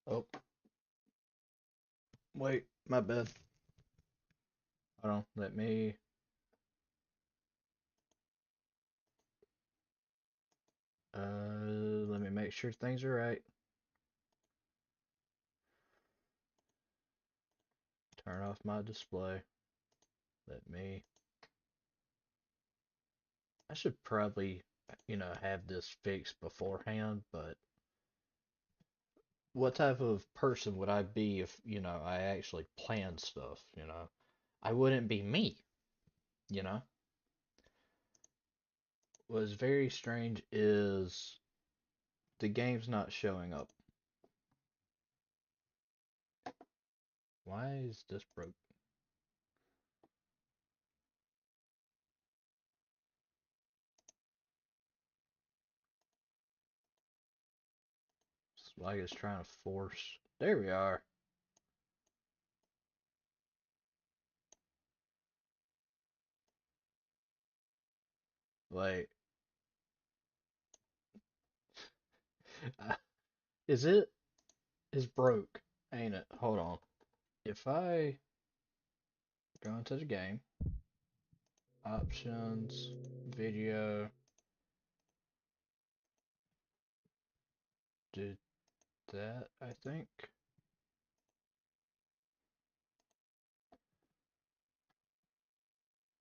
Oh, wait, my bad. Hold on, let me make sure things are right. Turn off my display. Let me, I should probably, have this fixed beforehand, but what type of person would I be if, I actually planned stuff, I wouldn't be me, you know? What's very strange is the game's not showing up. Why is this broke? It's like it's trying to force. There we are. Like, is it? It's broke, ain't it? Hold on. If I go into the game, options, video, did that, I think.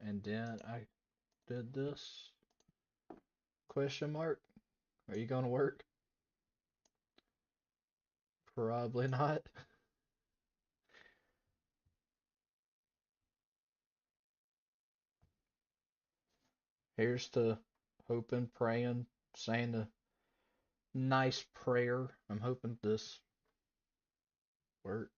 And then I did this. Question mark. Are you gonna work? Probably not. Here's to hoping, praying, saying a nice prayer. I'm hoping this works.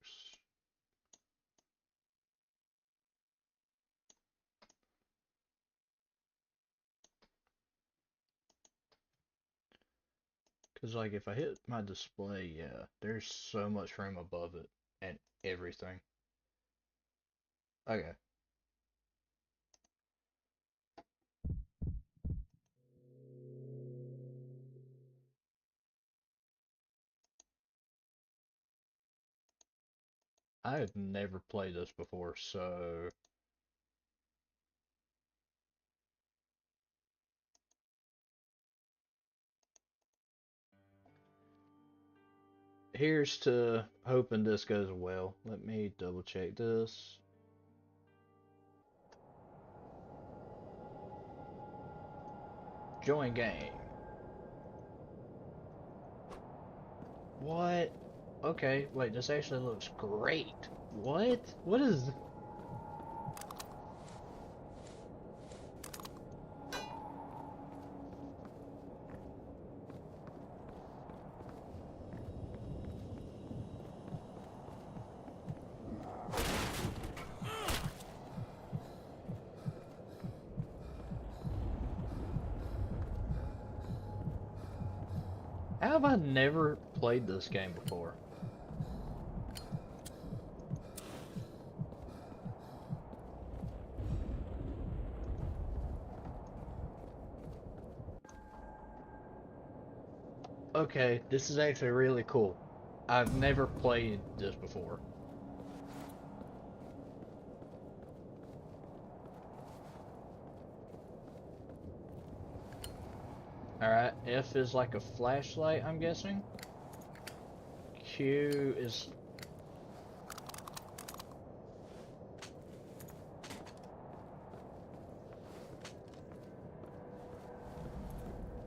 Cause like if I hit my display, yeah, there's so much room above it and everything. Okay. I have never played this before, so here's to hoping this goes well. Let me double check this. Join game. What? Okay, wait, this actually looks great. What? What is... How have I never played this game before? Okay, this is actually really cool. I've never played this before. Alright, F is like a flashlight, I'm guessing. Q is...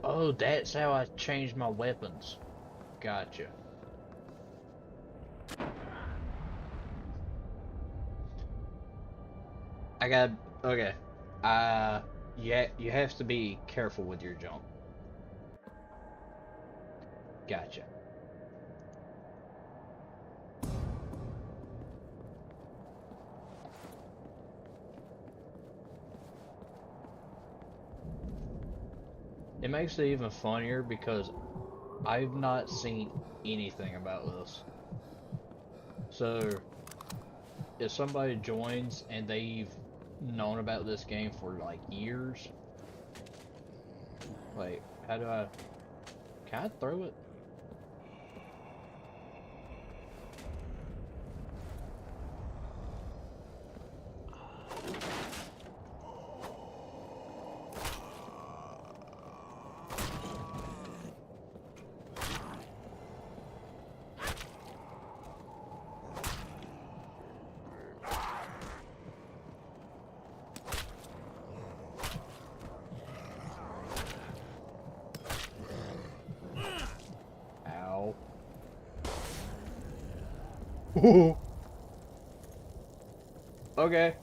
Oh, that's how I changed my weapons. Gotcha. I got... Okay. Yeah, you have to be careful with your jump. Gotcha. It makes it even funnier because I've not seen anything about this. So, if somebody joins and they've known about this game for like years, like, how do I... Can I throw it? Okay,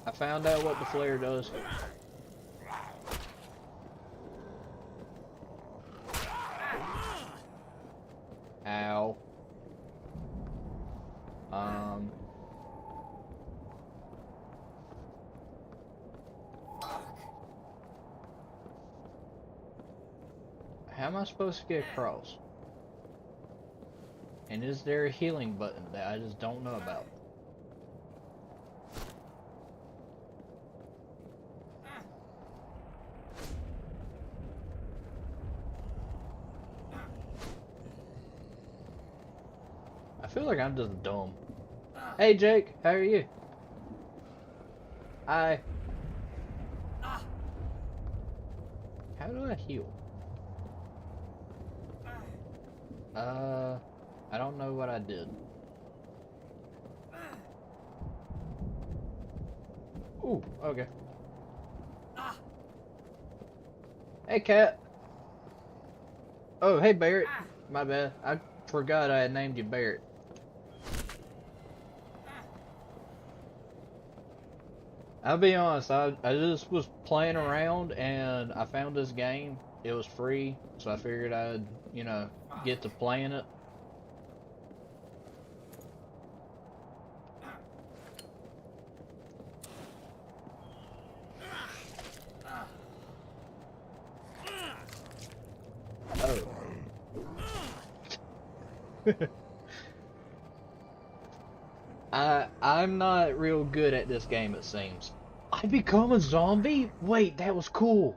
I found out what the flare does. Ow. Um. How am I supposed to get across? And is there a healing button that I just don't know about? I feel like I'm just dumb. Hey Jake, how are you? Hi. How do I heal? I don't know what I did. Ooh, okay. Hey cat. Oh, hey Barrett. My bad. I forgot I had named you Barrett. I'll be honest, I just was playing around and I found this game. It was free, so I figured I'd, you know, get to playing it. Oh. I'm not real good at this game, it seems. I become a zombie? Wait, that was cool.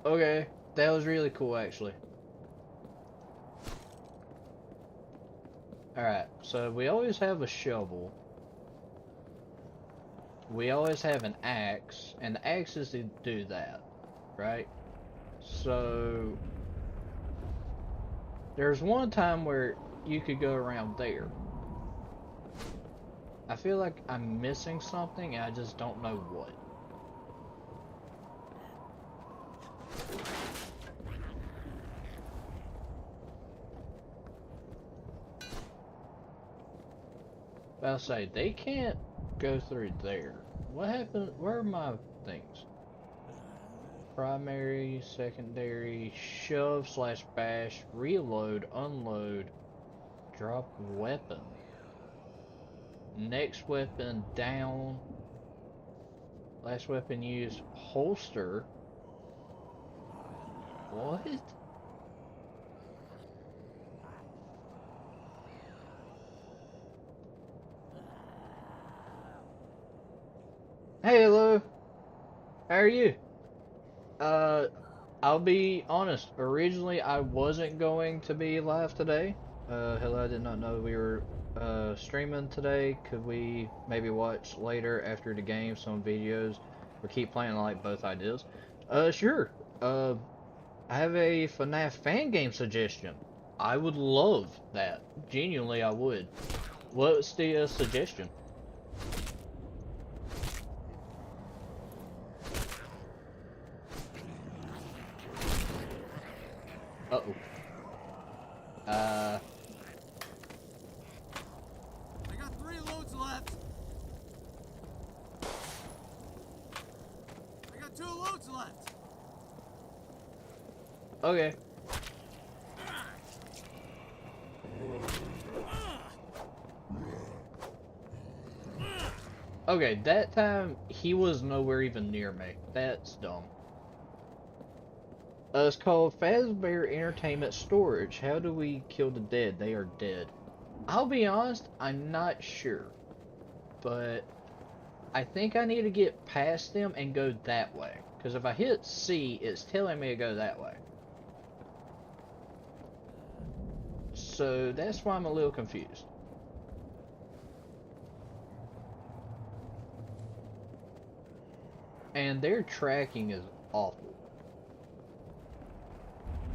Okay, that was really cool actually. Alright, so we always have a shovel. We always have an axe, and the axe is to do that, right? So there's one time where you could go around there. I feel like I'm missing something and I just don't know what. But I'll say, they can't go through there. What happened? Where are my things? Primary, secondary, shove slash bash, reload, unload, drop weapon. Next weapon down. Last weapon used, holster. What? Hey, hello. How are you? Uh, I'll be honest. Originally, I wasn't going to be live today. Hello, I did not know we were streaming today. Could we maybe watch later after the game some videos or keep playing? I like both ideas. Sure. I have a FNAF fan game suggestion. I would love that. Genuinely, I would. What's the suggestion? Uh-oh. I got 3 loads left. I got 2 loads left. Okay. Okay, that time he was nowhere even near me. That's dumb. It's called Fazbear Entertainment Storage. How do we kill the dead? They are dead. I'll be honest, I'm not sure. But I think I need to get past them and go that way. Because if I hit C, it's telling me to go that way. So that's why I'm a little confused. And their tracking is awful.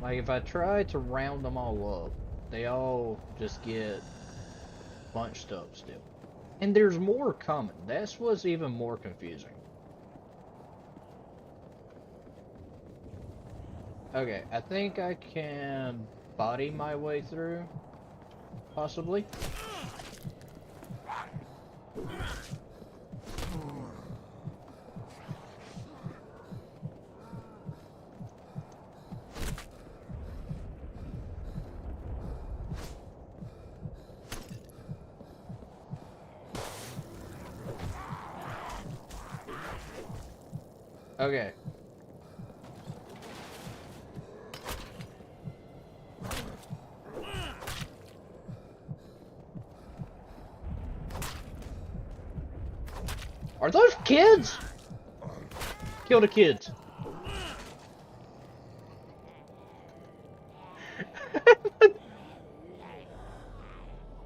Like, if I try to round them all up, they all just get bunched up still. And there's more coming. That's what's even more confusing. Okay, I think I can body my way through, possibly. Okay. Are those kids? Kill the kids.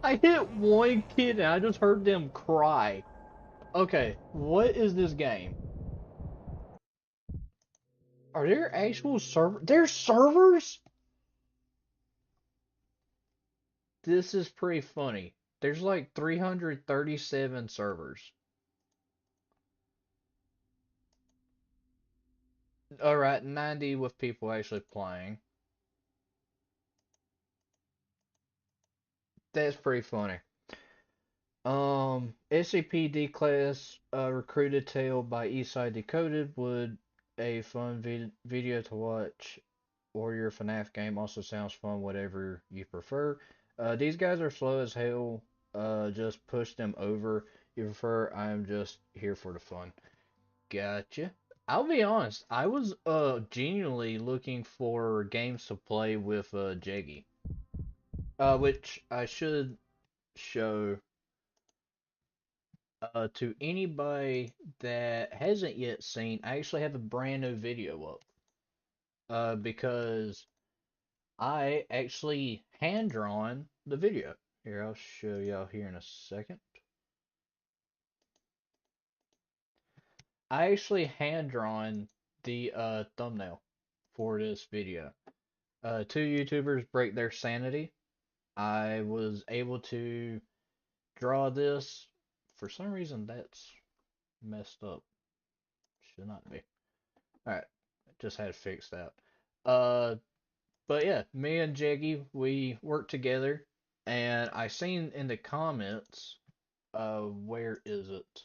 I hit one kid and I just heard them cry. Okay, what is this game? Are there actual servers? There's servers? This is pretty funny. There's like 337 servers. Alright, 90 with people actually playing. That's pretty funny. SCPD class recruited tale by Eastside Decoded would a fun video to watch, or your FNAF game also sounds fun, whatever you prefer. These guys are slow as hell. Just push them over. You prefer? I'm just here for the fun. Gotcha. I'll be honest. I was genuinely looking for games to play with Jeggy, which I should show to anybody that hasn't yet seen. I actually have a brand new video up because I actually hand drawn the video. Here, I'll show y'all here in a second. I actually hand drawn the thumbnail for this video. Two YouTubers break their sanity. I was able to draw this. For some reason, that's messed up. Should not be. Alright, just had to fix that. Uh, but yeah, me and Jeggy, we worked together, and I seen in the comments, where is it?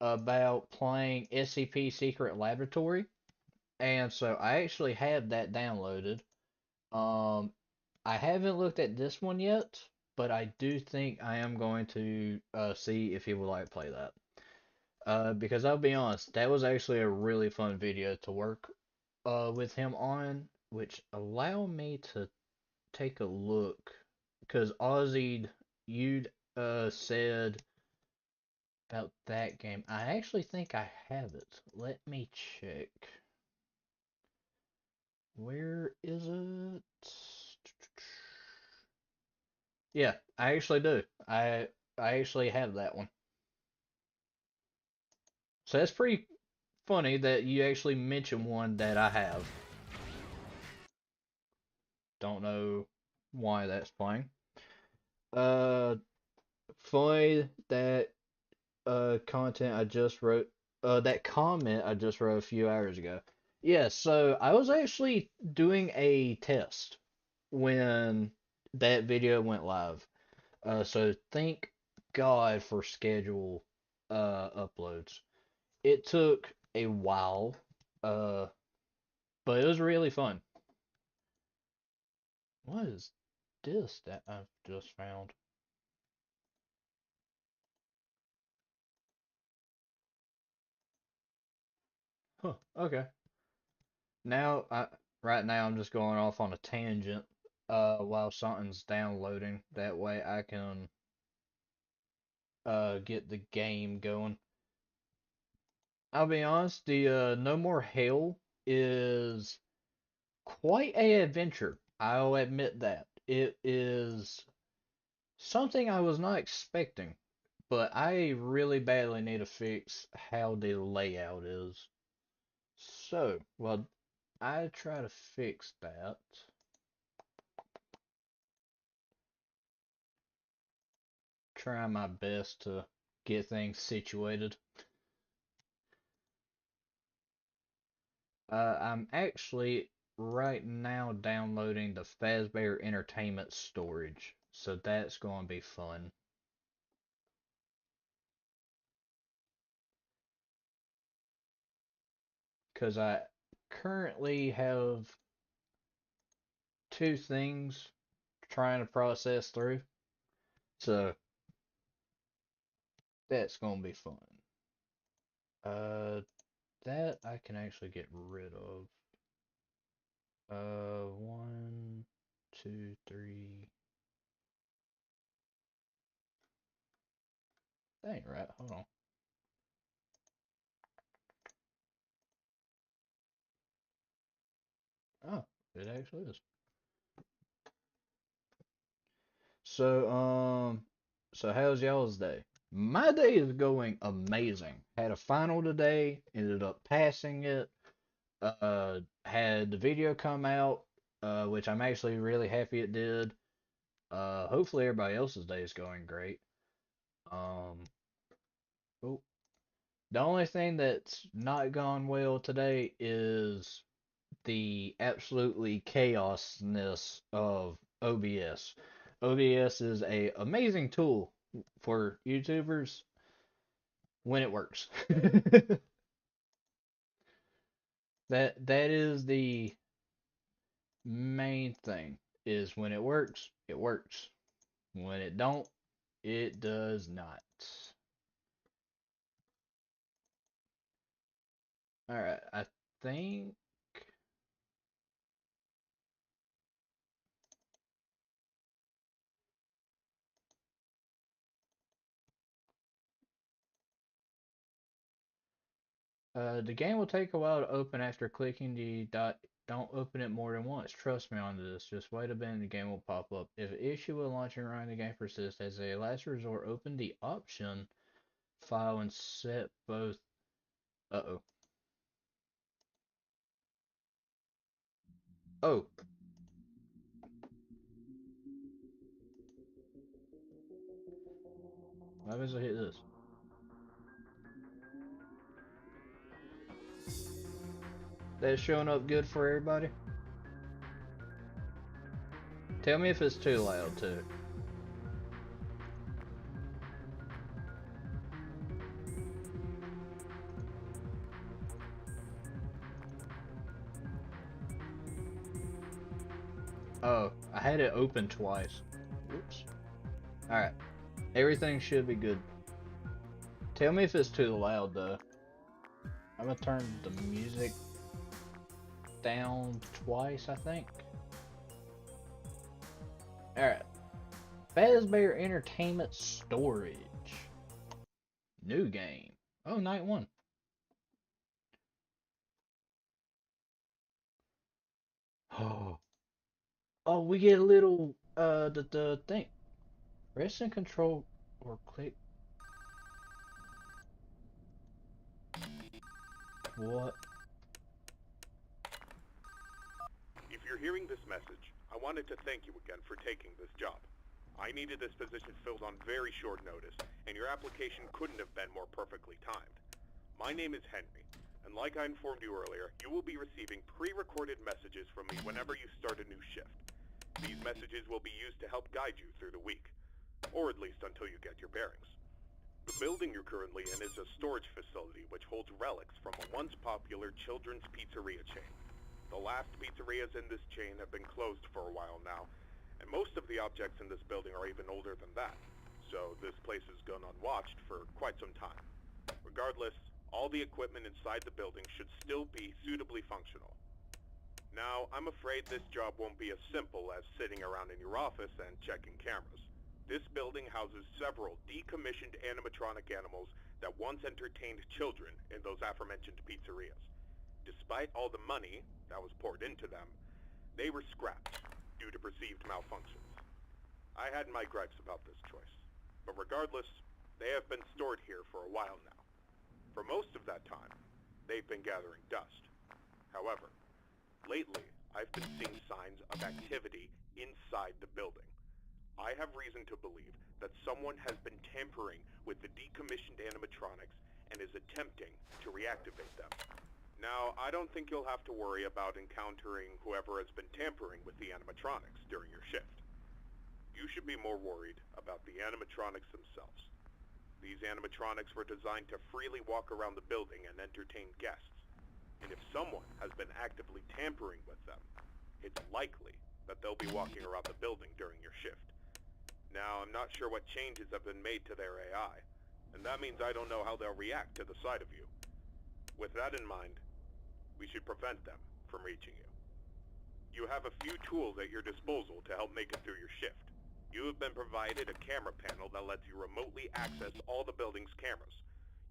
About playing SCP Secret Laboratory, and so I actually have that downloaded. Um, I haven't looked at this one yet, but I do think I am going to see if he would like to play that. Because I'll be honest, that was actually a really fun video to work with him on, which allowed me to take a look. Because Ozzy, you'd said about that game. I actually think I have it. Let me check. Where is it? Yeah, I actually do. I actually have that one. So that's pretty funny that you actually mentioned one that I have. Don't know why that's playing. Uh, funny that content I just wrote. That comment I just wrote a few hours ago. Yeah, so I was actually doing a test when that video went live. So thank God for schedule uploads. It took a while, uh, but it was really fun. What is this that I've just found? Huh, okay. Now, right now I'm just going off on a tangent, while something's downloading. That way I can, get the game going. I'll be honest, the, No More Hell is quite a adventure. I'll admit that. It is something I was not expecting, but I really badly need to fix how the layout is. So, well, I try to fix that. Try my best to get things situated. I'm actually right now downloading the Fazbear Entertainment storage, so that's going to be fun. Because I currently have two things trying to process through, so that's going to be fun. Uh, that I can actually get rid of. One, two, three. That ain't right. Hold on. Oh, it actually is. So, so how's y'all's day? My day is going amazing. Had a final today, ended up passing it. Had the video come out, which I'm actually really happy it did. Hopefully everybody else's day is going great. Um, oh, the only thing that's not gone well today is the absolutely chaosness of OBS. OBS is a amazing tool for YouTubers when it works. That is the main thing is when it works, it works. When it don't, it does not. All right, I think the game will take a while to open after clicking the dot. Don't open it more than once. Trust me on this. Just wait a bit and the game will pop up. If an issue with launching and running the game persists, as a last resort, open the option file and set both. Uh-oh. Oh, what happens if I hit this? That's showing up good for everybody? Tell me if it's too loud too. Oh, I had it open twice. Whoops. Alright, everything should be good. Tell me if it's too loud though. I'm gonna turn the music down twice, I think. Alright. Fazbear Entertainment Storage. New game. Oh, night one. Oh. Oh, we get a little the thing. Press and control or click. What? If you're hearing this message, I wanted to thank you again for taking this job. I needed this position filled on very short notice, and your application couldn't have been more perfectly timed. My name is Henry, and like I informed you earlier, you will be receiving pre-recorded messages from me whenever you start a new shift. These messages will be used to help guide you through the week, or at least until you get your bearings. The building you're currently in is a storage facility which holds relics from a once popular children's pizzeria chain. The last pizzerias in this chain have been closed for a while now, and most of the objects in this building are even older than that, so this place has gone unwatched for quite some time. Regardless, all the equipment inside the building should still be suitably functional. Now, I'm afraid this job won't be as simple as sitting around in your office and checking cameras. This building houses several decommissioned animatronic animals that once entertained children in those aforementioned pizzerias. Despite all the money that was poured into them, they were scrapped due to perceived malfunctions. I had my gripes about this choice, but regardless, they have been stored here for a while now. For most of that time, they've been gathering dust. However, lately, I've been seeing signs of activity inside the building. I have reason to believe that someone has been tampering with the decommissioned animatronics and is attempting to reactivate them. Now, I don't think you'll have to worry about encountering whoever has been tampering with the animatronics during your shift. You should be more worried about the animatronics themselves. These animatronics were designed to freely walk around the building and entertain guests. And if someone has been actively tampering with them, it's likely that they'll be walking around the building during your shift. Now, I'm not sure what changes have been made to their AI, and that means I don't know how they'll react to the sight of you. With that in mind, we should prevent them from reaching you. You have a few tools at your disposal to help make it through your shift. You have been provided a camera panel that lets you remotely access all the building's cameras.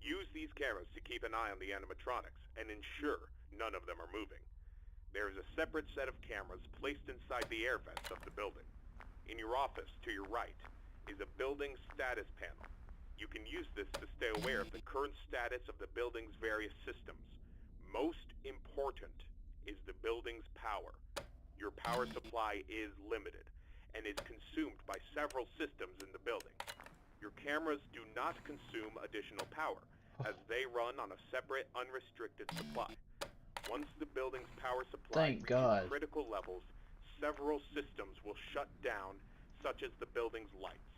Use these cameras to keep an eye on the animatronics and ensure none of them are moving. There is a separate set of cameras placed inside the air vents of the building. In your office, to your right, is a building status panel. You can use this to stay aware of the current status of the building's various systems. Most important is the building's power. Your power supply is limited and is consumed by several systems in the building. Your cameras do not consume additional power, as they run on a separate, unrestricted supply. Once the building's power supply Thank reaches God. critical levels, several systems will shut down, such as the building's lights.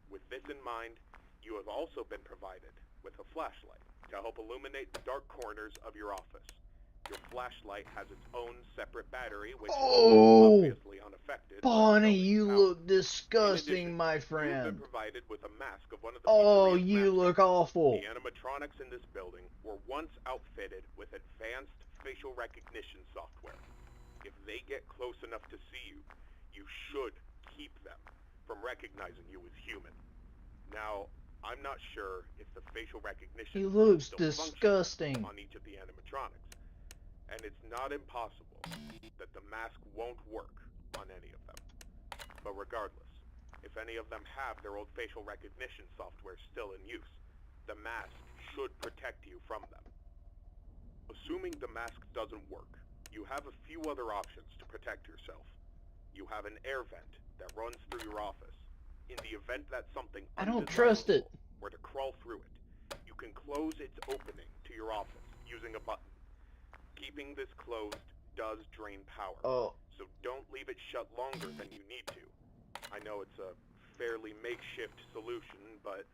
With this in mind, you have also been provided with a flashlight to help illuminate the dark corners of your office. Your flashlight has its own separate battery, which is Oh, obviously unaffected by the Bonnie, building's you power. look In disgusting, addition, my you have been friend. provided with a mask of one of the Oh, pizzeria's you look mascots. awful. The animatronics in this building were once outfitted with advanced facial recognition software. If they get close enough to see you, you should keep them from recognizing you as human. Now, I'm not sure if the facial recognition He will looks still disgusting. function on each of the animatronics, and it's not impossible that the mask won't work on any of them. But regardless, if any of them have their old facial recognition software still in use, the mask should protect you from them. Assuming the mask doesn't work, you have a few other options to protect yourself. You have an air vent that runs through your office. In the event that something I don't trust it. undesirable were to crawl through it, you can close its opening to your office using a button. Keeping this closed does drain power, Oh, so don't leave it shut longer than you need to. I know it's a fairly makeshift solution, but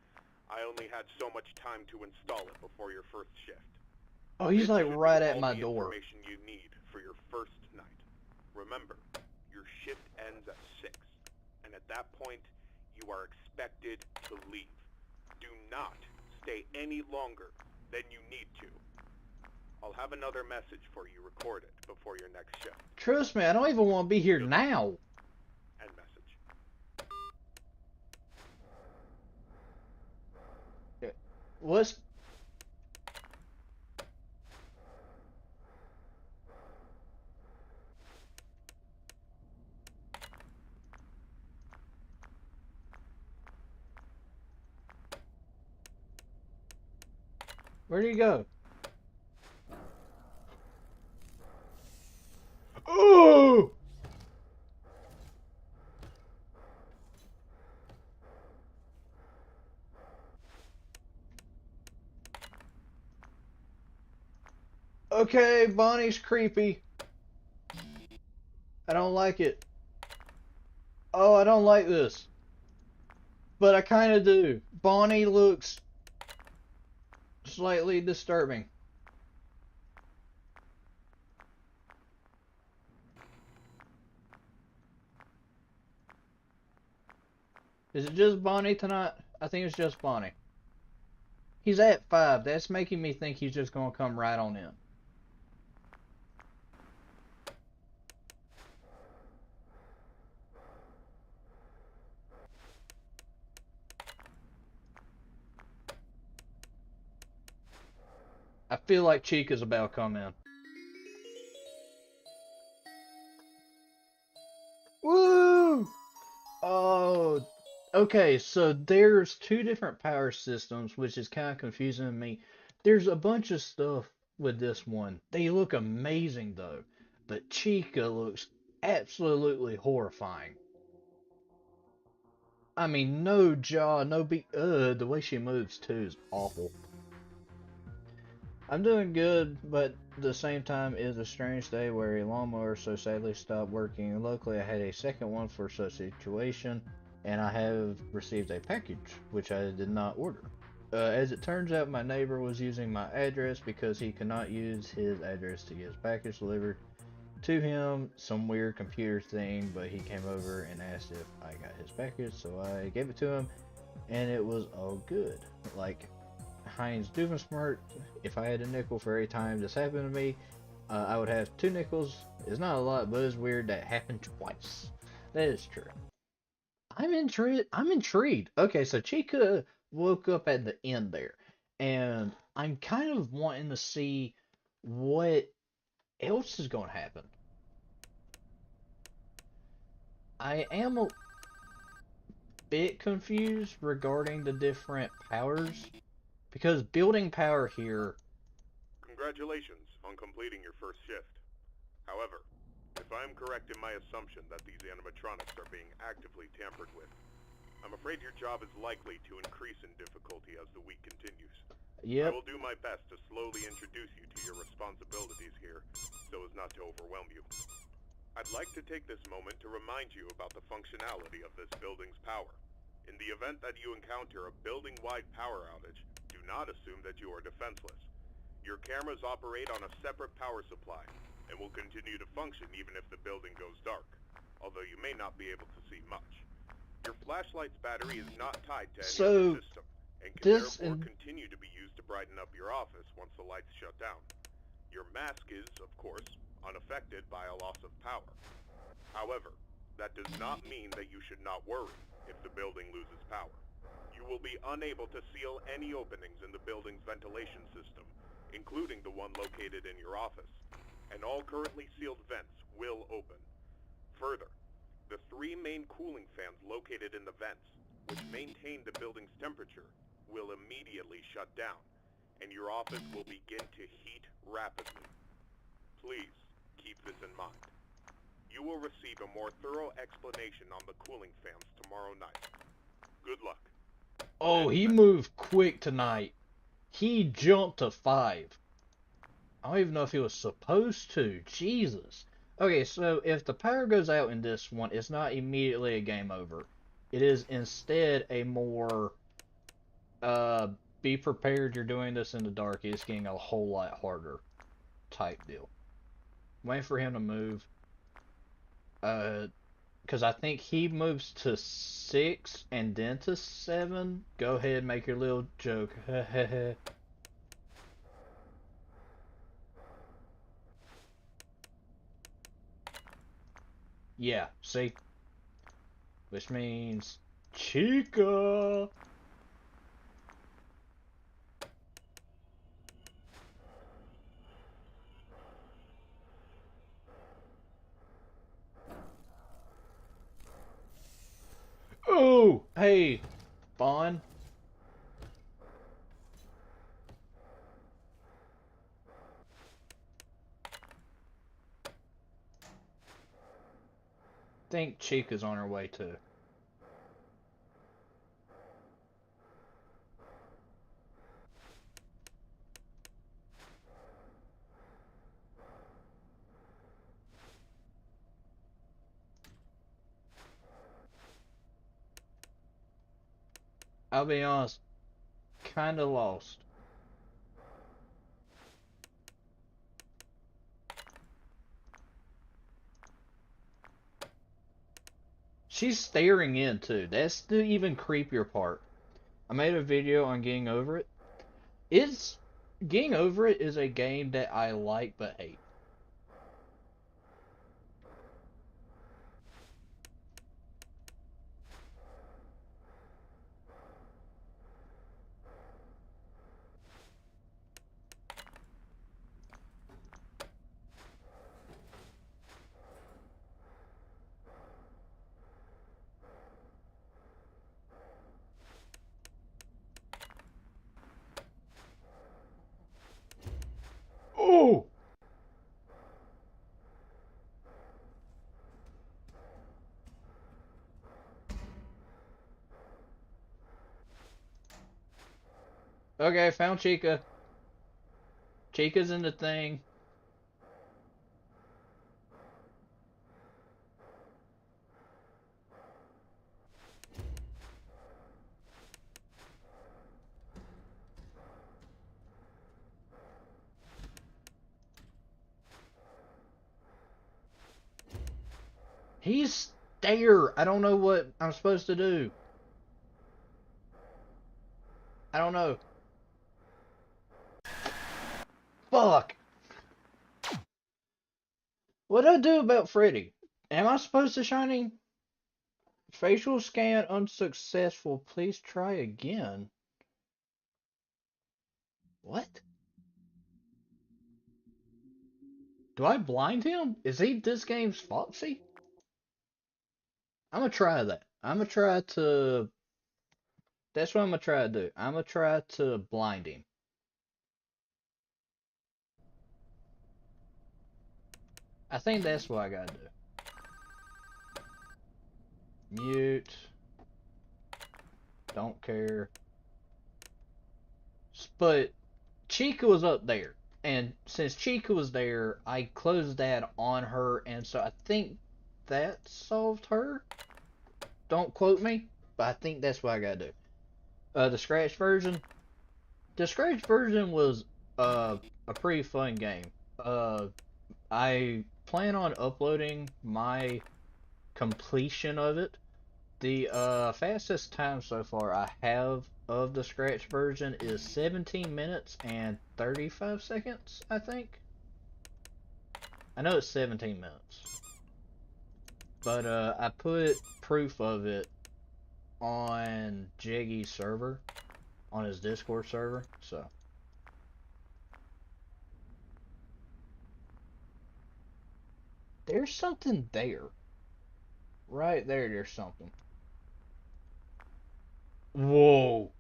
I only had so much time to install it before your first shift. oh, he's This like should right be at all my the door. information you need for your first night. Remember, your shift ends at 6, and at that point, you are expected to leave. Do not stay any longer than you need to. I'll have another message for you recorded before your next shift. Trust me, I don't even want to be here Good. now. End message. What's... Where'd he go? Oh! Okay, Bonnie's creepy. I don't like it. Oh, I don't like this. But I kind of do. Bonnie looks slightly disturbing. Is it just Bonnie tonight? I think it's just Bonnie. He's at 5. That's making me think he's just going to come right on in. I feel like Chica's about to come in. Woo! Oh, okay, so there's two different power systems, which is kind of confusing to me. There's a bunch of stuff with this one. They look amazing though, but Chica looks absolutely horrifying. I mean, no jaw, no beak. The way she moves too is awful. I'm doing good, but the same time is a strange day where a lawnmower so sadly stopped working. Luckily, I had a second one for such situation, and I have received a package, which I did not order. As it turns out, my neighbor was using my address because he could not use his address to get his package delivered to him. Some weird computer thing, but he came over and asked if I got his package, so I gave it to him, and it was all good. Like Heinz Doofensmart, if I had a nickel for every time this happened to me, I would have 2 nickels. It's not a lot, but it's weird that it happened twice. That is true. I'm intrigued. I'm intrigued. Okay, so Chica woke up at the end there, and I'm kind of wanting to see what else is going to happen. I am a bit confused regarding the different powers because building power here. Congratulations on completing your first shift. However, if I am correct in my assumption that these animatronics are being actively tampered with, I'm afraid your job is likely to increase in difficulty as the week continues. I Yep. will do my best to slowly introduce you to your responsibilities here, so as not to overwhelm you. I'd like to take this moment to remind you about the functionality of this building's power. In the event that you encounter a building-wide power outage, do not assume that you are defenseless. Your cameras operate on a separate power supply, and will continue to function even if the building goes dark, although you may not be able to see much. Your flashlight's battery is not tied to any other So system, and can this therefore and continue to be used to brighten up your office once the lights shut down. Your mask is, of course, unaffected by a loss of power. However, that does not mean that you should not worry if the building loses power. You will be unable to seal any openings in the building's ventilation system, including the one located in your office, and all currently sealed vents will open. Further, the 3 main cooling fans located in the vents, which maintain the building's temperature, will immediately shut down, and your office will begin to heat rapidly. Please keep this in mind. You will receive a more thorough explanation on the cooling fans tomorrow night. Good luck. oh, And he moved quick tonight. He jumped to 5. I don't even know if he was supposed to. Jesus. Okay, so if the power goes out in this one, it's not immediately a game over. It is instead a more uh be prepared you're doing this in the dark. It's getting a whole lot harder type deal. Waiting for him to move. Uh because I think he moves to 6 and then to 7. Go ahead, make your little joke. Yeah, see? Which means Chica. Oh, hey, Bond. Think Chica's on her way too. I'll be honest, kinda lost. She's staring in too. That's the even creepier part. I made a video on getting over it. It's getting over it is a game that I like but hate. Oh, okay, found Chica. Chica's in the thing. He's there. I don't know what I'm supposed to do. I don't know. Fuck. What do I do about Freddy? Am I supposed to shining? Facial scan unsuccessful. Please try again. What? Do I blind him? Is he this game's Foxy? I'm gonna try that. I'm gonna try to. That's what I'm gonna try to do. I'm gonna try to blind him. I think that's what I gotta do. Mute. Don't care. But Chica was up there. And since Chica was there, I closed that on her, and so I think that solved her. Don't quote me, but I think that's what I gotta do. The scratch version. The scratch version was a pretty fun game. Uh, I plan on uploading my completion of it. The fastest time so far I have of the scratch version is 17 minutes and 35 seconds, I think. I know it's 17 minutes. But I put proof of it on Jiggy's server, on his Discord server, so. There's something there. Right there, there's something. Whoa.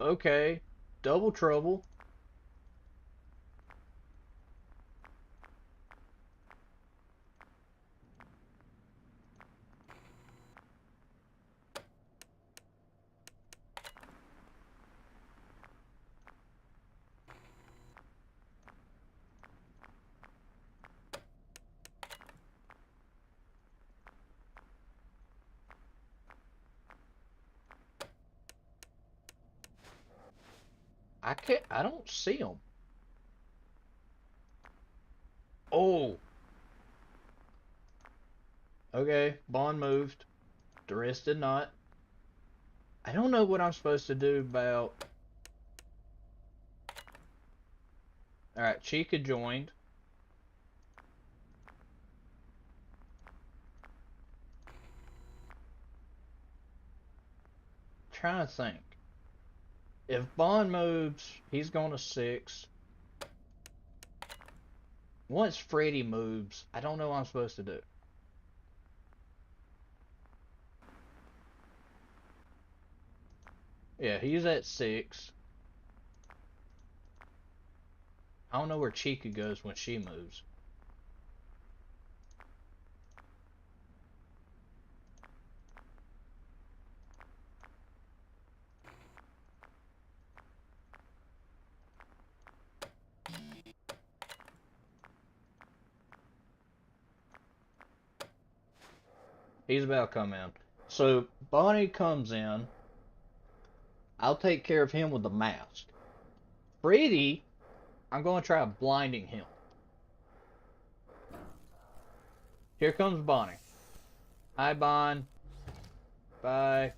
Okay. Double trouble. I don't see him. Oh. Okay. Bond moved. The rest did not. I don't know what I'm supposed to do about. Alright, Chica joined. Trying to think. If Bond moves, he's going to 6. Once Freddy moves, I don't know what I'm supposed to do. Yeah, he's at 6. I don't know where Chica goes when she moves. He's about to come in. So Bonnie comes in. I'll take care of him with the mask. Freddy, I'm going to try blinding him. Here comes Bonnie. Hi, Bon. Bye.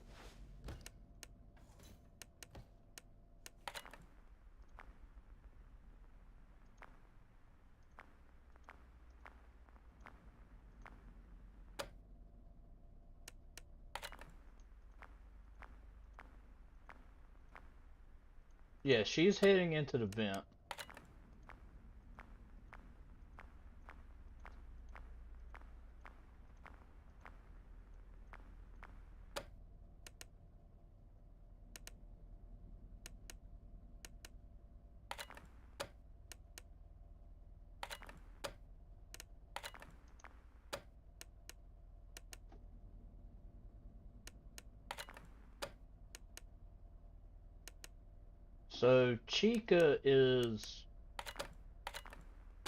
Yeah, she's heading into the vent. So Chica is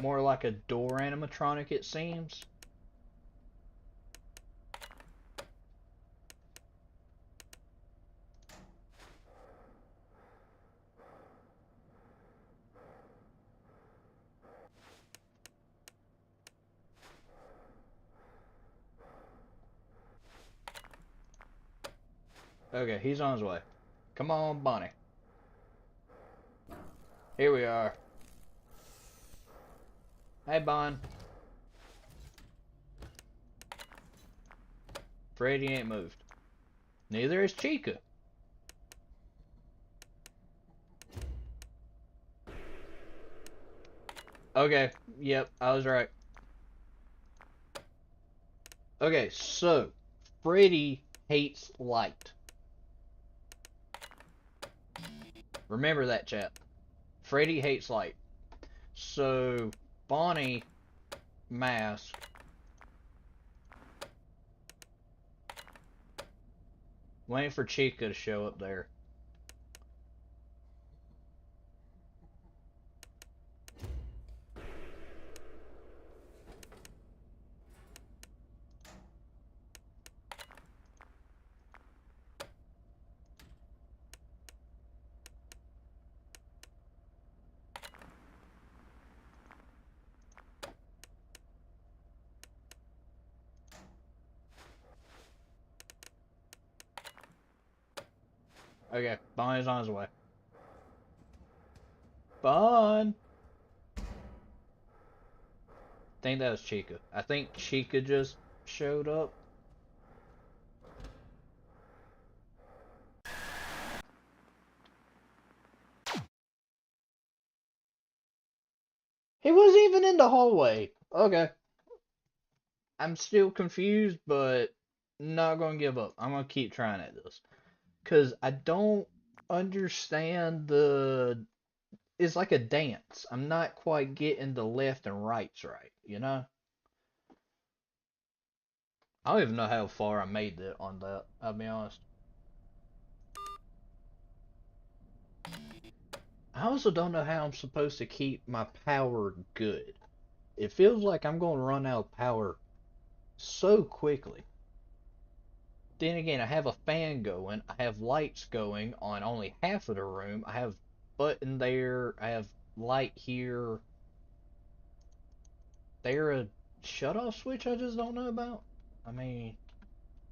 more like a door animatronic, it seems. Okay, he's on his way. Come on, Bonnie. Here we are. Hey, Bon. Freddy ain't moved. Neither is Chica. Okay, yep, I was right. Okay, so Freddy hates light. Remember that, chat. Freddy hates light. So Bonnie mask. Waiting for Chica to show up there. Okay, Bonnie's on his way. Bon! I think that was Chica. I think Chica just showed up. He wasn't even in the hallway. Okay. I'm still confused, but not gonna give up. I'm gonna keep trying at this. Cause I don't understand the... It's like a dance. I'm not quite getting the left and rights right, you know? I don't even know how far I made it on that, I'll be honest. I also don't know how I'm supposed to keep my power good. It feels like I'm going to run out of power so quickly. Then again, I have a fan going, I have lights going on only half of the room, I have button there, I have light here. There a shut-off switch I just don't know about? I mean,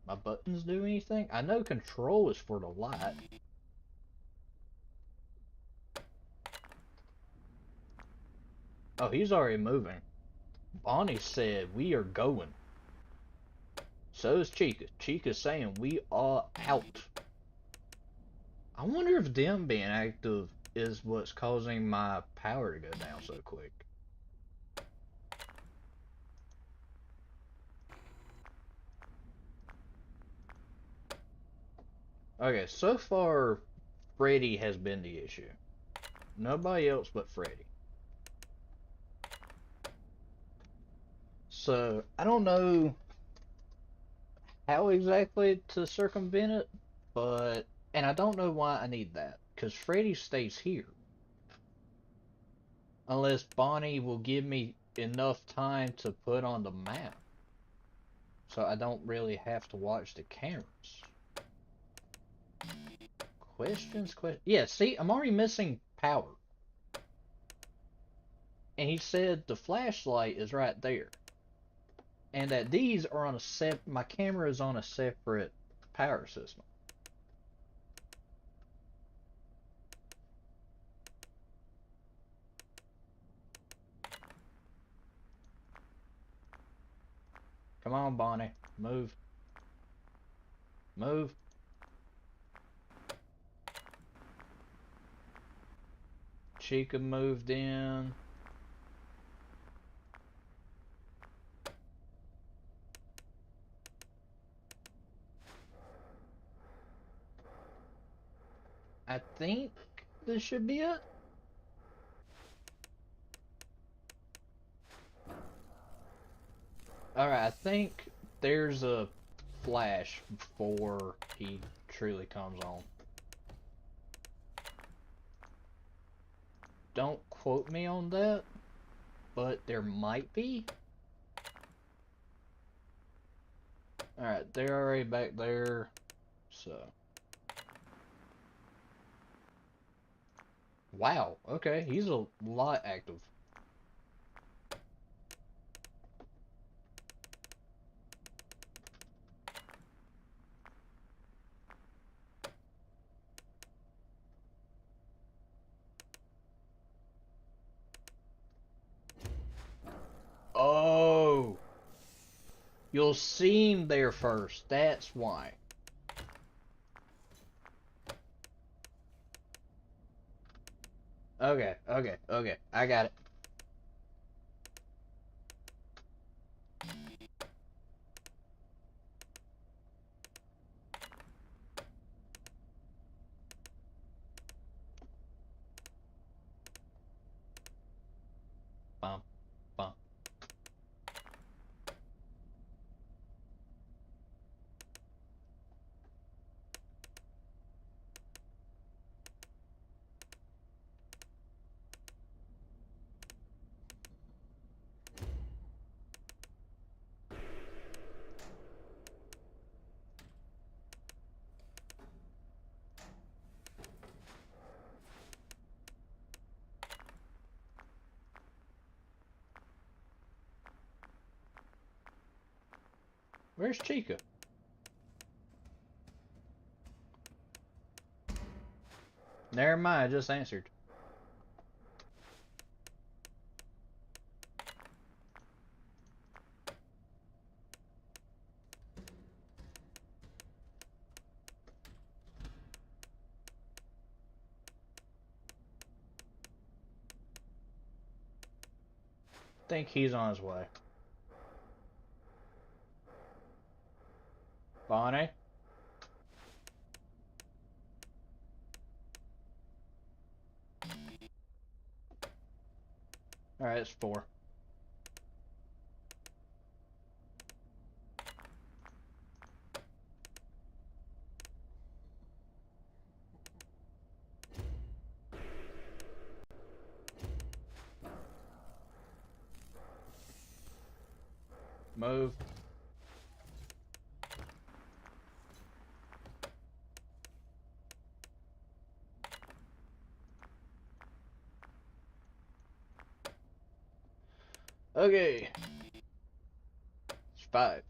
my buttons do anything? I know control is for the light. Oh, he's already moving. Bonnie said we are going. So is Chica. Chica's saying we are out. I wonder if them being active is what's causing my power to go down so quick. Okay, so far Freddy has been the issue. Nobody else but Freddy. So, I don't know how exactly to circumvent it, but... And I don't know why I need that, because Freddy stays here. Unless Bonnie will give me enough time to put on the map. So I don't really have to watch the cameras. Questions? Yeah, see, I'm already missing power. And he said the flashlight is right there. And that these are on a my camera is on a separate power system. Come on, Bonnie. Move. Move. Chica moved in. I think this should be it. Alright, I think there's a flash before he truly comes on. Don't quote me on that, but there might be. Alright, they're already back there, so. Wow, okay, he's a lot active. Oh! You'll see him there first, that's why. Okay, okay, okay, I got it. Bum, bum. Where's Chica? Never mind, I just answered. Think he's on his way. Bonnie? Alright, it's 4. Move. Okay. It's 5.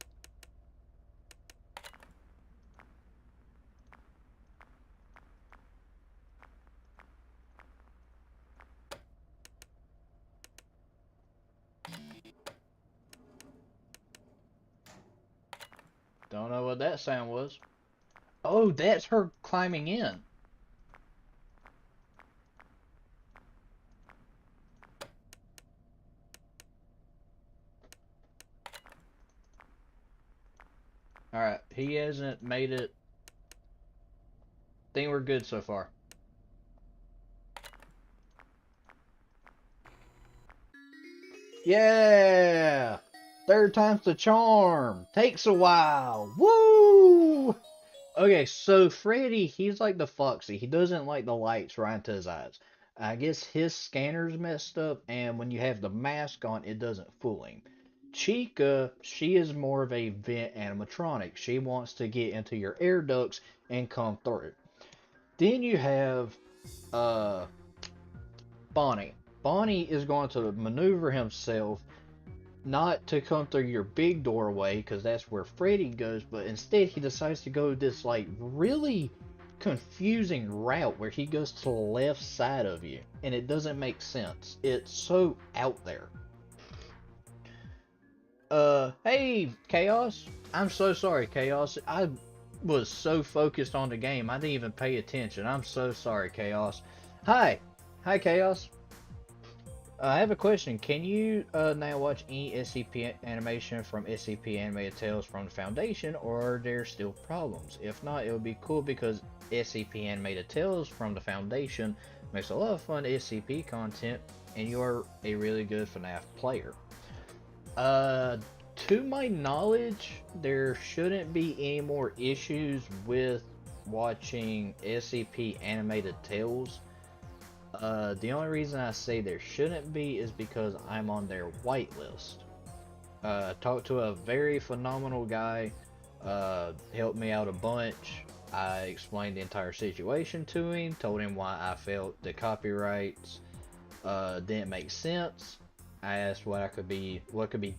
Don't know what that sound was. Oh, that's her climbing in. Alright, he hasn't made it. Think we're good so far. Yeah! Third time's the charm. Takes a while. Woo! Okay, so Freddy, he's like the Foxy. He doesn't like the lights right into his eyes. I guess his scanner's messed up, and when you have the mask on, it doesn't fool him. Chica, she is more of a vent animatronic. She wants to get into your air ducts and come through. Then you have uh Bonnie. Bonnie is going to maneuver himself not to come through your big doorway because that's where Freddy goes, but instead he decides to go this like really confusing route where he goes to the left side of you and it doesn't make sense. It's so out there. Hey, Chaos. I'm so sorry, Chaos. I was so focused on the game, I didn't even pay attention. I'm so sorry, Chaos. Hi. Hi, Chaos. I have a question. Can you now watch any SCP animation from SCP Animated Tales from the Foundation, or are there still problems? If not, it would be cool because SCP Animated Tales from the Foundation makes a lot of fun SCP content, and you are a really good FNAF player. To my knowledge, there shouldn't be any more issues with watching SCP Animated Tales. The only reason I say there shouldn't be is because I'm on their whitelist. Talked to a very phenomenal guy, helped me out a bunch. I explained the entire situation to him, told him why I felt the copyrights didn't make sense. I asked what could be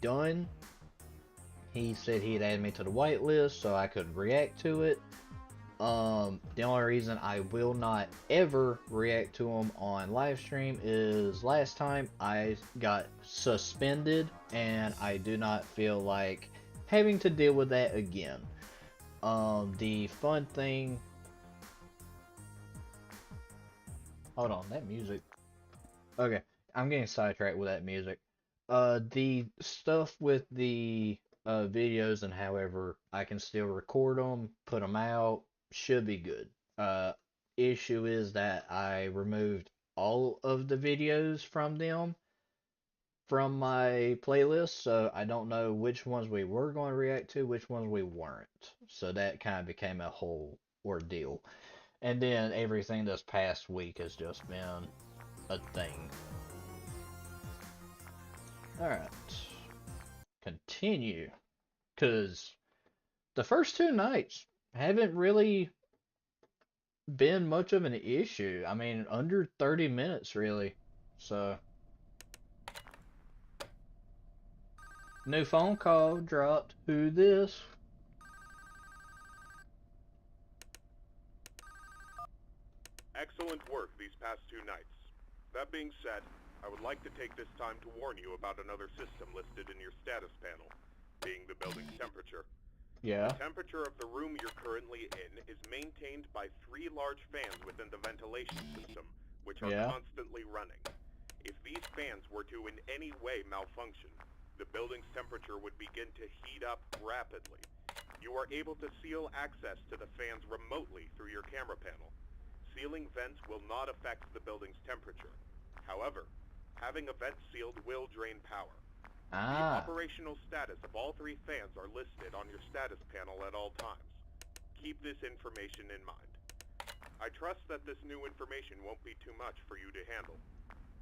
done. He said he'd add me to the whitelist so I could react to it. The only reason I will not ever react to them on live stream is last time I got suspended and I do not feel like having to deal with that again. The fun thing, hold on, that music. Okay, I'm getting sidetracked with that music. The stuff with the videos and however I can still record them, put them out, should be good. Uh, Issue is that I removed all of the videos from them from my playlist, so I don't know which ones we were going to react to, which ones we weren't. So that kind of became a whole ordeal. And then everything this past week has just been a thing. Alright. Continue. Because the first two nights haven't really been much of an issue. I mean, under 30 minutes, really. So, new phone call dropped. Who this? Excellent work these past 2 nights. That being said, I would like to take this time to warn you about another system listed in your status panel, being the building's temperature. Yeah. The temperature of the room you're currently in is maintained by 3 large fans within the ventilation system, which are constantly running. If these fans were to in any way malfunction, the building's temperature would begin to heat up rapidly. You are able to seal access to the fans remotely through your camera panel. Sealing vents will not affect the building's temperature. However, having a vent sealed will drain power. The operational status of all 3 fans are listed on your status panel at all times. Keep this information in mind. I trust that this new information won't be too much for you to handle.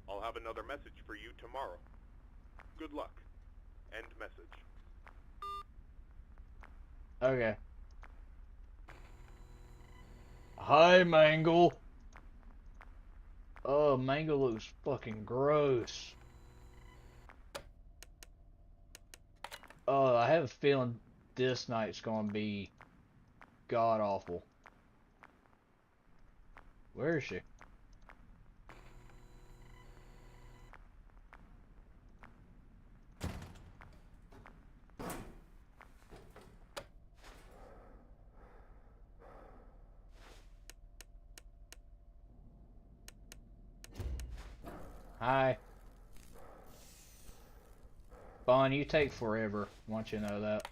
I'll have another message for you tomorrow. Good luck. End message. Okay. Hi, Mangle. Oh, Mangle looks fucking gross. Oh, I have a feeling this night's gonna be god awful. Where is she? Hi. Bon, you take forever. I want you to know that.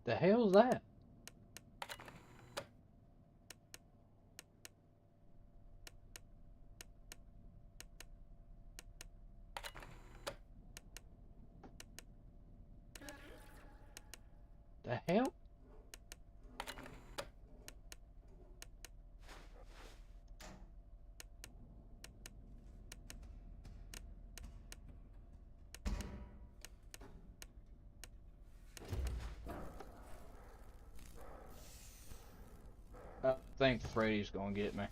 The hell's that? The hell? I think Freddy's gonna get me.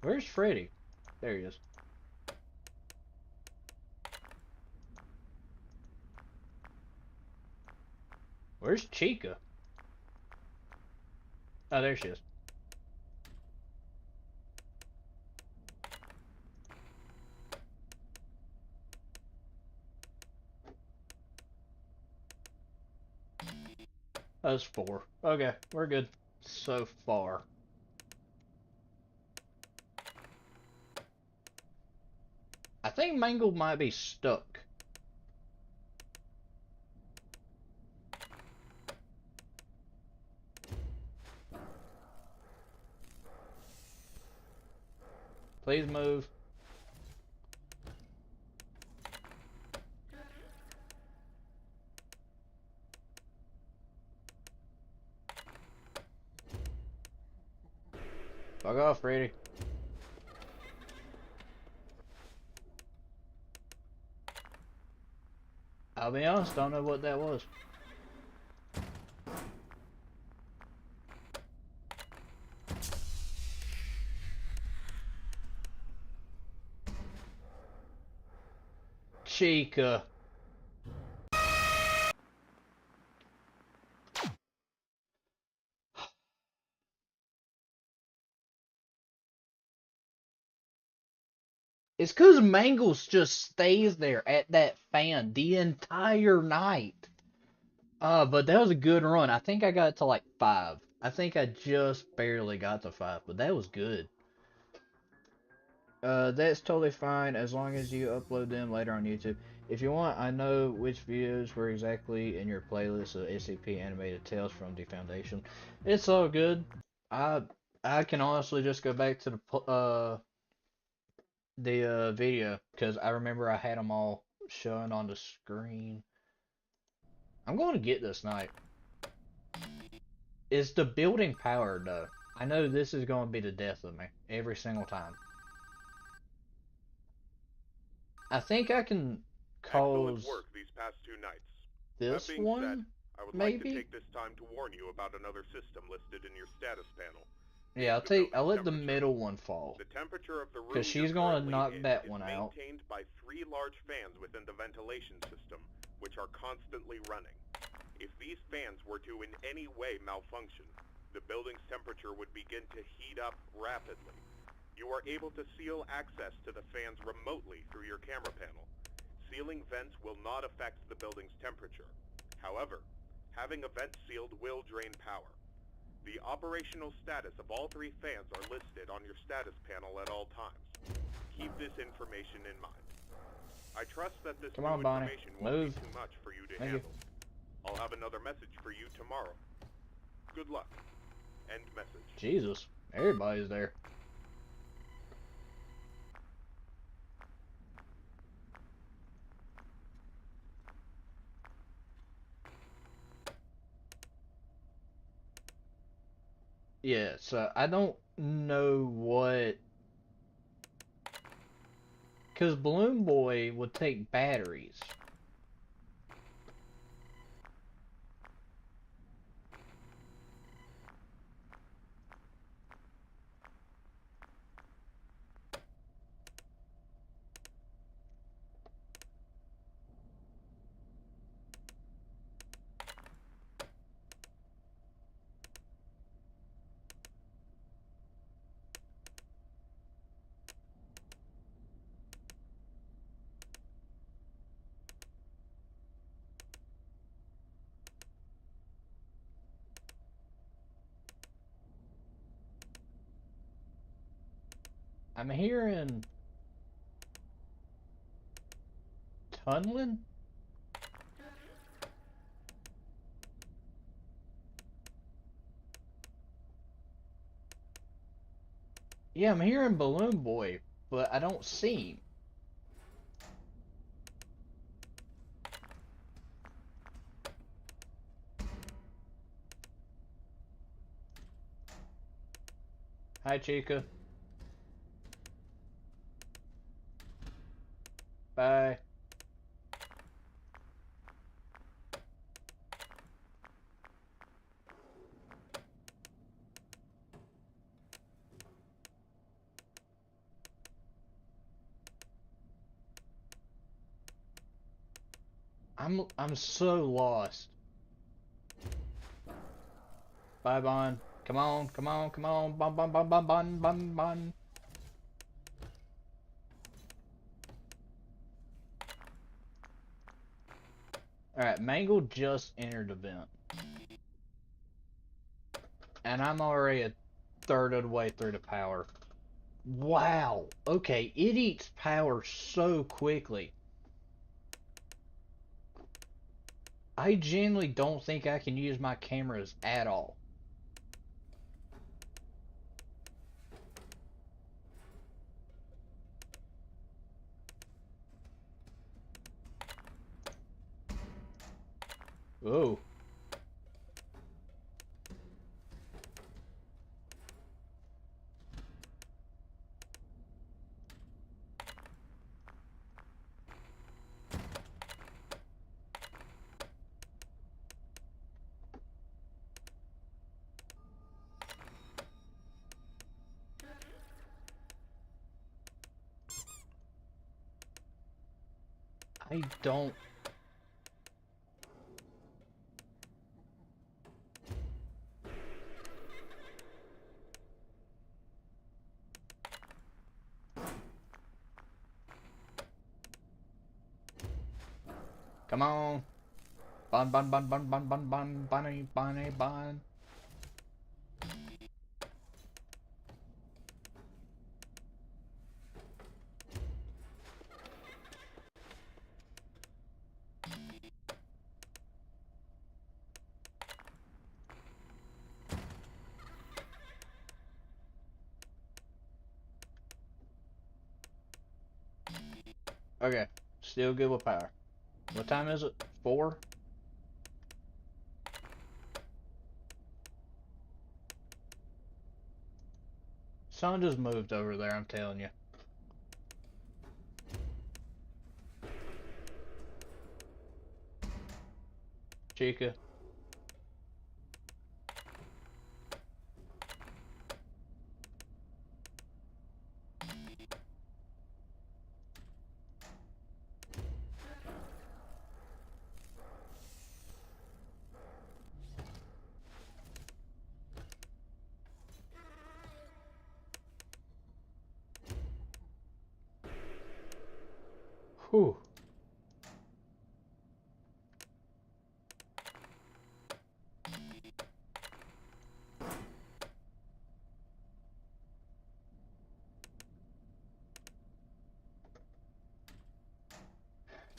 Where's Freddy? There he is. Where's Chica? Oh, there she is. That's 4. Okay, we're good so far. I think Mangle might be stuck. Please move. Fuck off, Freddy. I'll be honest, don't know what that was. Chica. It's cause Mangles just stays there at that fan the entire night. But that was a good run. I think I got to like 5. I think I just barely got to 5, but that was good. That's totally fine as long as you upload them later on YouTube. If you want, I know which videos were exactly in your playlist of SCP animated tales from the Foundation. It's all good. I I can honestly just go back to the video because I remember I had them all showing on the screen. I'm going to get this night. Is the building powered though? I know this is going to be the death of me every single time. I think I can Excellent cause work these past 2 nights. this That being said, one, I would like to maybe? take this time to warn you about another system listed in your status panel. Yeah, The I'll building's let the temperature. middle one fall. The temperature of the Because room she's you're going to currently knock in that is one out. maintained by 3 large fans within the ventilation system, which are constantly running. If these fans were to in any way malfunction, the building's temperature would begin to heat up rapidly. You are able to seal access to the fans remotely through your camera panel. Sealing vents will not affect the building's temperature. However, having a vent sealed will drain power. The operational status of all 3 fans are listed on your status panel at all times. Keep this information in mind. I trust that this Come new on, Bonnie. information won't Move. be too much for you to Thank you. handle. I'll have another message for you tomorrow. Good luck. End message. Jesus, everybody's there. Yeah, so I don't know what... Because Balloon Boy would take batteries. I'm hearing... tunneling? Yeah, I'm hearing Balloon Boy, but I don't see him. Hi, Chica. Bye. I'm so lost. Bye, Bon. Come on, come on, come on. Bon, bon, bon, bon, bon, bon, bon. Alright, Mangle just entered the vent. And I'm already a third of the way through the power. Wow. Okay, it eats power so quickly. I genuinely don't think I can use my cameras at all. Oh. I don't... Come on. Bon, bon, bon, bon, bon, bon, bon, bonny, bonny, bon. Okay. Still good with power. What time is it? 4? Sun just moved over there, I'm telling you. Chica. Whew.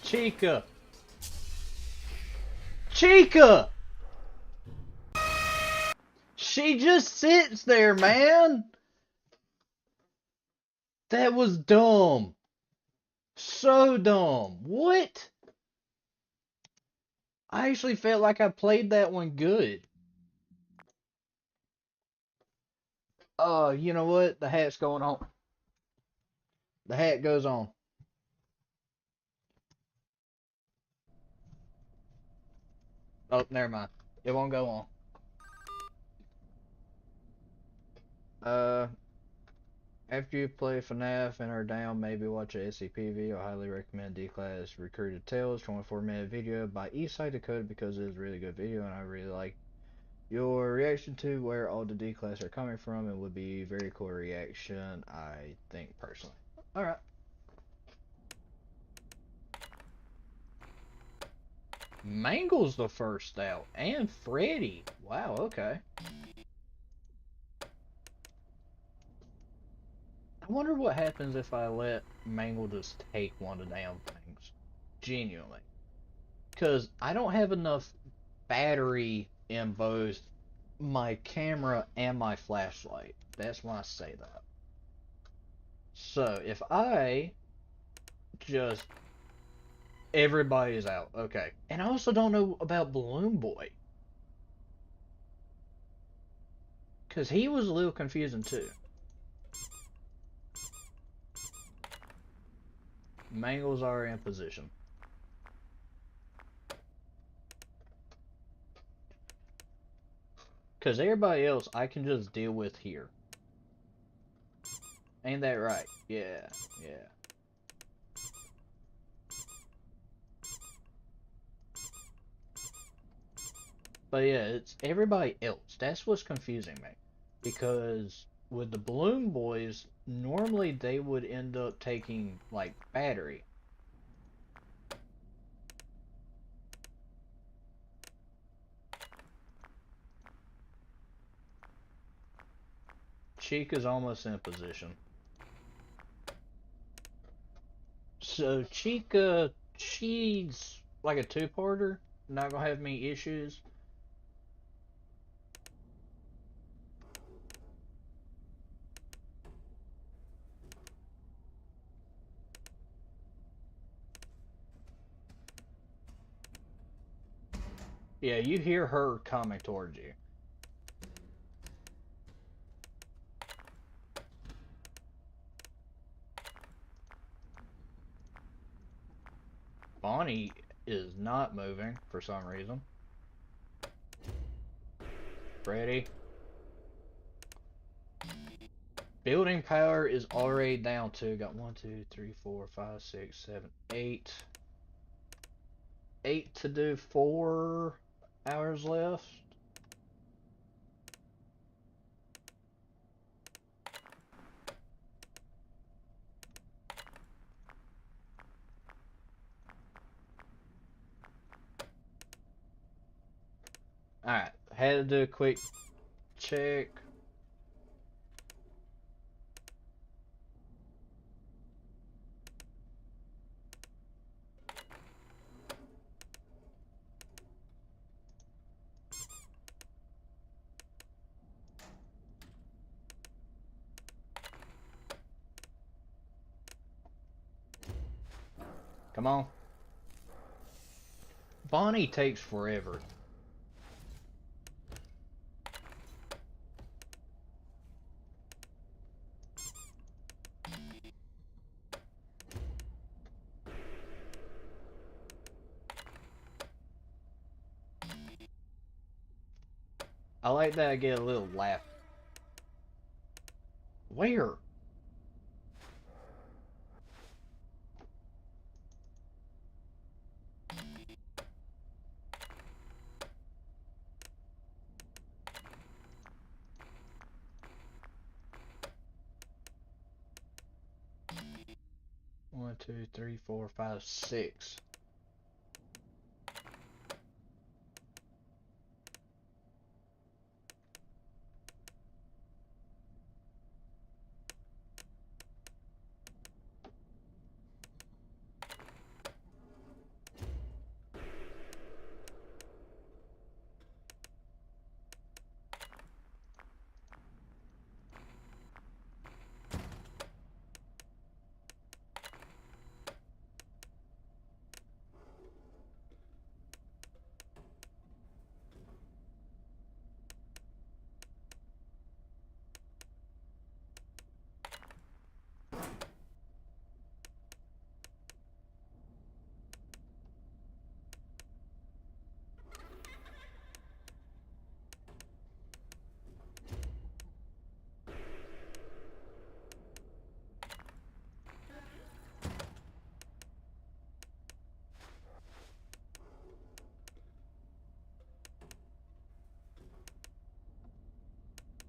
Chica! Chica! She just sits there, man! That was dumb. So dumb. What? I actually felt like I played that one good. You know what? The hat's going on. The hat goes on. Oh, never mind. It won't go on. Uh, After you play FNAF and are down, maybe watch a SCP video. I highly recommend D-Class Recruited Tales, 24-minute video by Eastside Dakota because it is a really good video and I really like your reaction to where all the D-Class are coming from. It would be a very cool reaction, I think, personally. Alright. Mangle's the first out, and Freddy. Wow, okay. I wonder what happens if I let Mangle just take one of the damn things. Genuinely. Because I don't have enough battery in both my camera and my flashlight. That's why I say that. So, if I just... Everybody's out. Okay. And I also don't know about Balloon Boy. Because he was a little confusing too. Mangles are in position. Because everybody else I can just deal with here. Ain't that right? Yeah, yeah. But yeah, it's everybody else. That's what's confusing me. Because with the Balloon Boys, normally they would end up taking like battery. Chica's almost in position. So Chica, she's like a two-parter. Not gonna have any issues. Yeah, you hear her coming towards you. Bonnie is not moving for some reason. Ready? Building power is already down to, got 1, 2, 3, 4, 5, 6, 7, 8. 8 to do 4 hours left. Alright, had to do a quick check. Come on. Bonnie takes forever. I like that I get a little laugh. Where? One, two, three, four, five, 6.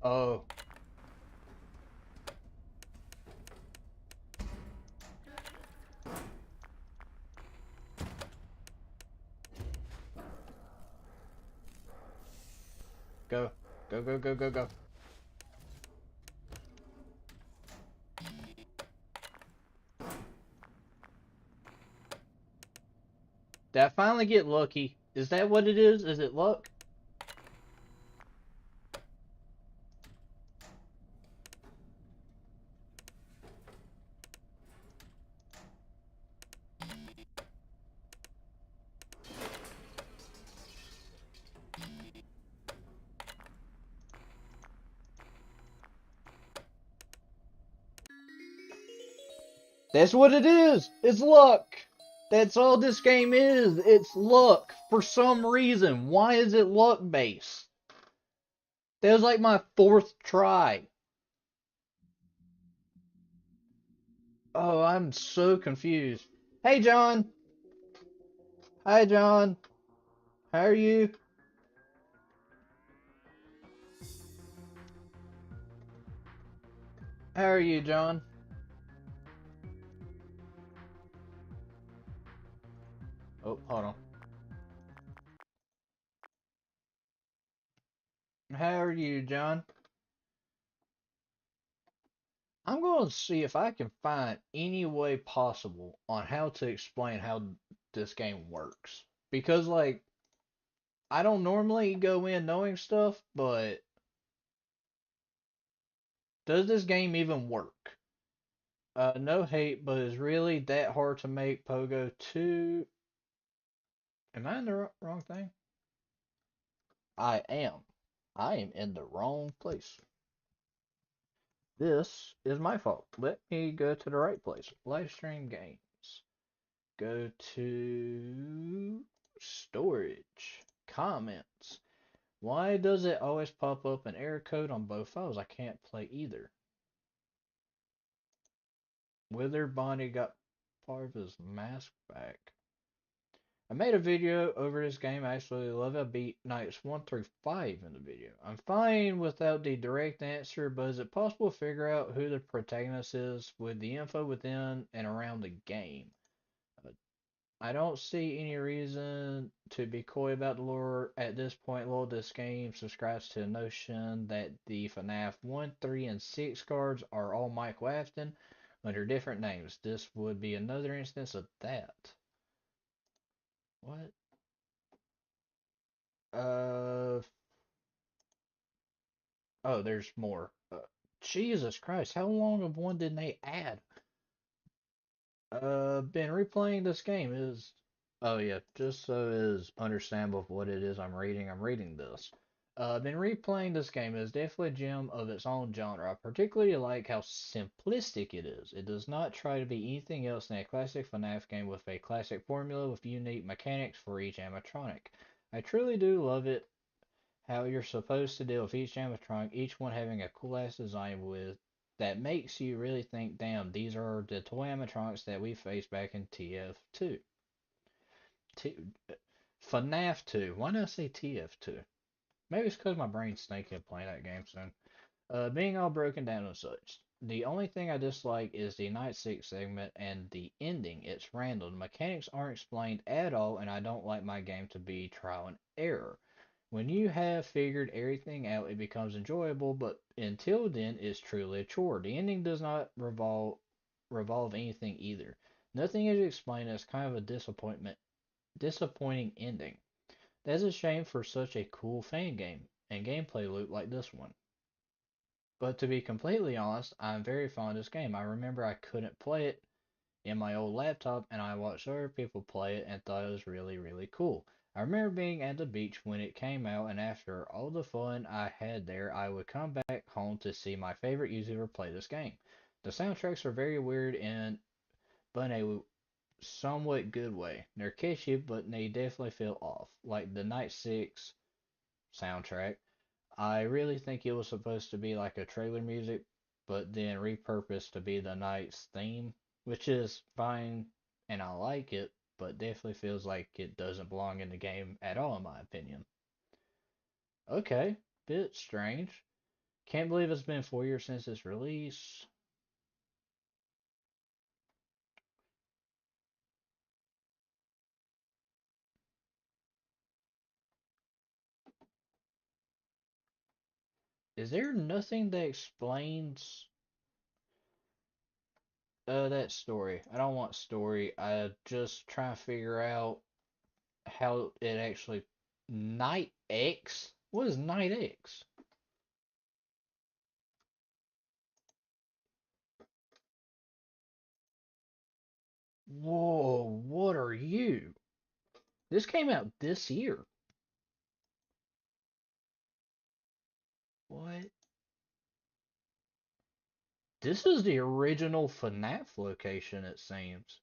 Oh. Go. Go, go, go, go, go. Did I finally get lucky? Is that what it is? Is it luck? That's what it is. It's luck. That's all this game is. It's luck for some reason. Why is it luck based? That was like my 4th try. Oh, I'm so confused. Hey, John. Hi, John. How are you? How are you, John? Oh, hold on. How are you, John? I'm going to see if I can find any way possible on how to explain how this game works. Because, like, I don't normally go in knowing stuff, but does this game even work? No hate, but is really that hard to make Pogo 2? Am I in the wrong thing? I am. I am in the wrong place. This is my fault. Let me go to the right place. Live stream games. Go to storage. Comments. Why does it always pop up an error code on both files? I can't play either. Wither Bonnie got part of his mask back. I made a video over this game. I absolutely love it. I beat nights 1 through 5 in the video. I'm fine without the direct answer, but is it possible to figure out who the protagonist is with the info within and around the game? Uh, I don't see any reason to be coy about the lore at this point. Lol, this game subscribes to the notion that the FNAF 1, 3, and 6 cards are all Mike Wafton under different names. This would be another instance of that. What? Uh, oh, there's more. Jesus Christ, how long of one did they add? Been replaying this game is. Oh yeah, just so it is understandable of what it is I'm reading. I'm reading this. Been replaying this game. It is definitely a gem of its own genre. I particularly like how simplistic it is. It does not try to be anything else than a classic FNAF game with a classic formula with unique mechanics for each animatronic. I truly do love it how you're supposed to deal with each animatronic, each one having a cool ass design with that makes you really think, damn, these are the toy animatronics that we faced back in TF2. T- FNAF 2. Why did I say TF2? Maybe it's because my brain's thinking of playing that game soon. Being all broken down and such. The only thing I dislike is the Night 6 segment and the ending. It's random. The mechanics aren't explained at all, and I don't like my game to be trial and error. When you have figured everything out, it becomes enjoyable, but until then, it's truly a chore. The ending does not revolve anything either. Nothing is explained. It's kind of a disappointing ending. That's a shame for such a cool fan game and gameplay loop like this one. But to be completely honest, I'm very fond of this game. I remember I couldn't play it in my old laptop and I watched other people play it and thought it was really, really cool. I remember being at the beach when it came out, and after all the fun I had there, I would come back home to see my favorite YouTuber play this game. The soundtracks are very weird and but in a somewhat good way. They're catchy, but they definitely feel off, like the Night 6 soundtrack. I really think it was supposed to be like a trailer music, but then repurposed to be the night's theme, which is fine and I like it, but definitely feels like it doesn't belong in the game at all, in my opinion. Okay, bit strange. Can't believe it's been 4 years since its release. Is there nothing that explains that story? I don't want story. I just try to figure out how it actually. Night X? What is Night X? Whoa, what are you? This came out this year. What? This is the original FNAF location, it seems.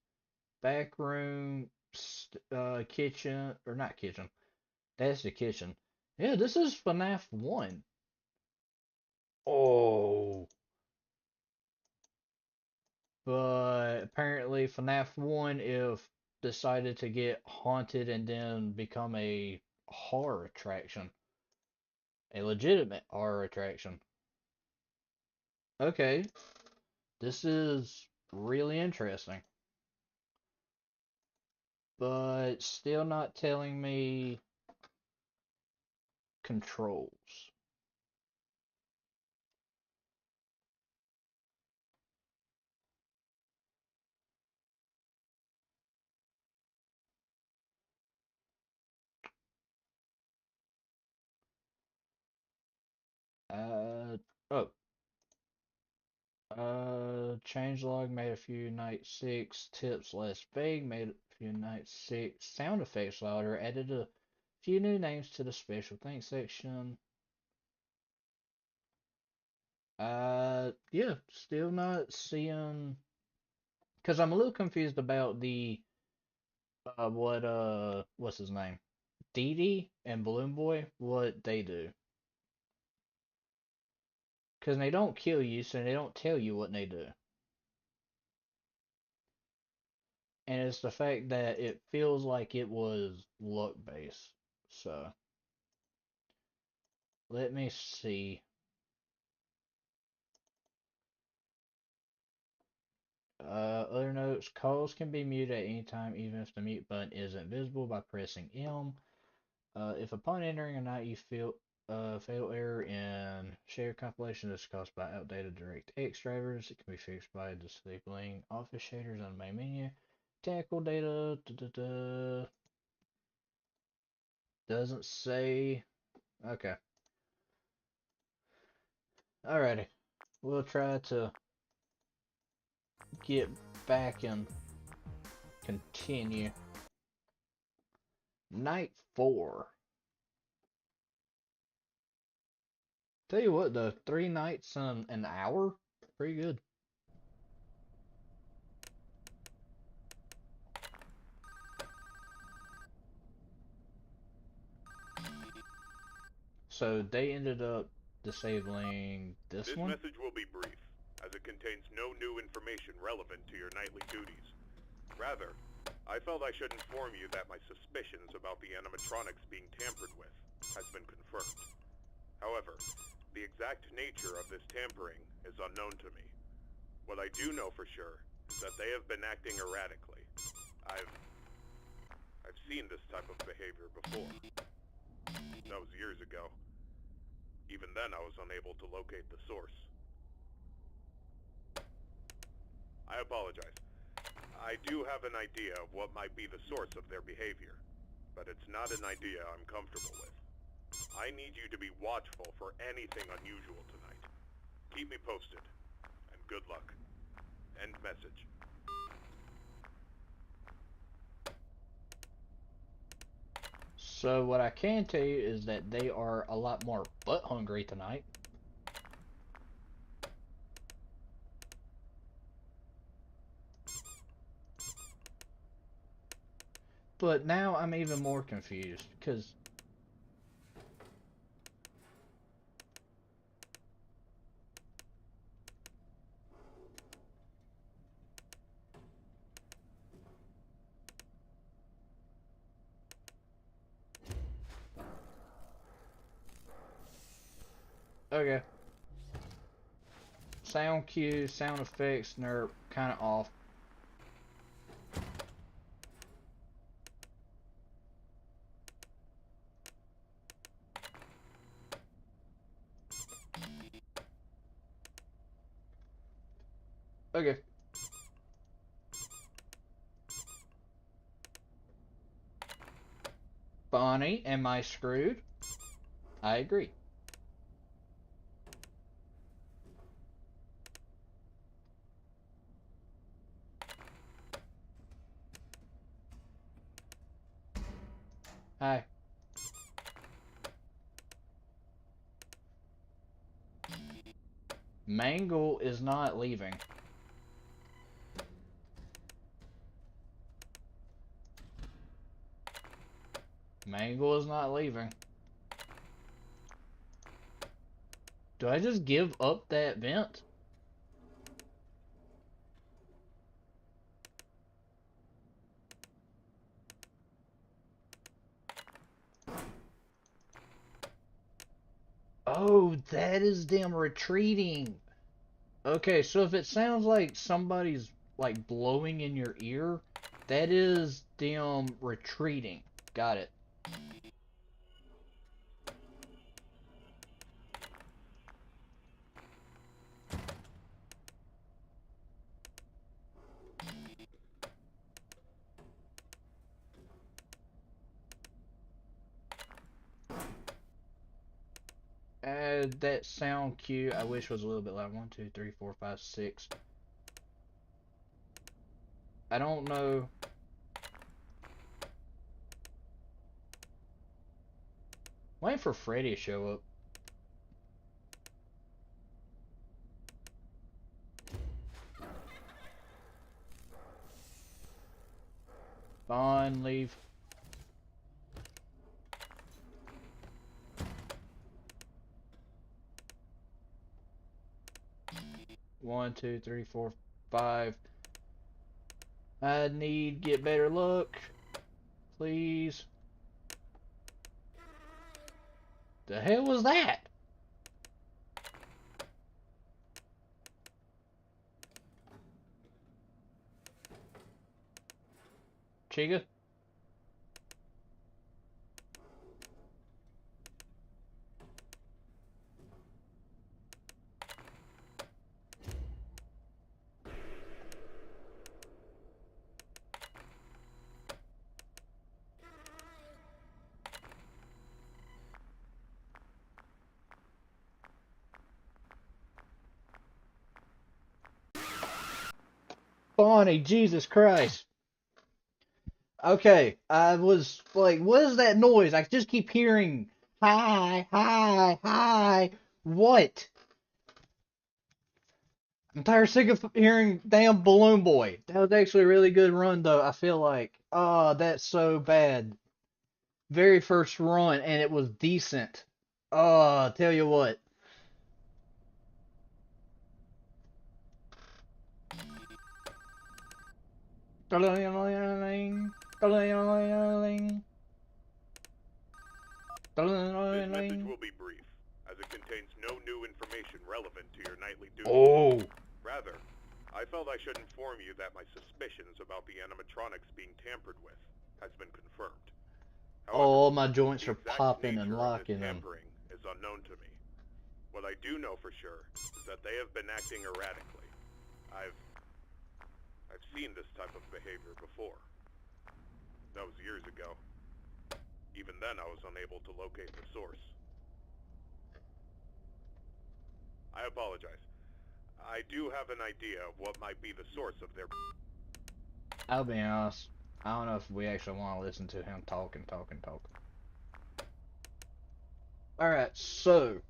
Back room, kitchen, or not kitchen. That's the kitchen. Yeah, this is FNAF 1. Oh. But apparently FNAF 1 if decided to get haunted and then become a horror attraction. A legitimate horror attraction. Okay. This is really interesting, but still not telling me controls. Oh, changelog made a few night 6 tips less vague, made a few night 6 sound effects louder, added a few new names to the special thanks section. Yeah, still not seeing, because I'm a little confused about what's his name? Dee Dee and Balloon Boy, what they do. Because they don't kill you, so they don't tell you what they do. And it's the fact that it feels like it was luck based. So, let me see. Other notes, calls can be muted at any time, even if the mute button isn't visible by pressing M. If upon entering a night you feel fatal error in shared compilation that's caused by outdated DirectX drivers, it can be fixed by disabling office shaders on the main menu. Technical data, doesn't say. Okay. Alrighty. We'll try to get back and continue. Night 4. Tell you what, though, 3 nights in an hour? Pretty good. So they ended up disabling this This one? message will be brief, as it contains no new information relevant to your nightly duties. Rather, I felt I should inform you that my suspicions about the animatronics being tampered with has been confirmed. However, the exact nature of this tampering is unknown to me. What I do know for sure is that they have been acting erratically. I've seen this type of behavior before. That was years ago. Even then, I was unable to locate the source. I apologize. I do have an idea of what might be the source of their behavior, but it's not an idea I'm comfortable with. I need you to be watchful for anything unusual tonight. Keep me posted, and good luck. End message. So what I can tell you is that they are a lot more butt hungry tonight. But now I'm even more confused because okay, sound cues, sound effects, and they're kind of off. Okay. Bonnie, am I screwed? I agree. Hi. Mangle is not leaving. Mangle is not leaving. Do I just give up that vent? Oh, that is them retreating. Okay, so if it sounds like somebody's like blowing in your ear, that is them retreating. Got it. That sound cue I wish was a little bit louder. 1, 2, 3, 4, 5, 6. I don't know. Waiting for Freddy to show up. Fine, leave. One, two, three, four, 5. I need get better luck. Please. The hell was that? Chica? Bonnie, Jesus Christ. Okay, I was like, what is that noise? I just keep hearing hi, hi, hi. What? I'm tired sick of hearing damn Balloon Boy. That was actually a really good run though, I feel like. Oh, that's so bad. Very first run and it was decent. Oh, tell you what. This message will be brief, as it contains no new information relevant to your nightly duty. Oh. Rather, I felt I should inform you that my suspicions about the animatronics being tampered with has been confirmed. However, Oh, my joints the are exact popping and nature of this locking them. tampering is unknown to me. What I do know for sure is that they have been acting erratically. I've seen this type of behavior before. That was years ago. Even then, I was unable to locate the source. I apologize. I do have an idea of what might be the source of their... I'll be honest. I don't know if we actually want to listen to him talking. Alright, so.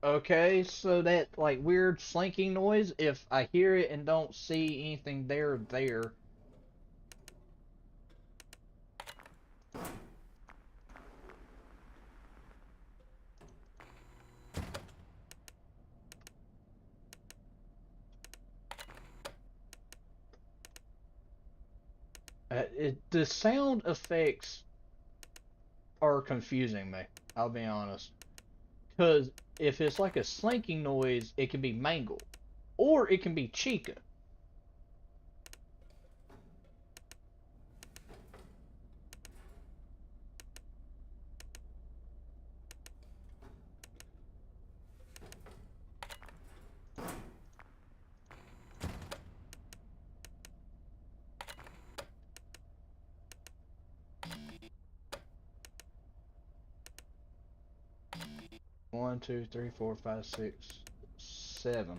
Okay, so that like weird slinking noise, if I hear it and don't see anything there, the sound effects are confusing me. I'll be honest. Because if it's like a slinking noise, it can be Mangle. Or it can be Chica. One, two, three, four, 5, 6, 7.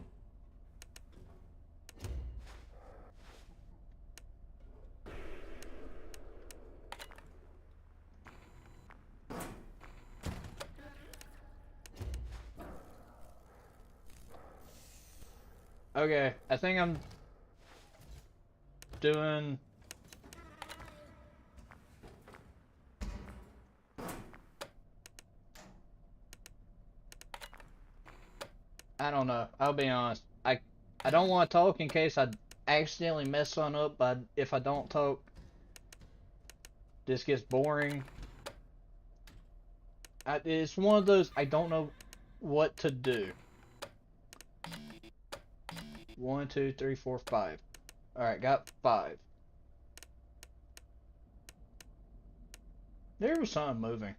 Okay, I think I'm doing... I don't know. I'll be honest. I don't want to talk in case I accidentally mess something up, but if I don't talk, this gets boring. It's one of those, I don't know what to do. 1, 2, 3, 4, 5. Alright, got 5. There was something moving.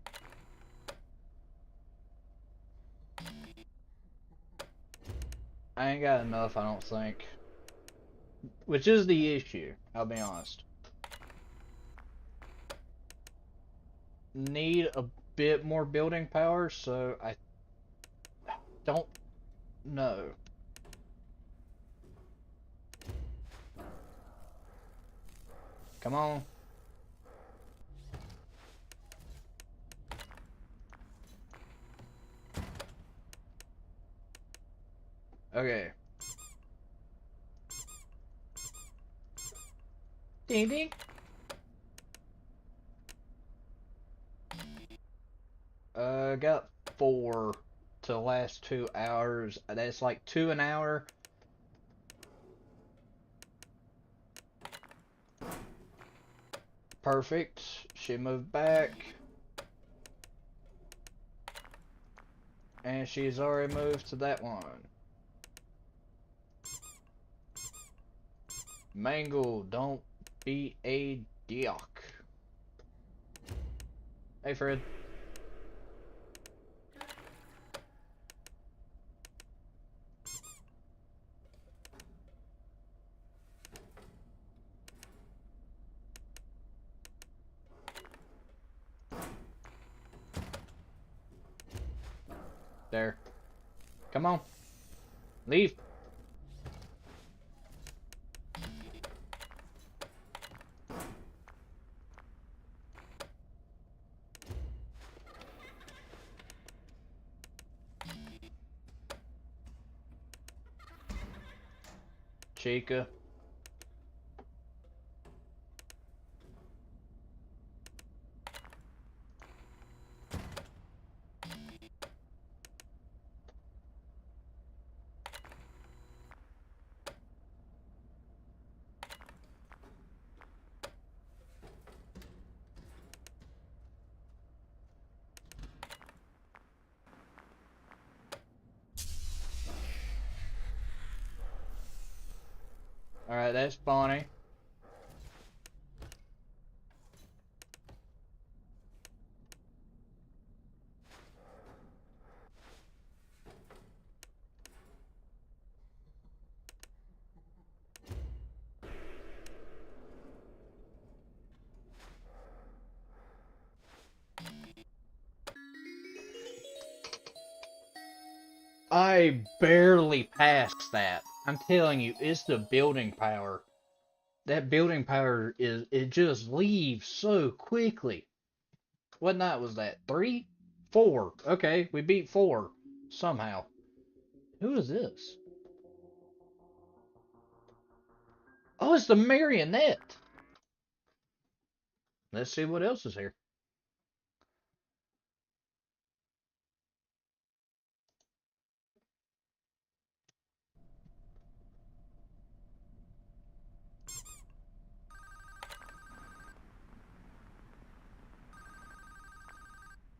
I ain't got enough, I don't think. Which is the issue, I'll be honest. Need a bit more building power, so I don't know. Come on. Okay. Ding ding. Got 4 to last 2 hours. That's like 2 an hour. Perfect. She moved back. And she's already moved to that one. Mangle, don't be a dick. Hey, Fred. There. Come on. Leave. Chica. Alright, that's Bonnie. I barely passed that. I'm telling you, it's the building power. That building power it just leaves so quickly. What night was that? 3? 4. Okay, we beat 4. Somehow. Who is this? Oh, it's the marionette. Let's see what else is here.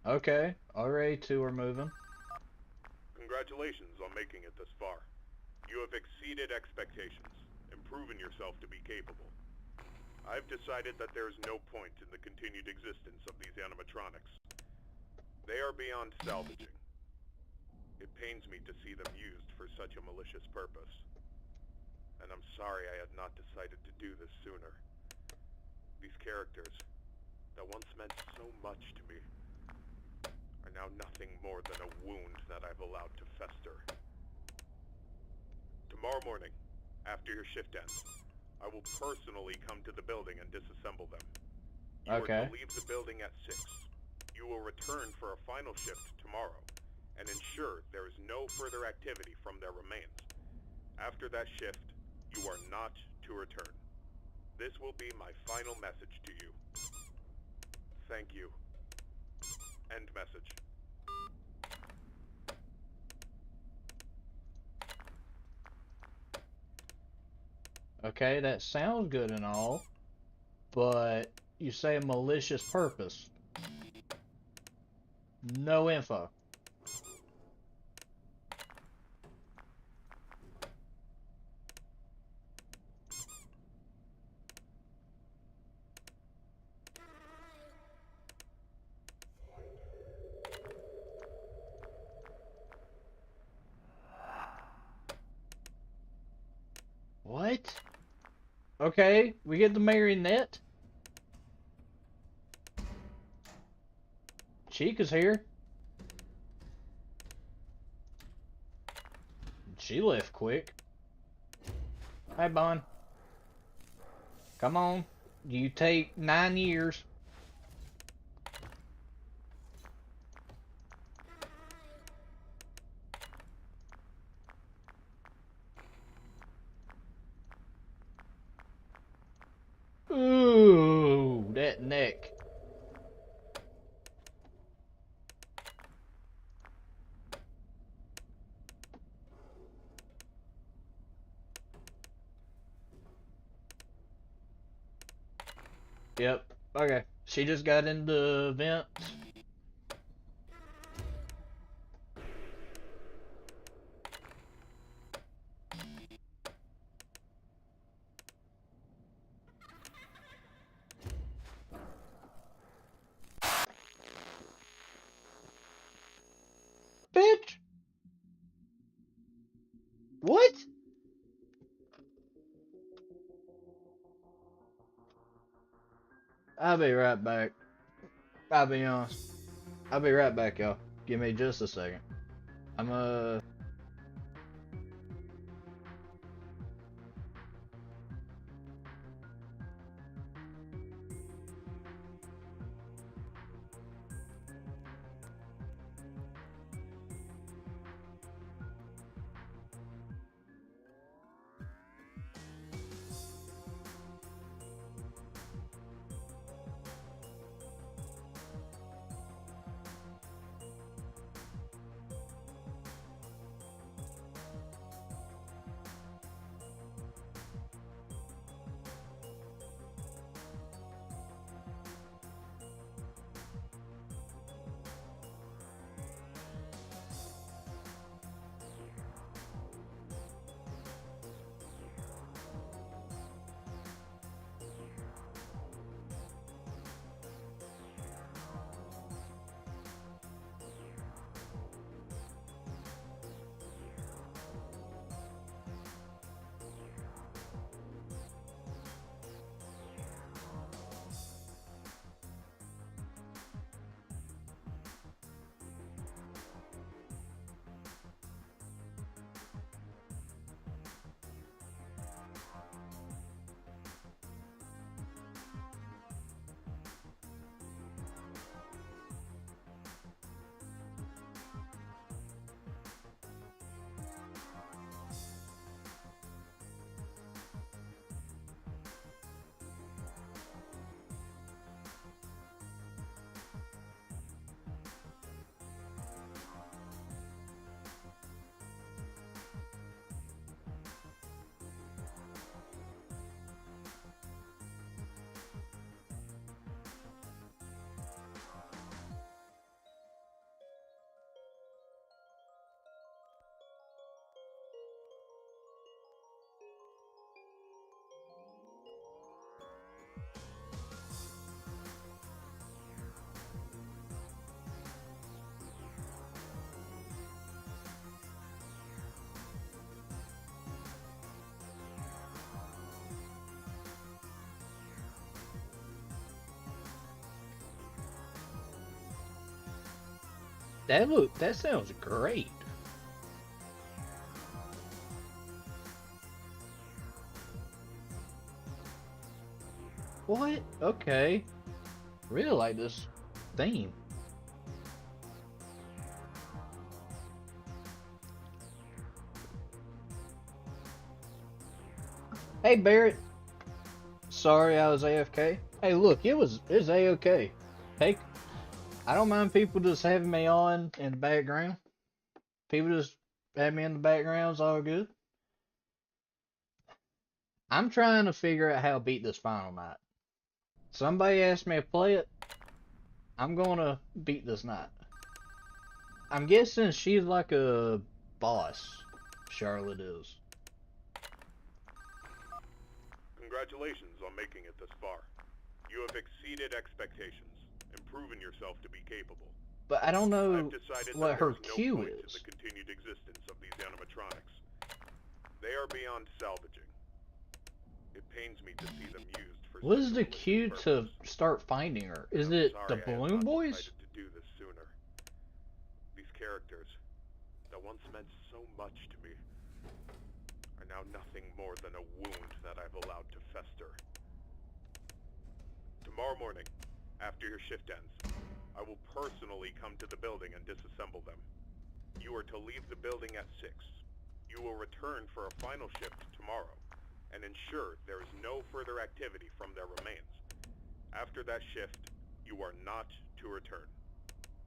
Okay, already 2 are moving. Congratulations on making it this far. You have exceeded expectations and proven yourself to be capable. I've decided that there is no point in the continued existence of these animatronics. They are beyond salvaging. It pains me to see them used for such a malicious purpose. And I'm sorry I had not decided to do this sooner. These characters, that once meant so much to me, are now nothing more than a wound that I've allowed to fester. Tomorrow morning, after your shift ends, I will personally come to the building and disassemble them. You are to leave the building at 6. You will return for a final shift tomorrow, and ensure there is no further activity from their remains. After that shift, you are not to return. This will be my final message to you. Thank you. End message. Okay, that sounds good and all, but you say a malicious purpose. No info. What? Okay, we get the marionette. Chica's here. She left quick. Hey, Bon. Come on. You take 9 years. Ooh, that neck. Yep. Okay. She just got in the vent. Bitch! What? I'll be right back. I'll be honest. I'll be right back, y'all. Give me just a second. I'm that sounds great. What? Okay. Really like this theme. Hey, Barrett. Sorry I was AFK. Hey, look, it's A-okay. Hey, I don't mind people just having me on in the background. People just have me in the background, it's all good. I'm trying to figure out how to beat this final night. Somebody asked me to play it. I'm gonna beat this night. I'm guessing she's like a boss. Charlotte is. Congratulations on making it this far. You have exceeded expectations and proven yourself to be capable. But I don't know I've decided what that her there's no Q point in is. the continued existence of these animatronics. They are beyond salvaging. It pains me to see them used for What such is a the malicious Q purpose. to start finding her? Is I'm it the sorry I have Balloon not Boys? decided to do this sooner. These characters that once meant so much to me are now nothing more than a wound that I've allowed to fester. Tomorrow morning, after your shift ends, I will personally come to the building and disassemble them. You are to leave the building at 6. You will return for a final shift tomorrow and ensure there is no further activity from their remains. After that shift, you are not to return.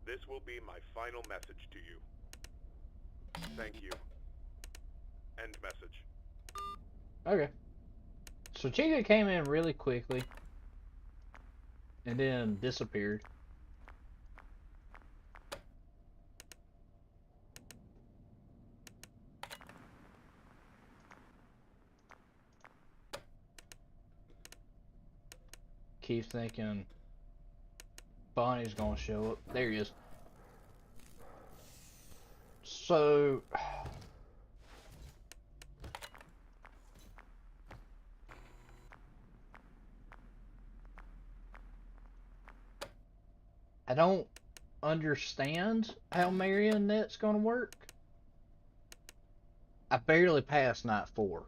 This will be my final message to you. Thank you. End message. Okay. So Chica came in really quickly and then disappeared. Keep thinking Bonnie's gonna show up. There he is. So I don't understand how Marionette's gonna work. I barely passed night 4.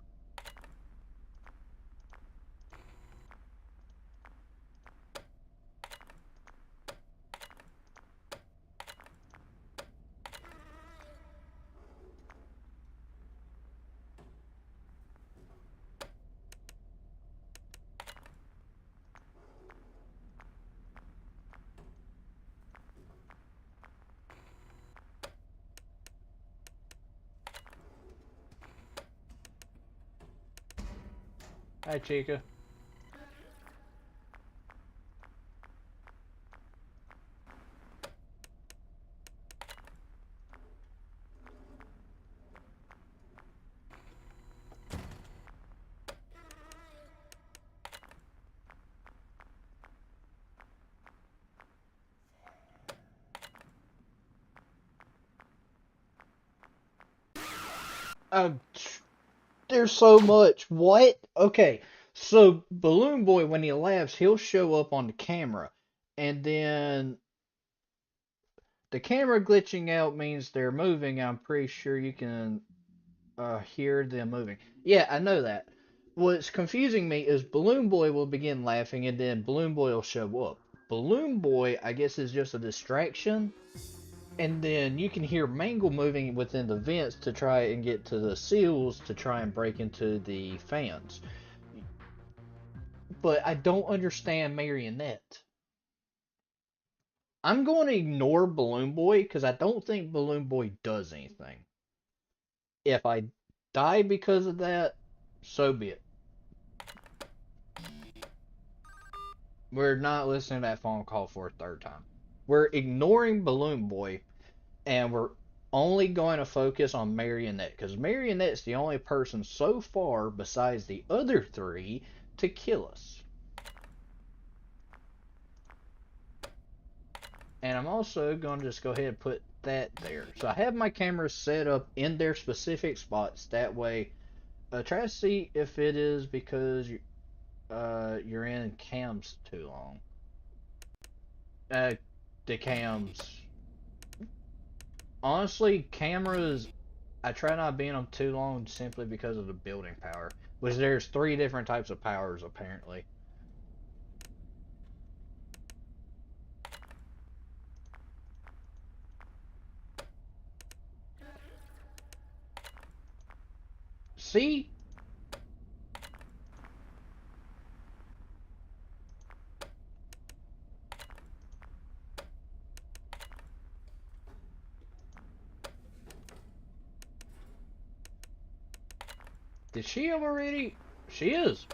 Hi, Chica. Um, there's so much. What? Okay, so Balloon Boy, when he laughs, he'll show up on the camera, and then the camera glitching out means they're moving. I'm pretty sure you can hear them moving. Yeah, I know that. What's confusing me is Balloon Boy will begin laughing, and then Balloon Boy will show up. Balloon Boy, I guess, is just a distraction. And then you can hear Mangle moving within the vents to try and get to the seals to try and break into the fans. But I don't understand Marionette. I'm going to ignore Balloon Boy because I don't think Balloon Boy does anything. If I die because of that, so be it. We're not listening to that phone call for a third time. We're ignoring Balloon Boy and we're only going to focus on Marionette because Marionette's the only person so far besides the other 3 to kill us. And I'm also going to just go ahead and put that there. So I have my cameras set up in their specific spots. That way, try to see if it is because you're in cams too long. The cams. Honestly, cameras, I try not being them too long simply because of the building power. Which there's 3 different types of powers apparently. See? Did she already? She is.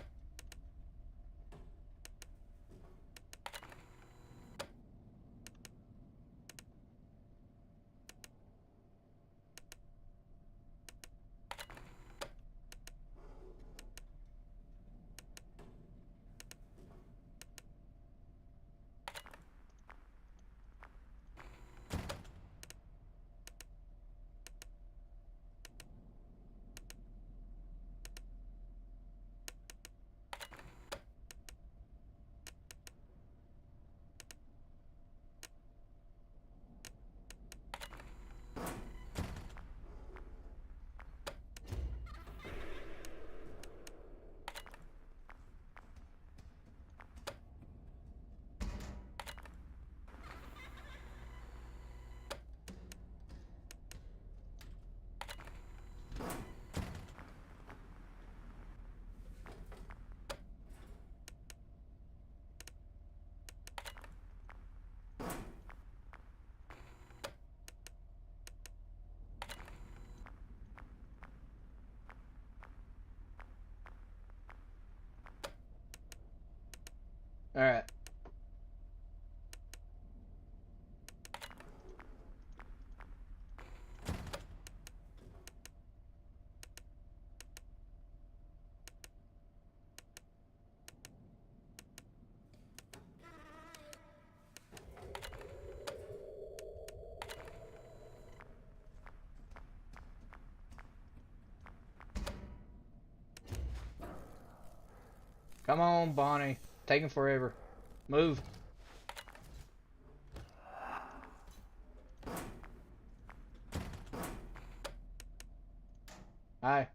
All right. Come on, Bonnie. Taking forever. Move. Hi.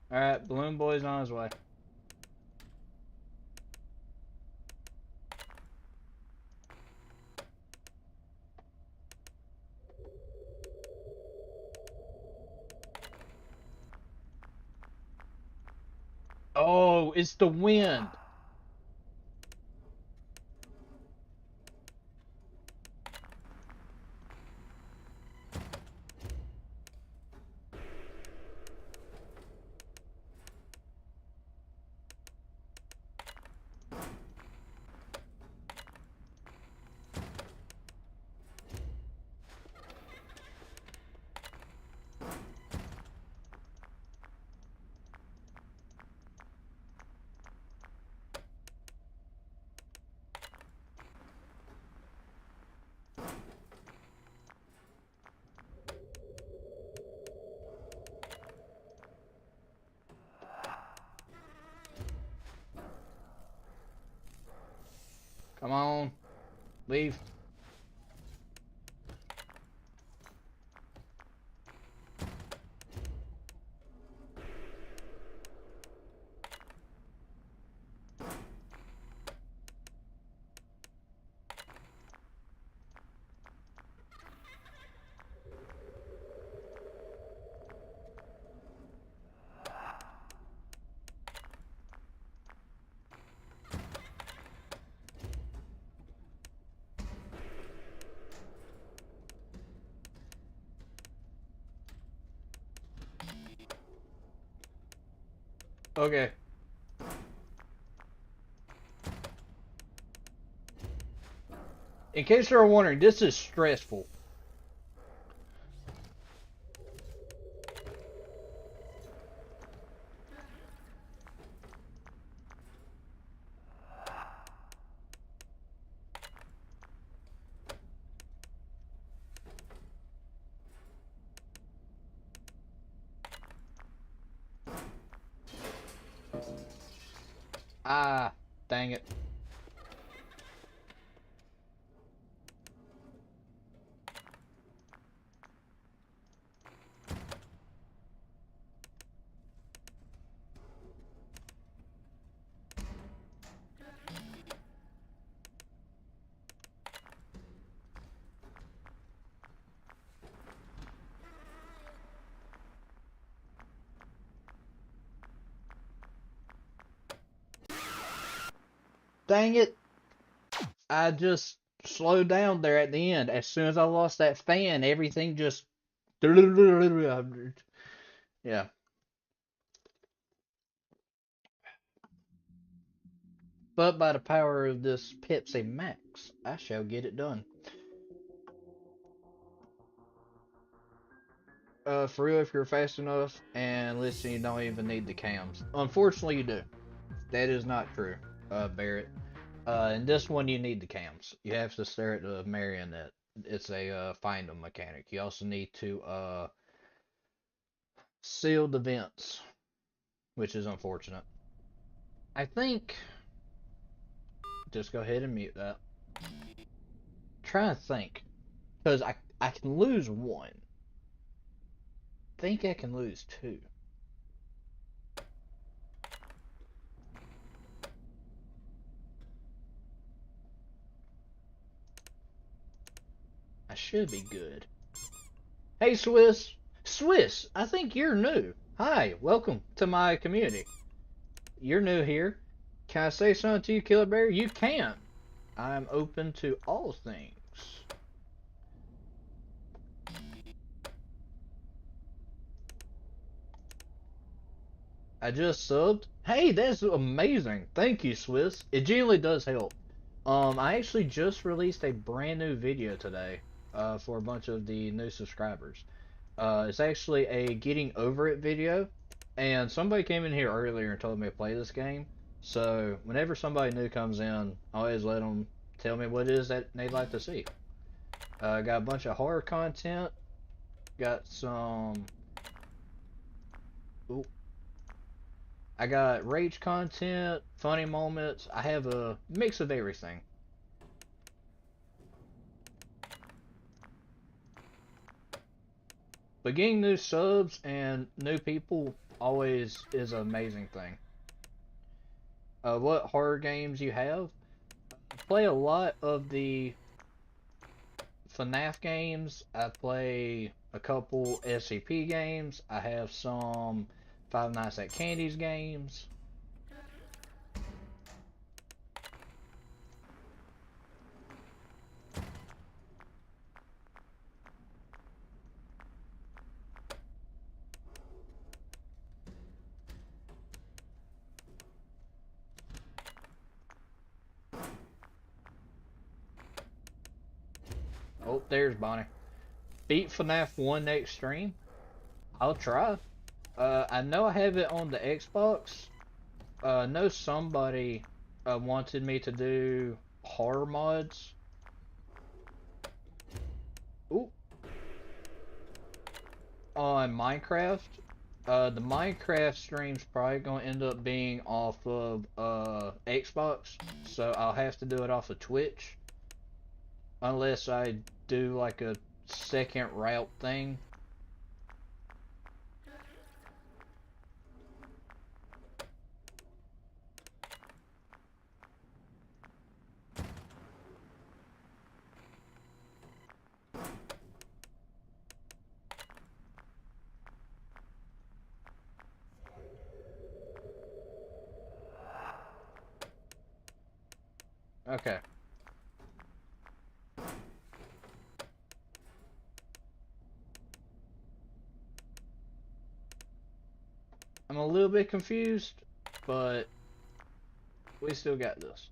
Alright, Balloon Boy's on his way. Oh, it's the wind. Come on. Leave. Okay. In case you're wondering, this is stressful. Ah, dang it. Dang it. I just slowed down there at the end. As soon as I lost that fan, everything just Yeah. But by the power of this Pepsi Max, I shall get it done. For real, if you're fast enough and listen, you don't even need the cams. Unfortunately, you do. That is not true, Barrett. In this one, you need the cams. You have to stare at the marionette. It's a find 'em mechanic. You also need to seal the vents, which is unfortunate. I think just go ahead and mute that. Try to think, because I can lose one. Think I can lose two. I should be good. Hey, Swiss. Swiss, I think you're new. Hi, welcome to my community. You're new here. Can I say something to you, Killer Bear? You can. I'm open to all things. I just subbed. Hey, that's amazing. Thank you, Swiss. It genuinely does help. I actually just released a brand new video today, for a bunch of the new subscribers. It's actually a getting over it video, and somebody came in here earlier and told me to play this game. So whenever somebody new comes in, I always let them tell me what it is that they'd like to see. Got a bunch of horror content. Got some. Ooh, I got rage content, funny moments. I have a mix of everything. But getting new subs and new people always is an amazing thing. What horror games you have? I play a lot of the FNAF games. I play a couple SCP games. I have some Five Nights at Candy's games. Oh, there's Bonnie. Beat FNAF 1 next stream? I'll try. I know I have it on the Xbox. I know somebody wanted me to do horror mods. Ooh, on Minecraft. The Minecraft stream's probably gonna end up being off of Xbox, so I'll have to do it off of Twitch, unless I do like a second route thing. Okay. I'm a little bit confused, but we still got this.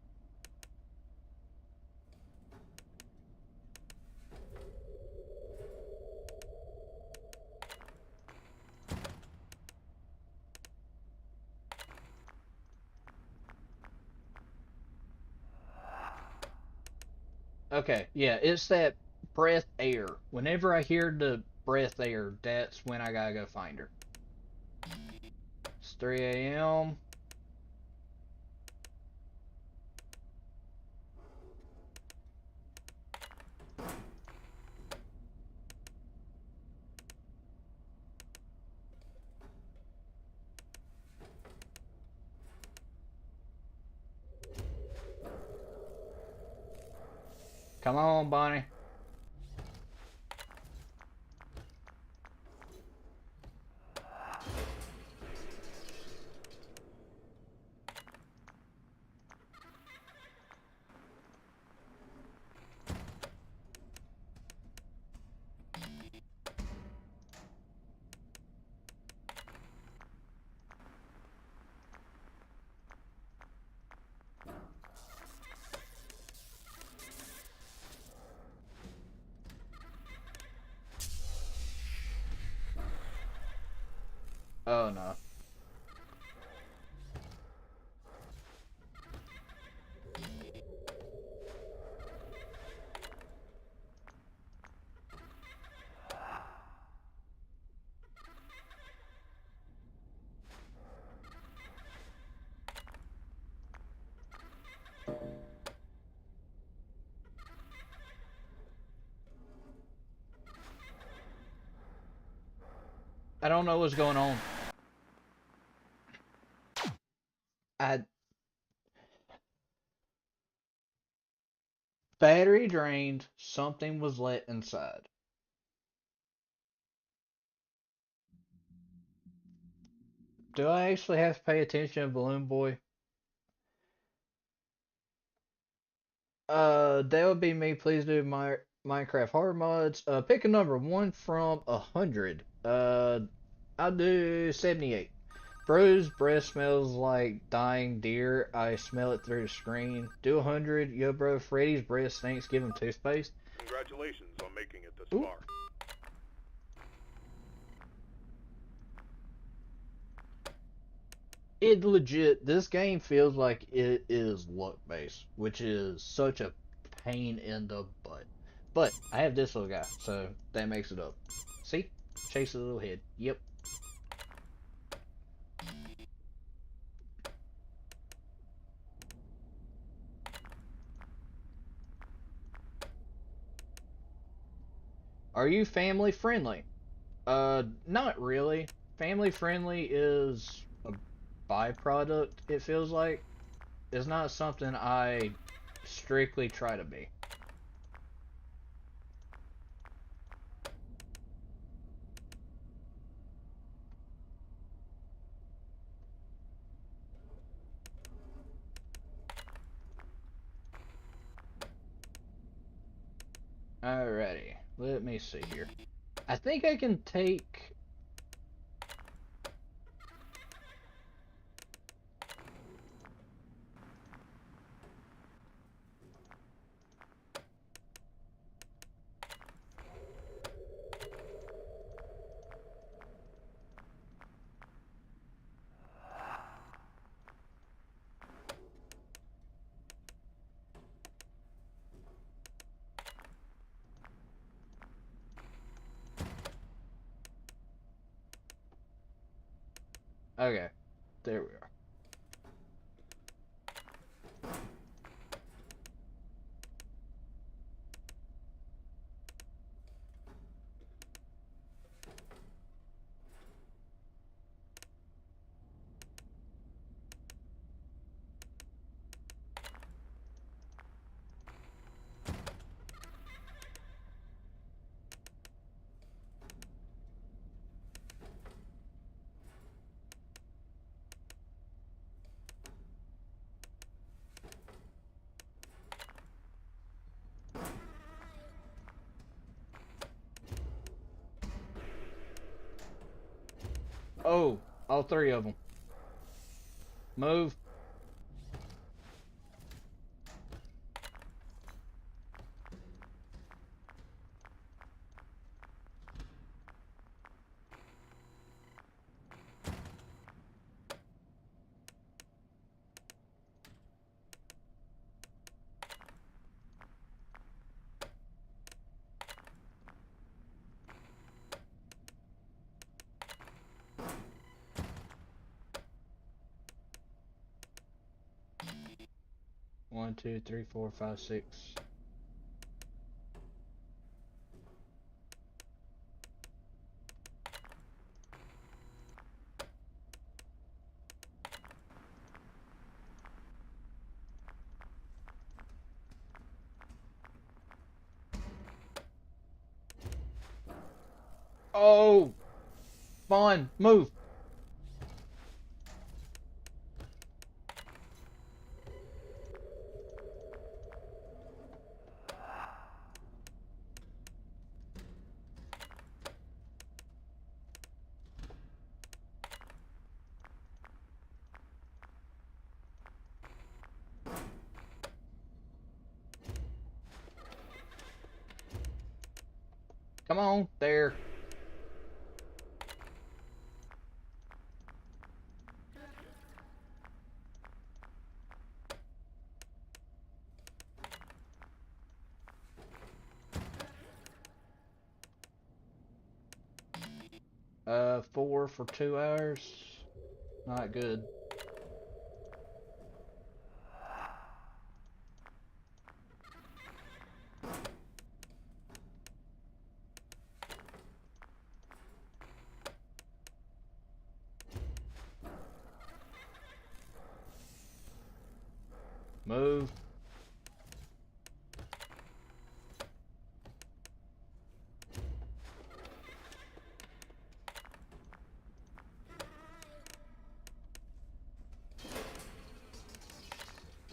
Okay, yeah, it's that breath air. Whenever I hear the breath air, that's when I gotta go find her. It's 3 a.m. Come on, Bonnie. Oh no. I don't know what's going on. I Battery drained, something was let inside. Do I actually have to pay attention to Balloon Boy? That would be me. Please do my Minecraft hard mods. Pick a number 1 from 100. I'll do 78. Bro's breath smells like dying deer. I smell it through the screen. Do 100. Yo, bro, Freddy's breath stinks. Give him toothpaste. Congratulations on making it this Ooh. far. It legit, this game feels like it is luck based, which is such a pain in the butt. But I have this little guy, so that makes it up. See? Chase the little head. Yep. Are you family friendly? Not really. Family friendly is a byproduct, it feels like. It's not something I strictly try to be. Alrighty, let me see here. I think I can take. Okay, there we are. Oh, all three of them. Move. One, two, three, four, five, six. Oh, Vaughn, move. Come on, there. 4 for 2 hours. Not good. Move.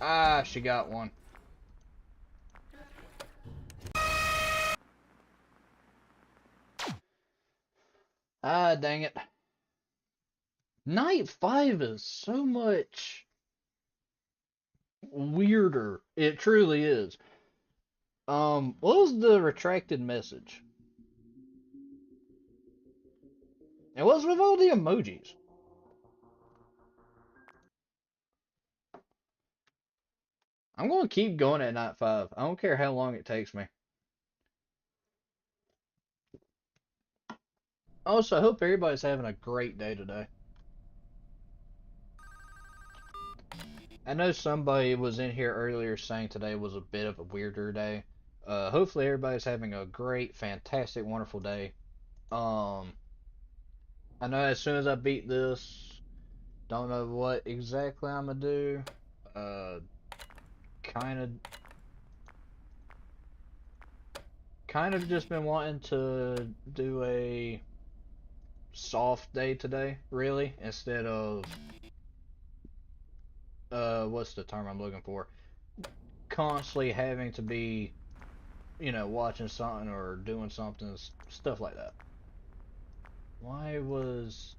Ah, she got one. Ah, dang it. Night 5 is so much weirder. It truly is. What was the retracted message? And what's with all the emojis? I'm going to keep going at night 5. I don't care how long it takes me. Also, I hope everybody's having a great day today. I know somebody was in here earlier saying today was a bit of a weirder day. Hopefully everybody's having a great, fantastic, wonderful day. Um, I know as soon as I beat this, don't know what exactly I'm gonna do. Uh, kind of, kind of just been wanting to do a soft day today, really, instead of what's the term I'm looking for? Constantly having to be, watching something or doing something, stuff like that. Why was...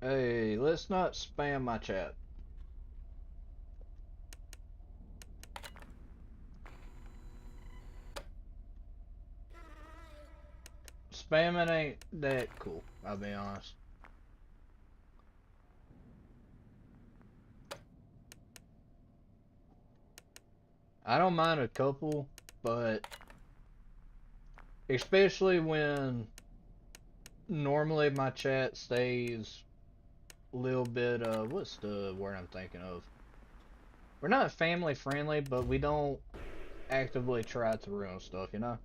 Hey, let's not spam my chat. Spamming ain't that cool, I'll be honest. I don't mind a couple, but especially when normally my chat stays a little bit, what's the word I'm thinking of? We're not family friendly, but we don't actively try to ruin stuff, you know?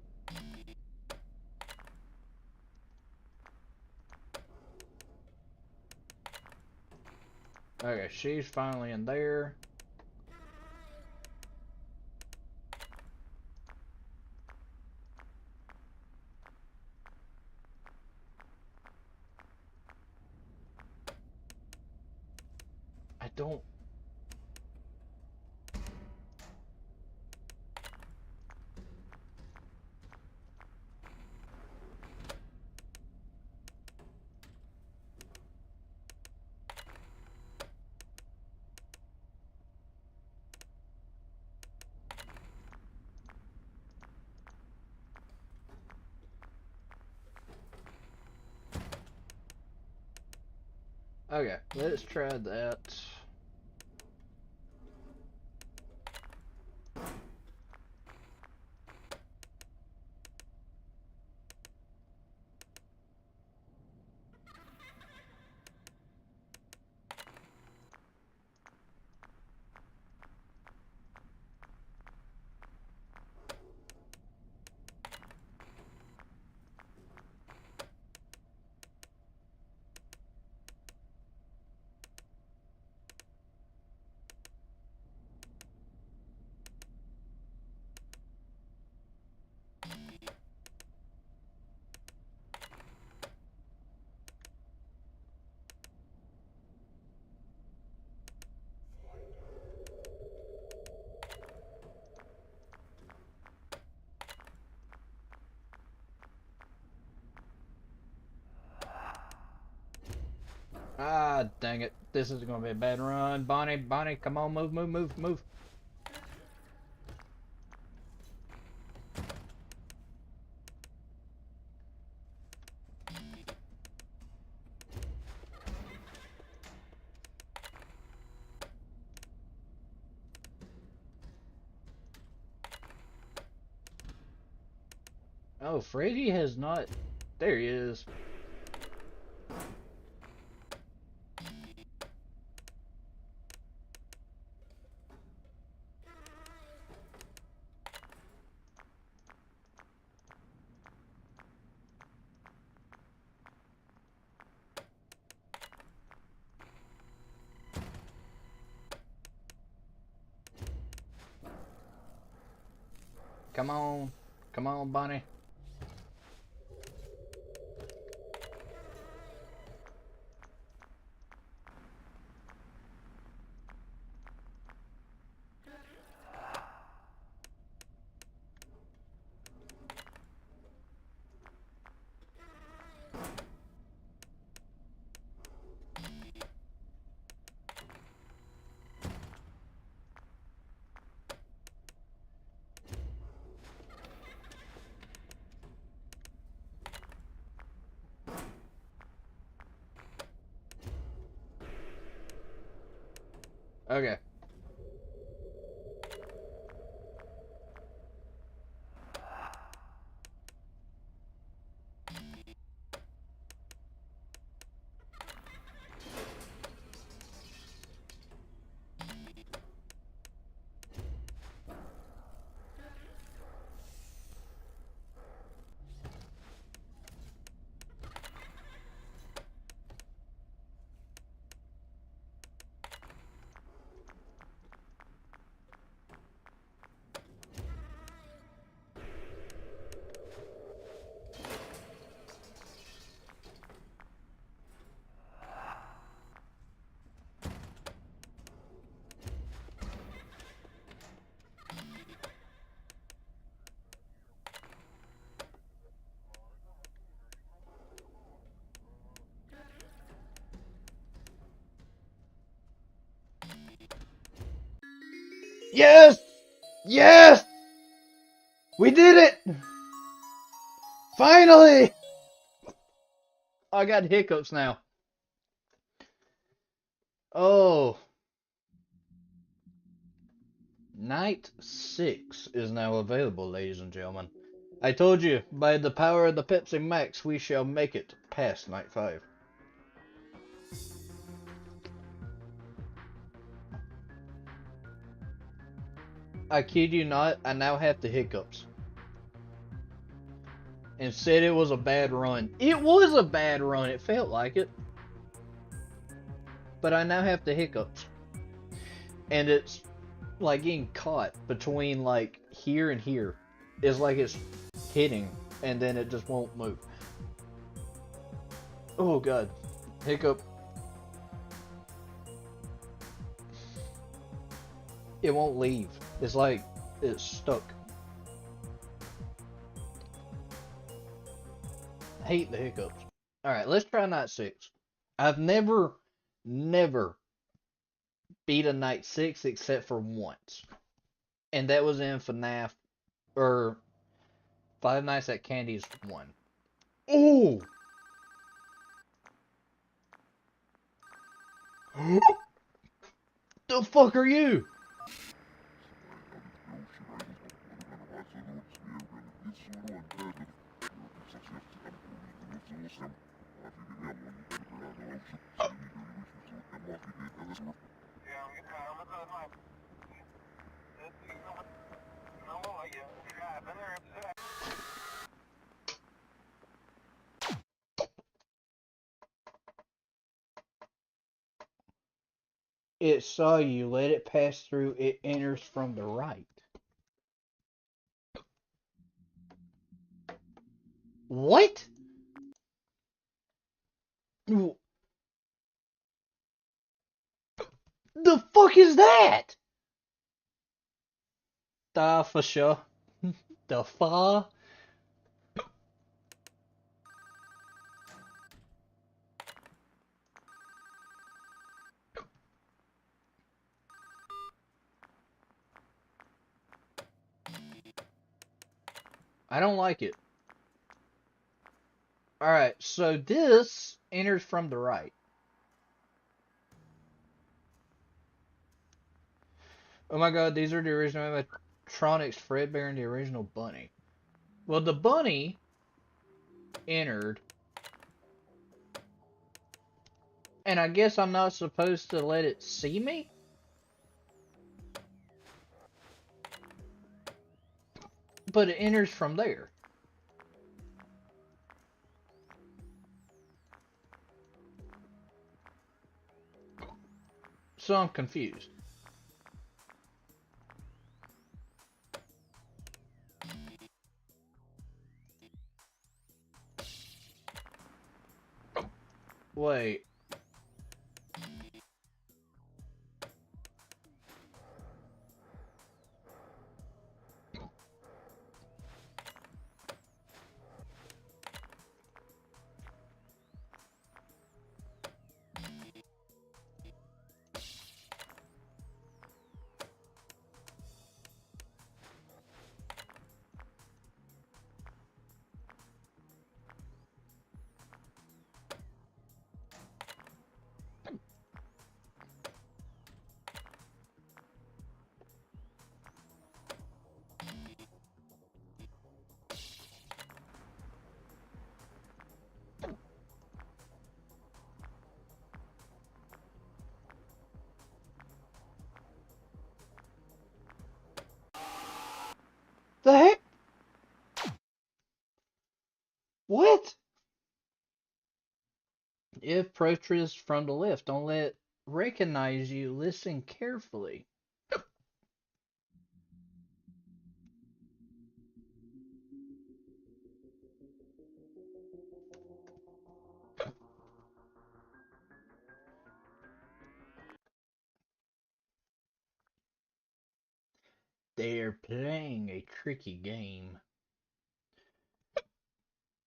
Okay, she's finally in there. I don't... Okay, let's try that. Ah, dang it. This is gonna be a bad run. Bonnie, Bonnie, come on, move, move, move, move. Oh, Freddy has not... There he is. Come on. Come on, Bonnie. Okay. Yes! Yes! We did it! Finally! I got hiccups now. Oh. Night 6 is now available, ladies and gentlemen. I told you, by the power of the Pepsi Max, we shall make it past Night 5. I kid you not, I now have the hiccups. And said it was a bad run. It was a bad run, it felt like it. But I now have the hiccups. And it's like getting caught between like here and here. It's like it's hitting and then it just won't move. Oh god. Hiccup. It won't leave. It's like it's stuck. I hate the hiccups. Alright, let's try night 6. I've never beat a night 6 except for once. And that was in FNAF, or Five Nights at Candy's 1. Ooh! The fuck are you? It saw you. Let it pass through. It enters from the right. What? The fuck is that? Da for sure. The fa. I don't like it. Alright, so this enters from the right. Oh my god, these are the original animatronics, Fredbear and the original Bunny. Well, the bunny entered, and I guess I'm not supposed to let it see me? But it enters from there. So I'm confused. Wait. The heck? What? If approaches from the left, don't let it recognize you. Listen carefully. They're playing a tricky game.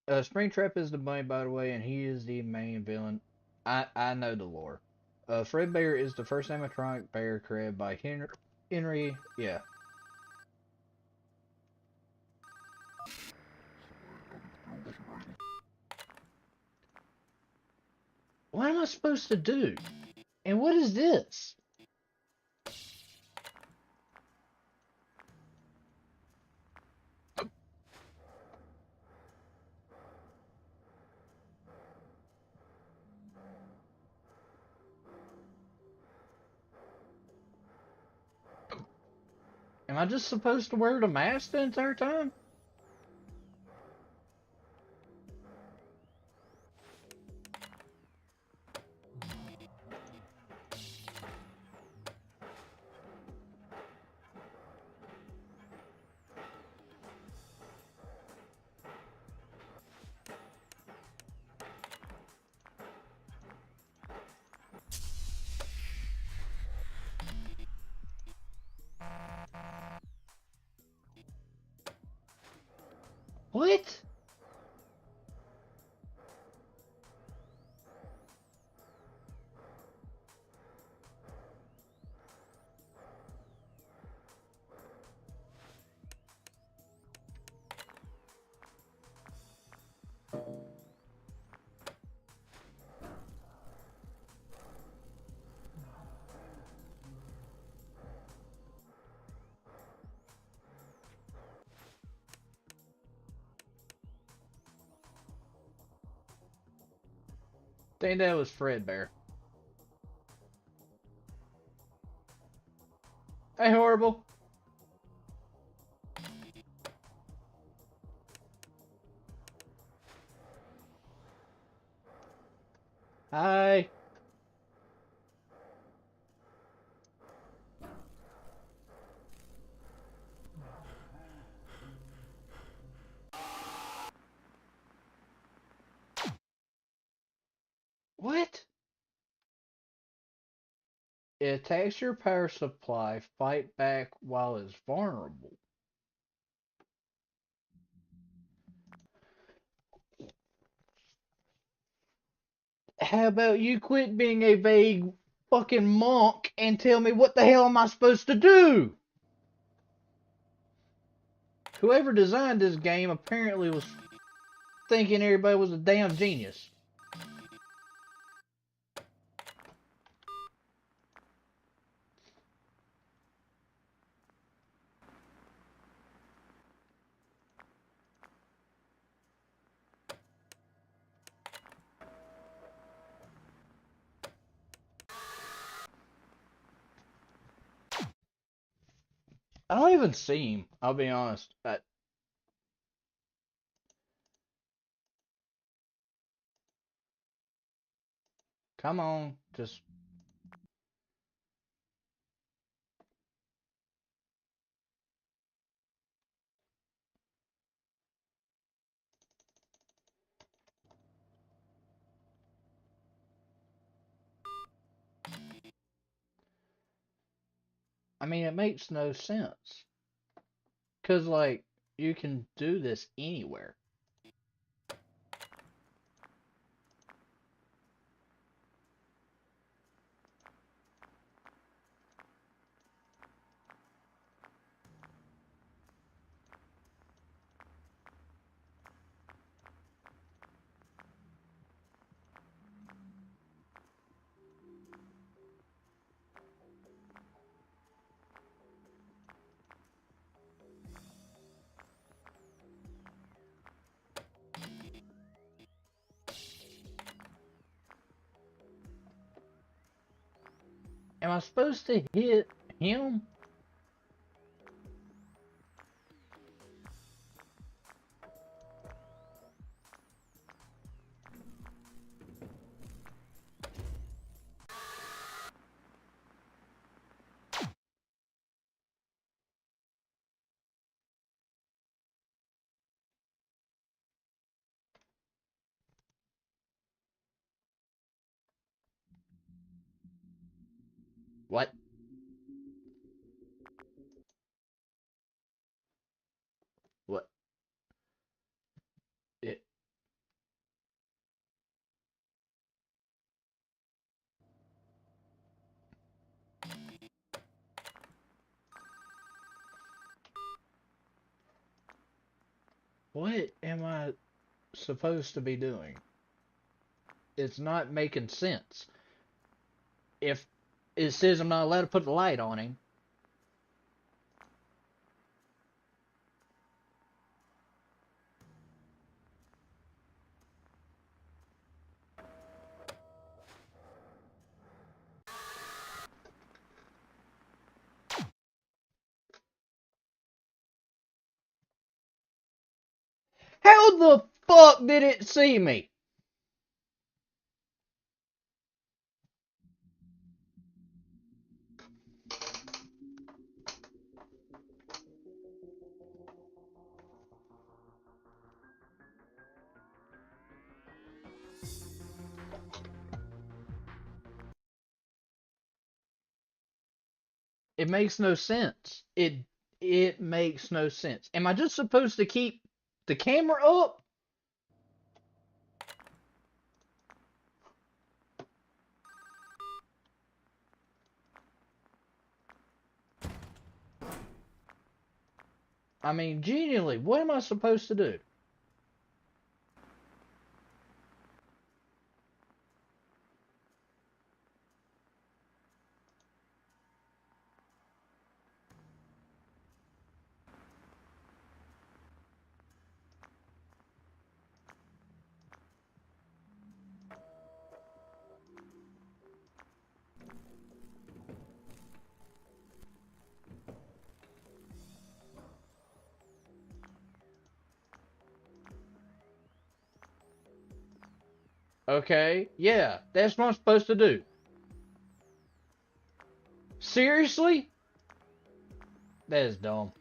Springtrap is the bunny, by the way, and he is the main villain. I know the lore. Fredbear is the first animatronic bear created by Henry. Yeah. What am I supposed to do? And what is this? Am I just supposed to wear the mask the entire time? What? Think that was Fredbear. Hey, horrible. Hi. What? It attacks your power supply. Fight back while it's vulnerable. How about you quit being a vague fucking monk and tell me what the hell am I supposed to do? Whoever designed this game apparently was thinking everybody was a damn genius. I don't even see him. I'll be honest. Come on, just. I mean, it makes no sense. Cause like you can do this anywhere. Am I supposed to hit him? What? What? It, what am I supposed to be doing? It's not making sense. If it says I'm not allowed to put the light on him, how the fuck did it see me? It makes no sense. It makes no sense. Am I just supposed to keep the camera up? I mean, genuinely, what am I supposed to do? Okay, yeah, that's what I'm supposed to do. Seriously? That is dumb.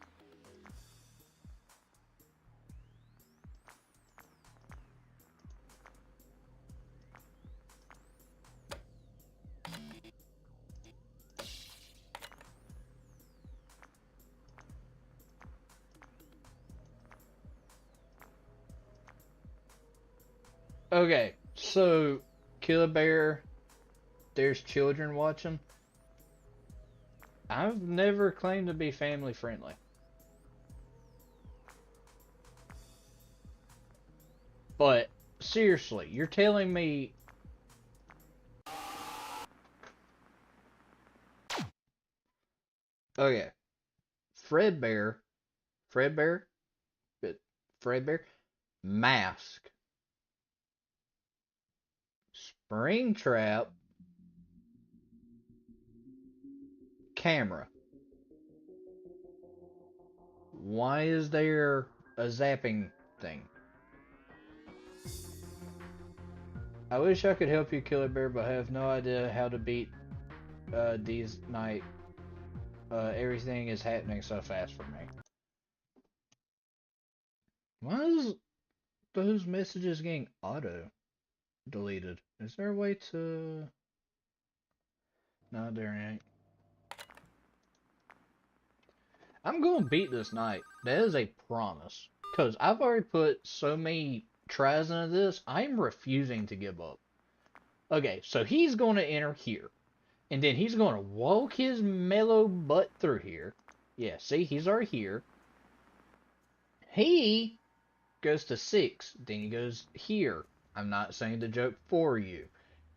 Okay, so kill a bear. There's children watching. I've never claimed to be family friendly. But seriously, you're telling me. Okay, Fredbear, Fredbear, but Fredbear, mask, Springtrap, camera. Why is there a zapping thing? I wish I could help you, Killer Bear, but I have no idea how to beat these night. Everything is happening so fast for me. Why is those messages getting auto deleted? Is there a way to... No, there ain't. I'm going to beat this night. That is a promise. Because I've already put so many tries into this, I'm refusing to give up. Okay, so he's going to enter here. And then he's going to walk his mellow butt through here. Yeah, see, he's already here. He goes to 6. Then he goes here. I'm not saying the joke for you.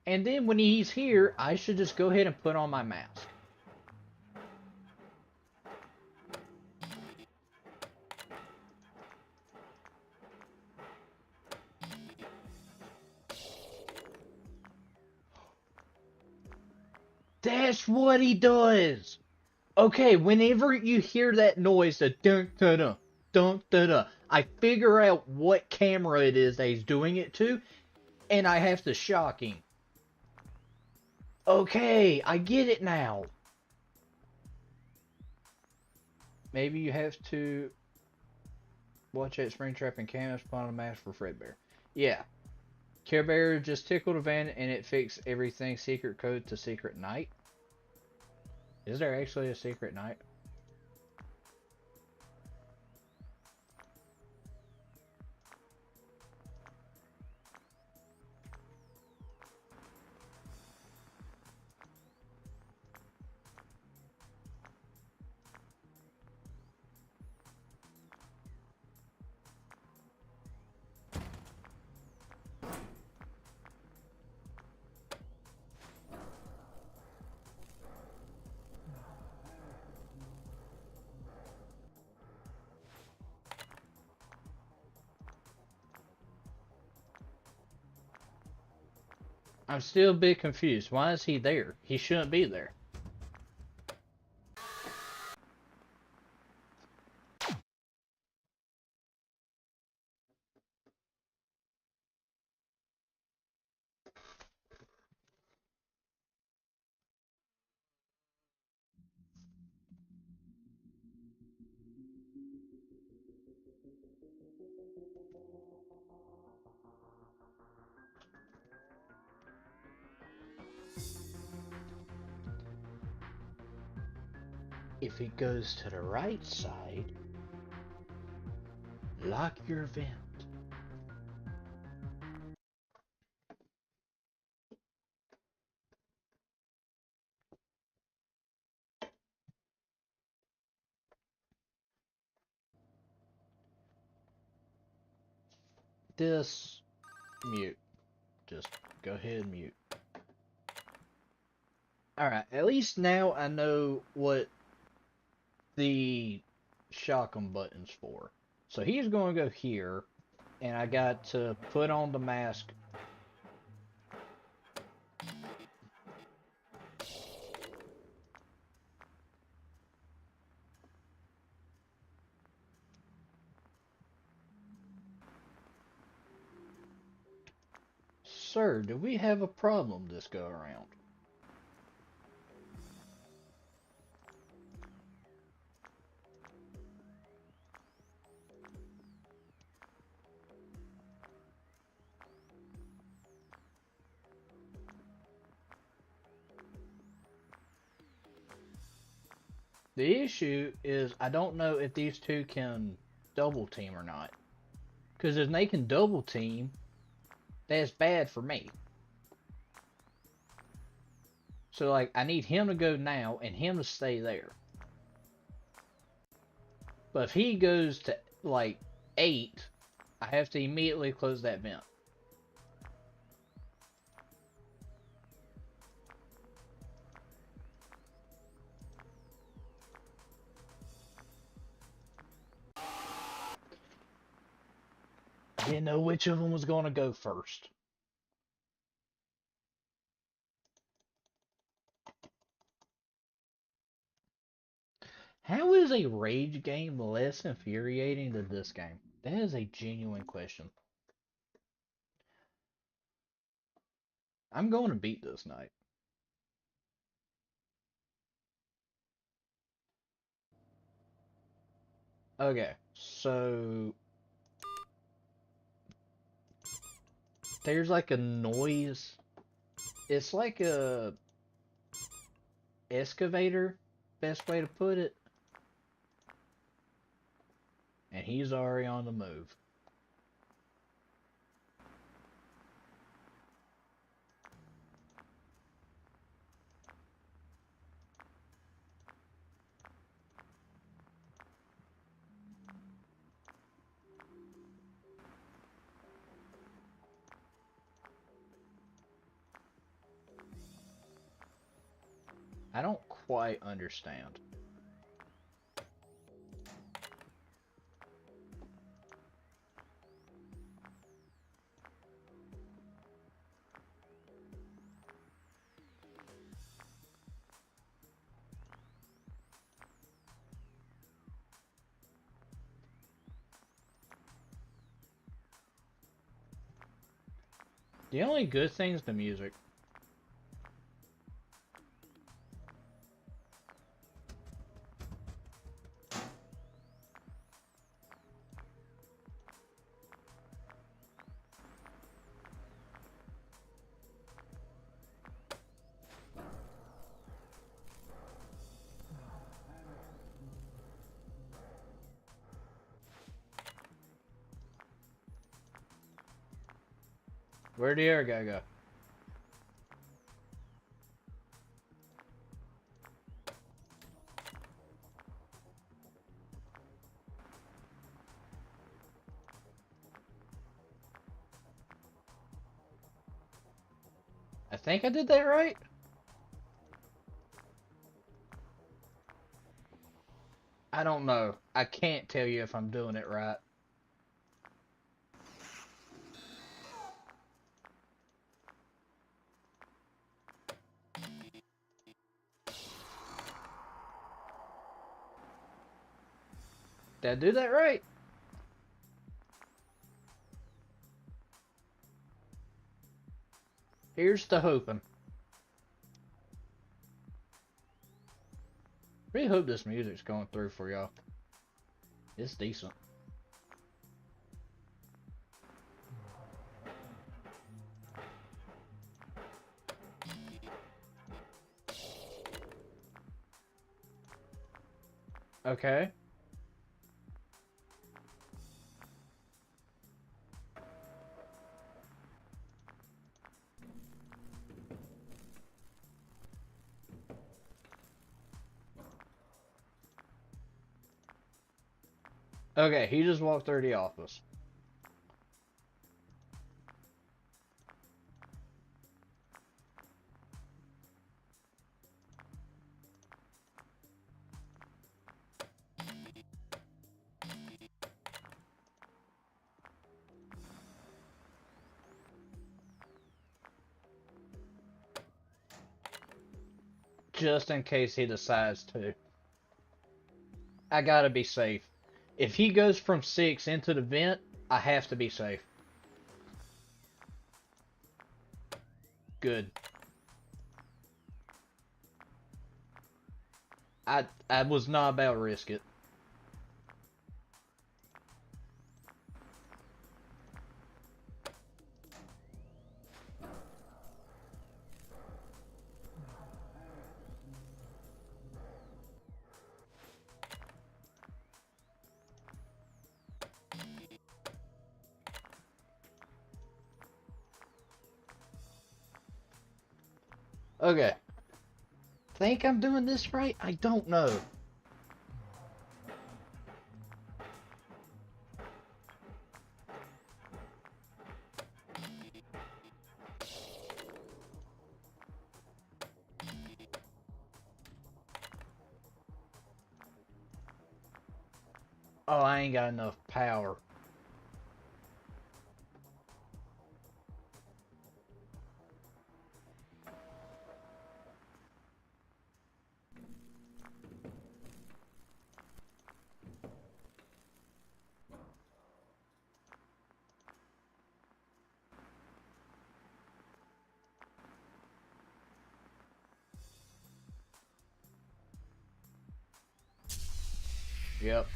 And then when he's here, I should just go ahead and put on my mask. That's what he does! Okay, whenever you hear that noise, the dun dun dun dun dun dun, I figure out what camera it is that he's doing it to, and I have to shock him. Okay, I get it now. Maybe you have to watch that Springtrap and Camus put on a mask for Fredbear. Yeah. Care Bear just tickled a van and it fixed everything. Secret code to secret night. Is there actually a secret night? I'm still a bit confused. Why is he there? He shouldn't be there. If he goes to the right side, lock your vent. This mute. Just go ahead and mute. Alright, at least now I know what the shotgun button's for. So he's going to go here, and I got to put on the mask. Sir, do we have a problem this go around? The issue is I don't know if these two can double team or not. Because if they can double team, that's bad for me. So, like, I need him to go now and him to stay there. But if he goes to, like, 8, I have to immediately close that vent. I didn't know which of them was going to go first. How is a rage game less infuriating than this game? That is a genuine question. I'm going to beat this night. Okay, so there's like a noise. It's like a excavator, best way to put it. And he's already on the move. I don't quite understand. The only good thing's the music. Where'd the air guy go? I think I did that right. I don't know. I can't tell you if I'm doing it right. Did I do that right? Here's to hoping. Really hope this music's going through for y'all. It's decent. Okay. Okay, he just walked through the office. Just in case he decides to. I gotta be safe. If he goes from 6 into the vent, I have to be safe. Good. I was not about to risk it. Okay. Think I'm doing this right? I don't know. Oh, I ain't got enough power. Yep.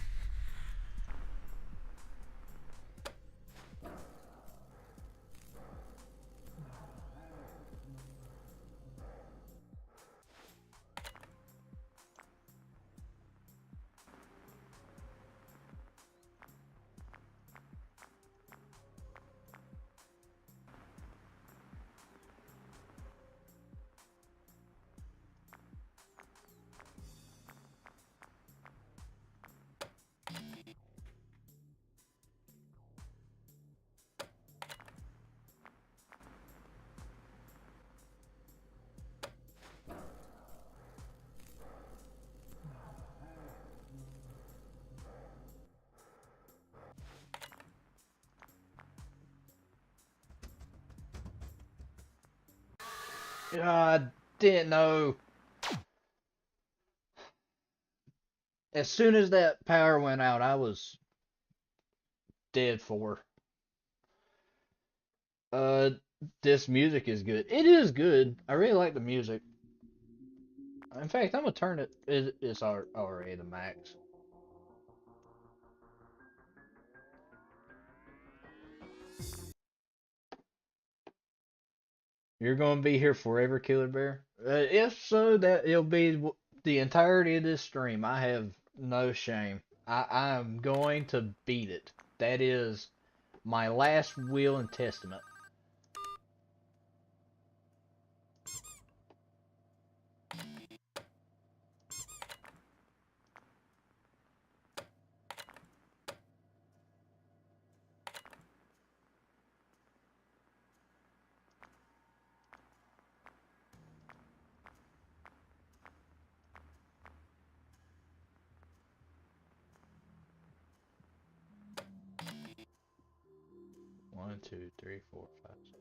I didn't know. As soon as that power went out, I was dead for. Uh, this music is good. It is good. I really like the music. In fact, I'm gonna turn it. It's already the max. You're gonna be here forever, Killer Bear. If so, that it'll be the entirety of this stream. I have no shame. I am going to beat it. That is my last will and testament. One, two, three, four, five, six.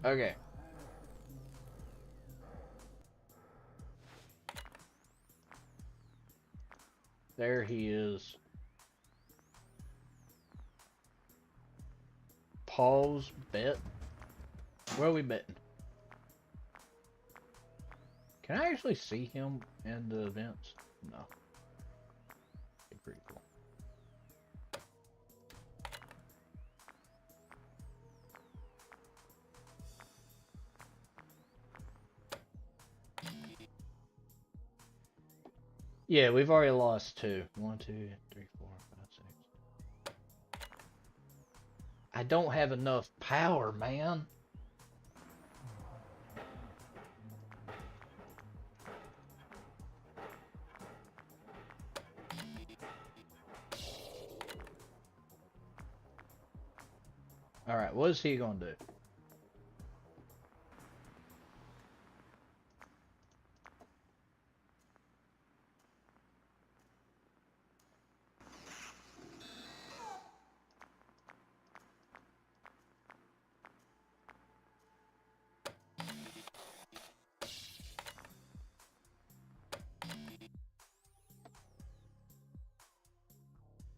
Okay. There he is. Pause bet. Where are we betting? Can I actually see him in the events? No. Be pretty cool. Yeah, we've already lost two. One, two, three, four, five, six. I don't have enough power, man. Alright, what is he gonna do?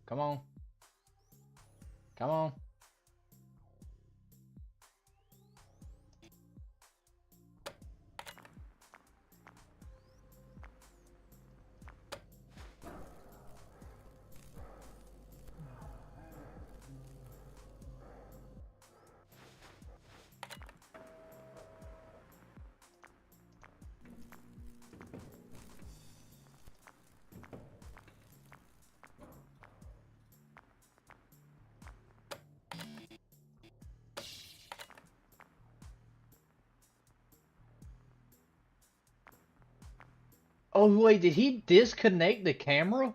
Come on. Come on. Oh, wait, did he disconnect the camera?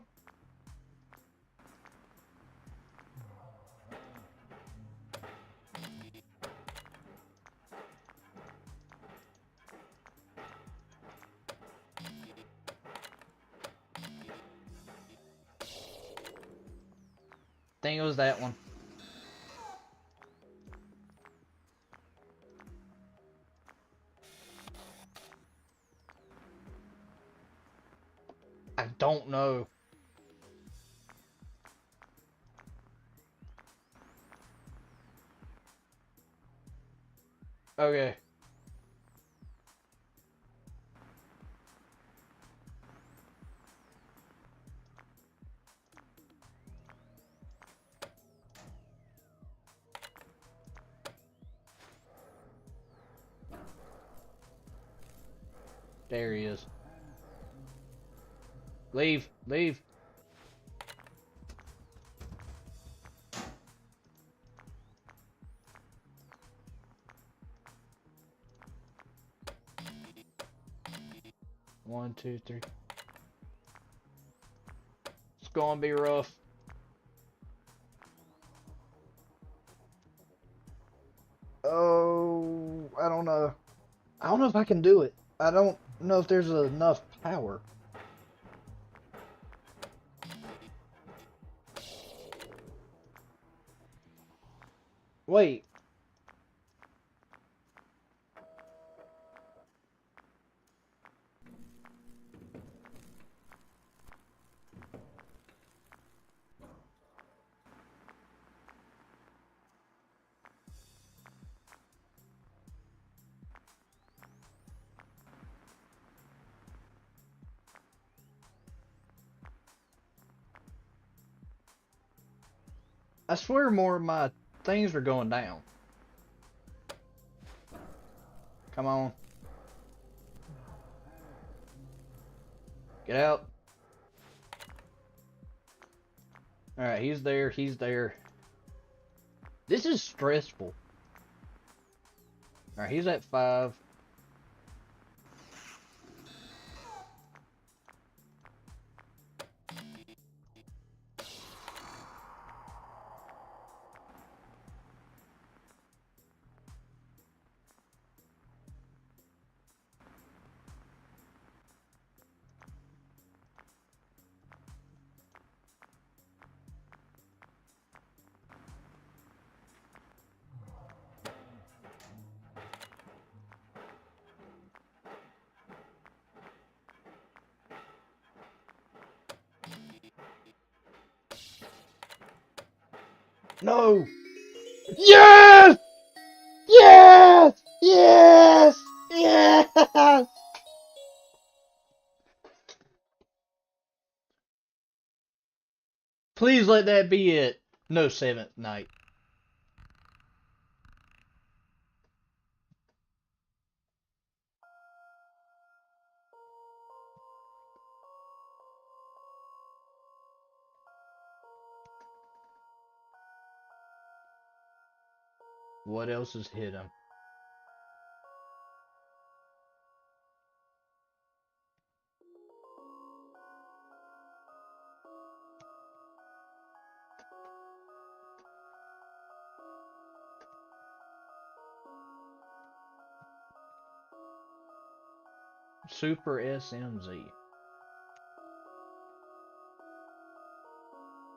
Think it was that one. don't know. Okay. There he is. Leave, leave. One, two, three. It's gonna be rough. Oh, I don't know. I don't know if I can do it. I don't know if there's enough power. Wait. I swear more of my things are going down. Come on. Get out. Alright, he's there, he's there. This is stressful. Alright, he's at 5. No! Yes! Yes! Yes! Yes! Please let that be it. No 7th night. What else is hidden? Super SMZ.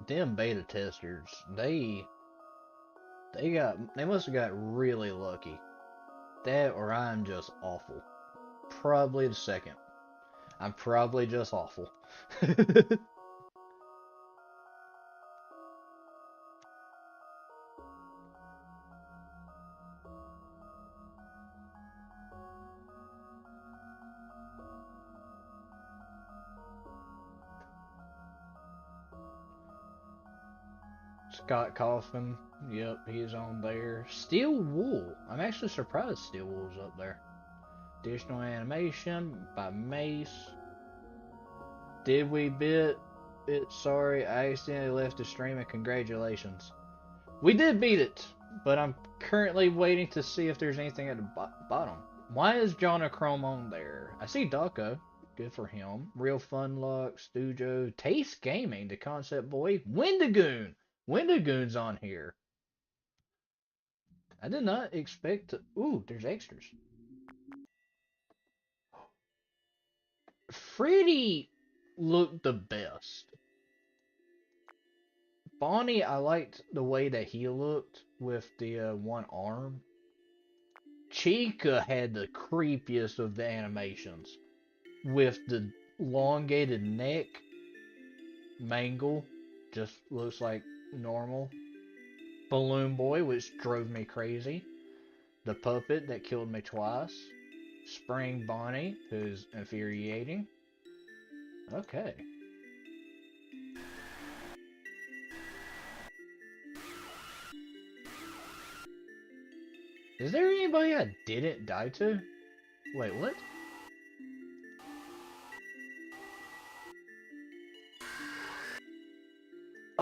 Them beta testers, they must have got really lucky. That or I'm just awful. Probably the second. I'm probably just awful. Scott Kaufman, yep, he's on there. Steel Wool, I'm actually surprised Steel Wool's up there. Additional animation by Mace. Did we beat it? Sorry, I accidentally left the stream and congratulations. We did beat it, but I'm currently waiting to see if there's anything at the bottom. Why is John Chrome on there? I see Dako. Good for him. Real Fun Luck, Stujo, Taste Gaming, the Concept Boy, Wendigoon. Wendigoon's on here. I did not expect to. Ooh, there's extras. Freddy looked the best. Bonnie, I liked the way that he looked with the one arm. Chica had the creepiest of the animations with the elongated neck Mangle just looks like normal. Balloon Boy, which drove me crazy. The puppet that killed me twice. Spring Bonnie, who's infuriating. Okay. Is there anybody I didn't die to? Wait, what?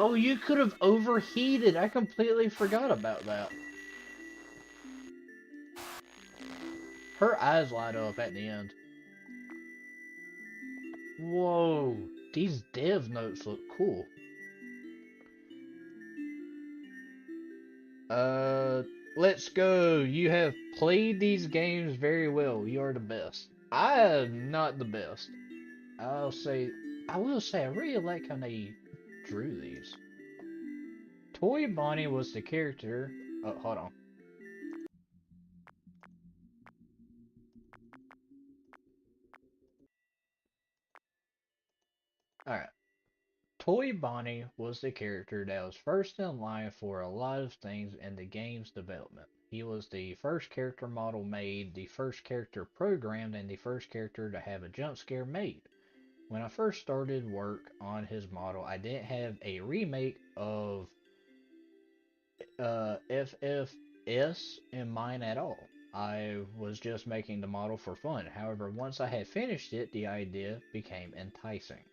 Oh, you could have overheated. I completely forgot about that. Her eyes light up at the end. Whoa, these dev notes look cool. Uh, let's go. You have played these games very well. You are the best. I am not the best. I'll say, I will say, I really like how they drew these. Toy Bonnie was the character. Oh, hold on. Alright. Toy Bonnie was the character that was first in line for a lot of things in the game's development. He was the first character model made, the first character programmed, and the first character to have a jump scare made. When I first started work on his model, I didn't have a remake of FFS in mind at all. I was just making the model for fun. However, once I had finished it, the idea became enticing.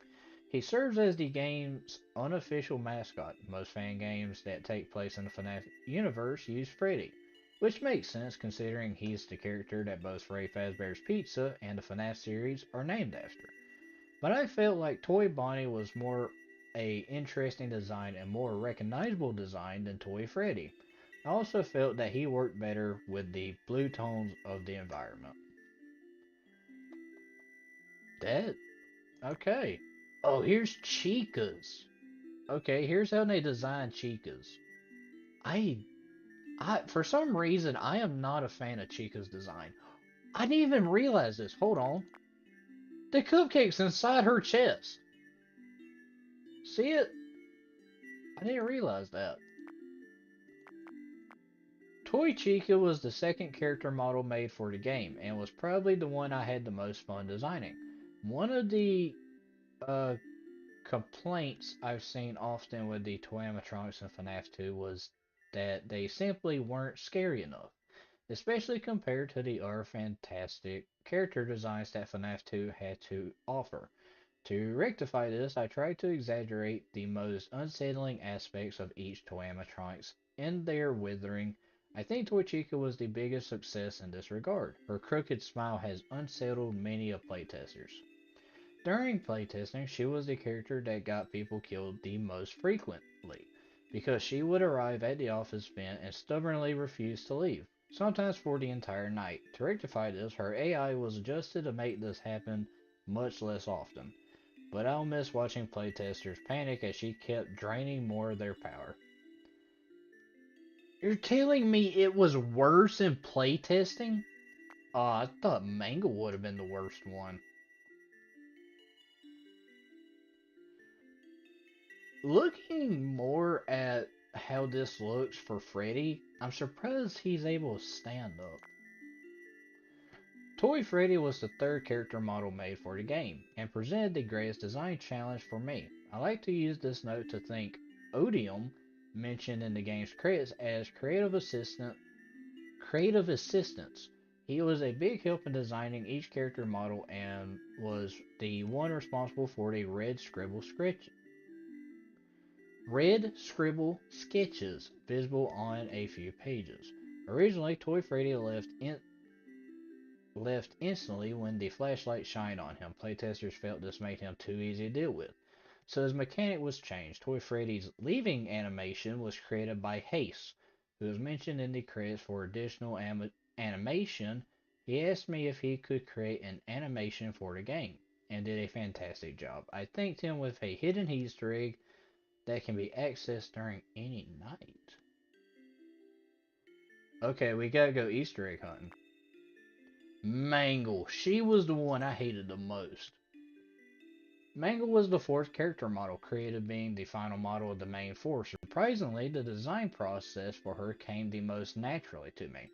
He serves as the game's unofficial mascot. Most fan games that take place in the FNAF universe use Freddy, which makes sense considering he's the character that both Freddy Fazbear's Pizza and the FNAF series are named after. But I felt like Toy Bonnie was more a interesting design and more recognizable design than Toy Freddy. I also felt that he worked better with the blue tones of the environment. That okay. Oh, here's Chica's. Okay, here's how they design Chica's. I for some reason I am not a fan of Chica's design. I didn't even realize this. Hold on. The cupcake's inside her chest. See it? I didn't realize that. Toy Chica was the second character model made for the game, and was probably the one I had the most fun designing. One of the uh, complaints I've seen often with the toy animatronics in FNAF 2 was that they simply weren't scary enough, especially compared to the other fantastic character designs that FNAF 2 had to offer. To rectify this, I tried to exaggerate the most unsettling aspects of each toy animatronics in their withering. I think Toy Chica was the biggest success in this regard. Her crooked smile has unsettled many of playtesters. During playtesting, she was the character that got people killed the most frequently, because she would arrive at the office vent and stubbornly refuse to leave, sometimes for the entire night. To rectify this, her AI was adjusted to make this happen much less often. But I'll miss watching playtesters panic as she kept draining more of their power. You're telling me it was worse in playtesting? I thought Mangle would have been the worst one. Looking more at how this looks for Freddy, I'm surprised he's able to stand up. Toy Freddy was the third character model made for the game, and presented the greatest design challenge for me. I like to use this note to thank Odium, mentioned in the game's credits as creative assistance. He was a big help in designing each character model and was the one responsible for the red scribble sketches visible on a few pages. Originally, Toy Freddy left instantly when the flashlight shined on him. Playtesters felt this made him too easy to deal with. So his mechanic was changed. Toy Freddy's leaving animation was created by Haste, who was mentioned in the credits for additional animation. He asked me if he could create an animation for the game, and did a fantastic job. I thanked him with a hidden Easter egg that can be accessed during any night. Okay, we gotta go Easter egg hunting. Mangle. She was the one I hated the most. Mangle was the fourth character model created, being the final model of the main four. Surprisingly, the design process for her came the most naturally to me.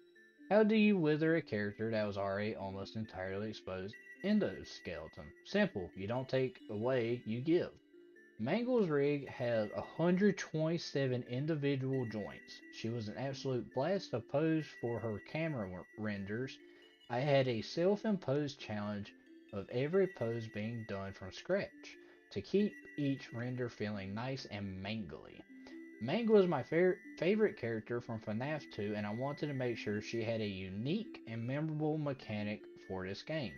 How do you wither a character that was already almost entirely exposed endoskeleton? Simple. You don't take away, you give. Mangle's rig had 127 individual joints. She was an absolute blast to pose for her camera renders. I had a self-imposed challenge of every pose being done from scratch to keep each render feeling nice and mangly. Mangle is my favorite character from FNAF 2, and I wanted to make sure she had a unique and memorable mechanic for this game.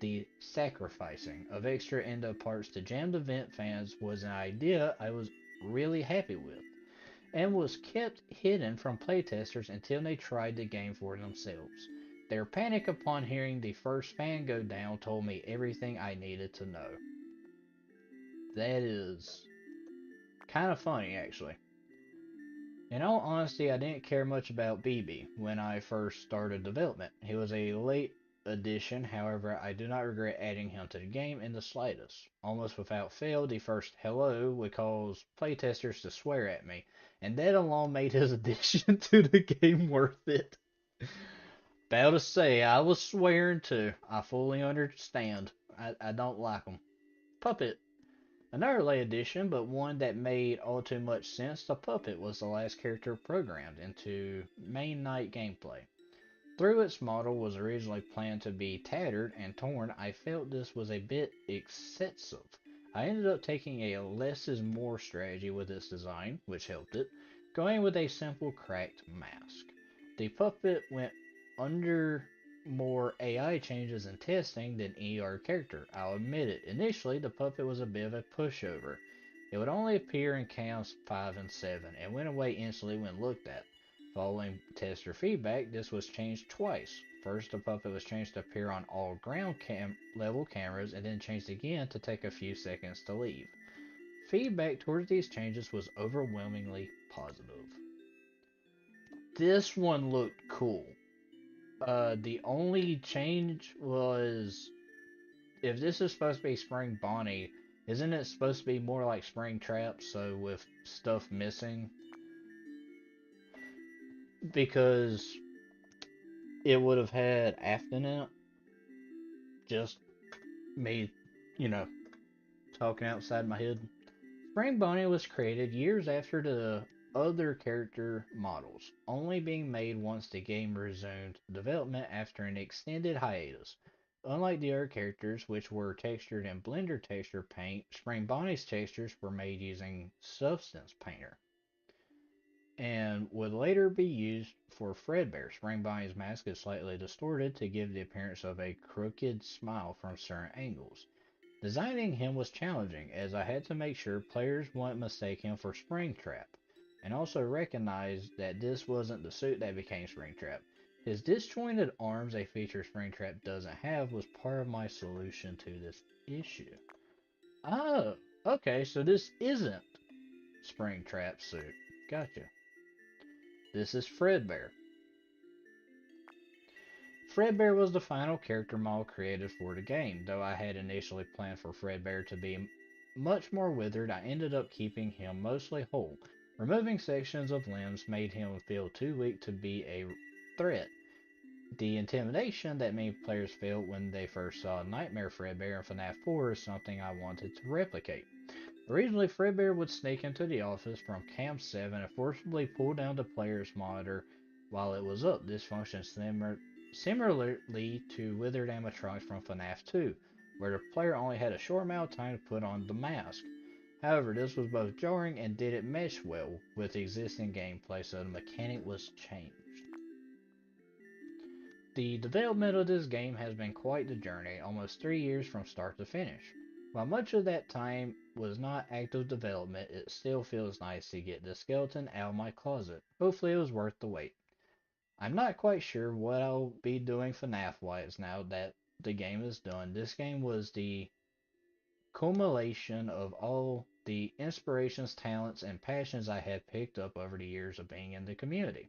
The sacrificing of extra endo parts to jam the vent fans was an idea I was really happy with, and was kept hidden from playtesters until they tried the game for themselves. Their panic upon hearing the first fan go down told me everything I needed to know. That is kind of funny, actually. In all honesty, I didn't care much about BB when I first started development. He was a late addition, however, I do not regret adding him to the game in the slightest. Almost without fail, the first hello would cause playtesters to swear at me, and that alone made his addition to the game worth it. About to say, I was swearing too. I fully understand. I don't like him. Puppet. Another late addition, but one that made all too much sense, the Puppet was the last character programmed into main night gameplay. Though its model was originally planned to be tattered and torn, I felt this was a bit excessive. I ended up taking a less is more strategy with its design, which helped it, going with a simple cracked mask. The Puppet went under more AI changes and testing than any other character. I'll admit it. Initially, the Puppet was a bit of a pushover. It would only appear in cams 5 and 7 and went away instantly when looked at. Following tester feedback, this was changed twice. First, the Puppet was changed to appear on all ground level cameras and then changed again to take a few seconds to leave. Feedback towards these changes was overwhelmingly positive. This one looked cool. The only change was, if this is supposed to be Spring Bonnie, isn't it supposed to be more like Spring Trap, so with stuff missing? Because it would have had Afton in it. Just me, you know, talking outside my head. Spring Bonnie was created years after the other character models, only being made once the game resumed development after an extended hiatus. Unlike the other characters, which were textured in Blender texture paint, Spring Bonnie's textures were made using Substance Painter and would later be used for Fredbear. Spring Bonnie's mask is slightly distorted to give the appearance of a crooked smile from certain angles. Designing him was challenging, as I had to make sure players wouldn't mistake him for Springtrap, and also recognize that this wasn't the suit that became Springtrap. His disjointed arms, a feature Springtrap doesn't have, was part of my solution to this issue. Oh, okay, so this isn't Springtrap's suit. Gotcha. This is Fredbear. Fredbear was the final character model created for the game. Though I had initially planned for Fredbear to be much more withered, I ended up keeping him mostly whole. Removing sections of limbs made him feel too weak to be a threat. The intimidation that many players felt when they first saw Nightmare Fredbear in FNAF 4 is something I wanted to replicate. Originally, Fredbear would sneak into the office from Cam 7 and forcibly pull down the player's monitor while it was up. This functions similarly to withered animatronics from FNAF 2, where the player only had a short amount of time to put on the mask. However, this was both jarring and didn't mesh well with the existing gameplay, so the mechanic was changed. The development of this game has been quite the journey, almost 3 years from start to finish. While much of that time was not active development, it still feels nice to get the skeleton out of my closet. Hopefully it was worth the wait. I'm not quite sure what I'll be doing FNAF-wise now that the game is done. This game was the culmination of all the inspirations, talents, and passions I had picked up over the years of being in the community.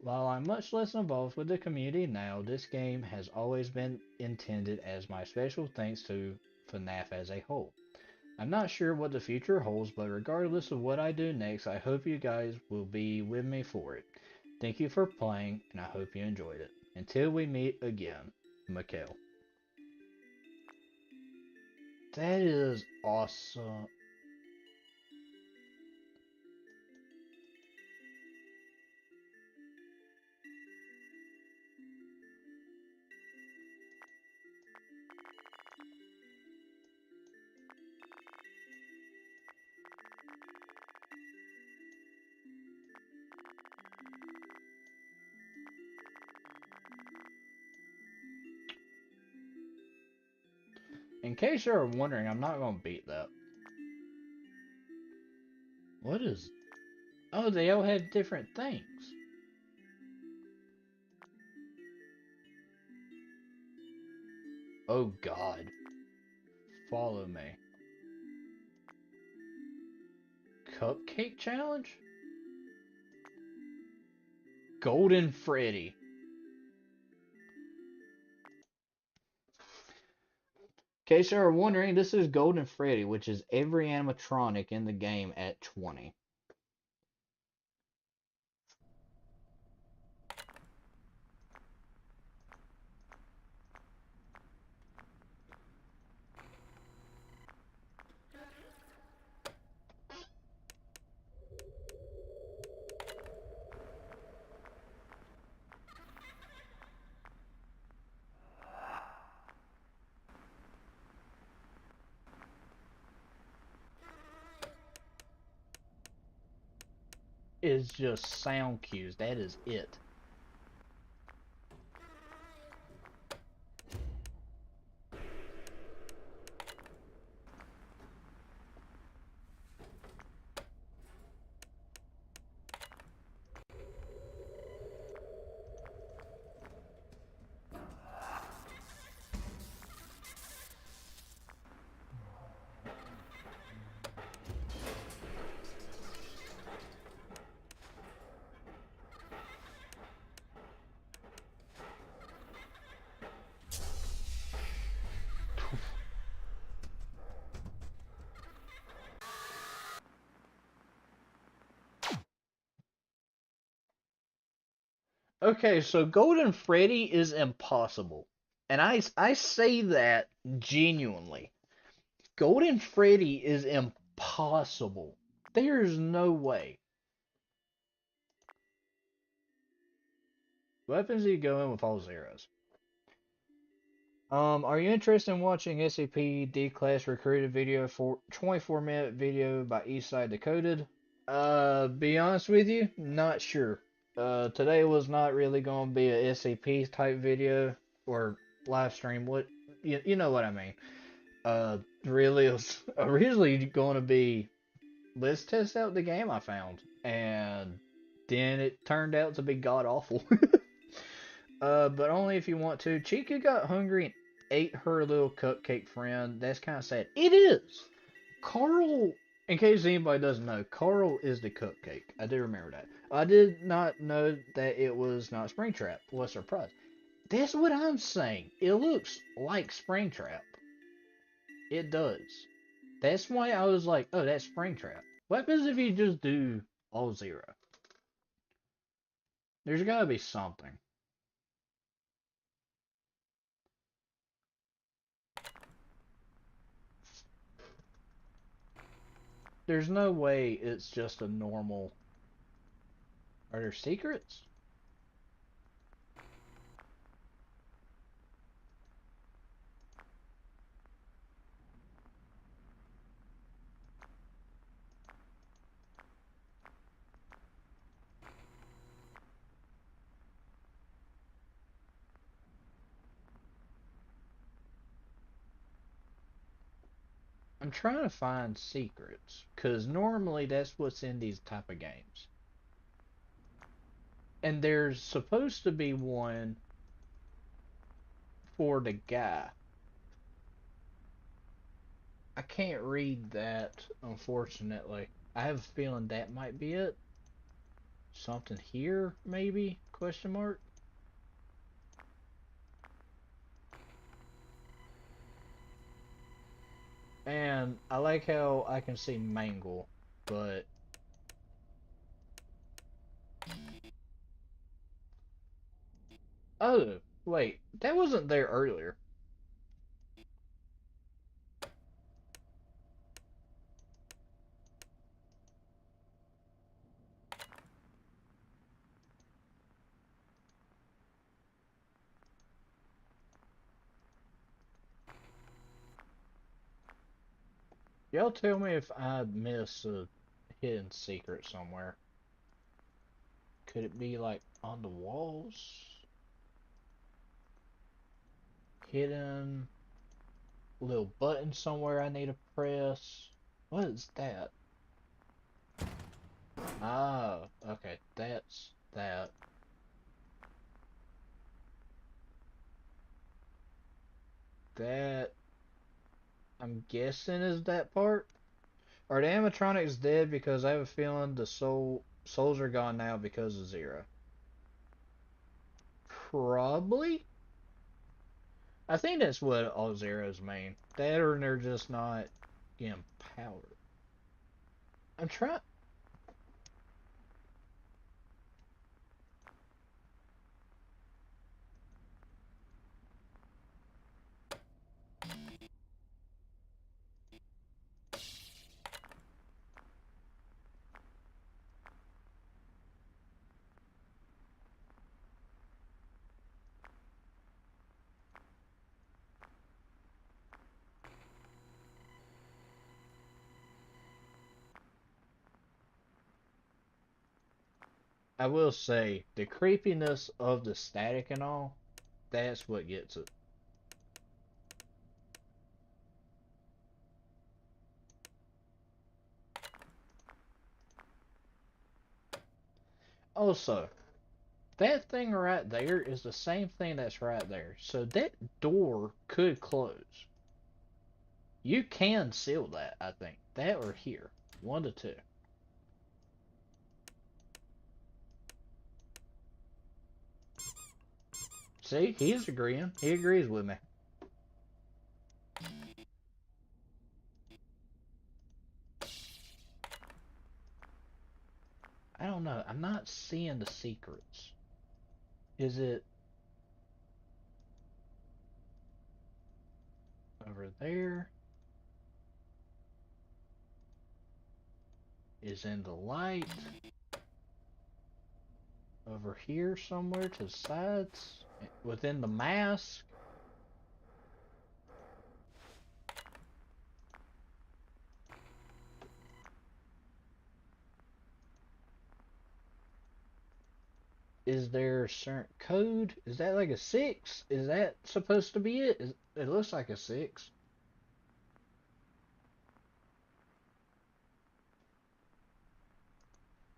While I'm much less involved with the community now, this game has always been intended as my special thanks to FNAF as a whole. I'm not sure what the future holds, but regardless of what I do next, I hope you guys will be with me for it. Thank you for playing, and I hope you enjoyed it. Until we meet again, Mikhail. That is awesome. In case you're wondering, I'm not going to beat that. What is... Oh, they all have different things. Oh God. Follow me. Cupcake challenge? Golden Freddy. In case you're wondering, this is Golden Freddy, which is every animatronic in the game at 20. It's just sound cues. That is it. Okay, so Golden Freddy is impossible. And I say that genuinely. Golden Freddy is impossible. There's no way. Weapons you go in with all zeros. Are you interested in watching SCP D-Class recruited video for 24-minute video by Eastside Decoded? Be honest with you, not sure. Today was not really going to be a SCP type video or live stream. What you know what I mean? Really, it was originally going to be let's test out the game I found, and then it turned out to be god awful. But only if you want to. Chica got hungry and ate her little cupcake friend. That's kind of sad. It is. Carl, in case anybody doesn't know, Carl is the cupcake. I do remember that. I did not know that it was not Springtrap. Was surprised. That's what I'm saying. It looks like Springtrap. It does. That's why I was like, oh, that's Springtrap. What happens if you just do all zero? There's gotta be something. There's no way it's just a normal... Are there secrets? I'm trying to find secrets, because normally that's what's in these type of games. And there's supposed to be one for the guy. I can't read that, unfortunately. I have a feeling that might be it. Something here, maybe? Question mark? And I like how I can see Mangle, but oh, wait, that wasn't there earlier. Y'all tell me if I miss a hidden secret somewhere. Could it be like on the walls? Hidden little button somewhere I need to press. What is that? Ah, okay, that's that. That, I'm guessing, is that part? Are the animatronics dead? Because I have a feeling the souls are gone now because of Zero. Probably. I think that's what all Zeros mean. That or they're just not getting power. I'm trying. I will say the creepiness of the static and all. That's what gets it. Also, that thing right there is the same thing that's right there. So that door could close. You can seal that, I think. That or here. One to two. See, he's agreeing. He agrees with me. I don't know. I'm not seeing the secrets. Is it over there? Is in the light? Over here somewhere to the sides? Within the mask? Is there a certain code? Is that like a 6? Is that supposed to be it? It looks like a 6.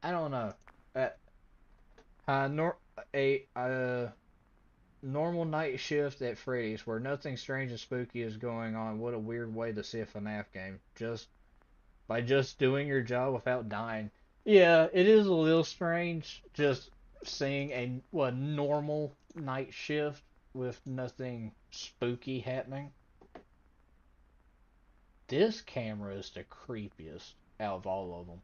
I don't know. Uh, nor a normal night shift at Freddy's where nothing strange and spooky is going on. What a weird way to see a FNAF game. Just by just doing your job without dying. Yeah, it is a little strange just seeing a normal night shift with nothing spooky happening. This camera is the creepiest out of all of them.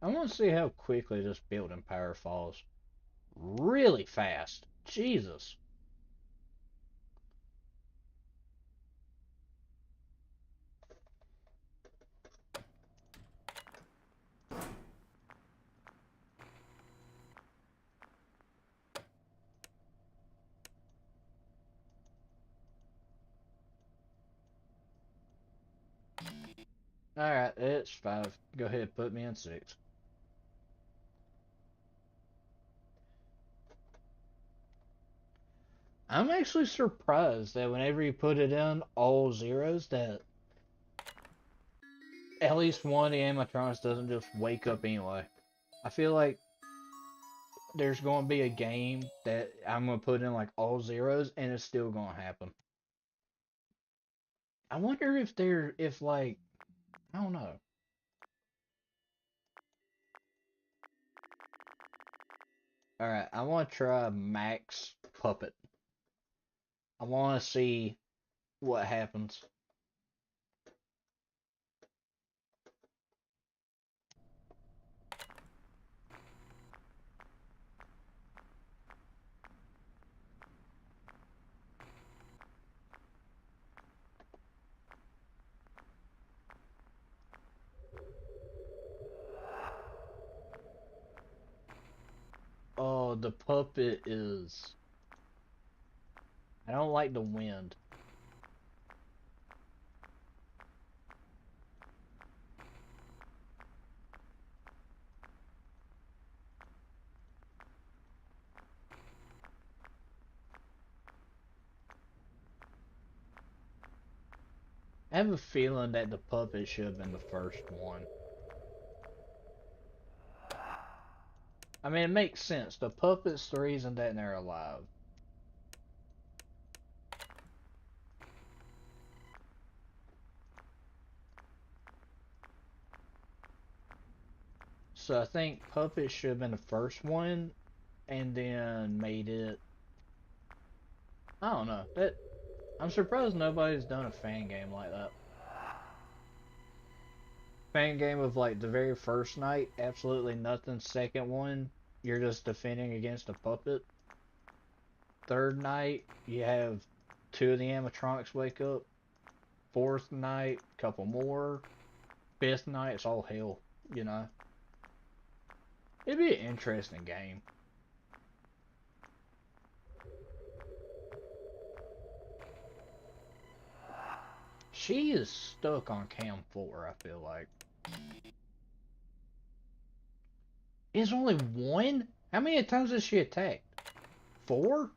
I want to see how quickly this building power falls. Really fast. Jesus. Alright, it's 5. Go ahead, put me in 6. I'm actually surprised that whenever you put it in all zeros, that at least one of the animatronics doesn't just wake up anyway. I feel like there's going to be a game that I'm going to put in like all zeros and it's still going to happen. I wonder if if like, I don't know. Alright, I want to try Max Puppet. I want to see what happens. Oh, the puppet is... I don't like the wind. I have a feeling that the puppet should have been the first one. I mean, it makes sense. The puppet's the reason that they're alive. So I think puppet should have been the first one, and then made it. I don't know. I'm surprised nobody's done a fan game like that. Fan game of like the very first night, absolutely nothing. Second one, you're just defending against a puppet. Third night, you have two of the animatronics wake up. Fourth night, couple more. Fifth night, it's all hell, you know. It'd be an interesting game. She is stuck on cam 4, I feel like. It's only one? How many times has she attacked? 4?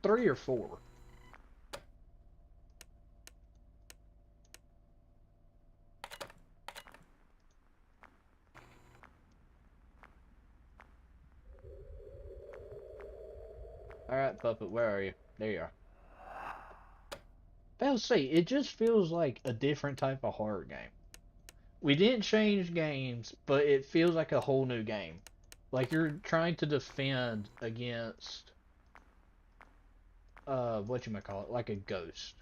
3 or 4? Alright, puppet, where are you? There you are. I'll say, it just feels like a different type of horror game. We didn't change games, but it feels like a whole new game. Like you're trying to defend against, whatchamacallit, like a ghost.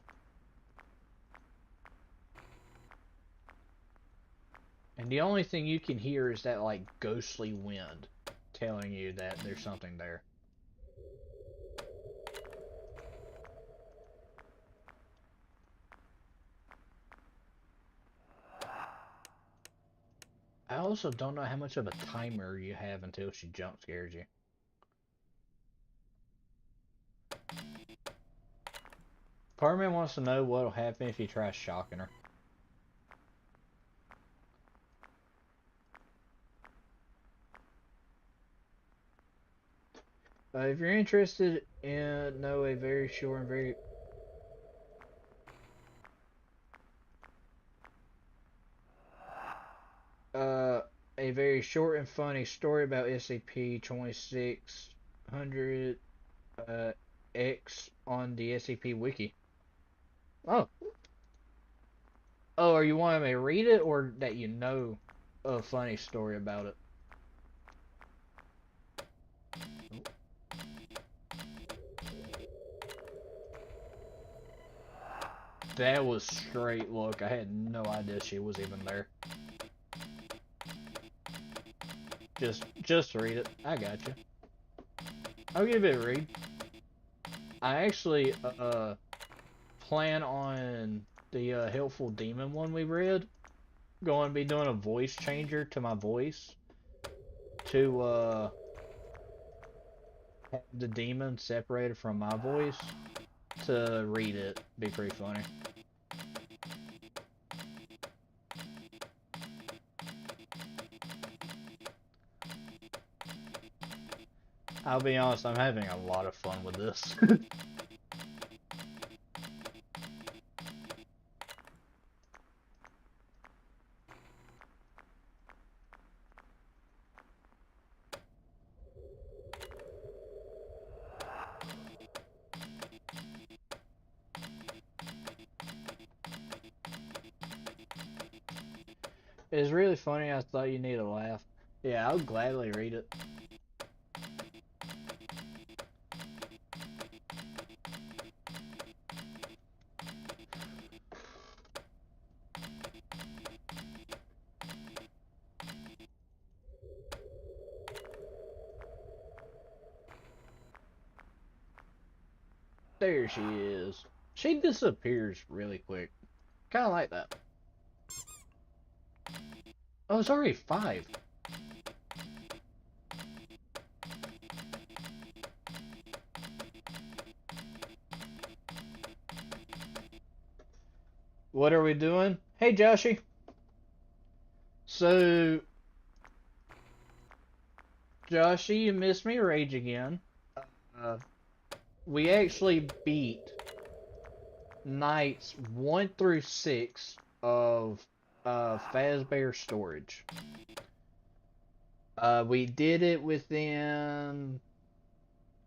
And the only thing you can hear is that, like, ghostly wind telling you that there's something there. I also don't know how much of a timer you have until she jump scares you. Part of me wants to know what'll happen if you try shocking her. If you're interested in know a very short and very uh a very short and funny story about SCP-2600 X on the SCP Wiki. Oh, oh, are you wanting me to read it or that you know a funny story about it? That was straight look. I had no idea she was even there. Just read it. I got you. I'll give it a read. I actually plan on the helpful demon one we read. Going to be doing a voice changer to my voice to have the demon separated from my voice to read it. Be pretty funny. I'll be honest, I'm having a lot of fun with this. It's really funny, I thought you need a laugh. Yeah, I'll gladly read it. There she is. She disappears really quick. Kinda like that. Oh, it's already 5. What are we doing? Hey, Joshy. So, Joshy, you missed me rage again. Uh, we actually beat nights 1 through 6 of Fazbear Storage. We did it within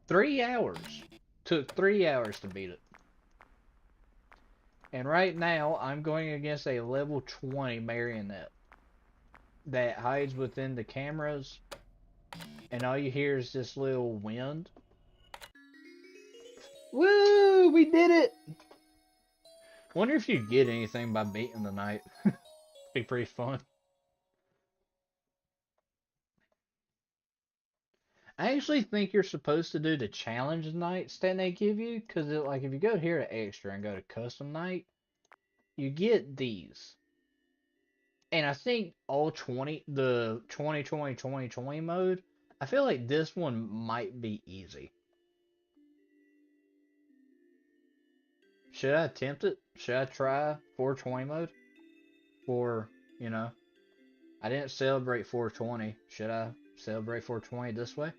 3 hours. Took 3 hours to beat it. And right now, I'm going against a level 20 marionette that hides within the cameras, and all you hear is this little wind. Woo! We did it! Wonder if you'd get anything by beating the night. Be pretty fun. I actually think you're supposed to do the challenge nights that they give you, because like if you go here to extra and go to custom night, you get these. And I think all 20, the 2020 mode, I feel like this one might be easy. Should I attempt it? Should I try 420 mode? For, you know, I didn't celebrate 420. Should I celebrate 420 this way?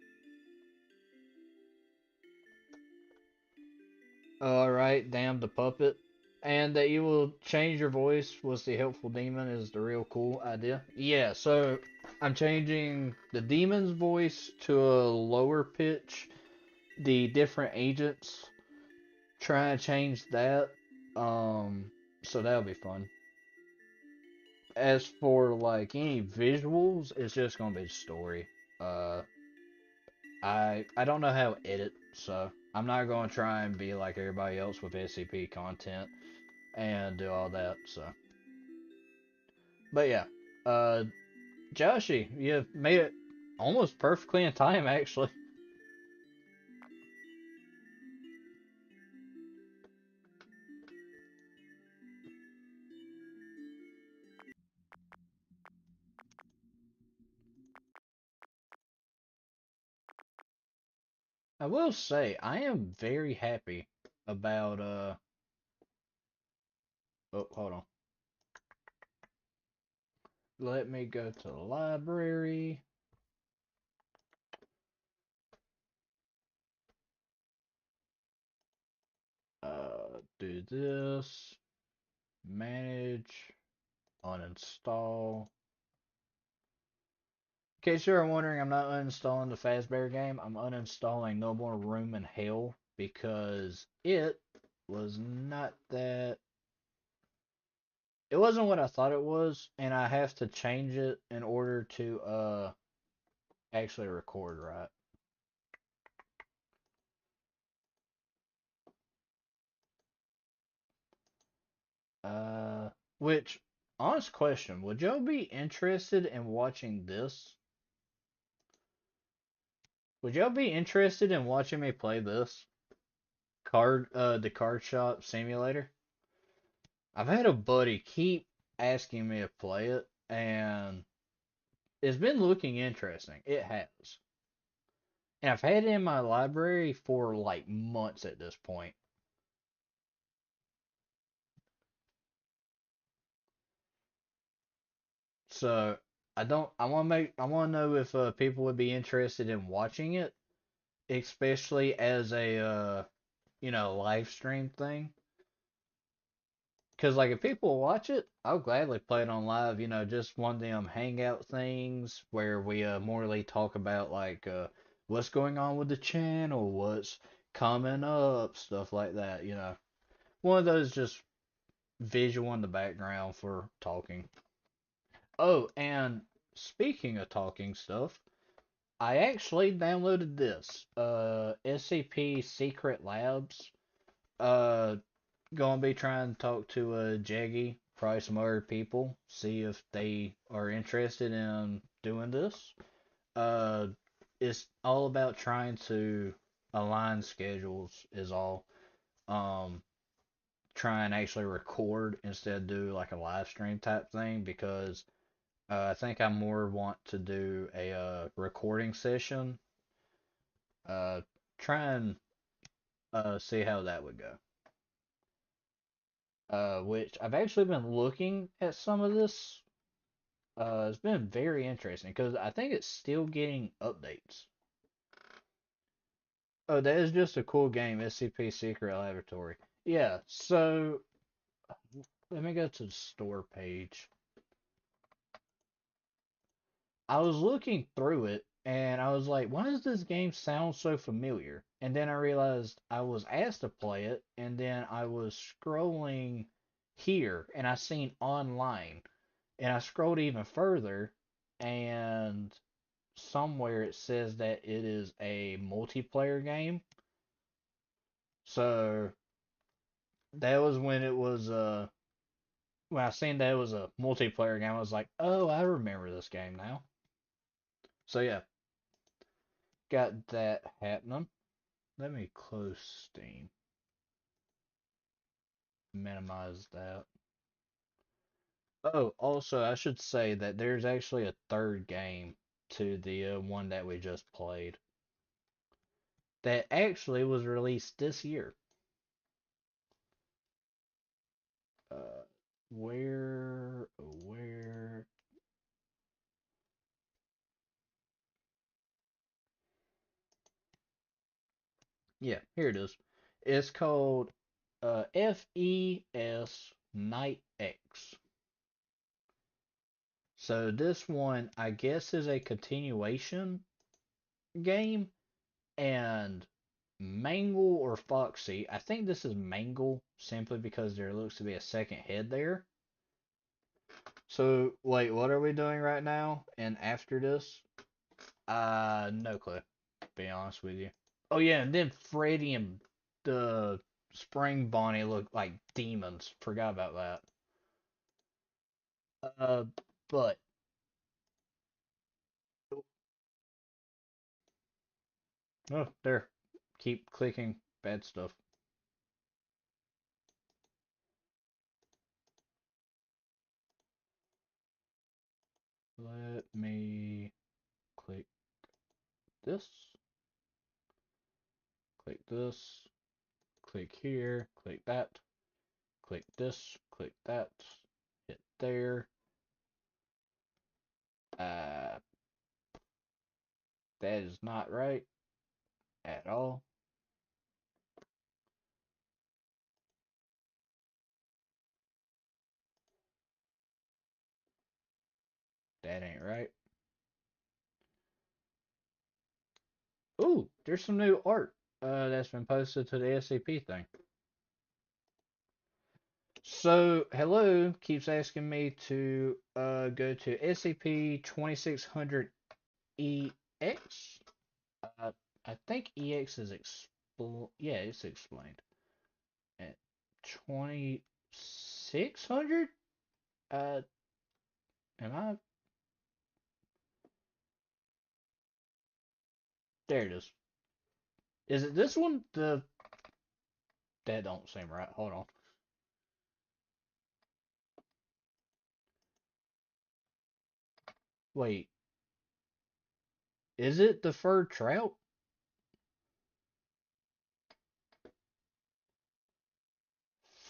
Alright, damn the puppet. And that you will change your voice was the helpful demon is the real cool idea. Yeah, so I'm changing the demon's voice to a lower pitch. The different agents, trying to change that. So that'll be fun. As for like any visuals, it's just gonna be story. Uh, I don't know how to edit, so I'm not gonna try and be like everybody else with SCP content and do all that. So, but yeah, uh, Joshy, you made it almost perfectly in time, actually. I will say I am very happy about oh, hold on. Let me go to the library. Do this. Manage. Uninstall. In case you're wondering, I'm not uninstalling the Fazbear game. I'm uninstalling No More Room in Hell because it was not that. It wasn't what I thought it was, and I have to change it in order to actually record right. Which, honest question, would y'all be interested in watching this? Would y'all be interested in watching me play this? The card shop simulator? I've had a buddy keep asking me to play it, and it's been looking interesting. It has. And I've had it in my library for like months at this point. So I want to know if people would be interested in watching it. especially as a live stream thing. Because, like, if people watch it, I'll gladly play it on live. Just one of them hangout things where we morally talk about, like, what's going on with the channel, what's coming up, stuff like that. One of those just visual in the background for talking. Oh, and speaking of talking stuff, I actually downloaded this. SCP Secret Labs. Uh, Gonna be trying to talk to Jeggy, probably some other people, see if they are interested in doing this. Uh, it's all about trying to align schedules, is all. Um, Try and actually record instead of do like a live stream type thing because I think I more want to do a recording session. Uh, Try and see how that would go. Which I've actually been looking at some of this. It's been very interesting because I think it's still getting updates. Oh, that is just a cool game, SCP Secret Laboratory. Yeah, so let me go to the store page. I was looking through it and I was like, why does this game sound so familiar? And then I realized I was asked to play it, and then I was scrolling here and I seen online. And I scrolled even further, and somewhere it says that it is a multiplayer game. So that was when it was when I seen that it was a multiplayer game, I was like, oh, I remember this game now. So yeah, got that happening. Let me close Steam. Minimize that. Oh, also I should say that there's actually a third game to the one that we just played that actually was released this year. Uh, where? Yeah, here it is. It's called FES Night X. So this one, I guess, is a continuation game, and Mangle or Foxy. I think this is Mangle simply because there looks to be a second head there. So wait, what are we doing right now? And after this? No clue. To be honest with you. Oh yeah, and then Freddy and the Spring Bonnie look like demons. Forgot about that. Uh, but oh, there. Keep clicking bad stuff. Let me click this. Click this. Click here. Click that. Click this. Click that. Hit there. Uh, that is not right at all. That ain't right. Ooh, there's some new art that's been posted to the SCP thing. So, hello keeps asking me to go to SCP-2600EX. Uh, I think EX is yeah, it's explained. At 2600? Uh, am I? There it is. Is it this one? That don't seem right. Hold on. Wait, is it the furred trout?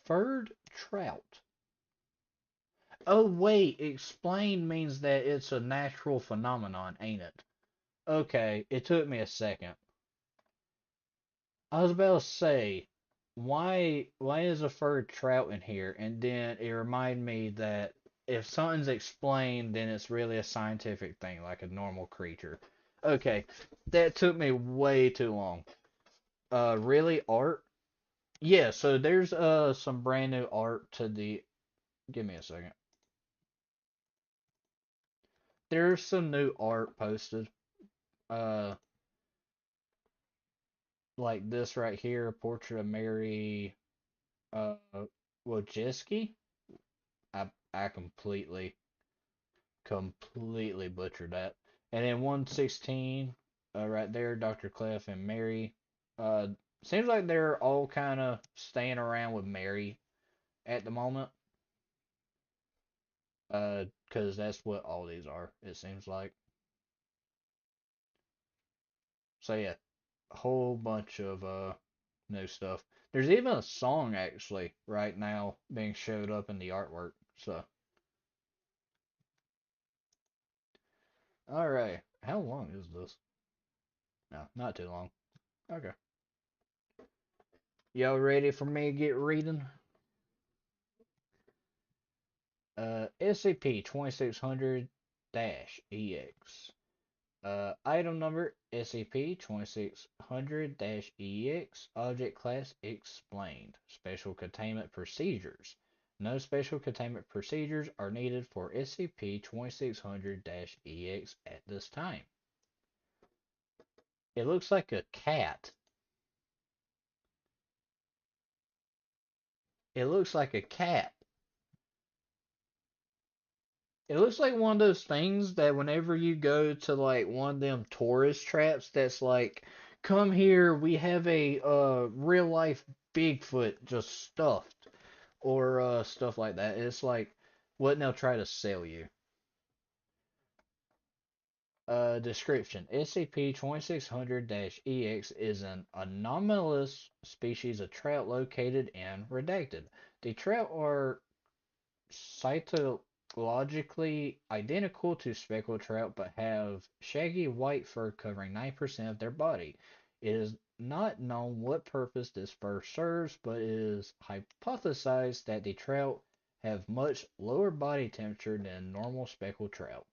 Furred trout. Oh wait, explain means that it's a natural phenomenon, ain't it? Okay, it took me a second. I was about to say, why is a furred trout in here? And then it reminded me that if something's explained, then it's really a scientific thing, like a normal creature. Okay, that took me way too long. Really art? Yeah, so there's some brand new art to the. Give me a second. There's some new art posted. Uh, like this right here, a portrait of Mary uh Wojcicki. I completely butchered that. And then 116, right there, Dr. Clef and Mary. Uh, seems like they're all kind of staying around with Mary at the moment. Because that's what all these are, it seems like. So yeah, a whole bunch of new stuff. There's even a song actually right now being showed up in the artwork. So, all right, how long is this? No, not too long. Okay. Y'all ready for me to get reading? SCP-2600-EX. Item number SCP-2600-EX. Object class explained. Special containment procedures. No special containment procedures are needed for SCP-2600-EX at this time. It looks like a cat. It looks like a cat. It looks like one of those things that whenever you go to like one of them tourist traps that's like, come here, we have a real life Bigfoot just stuffed or stuff like that. It's like what they'll try to sell you. Description: SCP-2600-EX is an anomalous species of trout located in redacted. The trout are cytologically identical to speckled trout but have shaggy white fur covering 9% of their body. It is not known what purpose this fur serves, but it is hypothesized that the trout have much lower body temperature than normal speckled trout.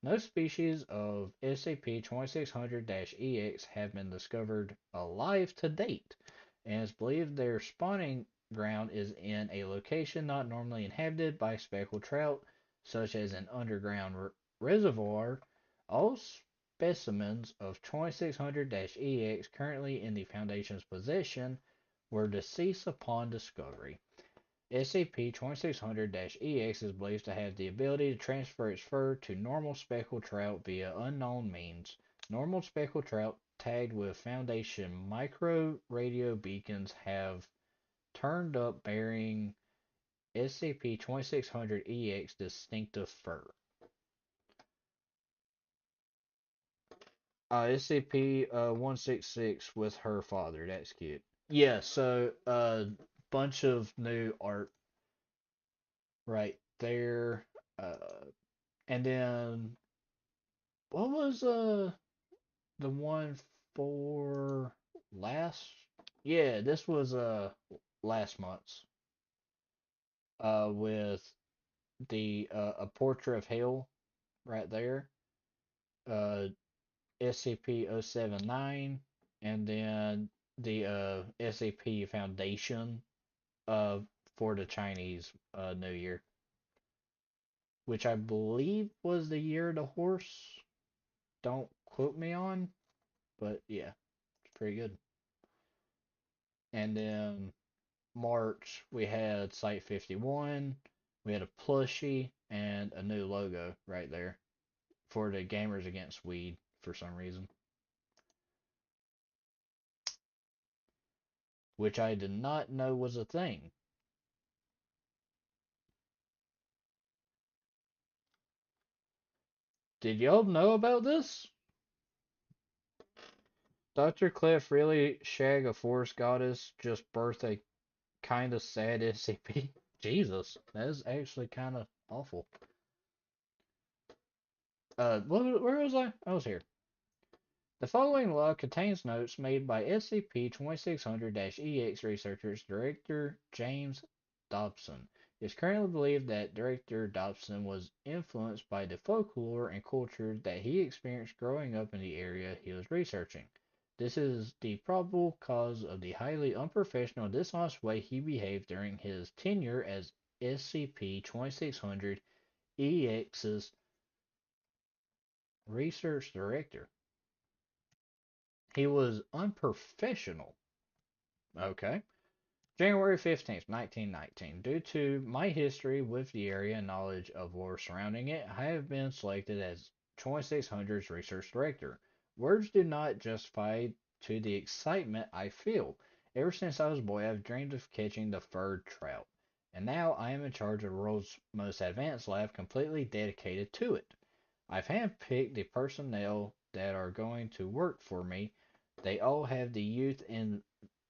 No species of SCP-2600-EX have been discovered alive to date, and it's believed their spawning ground is in a location not normally inhabited by speckled trout, such as an underground reservoir. All specimens of 2600-EX currently in the Foundation's possession were deceased upon discovery. SCP-2600-EX is believed to have the ability to transfer its fur to normal speckled trout via unknown means. Normal speckled trout tagged with Foundation micro radio beacons have turned up bearing SCP-2600-EX distinctive fur. SCP-166 with her father. That's cute. Yeah, so bunch of new art right there. And then what was the one for last? Yeah, this was last month's with the a portrait of hell right there. Uh, SCP-079, and then the SCP Foundation uh, for the Chinese New Year, which I believe was the year of the horse. Don't quote me on, but yeah, it's pretty good. And then March, we had Site 51, we had a plushie, and a new logo right there for the Gamers Against Weed for some reason, which I did not know was a thing. Did y'all know about this? Dr. Clef really shag a forest goddess, just birth a kinda sad SCP? Jesus, that is actually kinda awful. Where was I? I was here. The following log contains notes made by SCP-2600-EX researchers Director James Dobson. It is currently believed that Director Dobson was influenced by the folklore and culture that he experienced growing up in the area he was researching. This is the probable cause of the highly unprofessional and dishonest way he behaved during his tenure as SCP-2600-EX's research director. He was unprofessional. Okay. January 15th, 1919. Due to my history with the area and knowledge of lore surrounding it, I have been selected as 2600's research director. Words do not justify to the excitement I feel. Ever since I was a boy, I've dreamed of catching the furred trout, and now I am in charge of the world's most advanced lab completely dedicated to it. I've handpicked the personnel that are going to work for me. They all have the youth and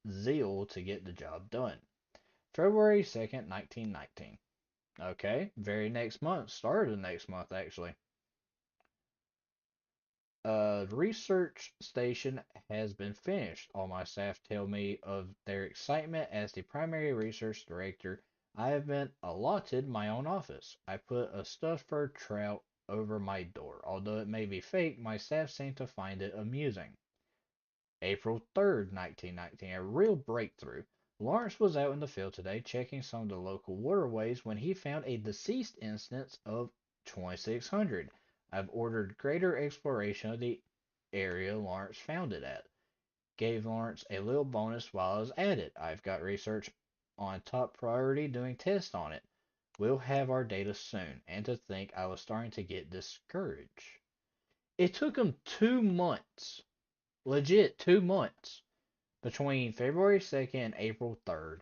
zeal to get the job done. February 2nd, 1919. Okay, very next month. Started the next month, actually. The research station has been finished. All my staff tell me of their excitement as the primary research director. I have been allotted my own office. I put a stuffed fur trout over my door. Although it may be fake, my staff seem to find it amusing. April 3rd, 1919, a real breakthrough. Lawrence was out in the field today checking some of the local waterways when he found a deceased instance of 2600. I've ordered greater exploration of the area Lawrence found it at. Gave Lawrence a little bonus while I was at it. I've got research on top priority doing tests on it. We'll have our data soon. And to think I was starting to get discouraged. It took him 2 months. Legit 2 months between February 2nd and April 3rd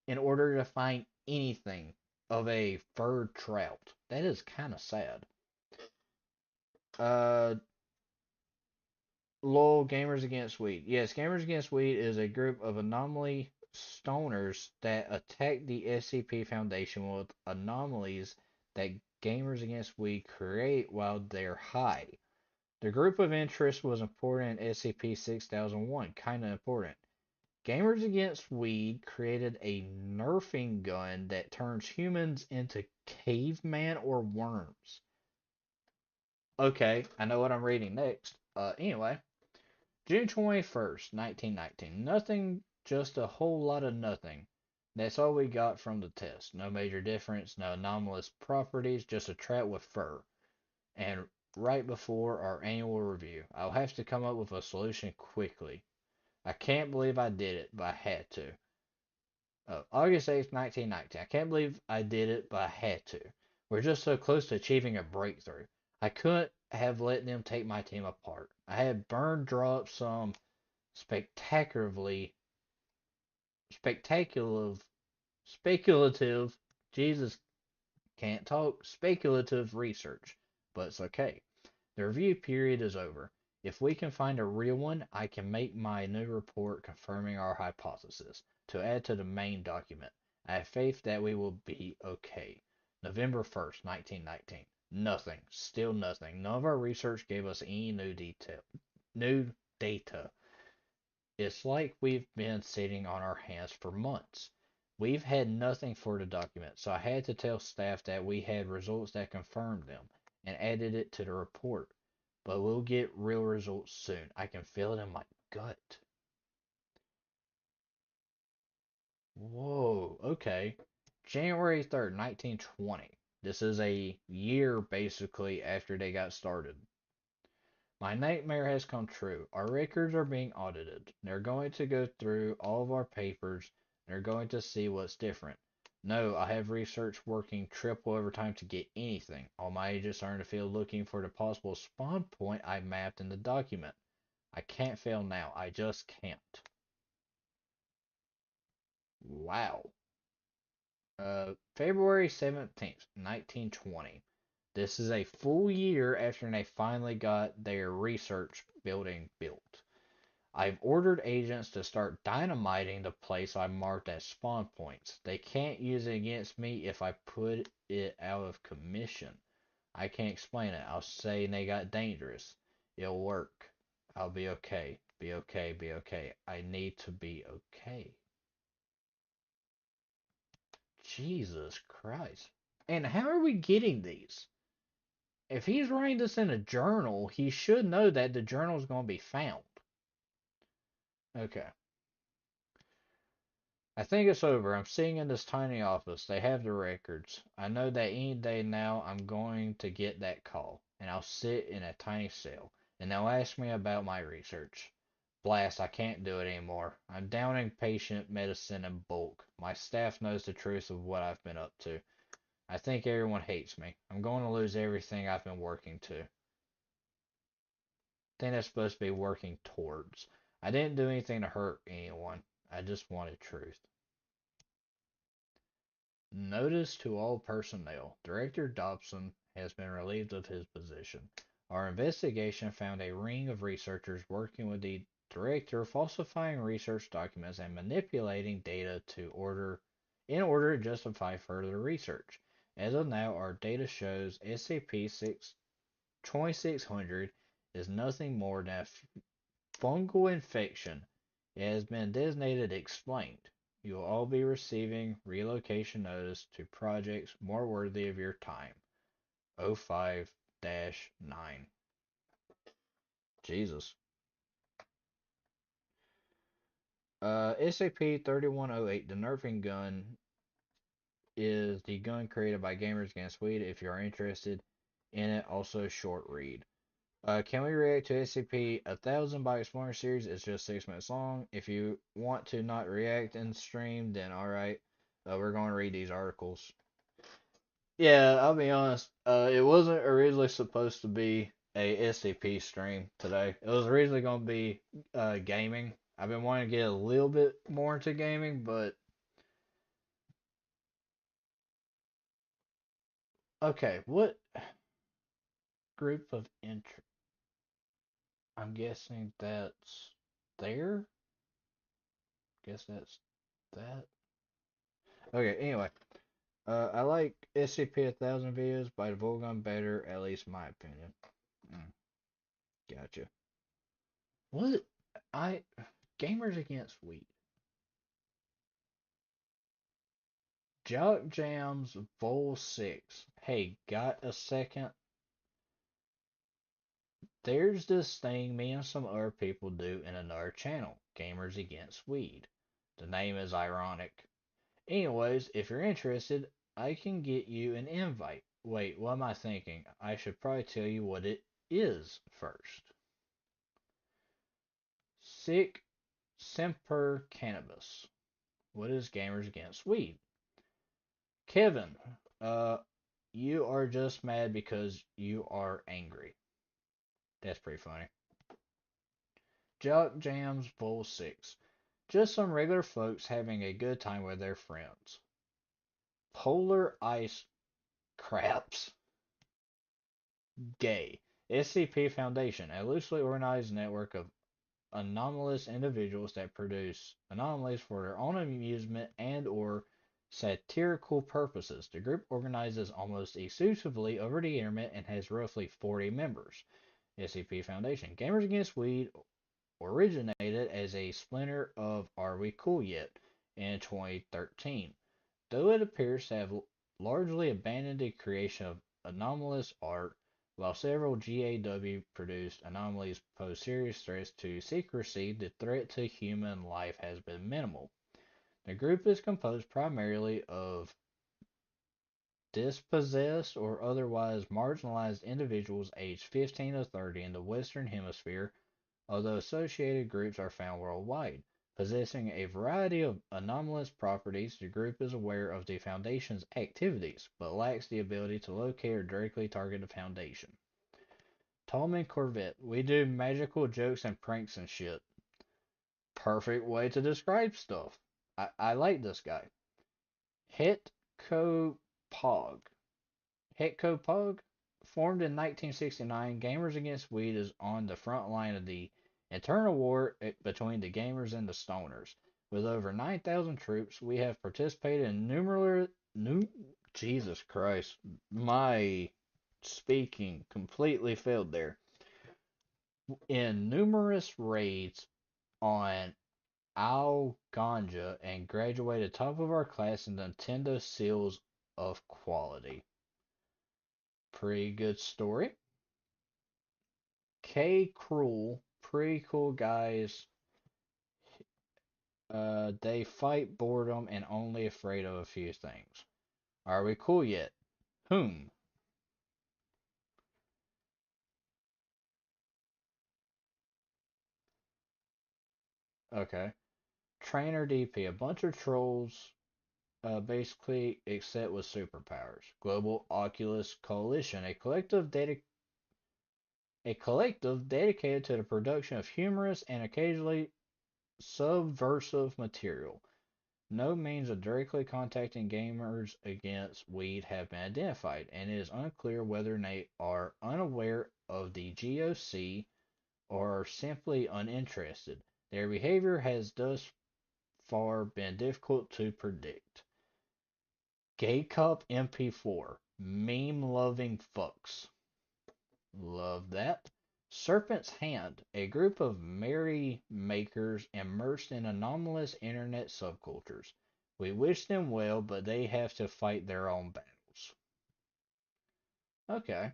in order to find anything of a furred trout. That is kind of sad. Uh, LOL Gamers Against Weed. Yes, Gamers Against Weed is a group of anomaly stoners that attack the SCP Foundation with anomalies that Gamers Against Weed create while they're high. The group of interest was important in SCP-6001, kinda important. Gamers Against Weed created a nerfing gun that turns humans into caveman or worms. Okay, I know what I'm reading next. Anyway, June 21st, 1919. Nothing, just a whole lot of nothing. That's all we got from the test. No major difference, no anomalous properties, just a trap with fur. And right before our annual review, I'll have to come up with a solution quickly. I can't believe I did it, but I had to. August 8th, 1919. I can't believe I did it, but I had to. We're just so close to achieving a breakthrough. I couldn't have let them take my team apart. I had burned dropped some spectacularly spectacular speculative Jesus can't talk speculative research, but it's okay. The review period is over. If we can find a real one, I can make my new report confirming our hypothesis to add to the main document. I have faith that we will be okay. November 1st, 1919. Nothing. Still nothing. None of our research gave us any new data. It's like we've been sitting on our hands for months. We've had nothing for the document, so I had to tell staff that we had results that confirmed them and added it to the report. But we'll get real results soon. I can feel it in my gut. Whoa, okay. January 3rd, 1920. This is a year basically after they got started. My nightmare has come true. Our records are being audited. They're going to go through all of our papers. They're going to see what's different. No, I have research working triple overtime to get anything. All my agents are in the field looking for the possible spawn point I mapped in the document. I can't fail now. I just can't. Wow. February 17th, 1920. This is a full year after they finally got their research building built. I've ordered agents to start dynamiting the place I marked as spawn points. They can't use it against me if I put it out of commission. I can't explain it. I'll say they got dangerous. It'll work. I'll be okay. Be okay, be okay. I need to be okay. Jesus Christ. And how are we getting these? If he's writing this in a journal, he should know that the journal is going to be found. Okay. I think it's over. I'm sitting in this tiny office. They have the records. I know that any day now I'm going to get that call, and I'll sit in a tiny cell, and they'll ask me about my research. Blast, I can't do it anymore. I'm downing patient medicine in bulk. My staff knows the truth of what I've been up to. I think everyone hates me. I'm going to lose everything I've been working to. I think that's supposed to be working towards. I didn't do anything to hurt anyone. I just wanted truth. Notice to all personnel: Director Dobson has been relieved of his position. Our investigation found a ring of researchers working with the director, falsifying research documents and manipulating data in order to justify further research. As of now, our data shows SCP-2600 is nothing more than a fungal infection. It has been designated explained. You will all be receiving relocation notice to projects more worthy of your time. 05-9. Jesus. SCP-3108, the Nerfing gun, is the gun created by Gamers Against Weed. If you are interested in it, also short read. Can we react to SCP 1000 by Explorer series? It's just 6 minutes long. If you want to not react in stream, then alright. We're going to read these articles. Yeah, I'll be honest. It wasn't originally supposed to be a SCP stream today. It was originally going to be gaming. I've been wanting to get a little bit more into gaming, but okay, what group of interest? I'm guessing that's there. Guess that's that. Okay, anyway. I like SCP-1000 videos by the Volgun better, at least my opinion. Mm, gotcha. What? I Gamers Against Weed. Jock Jams Vol 6. Hey, got a second? There's this thing me and some other people do in another channel, Gamers Against Weed. The name is ironic. Anyways, if you're interested, I can get you an invite. Wait, what am I thinking? I should probably tell you what it is first. Sick Semper Cannabis. What is Gamers Against Weed? Kevin, uh, you are just mad because you are angry. That's pretty funny. Jock Jams Vol 6. Just some regular folks having a good time with their friends. Polar Ice Craps. Gay. SCP Foundation, a loosely organized network of anomalous individuals that produce anomalies for their own amusement and or satirical purposes. The group organizes almost exclusively over the internet and has roughly 40 members. SCP Foundation. Gamers Against Weed originated as a splinter of Are We Cool Yet in 2013, though it appears to have largely abandoned the creation of anomalous art. While several GAW-produced anomalies pose serious threats to secrecy, the threat to human life has been minimal. The group is composed primarily of dispossessed or otherwise marginalized individuals aged 15 to 30 in the Western Hemisphere, although associated groups are found worldwide. Possessing a variety of anomalous properties, the group is aware of the Foundation's activities, but lacks the ability to locate or directly target the Foundation. Tallman Corvette. We do magical jokes and pranks and shit. Perfect way to describe stuff. I like this guy. Hetco Pog. Hetco Pog? Formed in 1969, Gamers Against Weed is on the front line of the internal war between the gamers and the stoners. With over 9,000 troops, we have participated in numerous. Jesus Christ. My speaking completely failed there. in numerous raids on Al Ganja and graduated top of our class in Nintendo Seals of Quality. Pretty good story. K. Cruel, pretty cool guys. They fight boredom and only afraid of a few things. Are we cool yet? Whom? Okay. Trainer DP, a bunch of trolls, basically, except with superpowers. Global Oculus Coalition, a collective dedicated to the production of humorous and occasionally subversive material. No means of directly contacting gamers against weed have been identified, and it is unclear whether they are unaware of the GOC or are simply uninterested. Their behavior has thus far been difficult to predict. Gay Cup MP4. Meme loving fucks. Love that. Serpent's Hand, a group of merry makers immersed in anomalous internet subcultures. We wish them well, but they have to fight their own battles. Okay.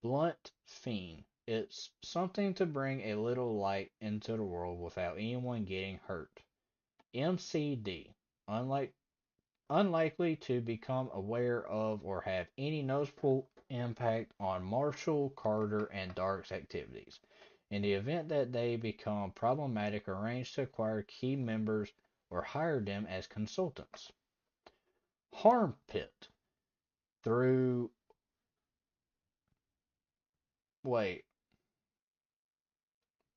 Blunt Fiend. It's something to bring a little light into the world without anyone getting hurt. MCD. Unlike Unlikely to become aware of or have any noticeable impact on Marshall, Carter, and Dark's activities. In the event that they become problematic, arrange to acquire key members or hire them as consultants. Harm Pit. Through. Wait.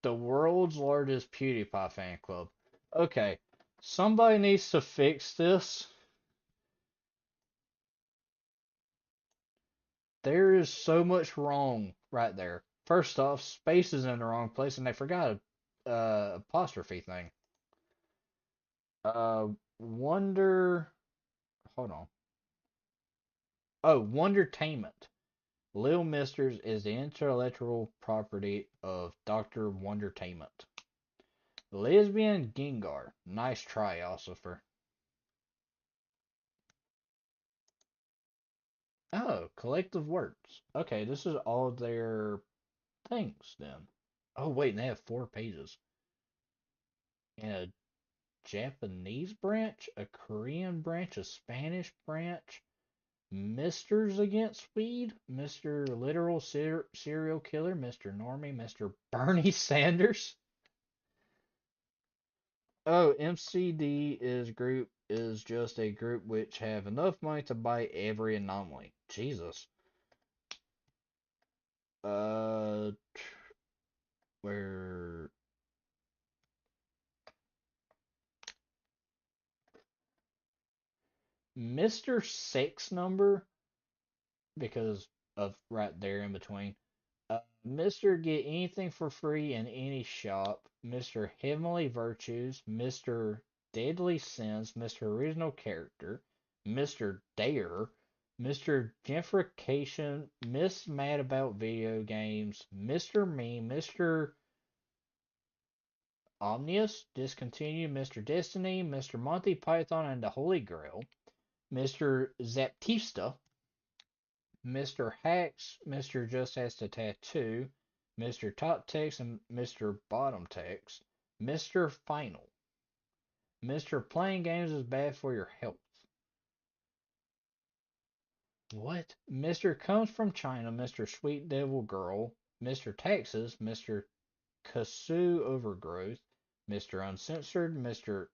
The world's largest PewDiePie fan club. Okay. Somebody needs to fix this. There is so much wrong right there. First off, space is in the wrong place, and they forgot a apostrophe thing. Wonder. Hold on. Oh, Wondertainment. Lil Misters is the intellectual property of Dr. Wondertainment. Lesbian Gengar. Nice try, Ossifer. Oh, Collective Works. Okay, this is all their things then. Oh, wait, and they have 4 pages. And a Japanese branch, a Korean branch, a Spanish branch, Misters Against Weed, Mr. Literal Serial Killer, Mr. Normie, Mr. Bernie Sanders. Oh, MCD is just a group which have enough money to buy every anomaly. Jesus. Uh, where Mr. Six Number, because of right there in between. Mr. Get Anything for Free in Any Shop, Mr. Heavenly Virtues, Mr. Deadly Sins, Mr. Original Character, Mr. Dare, Mr. Gentrification, Miss Mad About Video Games, Mr. Meme, Mr. Omnius, Discontinued, Mr. Destiny, Mr. Monty Python and the Holy Grail, Mr. Zaptista, Mr. Hacks, Mr. Just Has to Tattoo, Mr. Top Text, and Mr. Bottom Text, Mr. Final. Mr. Playing games is bad for your health. What? Mr. Comes from China, Mr. Sweet Devil Girl, Mr. Texas, Mr. Kasu Overgrowth, Mr. Uncensored, Mr.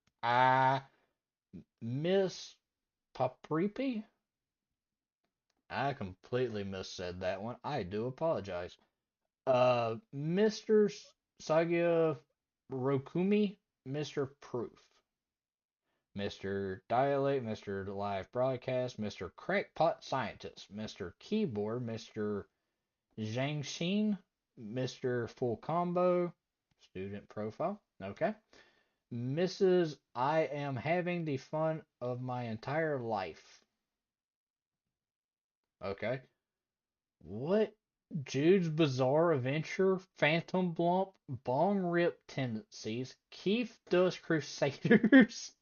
Miss Papripi. I completely missaid that one. I do apologize. Mr. Sagia Rokumi, Mr. Proof, Mr. Dialect, Mr. Live Broadcast, Mr. Crackpot Scientist, Mr. Keyboard, Mr. Zhangxin, Mr. Full Combo, Student Profile, okay. Mrs. I am having the fun of my entire life. Okay. What Jude's Bizarre Adventure, Phantom Blump, Bong Rip Tendencies, Keith Dust Crusaders,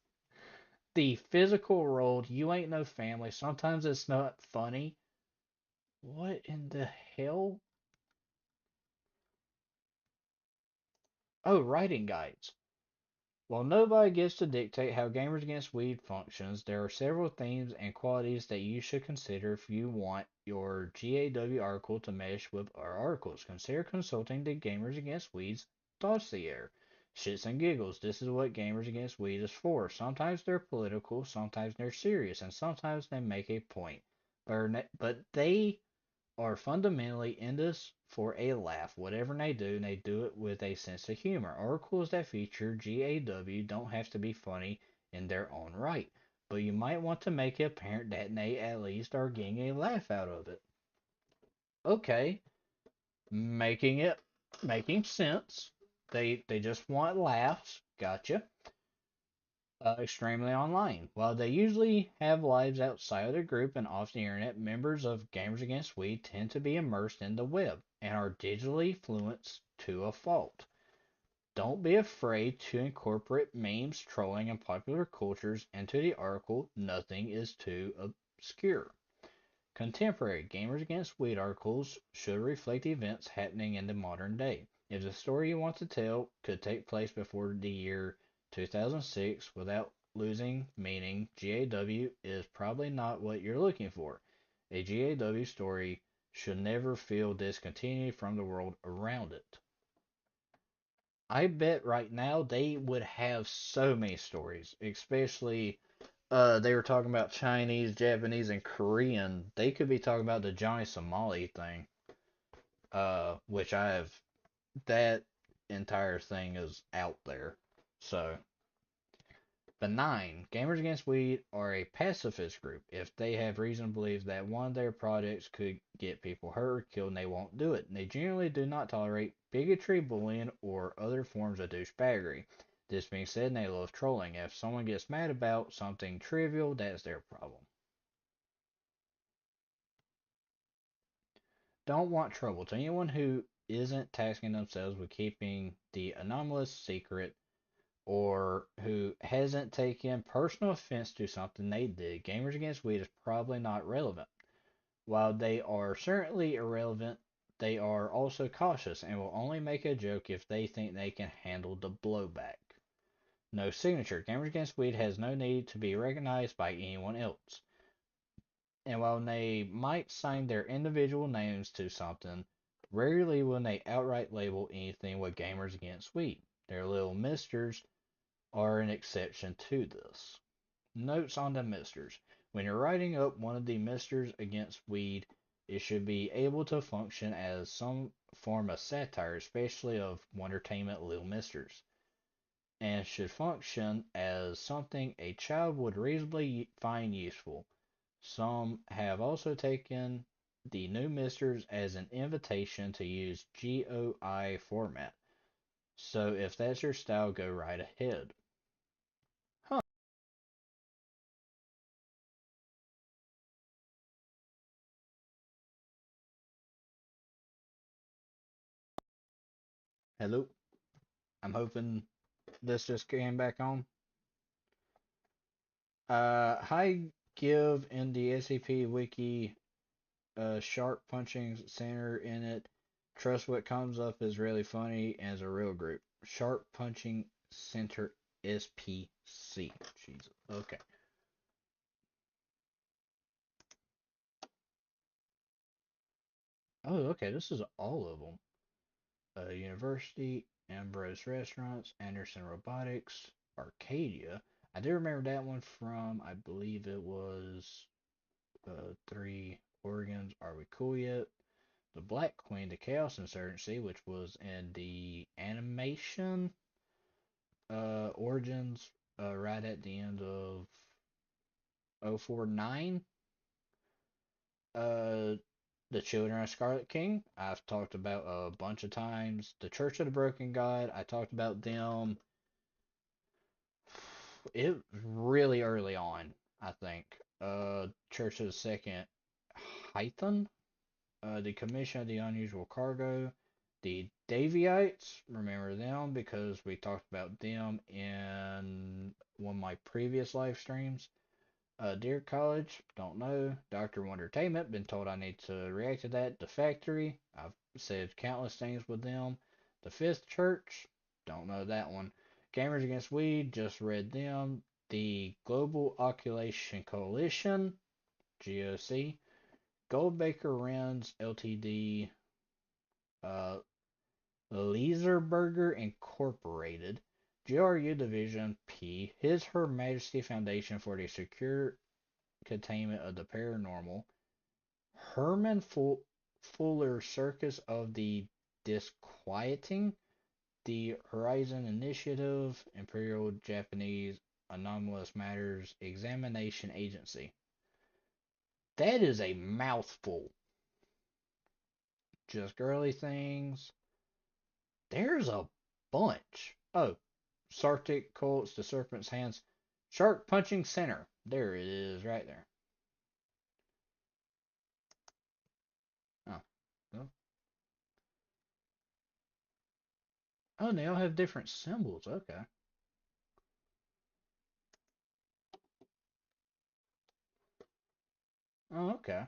The Physical World, You Ain't No Family, Sometimes It's Not Funny. What in the hell? Oh, writing guides. While nobody gets to dictate how Gamers Against Weed functions, there are several themes and qualities that you should consider if you want your GAW article to mesh with our articles. Consider consulting the Gamers Against Weed's dossier. Shits and giggles, this is what Gamers Against Weed is for. Sometimes they're political, sometimes they're serious, and sometimes they make a point. But they are fundamentally in this for a laugh. Whatever they do it with a sense of humor. Articles that feature GAW don't have to be funny in their own right, but you might want to make it apparent that they at least are getting a laugh out of it. Okay, making sense. They just want laughs. Gotcha. Extremely online. While they usually have lives outside of the group and off the internet, members of Gamers Against Weed tend to be immersed in the web and are digitally fluent to a fault. Don't be afraid to incorporate memes, trolling, and popular cultures into the article. Nothing is too obscure. Contemporary Gamers Against Weed articles should reflect events happening in the modern day. If the story you want to tell could take place before the year 2006 without losing meaning, GAW is probably not what you're looking for. A GAW story should never feel discontinued from the world around it. I bet right now they would have so many stories, especially they were talking about Chinese, Japanese, and Korean. They could be talking about the Johnny Somali thing, which I have. That entire thing is out there. So, benign. Gamers Against Weed are a pacifist group. If they have reason to believe that one of their products could get people hurt or killed, they won't do it. They generally do not tolerate bigotry, bullying, or other forms of douchebaggery. This being said, they love trolling. If someone gets mad about something trivial, that's their problem. Don't want trouble. To anyone who isn't tasking themselves with keeping the anomalous secret or who hasn't taken personal offense to something they did, Gamers Against Weed is probably not relevant. While they are certainly irrelevant, they are also cautious and will only make a joke if they think they can handle the blowback. No signature. Gamers Against Weed has no need to be recognized by anyone else. And while they might sign their individual names to something, rarely will they outright label anything with Gamers Against Weed. Their little misters are an exception to this. Notes on the misters. When you're writing up one of the misters against weed, it should be able to function as some form of satire, especially of Wondertainment Little Misters, and should function as something a child would reasonably find useful. Some have also taken the new misters as an invitation to use GOI format. So if that's your style, go right ahead. Huh. Hello. I'm hoping this just came back on. Hi, give in the SCP wiki sharp punching center in it. Trust what comes up is really funny and is a real group. Sharp punching center SPC. Jesus. Okay. Oh, okay. This is all of them. University, Ambrose Restaurants, Anderson Robotics, Arcadia. I do remember that one from, I believe it was three organs. Are we cool yet? The Black Queen, the Chaos Insurgency, which was in the animation Origins right at the end of 049. Uh, the Children of Scarlet King, I've talked about a bunch of times. The Church of the Broken God, I talked about them. It really early on, I think. Church of the Second Hython, The Commission of the Unusual Cargo, the Davyites, remember them because we talked about them in one of my previous live streams. Dear College, don't know. Dr. Wondertainment, been told I need to react to that. The Factory, I've said countless things with them. The Fifth Church, don't know that one. Gamers Against Weed, just read them. The Global Oculation Coalition, GOC. Goldbaker Rens Ltd. Uh, Leeserberger Incorporated. GRU Division P. His Her Majesty Foundation for the Secure Containment of the Paranormal. Herman Fuller Circus of the Disquieting. The Horizon Initiative. Imperial Japanese Anomalous Matters Examination Agency. That is a mouthful. Just girly things. There's a bunch. Oh, Sartic Cults, the Serpent's Hands, Shark Punching Center. There it is, right there. Oh, well. Oh, they all have different symbols. Okay. Oh, okay.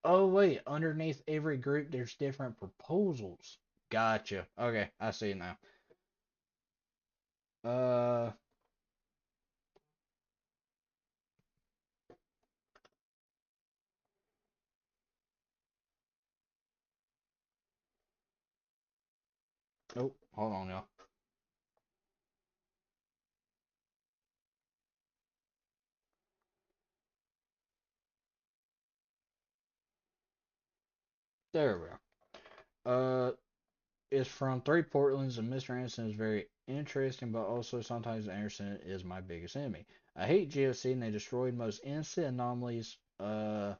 Oh, wait. Underneath every group, there's different proposals. Gotcha. Okay, I see it now. Uh, oh, hold on, y'all. There we go. It's from Three Portlands, and Mr. Anderson is very interesting, but also sometimes Anderson is my biggest enemy. I hate GOC, and they destroyed most innocent anomalies. BFF.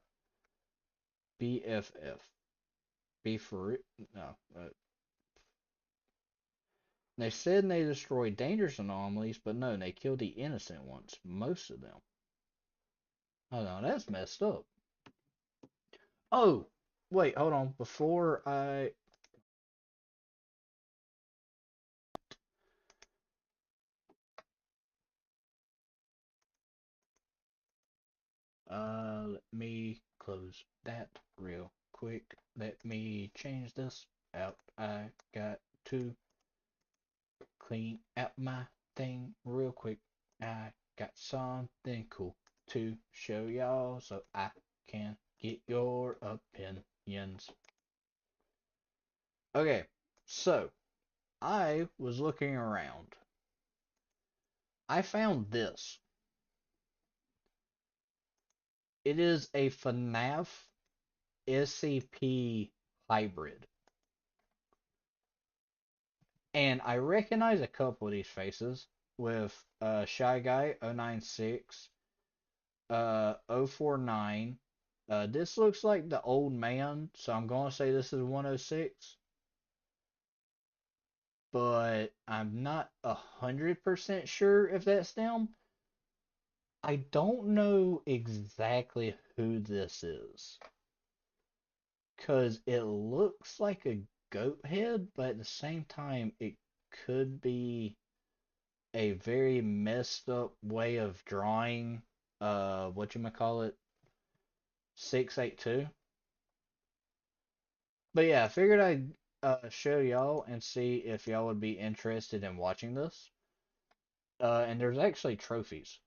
Be for it? No. They said they destroyed dangerous anomalies, but no, they killed the innocent ones. Most of them. Hold on, that's messed up. Oh, wait, hold on. Before I let me close that real quick. Let me change this out. I got to clean out my thing real quick. I got something cool to show y'all so I can get your opinions. Okay, so I was looking around. I found this. It is a FNAF SCP hybrid. And I recognize a couple of these faces with Shy Guy 096, 049. This looks like the old man, so I'm going to say this is 106. But I'm not 100% sure if that's them. I don't know exactly who this is. Because it looks like a goat head, but at the same time, it could be a very messed up way of drawing whatchamacallit 682. But yeah, I figured I'd show y'all and see if y'all would be interested in watching this. And there's actually trophies.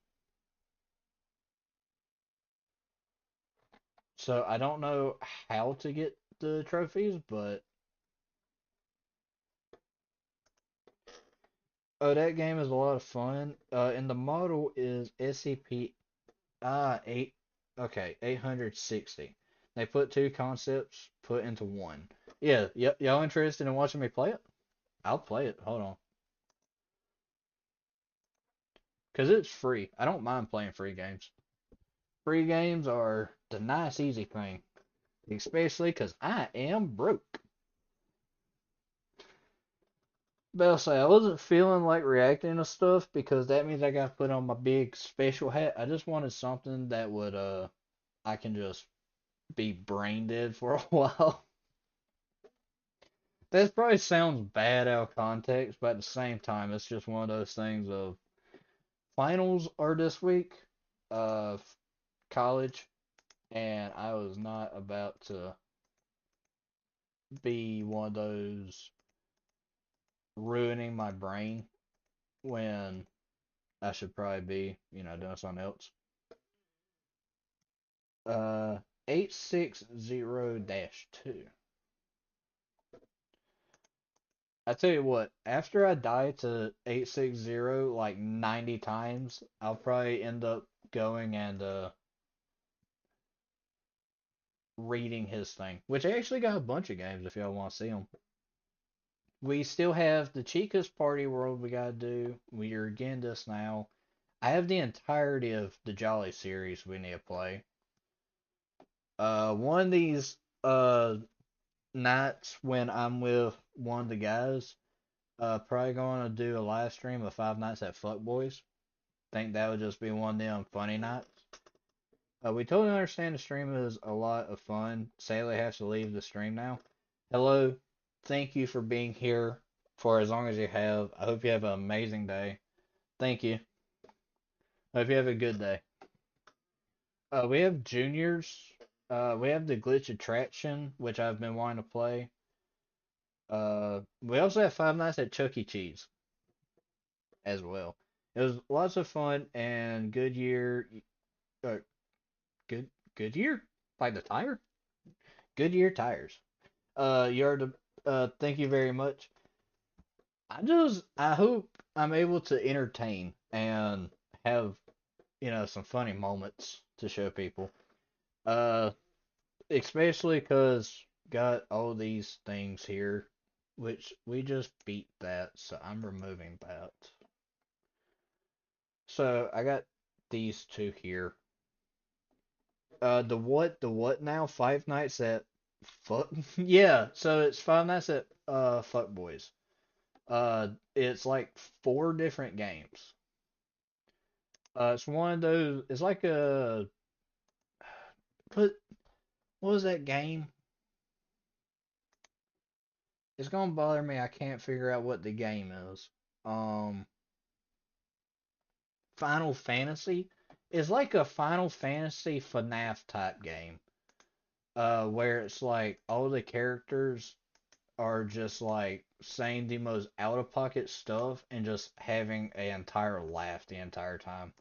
So I don't know how to get the trophies, but oh, that game is a lot of fun. And the model is SCP 8, okay, 860. They put two concepts put into one. Yeah, y'all interested in watching me play it? I'll play it. Hold on. Because it's free. I don't mind playing free games. Free games are the nice, easy thing. Especially because I am broke. But I'll say I wasn't feeling like reacting to stuff because that means I got to put on my big special hat. I just wanted something that would I can just be brain dead for a while. That probably sounds bad out of context, but at the same time, it's just one of those things of finals are this week of college, and I was not about to be one of those ruining my brain when I should probably be, doing something else. Uh, 860-2. I tell you what, after I die to 860 like 90 times, I'll probably end up going and reading his thing, which I actually got a bunch of games if y'all want to see them. We still have the Chica's Party World we gotta do. We are getting this now. I have the entirety of the Jolly series we need to play. One of these nights when I'm with one of the guys, probably going to do a live stream of Five Nights at Fuckboys. Think that would just be one of them funny nights. We totally understand the stream is a lot of fun. Sadly, I have to leave the stream now. Hello, thank you for being here for as long as you have. I hope you have an amazing day. Thank you. I hope you have a good day. We have juniors. We have the glitch attraction, which I've been wanting to play. We also have Five Nights at Chuck E. Cheese as well. It was lots of fun and good year. Uh, good year, like the tire. Goodyear tires. You're the. Thank you very much. I hope I'm able to entertain and have some funny moments to show people. Uh, Especially because got all these things here, which we just beat that, so I'm removing that. So I got these two here. The what now? Five Nights at Fuck. Yeah, so it's Five Nights at Fuck Boys. It's like four different games. It's one of those. It's like a. Put what was that game? It's gonna bother me. I can't figure out what the game is. Um, Final Fantasy. It's like a Final Fantasy FNAF type game. Where it's like all the characters are just like saying the most out of pocket stuff and just having an entire laugh the entire time.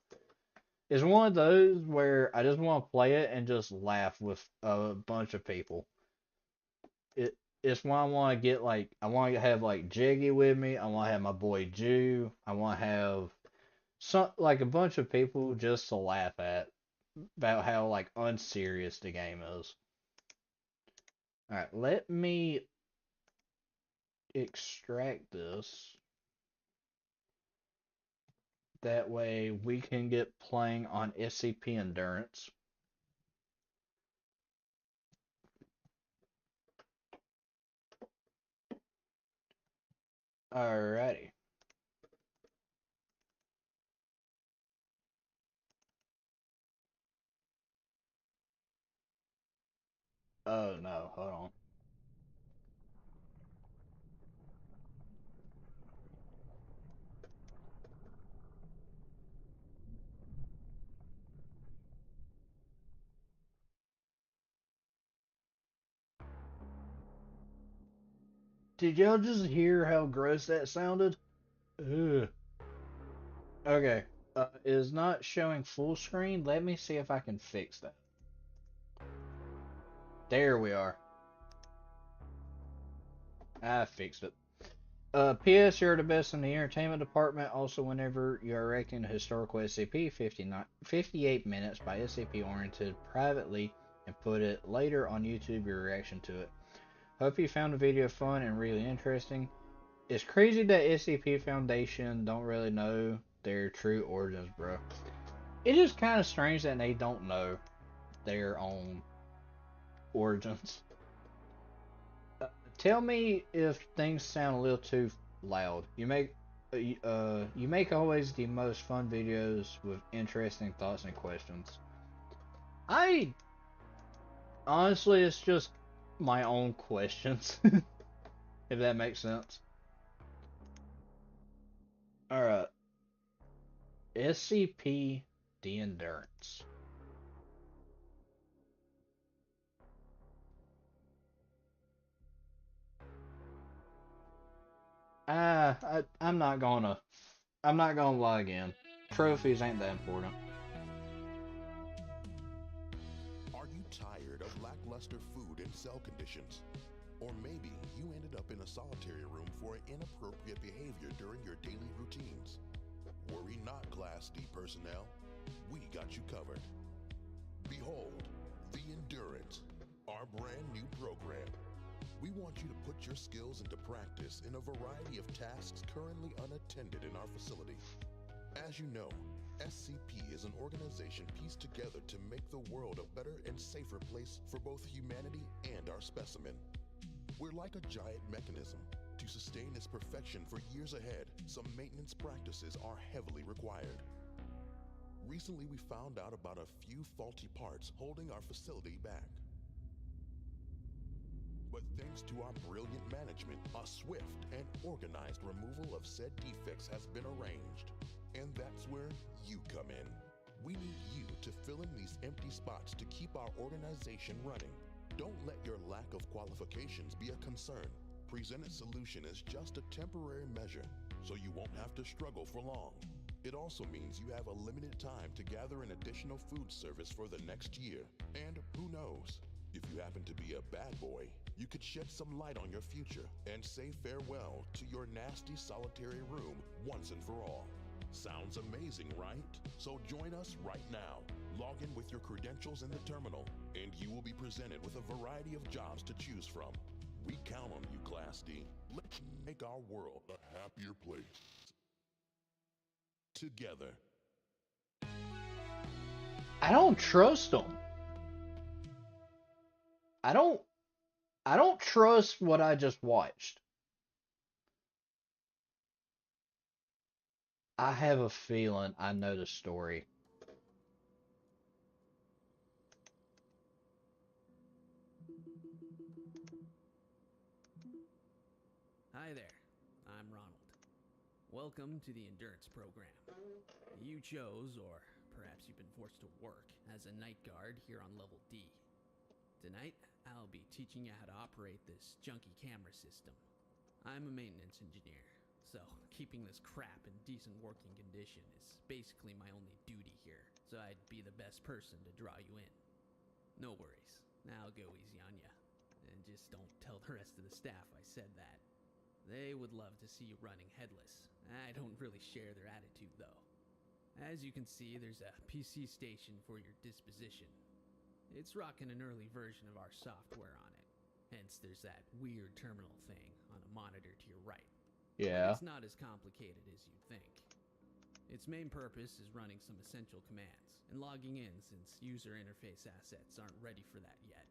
It's one of those where I just want to play it and just laugh with a bunch of people. It's why I want to get like I want to have like Jiggy with me. I want to have my boy Jew. I want to have a bunch of people just to laugh at about how like unserious the game is. All right, let me extract this. That way we can get playing on SCP Endurance. Alrighty. Oh no, hold on. Did y'all just hear how gross that sounded? Ugh. Okay. It is not showing full screen. Let me see if I can fix that. There we are. I fixed it. P.S. You're the best in the entertainment department. Also, whenever you're reacting to historical SCP, 58 minutes by SCP oriented privately and put it later on YouTube your reaction to it. Hope you found the video fun and really interesting. It's crazy that SCP Foundation don't really know their true origins, bro. It is kind of strange that they don't know their own origins. Tell me if things sound a little too loud. You make always the most fun videos with interesting thoughts and questions. I honestly, it's just my own questions, if that makes sense. All right, SCP the Endurance. I'm not gonna. I'm not gonna lie again. Trophies ain't that important. Are you tired of lackluster food and cell conditions? Or maybe you ended up in a solitary room for inappropriate behavior during your daily routines. Worry not, Class D personnel. We got you covered. Behold, the Endurance, our brand new program. We want you to put your skills into practice in a variety of tasks currently unattended in our facility. As you know, SCP is an organization pieced together to make the world a better and safer place for both humanity and our specimen. We're like a giant mechanism. To sustain its perfection for years ahead, some maintenance practices are heavily required. Recently, we found out about a few faulty parts holding our facility back. But thanks to our brilliant management, a swift and organized removal of said defects has been arranged. And that's where you come in. We need you to fill in these empty spots to keep our organization running. Don't let your lack of qualifications be a concern. Presented solution is just a temporary measure, so you won't have to struggle for long. It also means you have a limited time to gather an additional food service for the next year. And who knows, if you happen to be a bad boy, you could shed some light on your future and say farewell to your nasty solitary room once and for all. Sounds amazing, right? So join us right now. Log in with your credentials in the terminal, and you will be presented with a variety of jobs to choose from. We count on you, Class D. Let's make our world a happier place. Together. I don't trust them. I don't. I don't trust what I just watched. I have a feeling I know the story. Hi there, I'm Ronald. Welcome to the Endurance Program. You chose, or perhaps you've been forced to work, as a night guard here on level D. Tonight, I'll be teaching you how to operate this junky camera system. I'm a maintenance engineer, so keeping this crap in decent working condition is basically my only duty here, so I'd be the best person to draw you in. No worries, I'll go easy on ya. And just don't tell the rest of the staff I said that. They would love to see you running headless. I don't really share their attitude, though. As you can see, there's a PC station for your disposition. It's rocking an early version of our software on it. Hence, there's that weird terminal thing on a monitor to your right. Yeah. But it's not as complicated as you'd think. Its main purpose is running some essential commands and logging in since user interface assets aren't ready for that yet.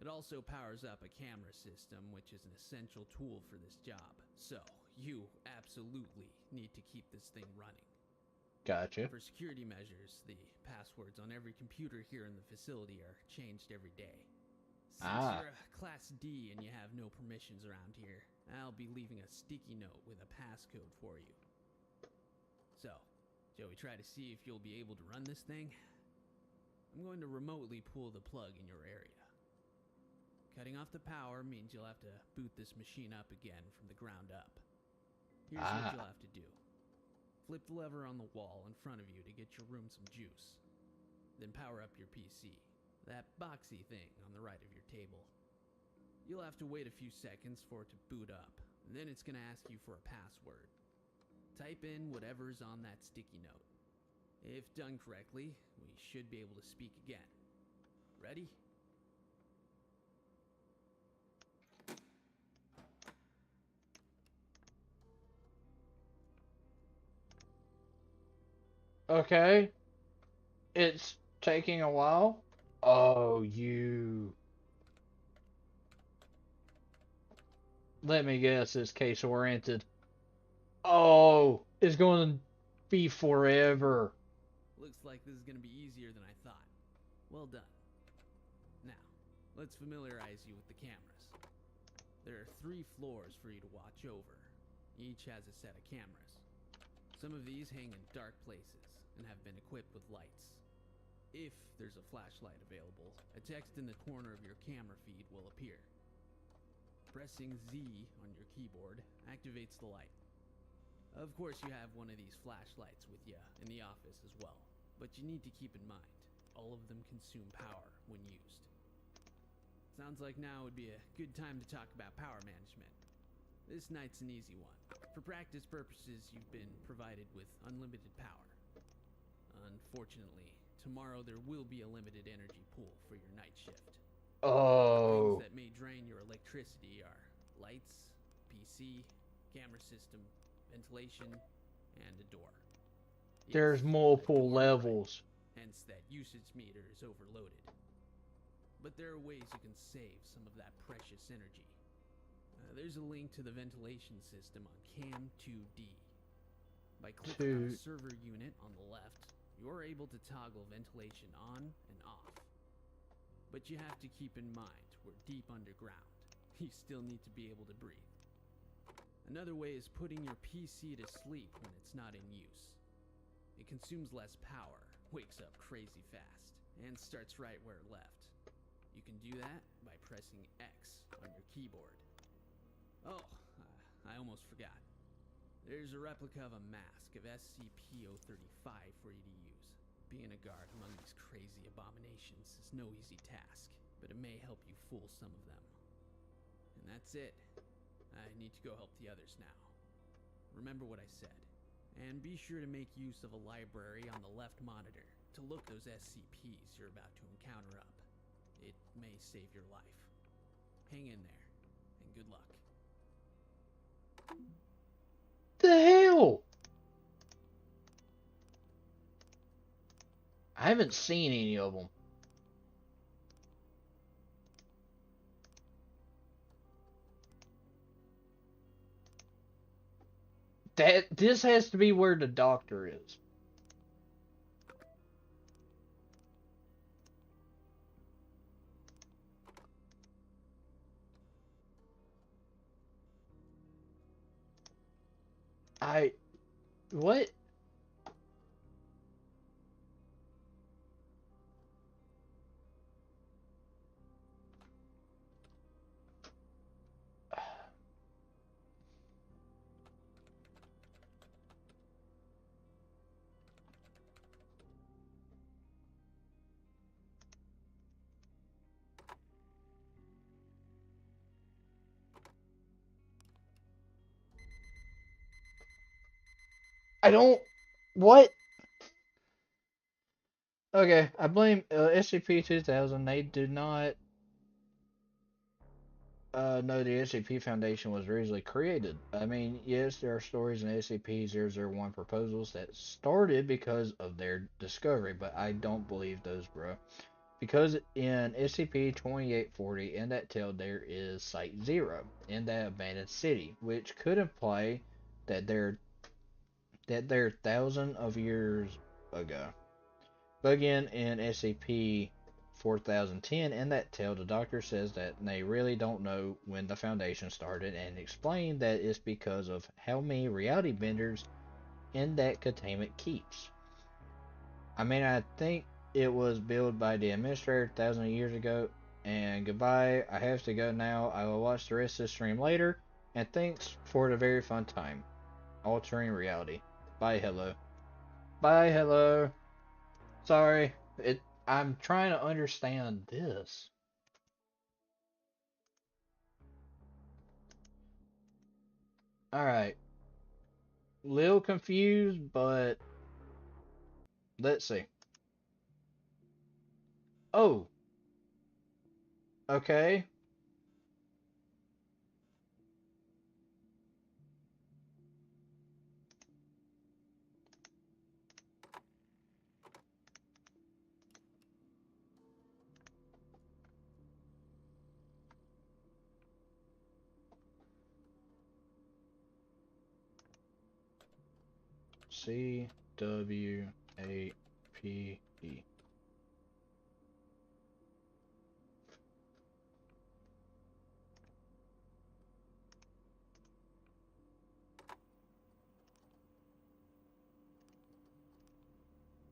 It also powers up a camera system, which is an essential tool for this job. So, you absolutely need to keep this thing running. Gotcha. For security measures, the passwords on every computer here in the facility are changed every day. Since you're a Class D and you have no permissions around here, I'll be leaving a sticky note with a passcode for you. So, shall we try to see if you'll be able to run this thing? I'm going to remotely pull the plug in your area. Cutting off the power means you'll have to boot this machine up again from the ground up. Here's what you'll have to do. Flip the lever on the wall in front of you to get your room some juice. Then power up your PC, that boxy thing on the right of your table. You'll have to wait a few seconds for it to boot up, and then it's going to ask you for a password. Type in whatever's on that sticky note. If done correctly, we should be able to speak again. Ready? Okay. It's taking a while. Oh, you. Let me guess, it's case oriented. Oh, it's going to be forever. Looks like this is gonna be easier than I thought. Well done. Now, let's familiarize you with the cameras. There are 3 floors for you to watch over. Each has a set of cameras. Some of these hang in dark places and have been equipped with lights. If there's a flashlight available, a text in the corner of your camera feed will appear. Pressing Z on your keyboard activates the light. Of course, you have one of these flashlights with you in the office as well, but you need to keep in mind, all of them consume power when used. Sounds like now would be a good time to talk about power management. This night's an easy one. For practice purposes, you've been provided with unlimited power. Unfortunately, tomorrow there will be a limited energy pool for your night shift. Oh. Things that may drain your electricity are lights, PC, camera system, ventilation, and a door. There's If multiple a door is levels. right, hence that usage meter is overloaded. But there are ways you can save some of that precious energy. There's a link to the ventilation system on Cam 2D. By clicking on a server unit on the left, you're able to toggle ventilation on and off. But you have to keep in mind, we're deep underground. You still need to be able to breathe. Another way is putting your PC to sleep when it's not in use. It consumes less power, wakes up crazy fast, and starts right where it left. You can do that by pressing X on your keyboard. Oh, I almost forgot. There's a replica of a mask of SCP-035 for you to use. Being a guard among these crazy abominations is no easy task, but it may help you fool some of them. And that's it. I need to go help the others now. Remember what I said. And be sure to make use of a library on the left monitor to look those SCPs you're about to encounter up. It may save your life. Hang in there, and good luck. The hell? I haven't seen any of them. This has to be where the doctor is. What? I don't. What? Okay, I blame SCP-2000. They did not know the SCP Foundation was originally created. I mean, yes, there are stories in SCP-001 proposals that started because of their discovery, but I don't believe those, bro. Because in SCP-2840 in that tale there is Site Zero in that abandoned city, which could imply that they're thousands of years ago. But again, in SCP-4010 in that tale, the doctor says that they really don't know when the Foundation started and explain that it's because of how many reality benders in that containment keeps. I mean, I think it was built by the administrator thousands of years ago. And goodbye. I have to go now. I will watch the rest of the stream later. And thanks for the very fun time. Altering reality. Bye, hello. Bye, hello. Sorry. I'm trying to understand this. Alright. Little confused, but let's see. Oh, okay. CWAPE.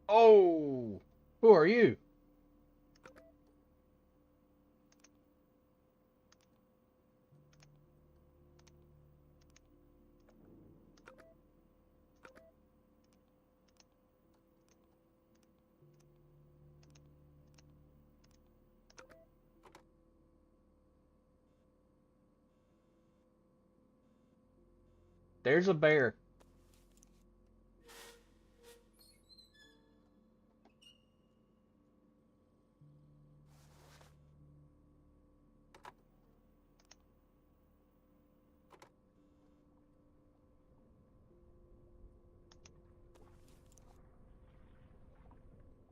Oh, who are you? There's a bear.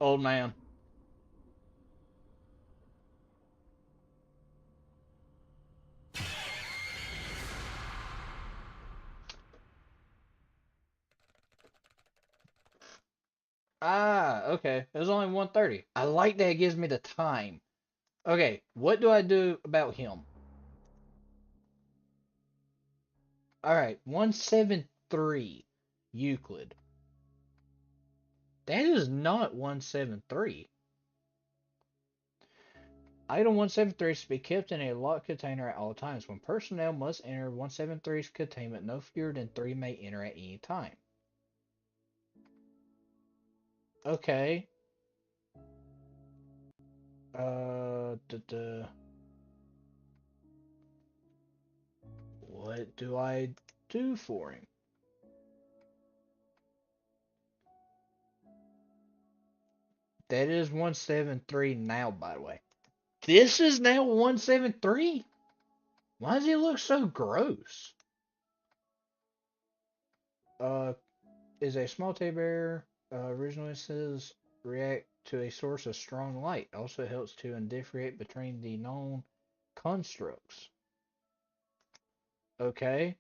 Old man. Ah, okay. It was only 1:30. I like that it gives me the time. Okay, what do I do about him? Alright, 173. Euclid. That is not 173. Item 173 is to be kept in a locked container at all times. When personnel must enter 173's containment, no fewer than 3 may enter at any time. Okay. What do I do for him? That is 173 now, by the way. This is now 173? Why does he look so gross? Uh, is a small teddy bear. Originally says react to a source of strong light. Also helps to differentiate between the known constructs. Okay.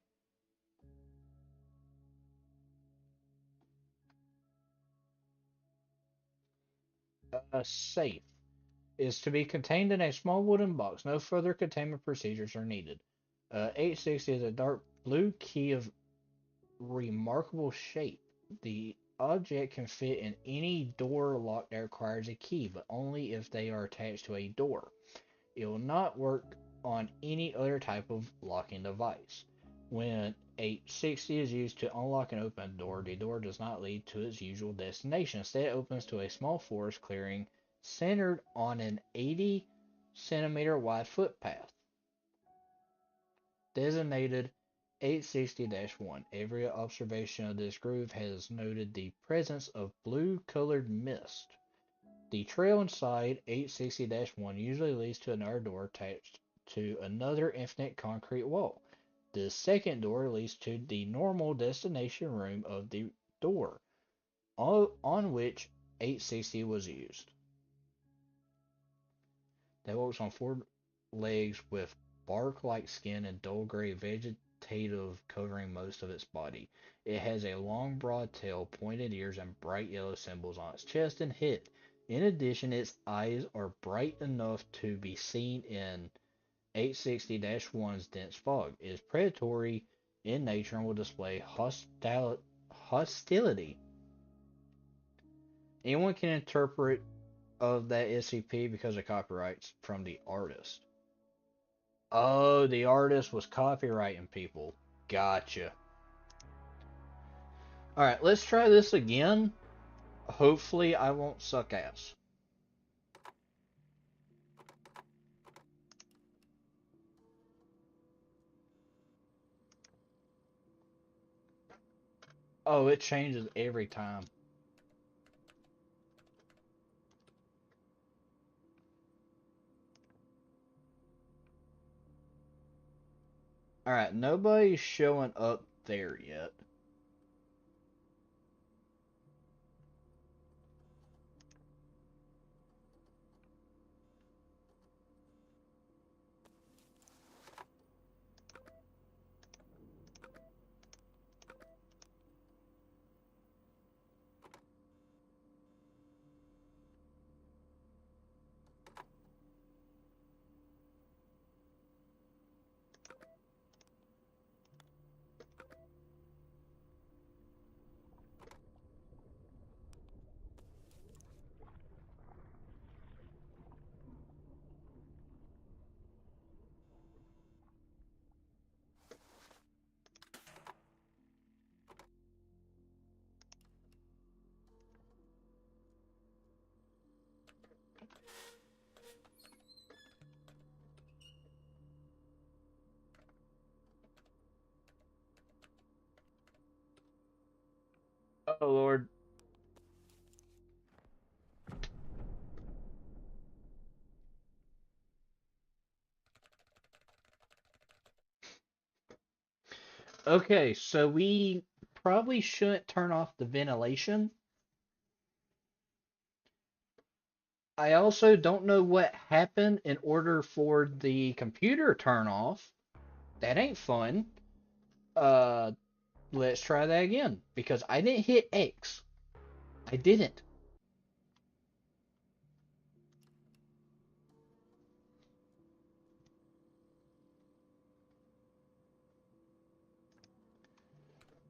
A safe is to be contained in a small wooden box. No further containment procedures are needed. 860 is a dark blue key of remarkable shape. The object can fit in any door lock that requires a key, but only if they are attached to a door. It will not work on any other type of locking device. When 860 is used to unlock and open a door, the door does not lead to its usual destination. Instead, it opens to a small forest clearing centered on an 80 centimeter wide footpath designated 860-1. Every observation of this groove has noted the presence of blue-colored mist. The trail inside 860-1 usually leads to another door attached to another infinite concrete wall. The second door leads to the normal destination room of the door, on which 860 was used. That walks on four legs with bark-like skin and dull gray vegetative covering most of its body. It has a long, broad tail, pointed ears, and bright yellow symbols on its chest and head. In addition, its eyes are bright enough to be seen in 860-1's dense fog. It is predatory in nature and will display hostility. Anyone can interpret of that SCP because of copyrights from the artist. Oh, the artist was copyrighting people. Gotcha. Alright, let's try this again. Hopefully I won't suck ass. Oh, it changes every time. Alright, nobody's showing up there yet. Oh, Lord. Okay, so we probably shouldn't turn off the ventilation. I also don't know what happened in order for the computer to turn off. That ain't fun. Uh, let's try that again because I didn't hit X. I didn't.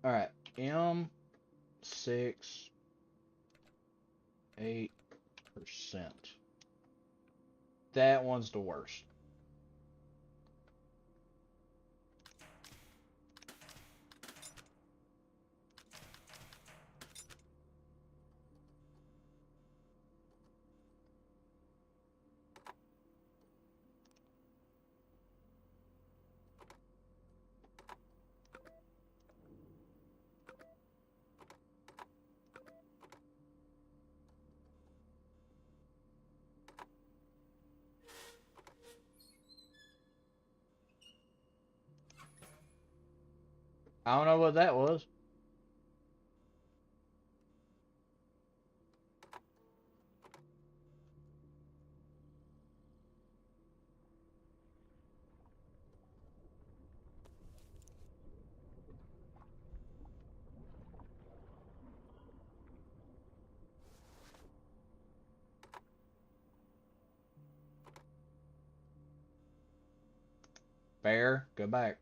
All right, M68%. That one's the worst. I don't know what that was. Bear, go back.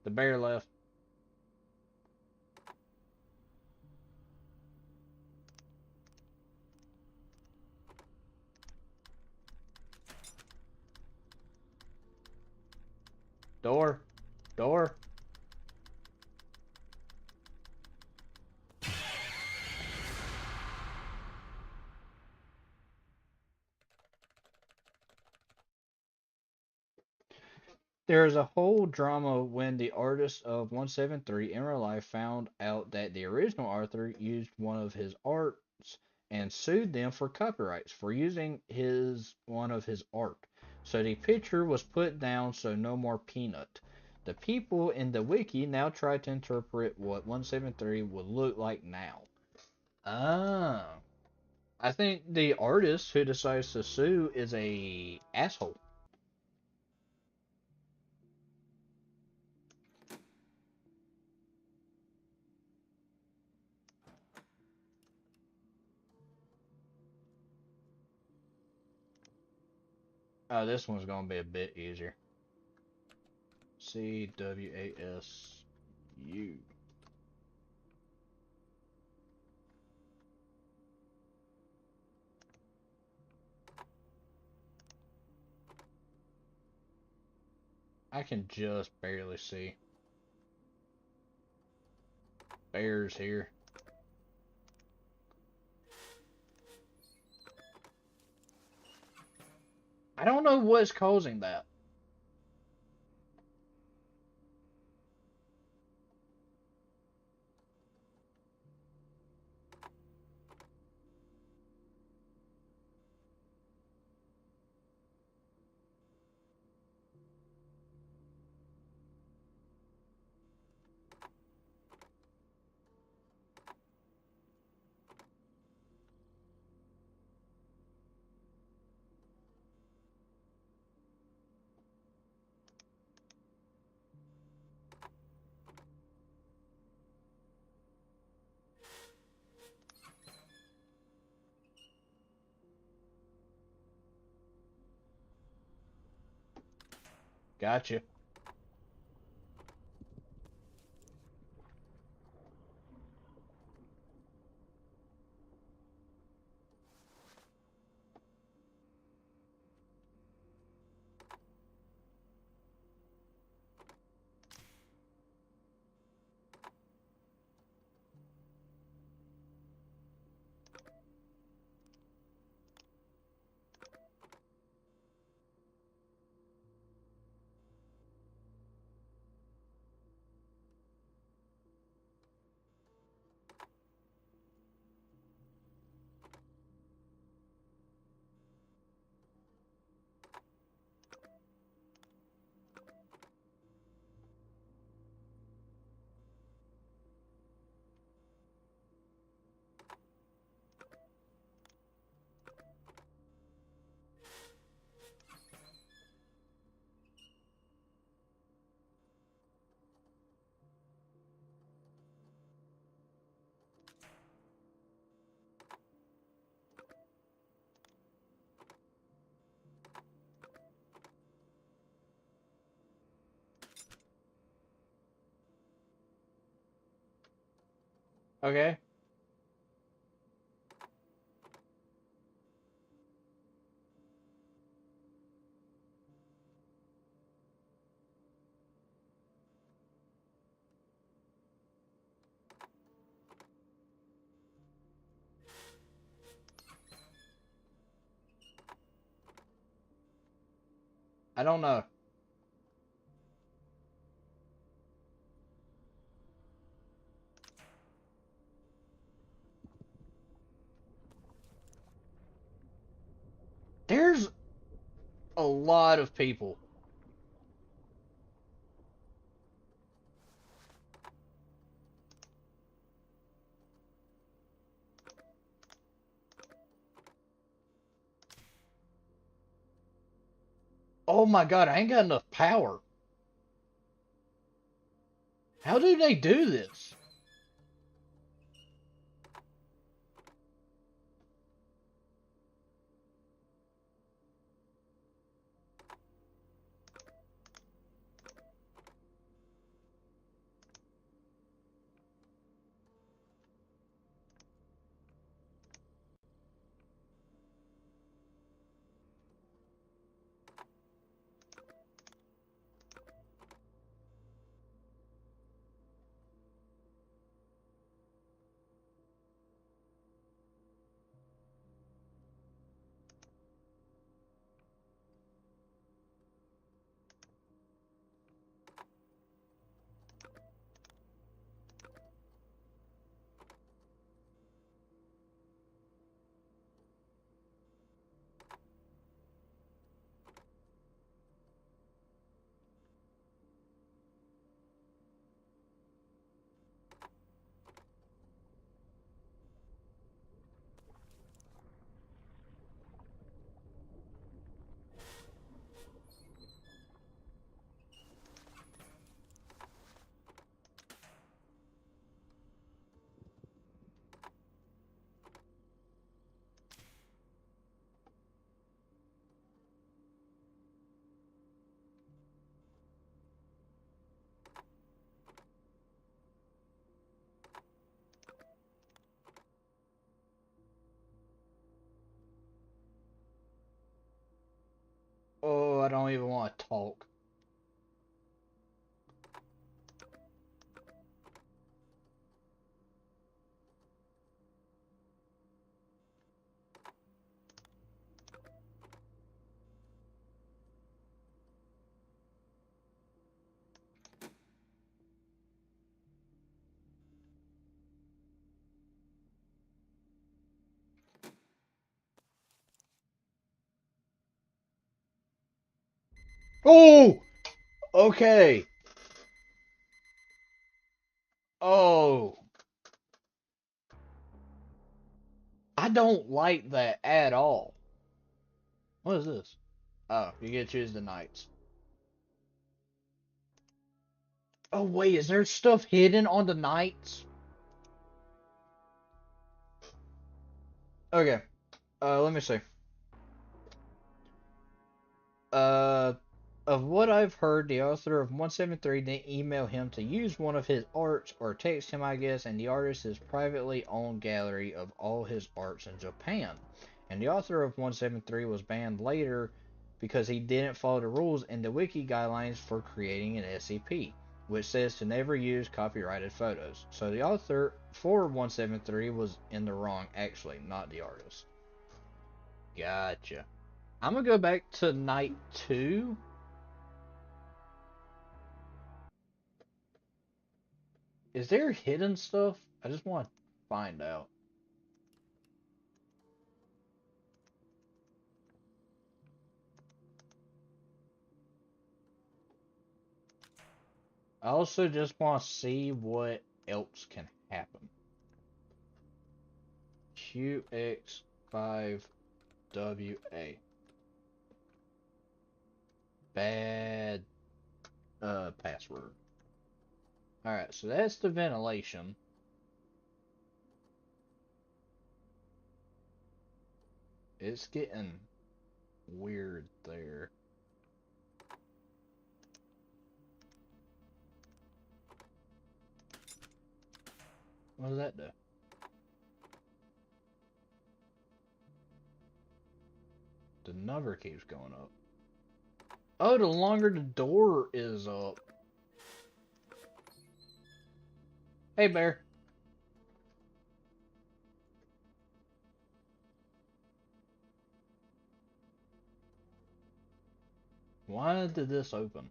The bear left. Door. Door. There is a whole drama when the artist of 173 in real life found out that the original author used one of his arts and sued them for copyrights for using one of his art. So the picture was put down so no more peanut. The people in the wiki now try to interpret what 173 would look like now. Ah. I think the artist who decides to sue is a asshole. Oh, this one's gonna be a bit easier. CWASU. I can just barely see. Bears here. I don't know what's causing that. Gotcha. Okay. I don't know. There's a lot of people. Oh my god, I ain't got enough power. How do they do this? Oh, I don't even want to talk. Oh! Okay. Oh. I don't like that at all. What is this? Oh, you get to choose the nights. Oh, wait, is there stuff hidden on the nights? Okay. Let me see. Uh, of what I've heard, the author of 173 didn't email him to use one of his arts or text him, I guess, and the artist is privately owned gallery of all his arts in Japan. And the author of 173 was banned later because he didn't follow the rules in the wiki guidelines for creating an SCP, which says to never use copyrighted photos. So the author for 173 was in the wrong, actually, not the artist. Gotcha. I'm gonna go back to night 2. Is there hidden stuff? I just want to find out. I also just want to see what else can happen. QX5WA. Bad password. Alright, so that's the ventilation. It's getting weird there. What does that do? The number keeps going up. Oh, the longer the door is up. Hey, bear. Why did this open?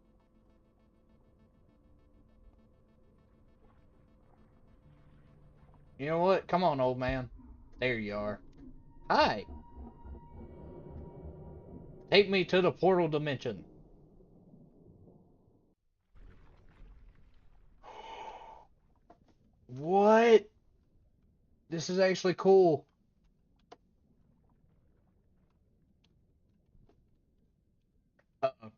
You know what? Come on, old man. There you are. Hi. Take me to the portal dimension. What? This is actually cool. Uh-oh.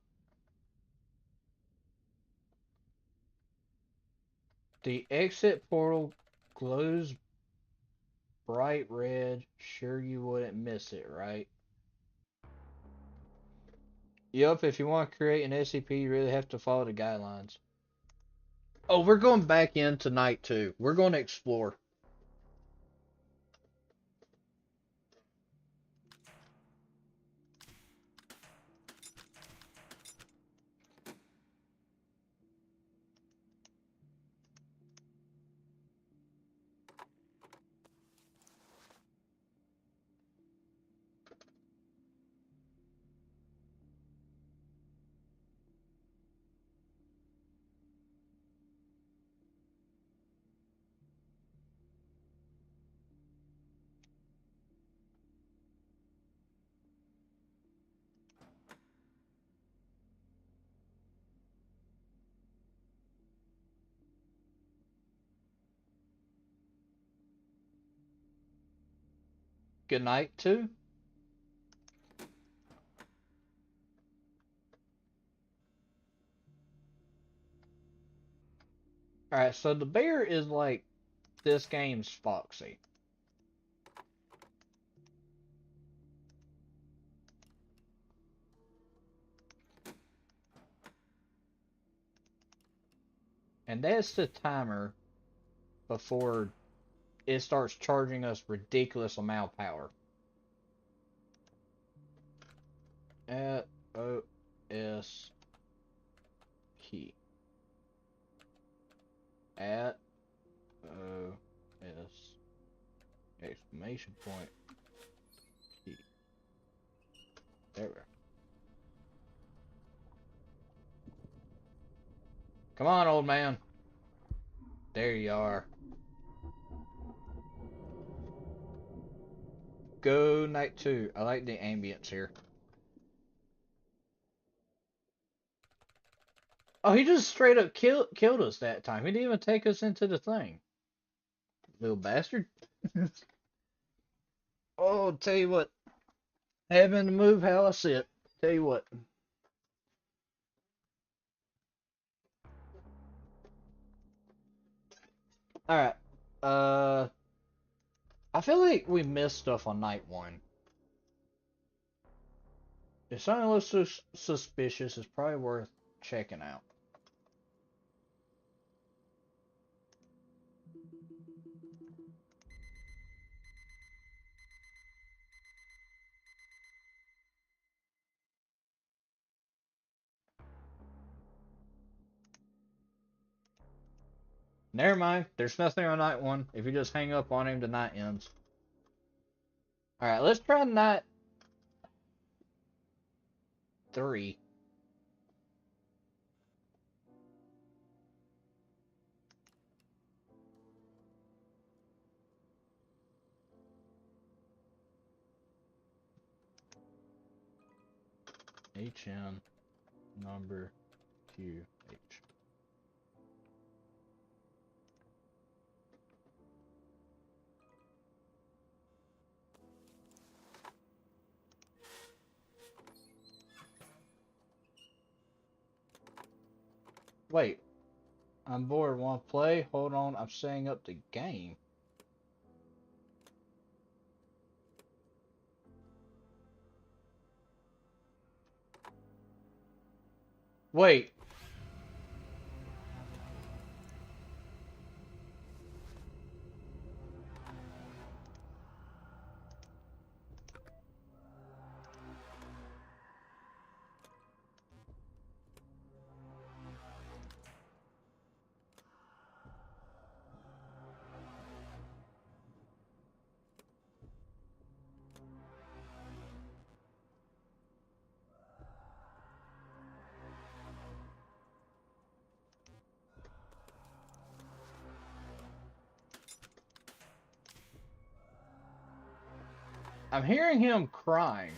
The exit portal glows bright red. Sure you wouldn't miss it, right? Yup, if you want to create an SCP, you really have to follow the guidelines. Oh, we're going back in tonight too. We're going to explore. Good night too. Alright, so the bear is like this game's Foxy. And that's the timer before it starts charging us ridiculous amount of power. At OS key. At OS exclamation point key. There we go. Come on, old man. There you are. Go night 2. I like the ambience here. Oh, he just straight up killed us that time. He didn't even take us into the thing. Little bastard. Oh, tell you what. Having to move how I sit. Tell you what. Alright. I feel like we missed stuff on night 1. If something looks suspicious, it's probably worth checking out. Never mind. There's nothing on night 1. If you just hang up on him, the night ends. Alright, let's try night 3. HN number QH. Wait, I'm bored. Want to play? Hold on, I'm setting up the game. Wait. I'm hearing him crying.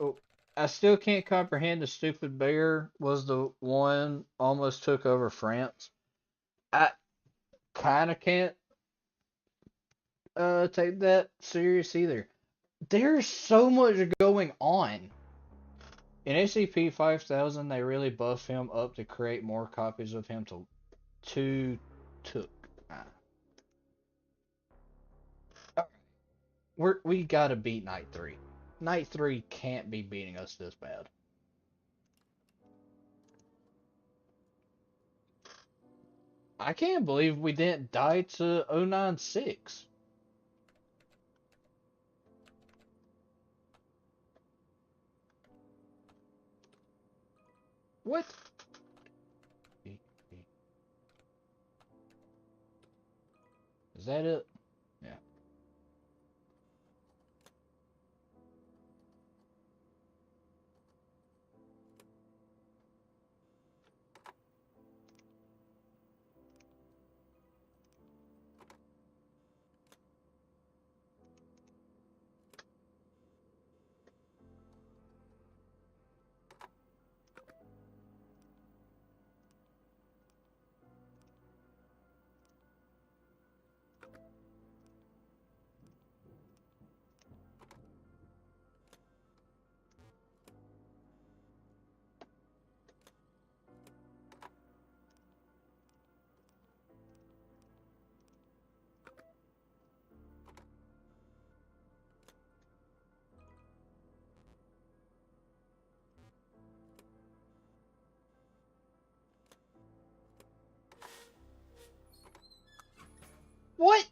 Oh, I still can't comprehend the stupid bear was the one almost took over France. I kind of can't take that serious either. There's so much going on. In SCP-5000, they really buffed him up to create more copies of him to took. We gotta beat Night 3. Night 3 can't be beating us this bad. I can't believe we didn't die to 096. What? Is that it? Yeah. What?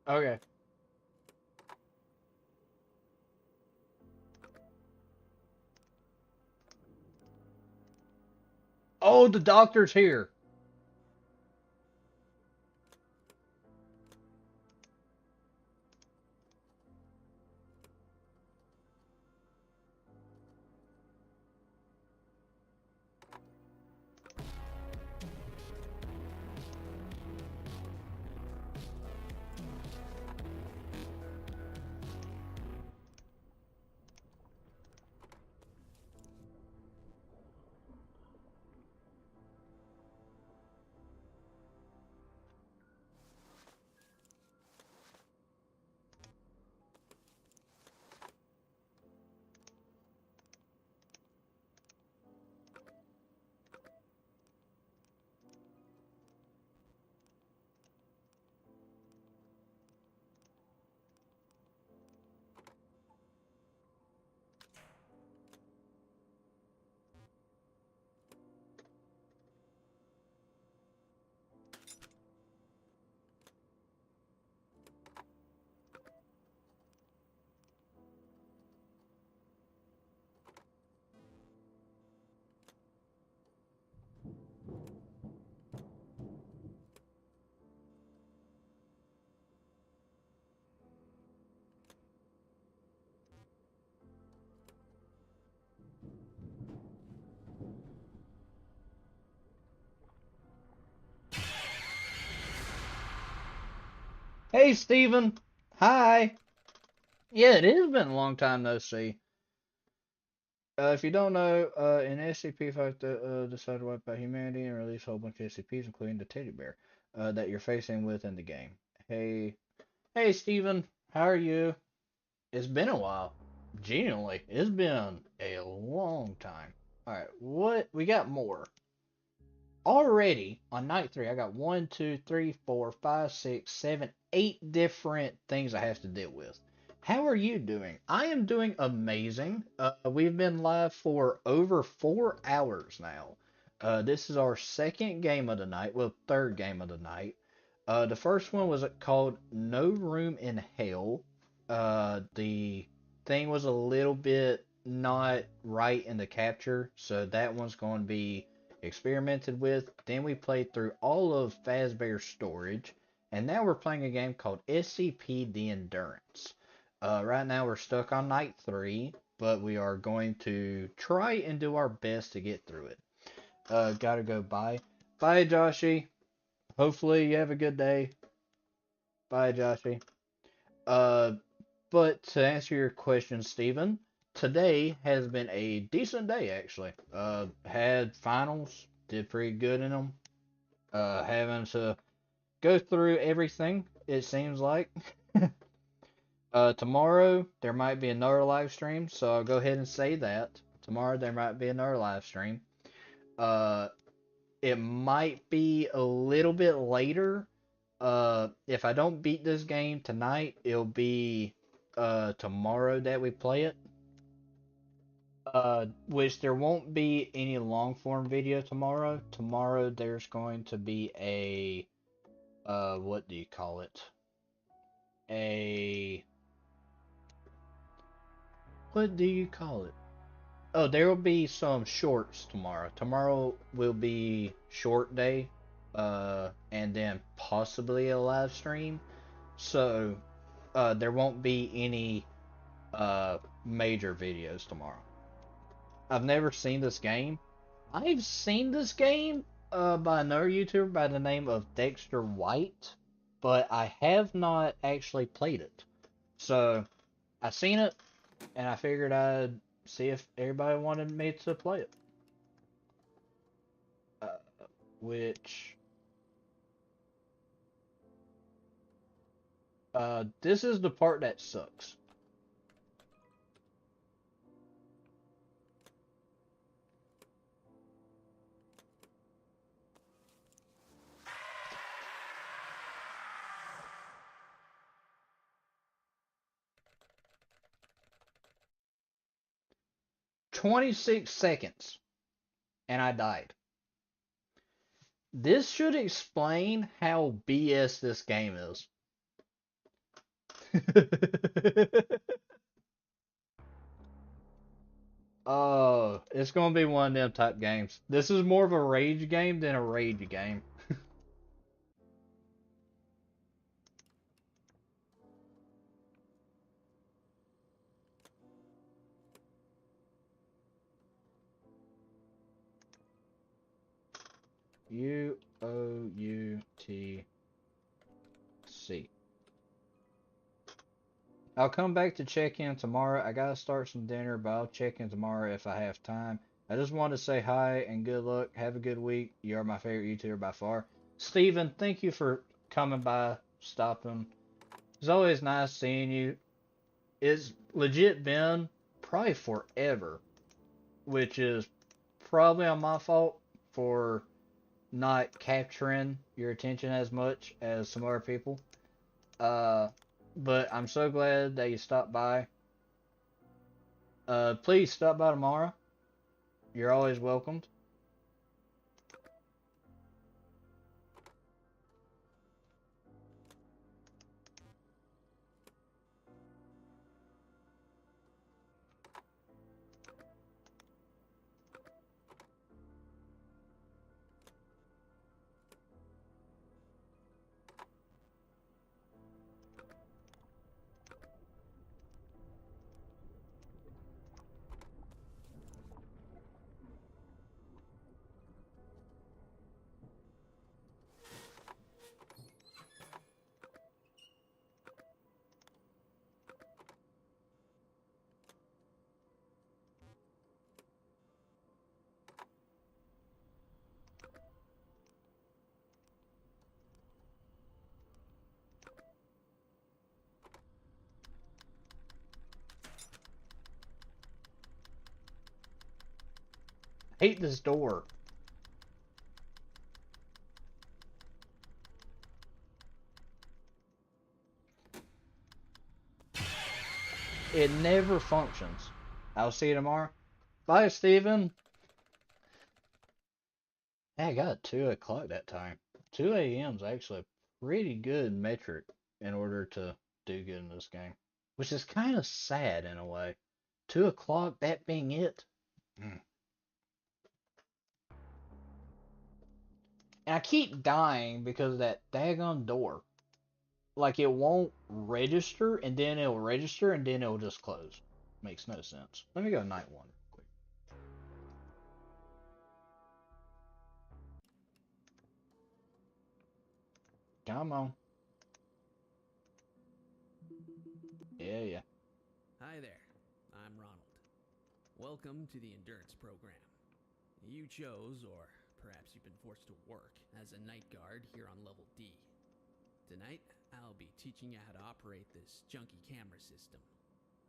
Okay. Oh, the doctor's here. Hey, Steven. Hi. Yeah, it has been a long time no see. If you don't know, in SCP-5 decided to wipe out humanity and release a whole bunch of SCPs, including the teddy bear that you're facing with in the game. Hey, Steven. How are you? It's been a while. Genuinely, it's been a long time. Alright, what? We got more. Already on night 3, I got 1, 2, 3, 4, 5, 6, 7, 8 different things I have to deal with. How are you doing? I am doing amazing. We've been live for over 4 hours now. This is our second game of the night, well, third game of the night. The first one was called No Room in Hell. The thing was a little bit not right in the capture, so that one's going to be experimented with. Then we played through all of Fazbear's Storage, and now we're playing a game called SCP The Endurance. Right now we're stuck on night 3, but we are going to try and do our best to get through it. Gotta go bye. Bye, Joshy. Hopefully you have a good day. Bye, Joshy. But to answer your question, Steven, today has been a decent day, actually. Had finals, did pretty good in them. Having to go through everything, it seems like. Tomorrow, there might be another live stream, so I'll go ahead and say that. Tomorrow, there might be another live stream. It might be a little bit later. If I don't beat this game tonight, it'll be tomorrow that we play it. Which there won't be any long form video tomorrow. Tomorrow there's going to be a what do you call it? What do you call it? Oh, there will be some shorts tomorrow. Tomorrow will be short day, and then possibly a live stream. So, there won't be any major videos tomorrow. I've never seen this game. I've seen this game by another YouTuber by the name of Dexter White, but I have not actually played it. So, I seen it, and I figured I'd see if everybody wanted me to play it. Which, this is the part that sucks. "26 seconds, and I died." This should explain how BS this game is. Oh, it's gonna be one of them type games. This is more of a rage game than a rage game. UOUTC. I'll come back to check in tomorrow. I gotta start some dinner, but I'll check in tomorrow if I have time. I just wanted to say hi and good luck. Have a good week. You are my favorite YouTuber by far. Steven, thank you for coming by, stopping. It's always nice seeing you. It's legit been probably forever, which is probably on my fault for not capturing your attention as much as some other people. But I'm so glad that you stopped by. Please stop by tomorrow. You're always welcomed. hate this door. It never functions. I'll see you tomorrow. Bye, Steven. Hey, I got 2 o'clock that time. 2 a.m. is actually a pretty good metric in order to do good in this game. Which is kind of sad in a way. 2 o'clock, that being it. Mm. And I keep dying because of that daggone door. Like, it won't register, and then it'll register, and then it'll just close. Makes no sense. Let me go night 1 real quick. Come on. Yeah. Hi there, I'm Ronald. Welcome to the Endurance Program. You chose, or perhaps you've been forced to work, as a night guard here on level D. Tonight, I'll be teaching you how to operate this junky camera system.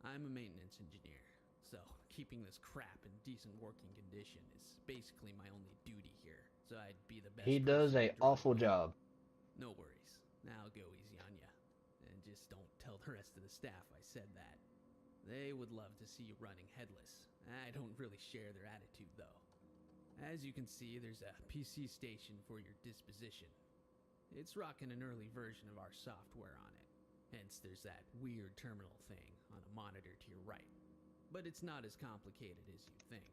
I'm a maintenance engineer, so keeping this crap in decent working condition is basically my only duty here, so I'd be the best He does person a to drill awful you. job. No worries, I'll go easy on ya. And just don't tell the rest of the staff I said that. They would love to see you running headless. I don't really share their attitude, though. As you can see, there's a PC station for your disposition. It's rocking an early version of our software on it. Hence, there's that weird terminal thing on a monitor to your right. But it's not as complicated as you think.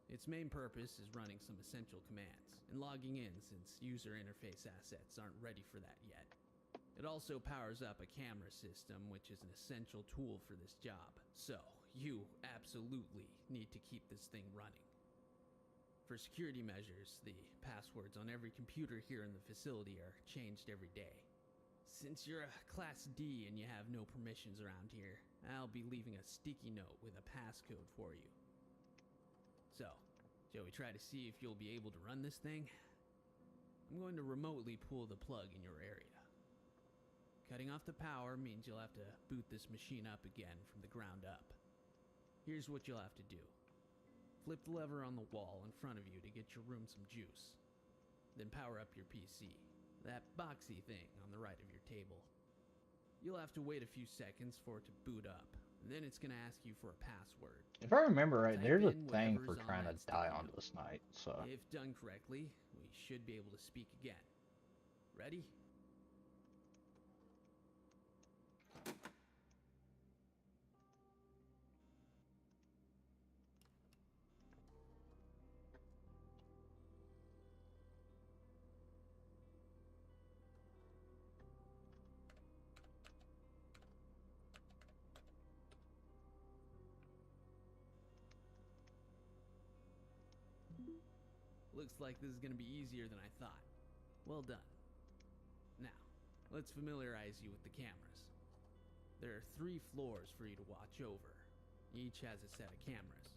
Its main purpose is running some essential commands and logging in since user interface assets aren't ready for that yet. It also powers up a camera system, which is an essential tool for this job. So, you absolutely need to keep this thing running. For security measures, the passwords on every computer here in the facility are changed every day. Since you're a Class D and you have no permissions around here, I'll be leaving a sticky note with a passcode for you. So, shall we try to see if you'll be able to run this thing? I'm going to remotely pull the plug in your area. Cutting off the power means you'll have to boot this machine up again from the ground up. Here's what you'll have to do. Flip the lever on the wall in front of you to get your room some juice. Then power up your PC, that boxy thing on the right of your table. You'll have to wait a few seconds for it to boot up, and then it's going to ask you for a password. If I remember right, Type there's a in thing whatever's for trying to that die sticky on note. this night, so. If done correctly, we should be able to speak again. Ready? Looks like this is going to be easier than I thought. Well done. Now, let's familiarize you with the cameras. There are 3 floors for you to watch over. Each has a set of cameras.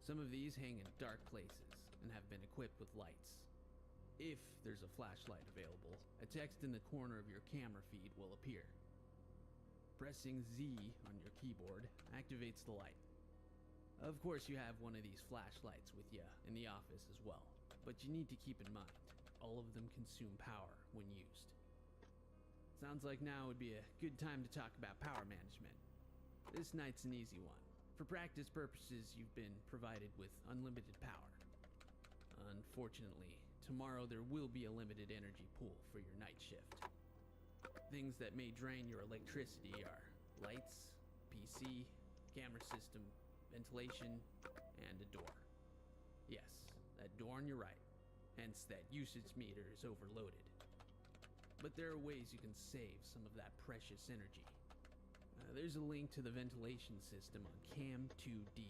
Some of these hang in dark places and have been equipped with lights. If there's a flashlight available, a text in the corner of your camera feed will appear. Pressing Z on your keyboard activates the light. Of course, you have one of these flashlights with you in the office as well, but you need to keep in mind, all of them consume power when used. Sounds like now would be a good time to talk about power management. This night's an easy one. For practice purposes, you've been provided with unlimited power. Unfortunately, tomorrow there will be a limited energy pool for your night shift. Things that may drain your electricity are lights, PC, camera system, ventilation, and a door. Yes, that door on your right. Hence, that usage meter is overloaded. But there are ways you can save some of that precious energy. There's a link to the ventilation system on Cam2D.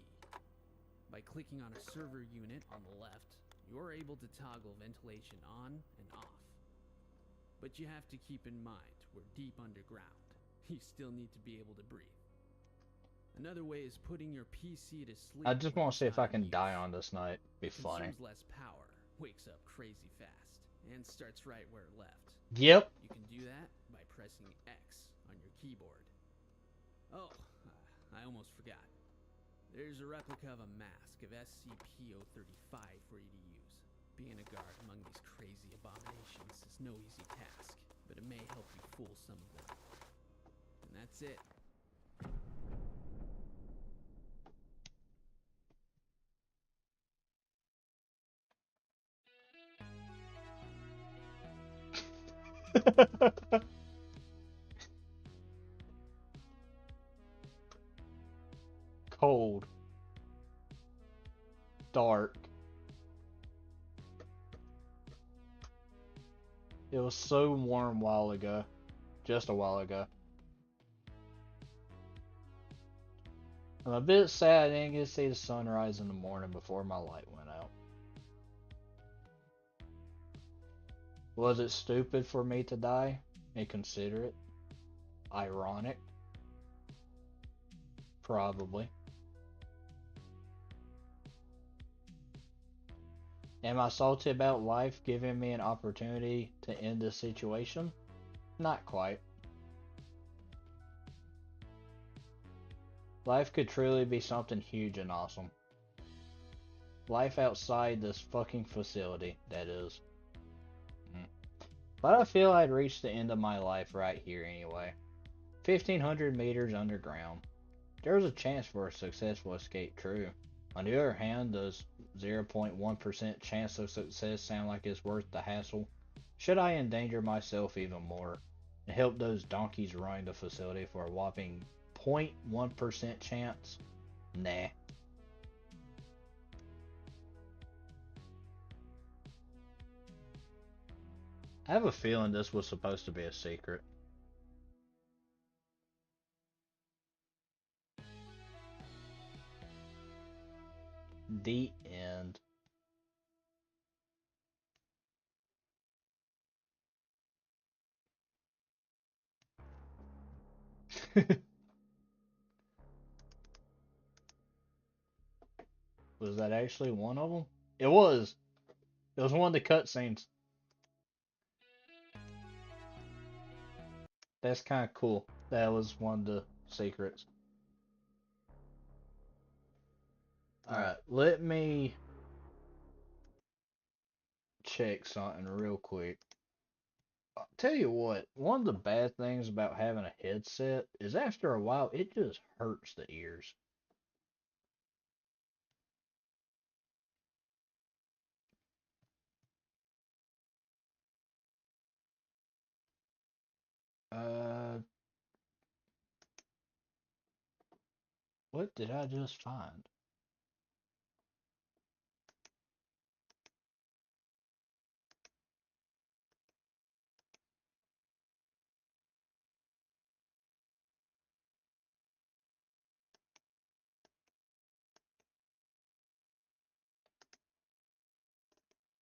By clicking on a server unit on the left, you're able to toggle ventilation on and off. But you have to keep in mind, we're deep underground. You still need to be able to breathe. Another way is putting your PC to sleep. I just when want to see it's if I not in can die use. on this night. Be funny. Consumes less power, wakes up crazy fast, and starts right where it left. Yep. You can do that by pressing X on your keyboard. Oh, I almost forgot. There's a replica of a mask of SCP-035 for you to use. Being a guard among these crazy abominations is no easy task, but it may help you fool some of them. And that's it. Cold. Dark. It was so warm a while ago. Just a while ago. I'm a bit sad I didn't get to see the sunrise in the morning before my light went out. Was it stupid for me to die? Inconsiderate? Ironic? Probably. Am I salty about life giving me an opportunity to end this situation? Not quite. Life could truly be something huge and awesome. Life outside this fucking facility, that is. But I feel I'd reached the end of my life right here anyway. 1,500 meters underground. There's a chance for a successful escape, true. On the other hand, does 0.1% chance of success sound like it's worth the hassle? Should I endanger myself even more and help those donkeys running the facility for a whopping 0.1% chance? Nah. I have a feeling this was supposed to be a secret. The end. Was that actually one of them? It was. It was one of the cutscenes. That's kind of cool. That was one of the secrets. Alright, let me check something real quick. I'll tell you what, one of the bad things about having a headset is after a while it just hurts the ears. Uh, what did I just find?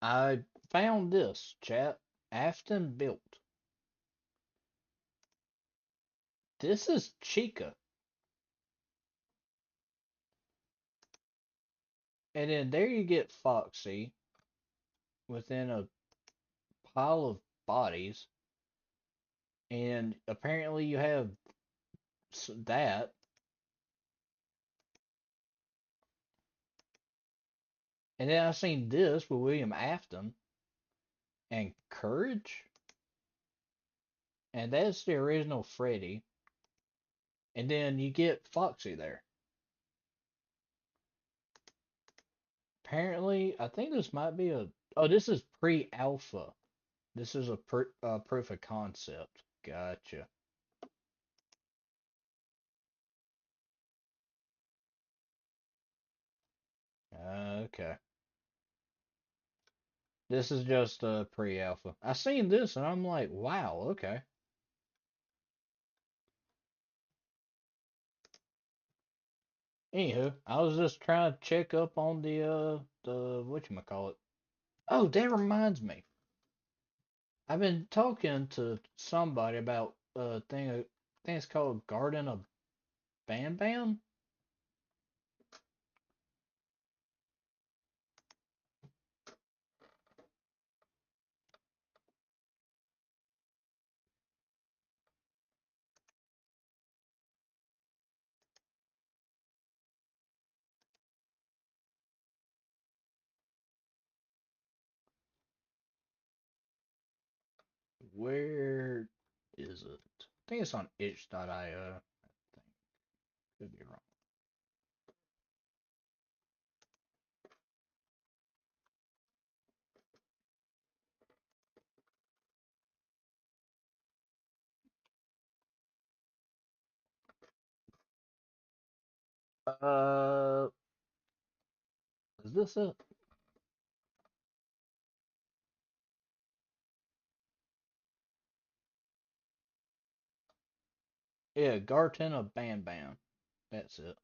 I found this, chat. Afton built. This is Chica. And then there you get Foxy within a pile of bodies. And apparently you have that. And then I seen this with William Afton and Courage. And that's the original Freddy. And then you get Foxy there. Apparently, I think this might be a. Oh, this is pre-alpha. This is a proof of concept. Gotcha. Okay. This is just a pre-alpha. I seen this and I'm like, wow, okay. Anywho, I was just trying to check up on the whatchamacallit. Oh, that reminds me. I've been talking to somebody about a thing. I think it's called Garden of Bam Bam. Where is it? I think it's on itch.io. I think. Could be wrong. Uh, is this it? Yeah, Garten of Ban Ban. That's it.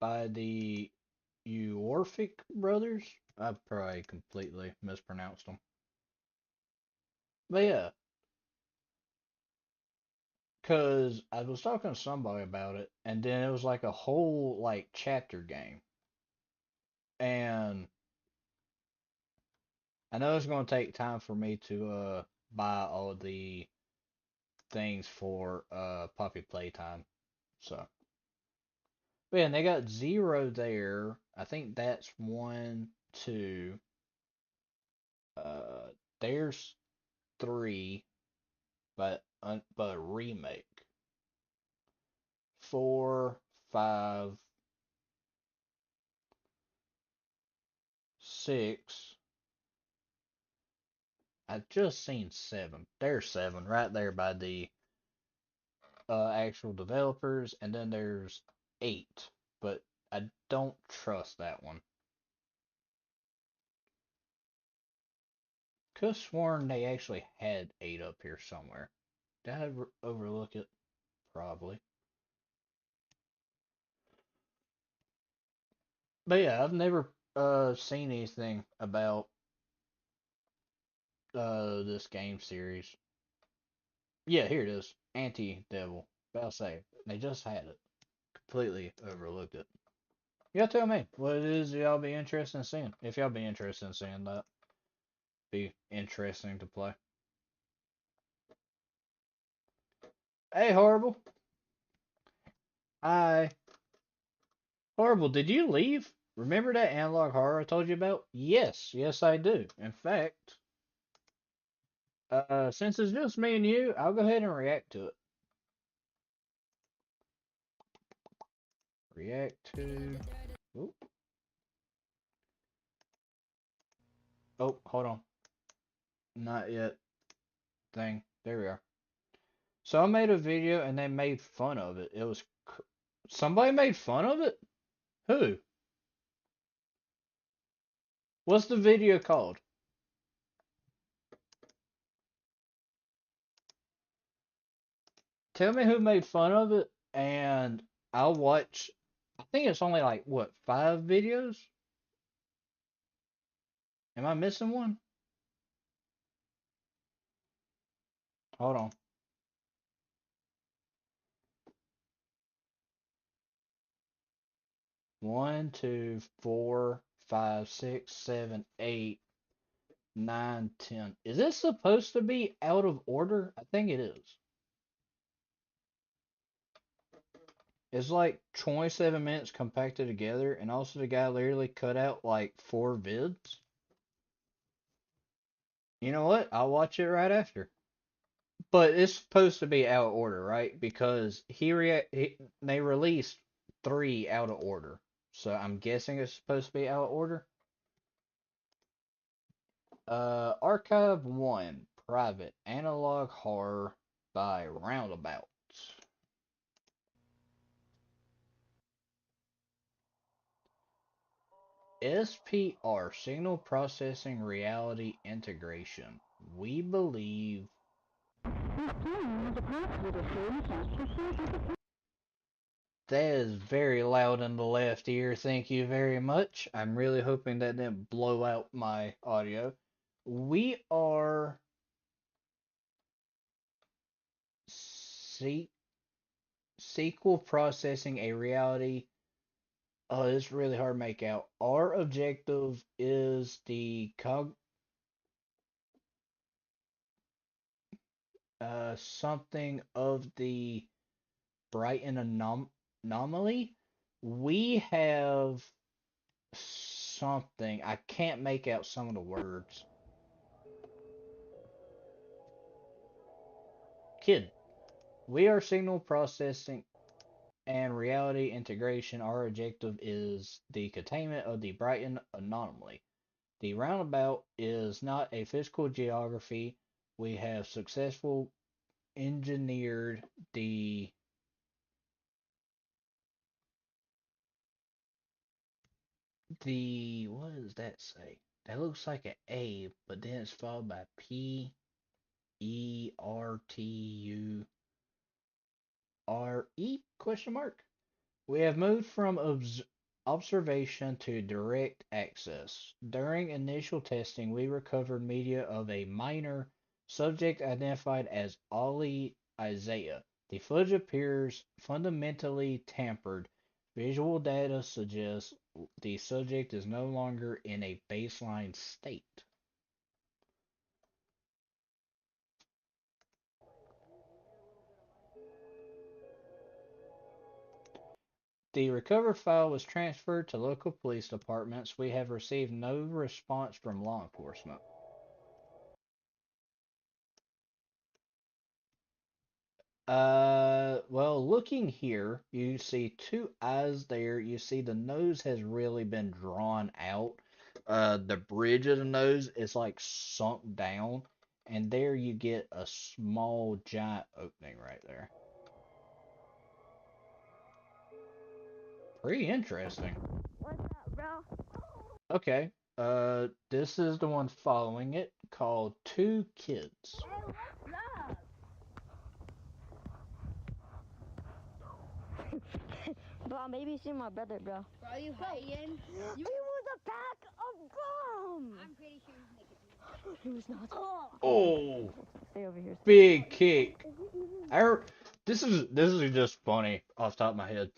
By the Uorfic brothers. I've probably completely mispronounced them. But yeah, because I was talking to somebody about it, and then it was like a whole like chapter game. And I know it's going to take time for me to buy all the things for Puppy Playtime. So, but yeah, and they got zero there. I think that's one, two. Uh, there's three, but a remake. Four, five, six. I just seen seven. There's seven right there by the actual developers, and then there's eight, but I don't trust that one. Could have sworn they actually had eight up here somewhere. Did I overlook it? Probably. But yeah, I've never seen anything about this game series. Yeah, here it is. Anti-Devil. About to say, they just had it. Completely overlooked it. Y'all tell me what it is y'all be interested in seeing. If y'all be interested in seeing that, be interesting to play. Hey, Horrible. Hi. Horrible, did you leave? Remember that analog horror I told you about? Yes, yes I do. In fact, since it's just me and you, I'll go ahead and react to it. React to. Oop. Oh, hold on. Not yet. Thing. There we are. So I made a video and they made fun of it. It was. Somebody made fun of it? Who? What's the video called? Tell me who made fun of it, and I'll watch. I think it's only like, what, 5 videos? Am I missing one? Hold on. 1, 2, 4, 5, 6, 7, 8, 9, 10. Is this supposed to be out of order? I think it is. It's like 27 minutes compacted together, and also the guy literally cut out like 4 vids. You know what? I'll watch it right after. But it's supposed to be out of order, right? Because they released 3 out of order. So I'm guessing it's supposed to be out of order. Archive 1, Private, Analog Horror by Roundabouts. SPR, Signal Processing Reality Integration. We believe. That is very loud in the left ear. Thank you very much. I'm really hoping that didn't blow out my audio. We are sequel processing a reality. Oh, it's really hard to make out. Our objective is the something of the Brighton anomaly. We have something. I can't make out some of the words. Kid, we are signal processing and reality integration. Our objective is the containment of the Brighton anomaly. The roundabout is not a physical geography. We have successful engineered the what does that say? That looks like an A, but then it's followed by PERTURE question mark. We have moved from observation to direct access. During initial testing, we recovered media of a minor subject identified as Ollie Isaiah. The footage appears fundamentally tampered. Visual data suggests the subject is no longer in a baseline state. The recovered file was transferred to local police departments. We have received no response from law enforcement. Well, looking here, you see two eyes there. You see the nose has really been drawn out. The bridge of the nose is like sunk down, and there you get a small giant opening right there. Pretty interesting. What's up, bro? Okay. This is the one following it called Two Kids. Hey, what's up? Bro, maybe you see my brother, bro. Bro, you hiding? He was a pack of gum. I'm pretty sure he's making He was not. Oh, Stay over here. big kick. This is just funny off the top of my head.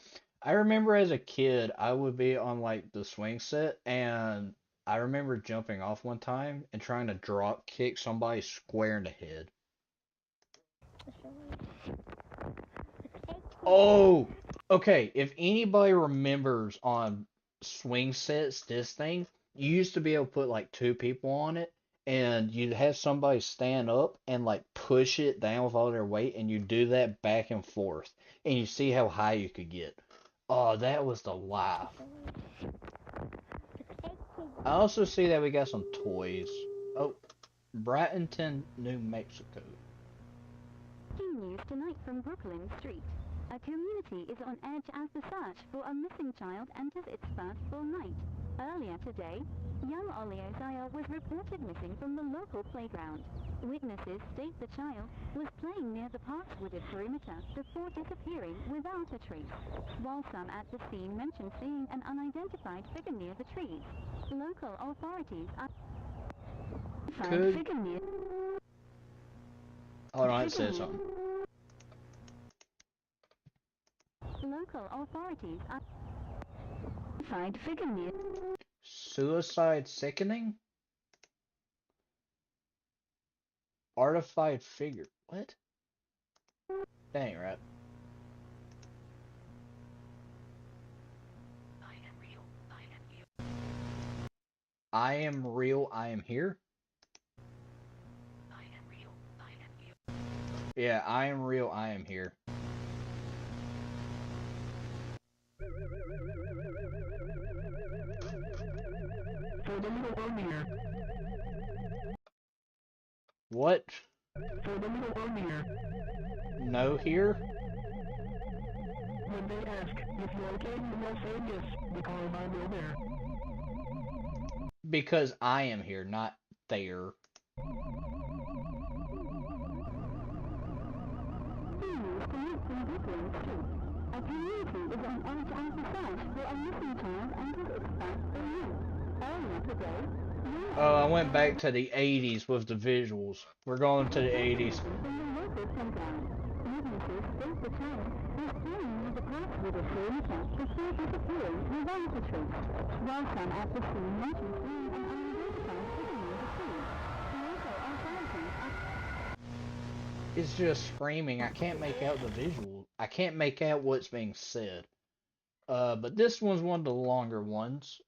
I remember as a kid, I would be on like the swing set, and I remember jumping off one time and trying to drop kick somebody square in the head. Oh, okay. If anybody remembers on swing sets, this thing, you used to be able to put like two people on it, and you'd have somebody stand up and like push it down with all their weight, and you do that back and forth, and you see how high you could get. Oh, that was the life. I also see that we got some toys. Oh, Brighton, New Mexico. Breaking news tonight from Brooklyn Street. A community is on edge as the search for a missing child enters its first full night. Earlier today, young Ollie Isaiah was reported missing from the local playground. Witnesses state the child was playing near the park's wooded perimeter before disappearing without a trace, while some at the scene mentioned seeing an unidentified figure near the trees. Local authorities are... Could... Figure near... Hold on, it says something. Local authorities identified figure near Suicide sickening? Artified figure. What? That ain't right. I am real, I am here? Yeah, I am real, I am here. What? No here? When they ask if you're okay, you will say yes, because I'm real there. Because I am here, not there. A community is on edge as the search for a missing child enters its first full night. Earlier today, Oh, I went back to the 80s with the visuals. We're going to the 80s. from the local playground. Witnesses state the child was playing near the park's wooded perimeter before disappearing without a trace, while some at the scene mentioned seeing an unidentified figure near the trees. Local authorities are... It's just screaming. I can't make out the visual. I can't make out what's being said. But this one's one of the longer ones.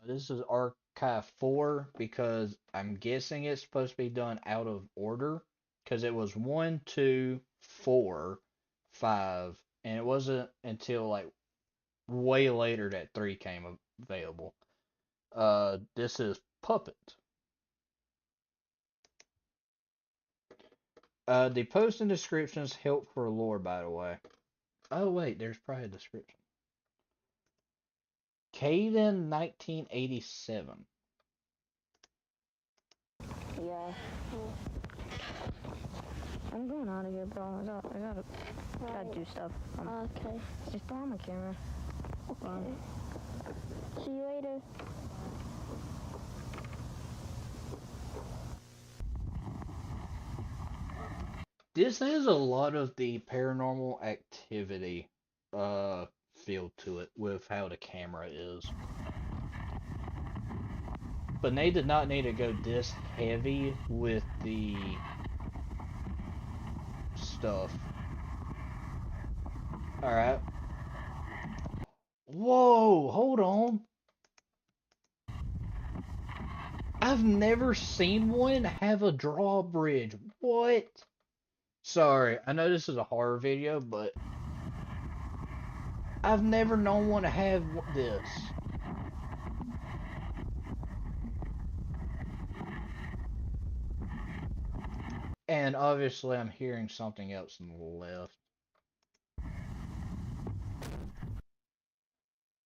This is Archive 4 because I'm guessing it's supposed to be done out of order. because it was 1, 2, 4, 5, and it wasn't until like way later that 3 came available. This is Puppet. The post and descriptions help for lore, by the way. Oh wait, there's probably a description. Caden 1987. Yeah. I'm going out of here, bro. I gotta do stuff. Okay. Just borrow my camera. Okay. See you later. This has a lot of the paranormal activity feel to it with how the camera is. But they did not need to go this heavy with the stuff. Alright. Whoa, hold on. I've never seen one have a drawbridge. What? Sorry, I know this is a horror video, but I've never known one to have this. And obviously I'm hearing something else on the left.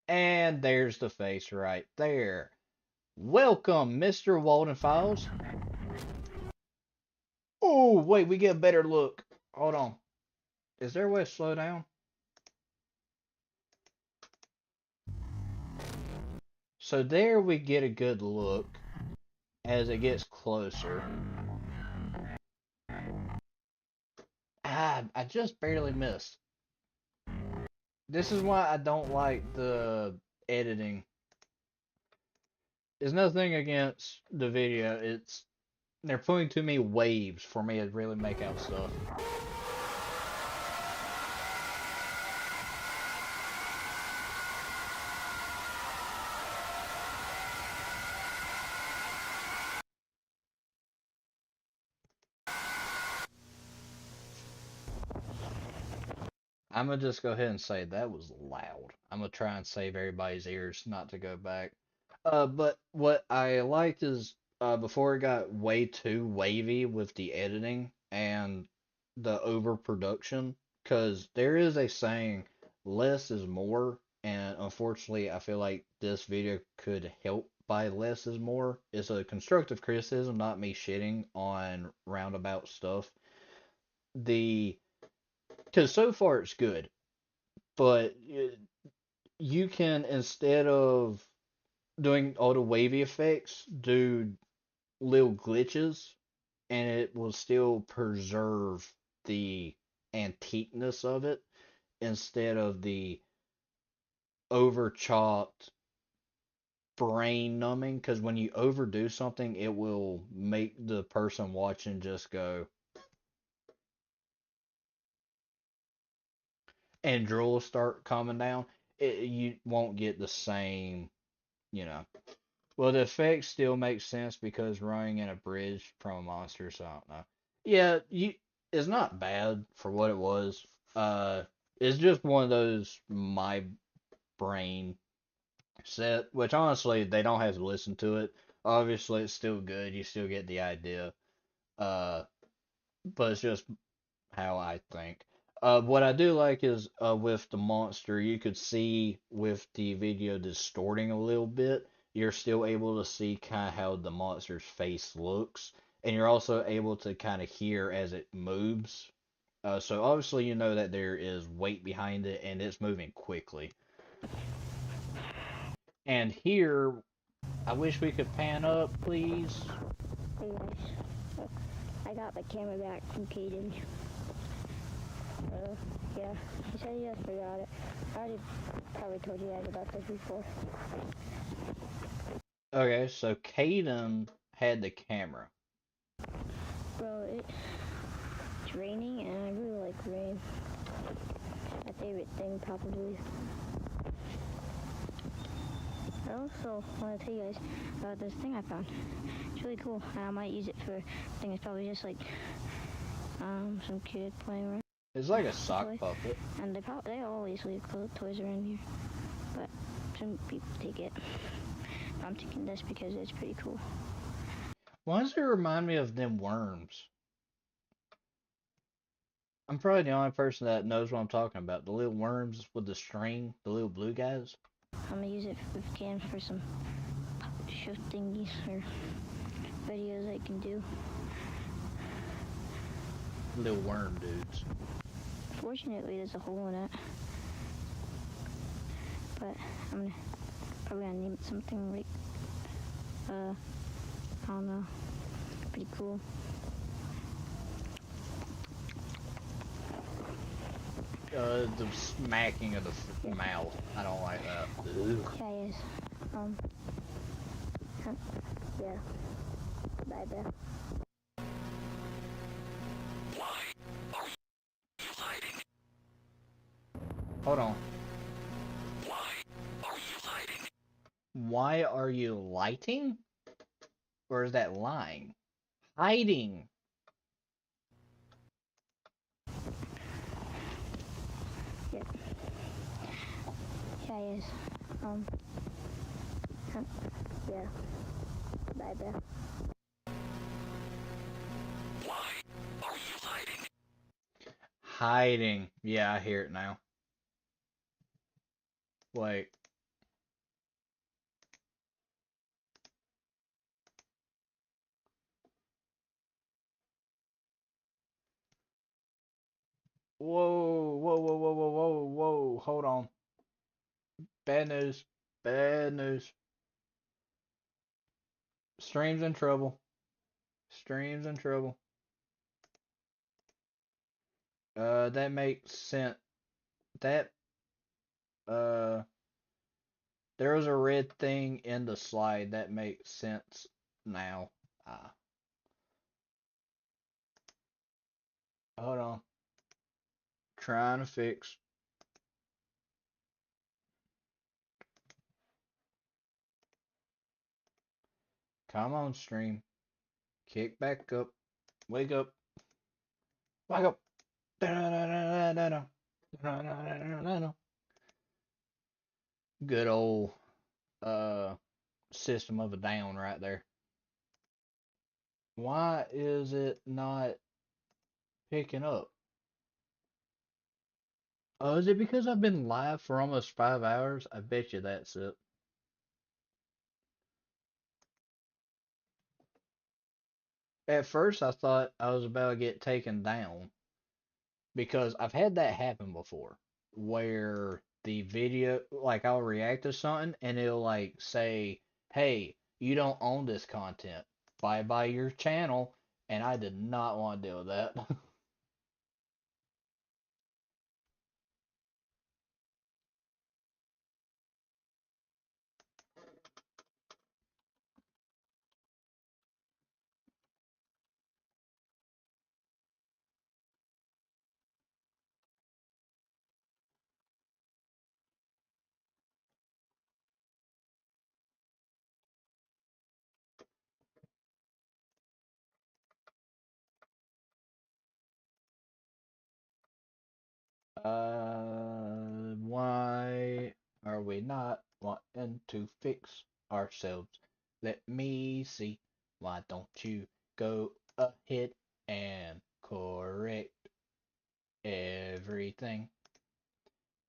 And there's the face right there. Welcome, Mr. Walden Files. Oh, wait, we get a better look. Hold on. Is there a way to slow down? So there we get a good look as it gets closer. Ah, I just barely missed. This is why I don't like the editing. There's nothing against the video. They're putting too many waves for me to really make out stuff. I'm gonna just go ahead and say that was loud. I'm gonna try and save everybody's ears not to go back. But what I liked is before it got way too wavy with the editing and the overproduction, because there is a saying, less is more, and unfortunately, I feel like this video could help by less is more. It's a constructive criticism, not me shitting on roundabout stuff. Because so far it's good, but you can, instead of doing all the wavy effects, do little glitches, and it will still preserve the antiqueness of it instead of the over chopped brain numbing. Because when you overdo something, it will make the person watching just go and drool start coming down. You won't get the same, you know. Well, the effect still makes sense because running in a bridge from a monster, so I don't know. Yeah, it's not bad for what it was. It's just one of those my brain set, which honestly they don't have to listen to it. Obviously, it's still good. You still get the idea. Uh, but it's just how I think. What I do like is with the monster, you could see with the video distorting a little bit, you're still able to see kind of how the monster's face looks, and you're also able to kind of hear as it moves. So obviously you know that there is weight behind it, and it's moving quickly. And here, I wish we could pan up, please. Hey guys, I got my camera back from Caden. Yeah, he said he just forgot it. I already probably told you guys about this before. Okay, so Caden had the camera. Bro, it's raining and I really like rain. My favorite thing probably. I also want to tell you guys about this thing I found. It's really cool, and I might use it for, I think it's probably just like some kid playing around. It's like a sock Toy. puppet. And they always leave toys around here, but some people take it. I'm taking this because it's pretty cool. Why does it remind me of them worms? I'm probably the only person that knows what I'm talking about. The little worms with the string, the little blue guys. I'm gonna use it if I can for some show thingies or videos I can do. Little worm dudes. Fortunately, there's a hole in it, but I'm probably gonna name it something like, I don't know, pretty cool. The smacking of the mouth. I don't like that. Ugh. Yeah, it is. Yeah. Bye, Beth. Hold on. Why are you lighting? Or is that lying? Hiding. Yeah. Yeah, it is. Yeah. Bye, Beth. Hiding. Yeah, I hear it now. Wait. Whoa, whoa, whoa, whoa, whoa, whoa, whoa. Hold on. Bad news. Bad news. Stream's in trouble. Stream's in trouble. That makes sense. That, there was a red thing in the slide that makes sense now. Hold on. Trying to fix. Come on, stream. Kick back up. Wake up. Wake up. Good old System of a Down right there. Why is it not picking up? Oh, is it because I've been live for almost 5 hours? I bet you that's it. At first, I thought I was about to get taken down because I've had that happen before where the video, like I'll react to something and it'll like say, hey, you don't own this content. Bye bye your channel. And I did not want to deal with that. Why are we not wanting to fix ourselves? Let me see. Why don't you go ahead and correct everything?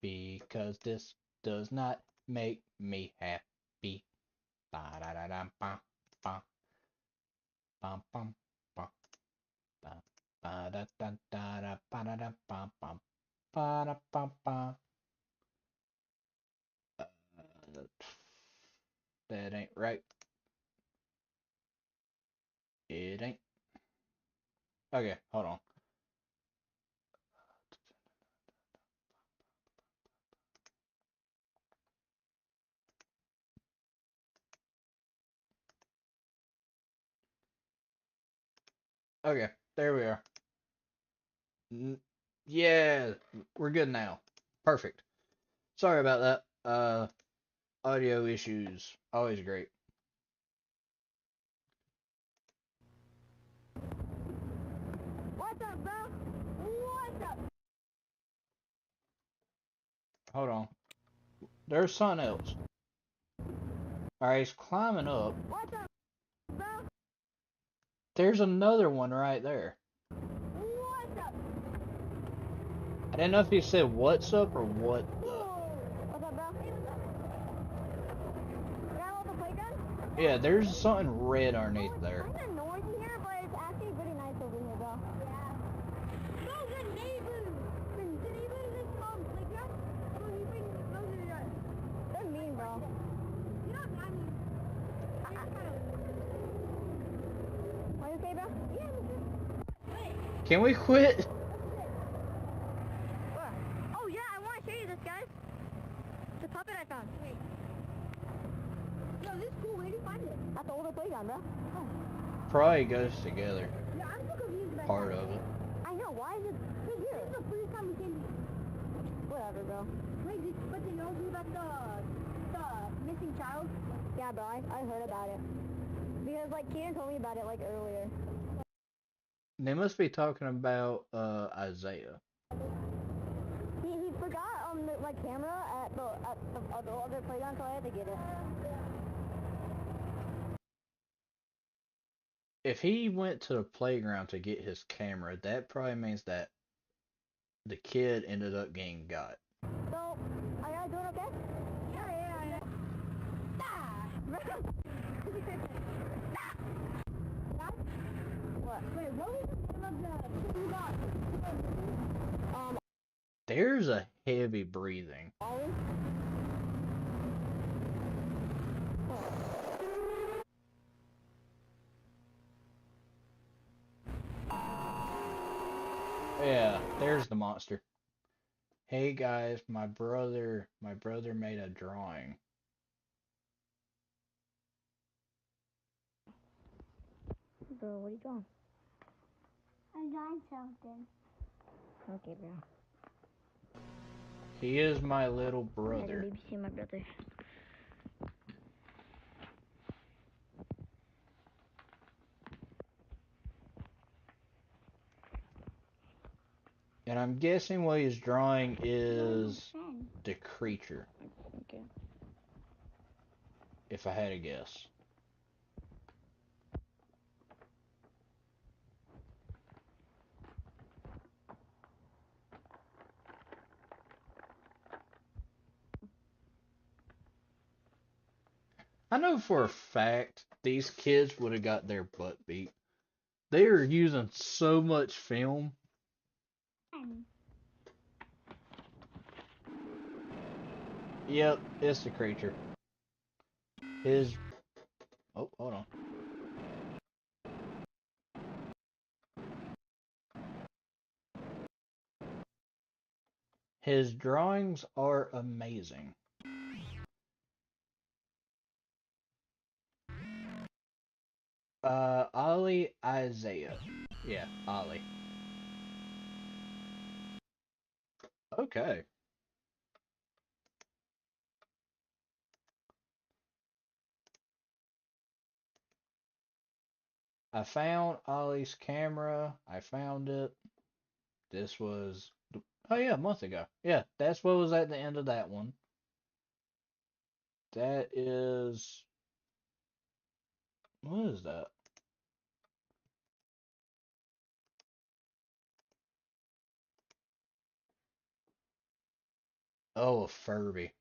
Because this does not make me happy. Ba-da-da-dum, ba, bum, bum, bum, ba, ba-da-da-da-da, ba-da-da, bum, bum, ba-da-bum, that ain't right. It ain't. Okay, hold on. Okay, there we are. Yeah, we're good now. Perfect. Sorry about that. Audio issues. Always great. What's up, bro? Hold on. There's something else. Alright, he's climbing up. What's up, bro? There's another one right there. What's up? I didn't know if he said what's up or what the. What's up, bro? You got all the playground? Yeah, there's something red underneath there. It's kind of noisy here, but it's actually pretty nice over here, bro. Yeah. Bro, the neighbors! The neighbors in this playground? So he brings those in your yard. They're mean, bro. You know what I mean? Are you okay, bro? Yeah, I'm okay. Wait. Can we quit? Oh yeah, I want to show you this, guys. The puppet I found. Wait. Yo, this is cool. Where did you find it? At the older playground, bro. Oh. Probably goes together. Yeah, I'm so confused about Part that. of it. I know. Why is it here? This is the first time we came here. Whatever, bro. Wait, but did you know about the missing child? Yeah, bro. I heard about it. Because like Kieran told me about it like earlier. They must be talking about Isaiah. He forgot my camera at the other playground, so I had to get it. If he went to the playground to get his camera, that probably means that the kid ended up getting got. So, are y'all doing okay? Yeah. Ah! What? Wait, what was the name of the box? There's a heavy breathing. Ollie? Yeah, there's the monster. Hey guys, my brother made a drawing. Bro, what are you drawing? I'm drawing something. Okay, bro. He is my little I brother. had to babysit my brother. And I'm guessing what he's drawing is the creature. Okay. If I had to guess. I know for a fact these kids would have got their butt beat. They are using so much film. Yep, it's the creature. His... Oh, hold on. His drawings are amazing. Ollie Isaiah. Yeah, Ollie. Okay. I found Ollie's camera. I found it. This was... Oh yeah, a month ago. Yeah, that's what was at the end of that one. That is... What is that? Oh, a Furby.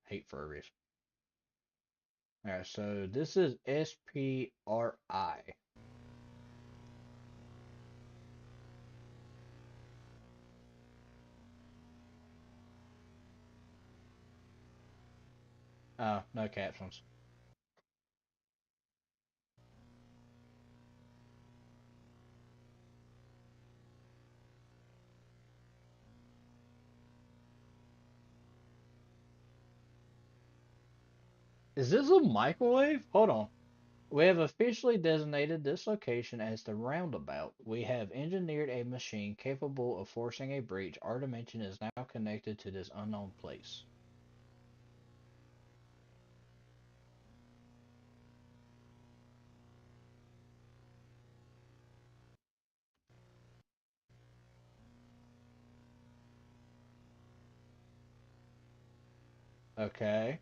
Hate Furbies. Alright, so this is SPRI. Oh, no captions. Is this a microwave? Hold on. We have officially designated this location as the roundabout. We have engineered a machine capable of forcing a breach. Our dimension is now connected to this unknown place. Okay.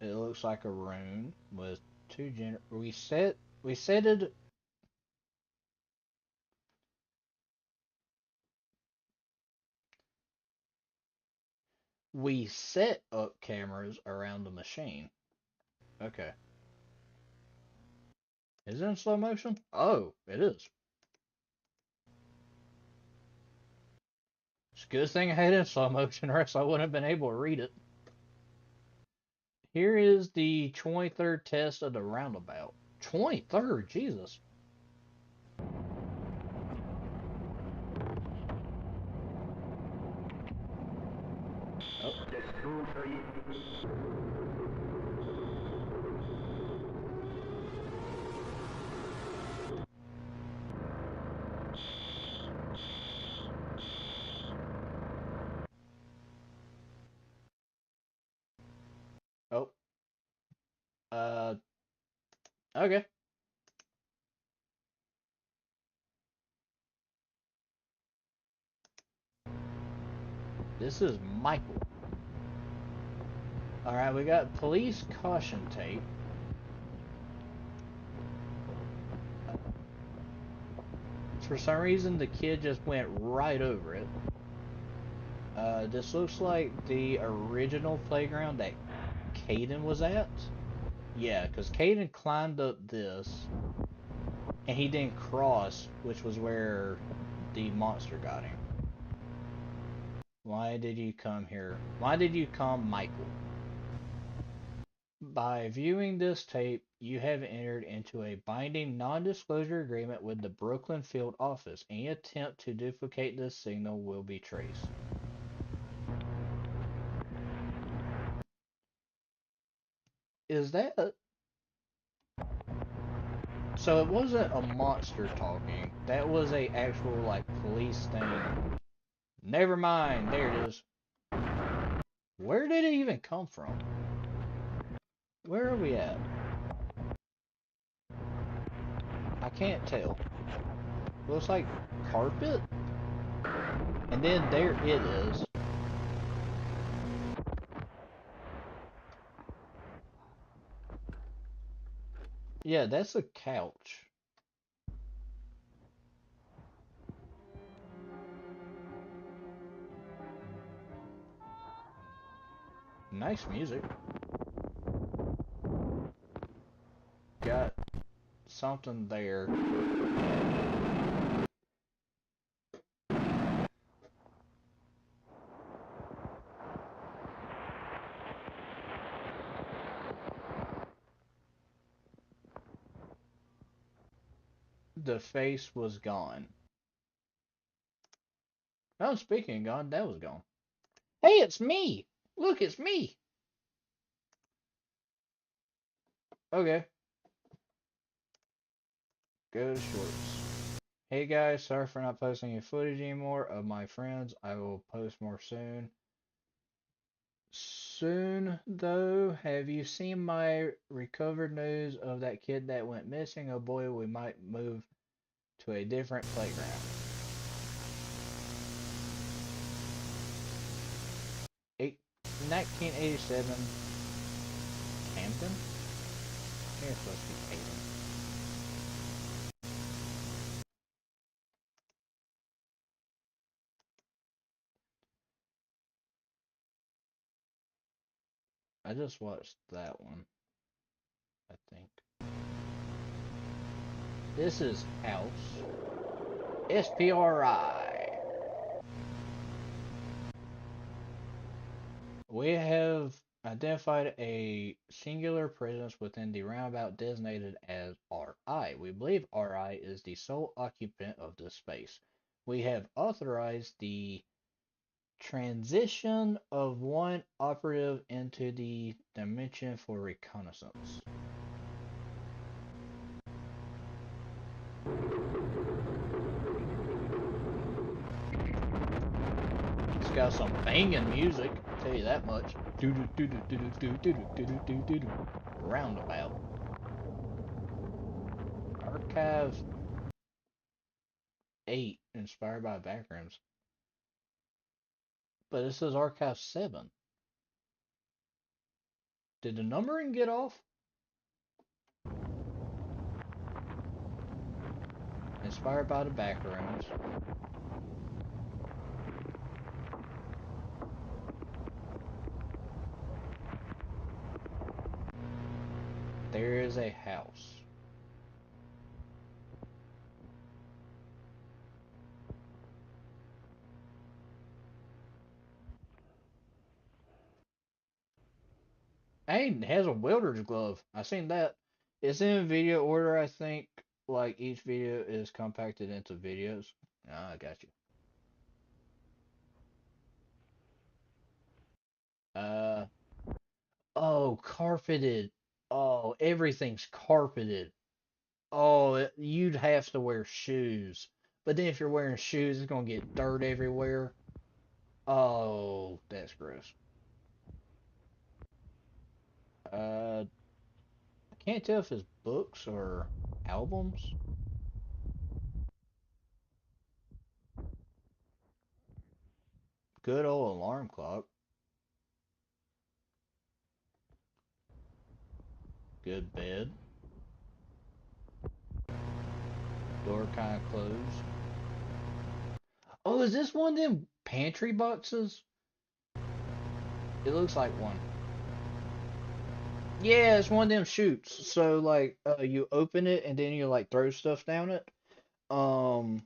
It looks like a rune with two we set up cameras around the machine. Okay. Is it in slow motion? Oh, it is. It's a good thing I had it in slow motion, or else I wouldn't have been able to read it. Here is the 23rd test of the roundabout. 23rd? Jesus. Oh. Oh. Uh. Okay. This is Michael. Alright, we got police caution tape. For some reason, the kid just went right over it. This looks like the original playground that Caden was at. Yeah, because Caden climbed up this, and he didn't cross, which was where the monster got him. Why did you come here? Why did you come, Michael? By viewing this tape, you have entered into a binding non-disclosure agreement with the Brooklyn Field Office. Any attempt to duplicate this signal will be traced. Is that... So it wasn't a monster talking. That was a actual, like, police thing. Never mind. There it is. Where did it even come from? Where are we at? I can't tell. Looks like carpet? And then there it is. Yeah, that's a couch. Nice music. Got something there. The face was gone. Oh, speaking of gone, that was gone. Hey, it's me! Look, it's me! Okay. Go to shorts. Hey guys, sorry for not posting any footage anymore of my friends. I will post more soon. Soon, though, have you seen my recovered news of that kid that went missing? Oh boy, we might move to a different playground. 1987, Camden? I think it's supposed to be Camden. I just watched that one, I think. This is House. SPRI. We have identified a singular presence within the roundabout designated as RI. We believe RI is the sole occupant of this space. We have authorized the transition of one operative into the dimension for reconnaissance. It's got some banging music, I'll tell you that much. Roundabout. Archive 8, inspired by backrooms. But it says Archive 7. Did the numbering get off? Inspired by the back rooms. There is a house. Hey, it has a welder's glove. I seen that. It's in video order, I think. Like each video is compacted into videos. Ah, I got you. Uh, oh, carpeted. Oh, everything's carpeted. Oh, you'd have to wear shoes. But then if you're wearing shoes, it's gonna get dirt everywhere. Oh, that's gross. I can't tell if it's books or albums. Good old alarm clock. Good bed. Door kind of closed. Oh, is this one of them pantry boxes? It looks like one. Yeah, it's one of them chutes. So like, you open it and then you like throw stuff down it. Um,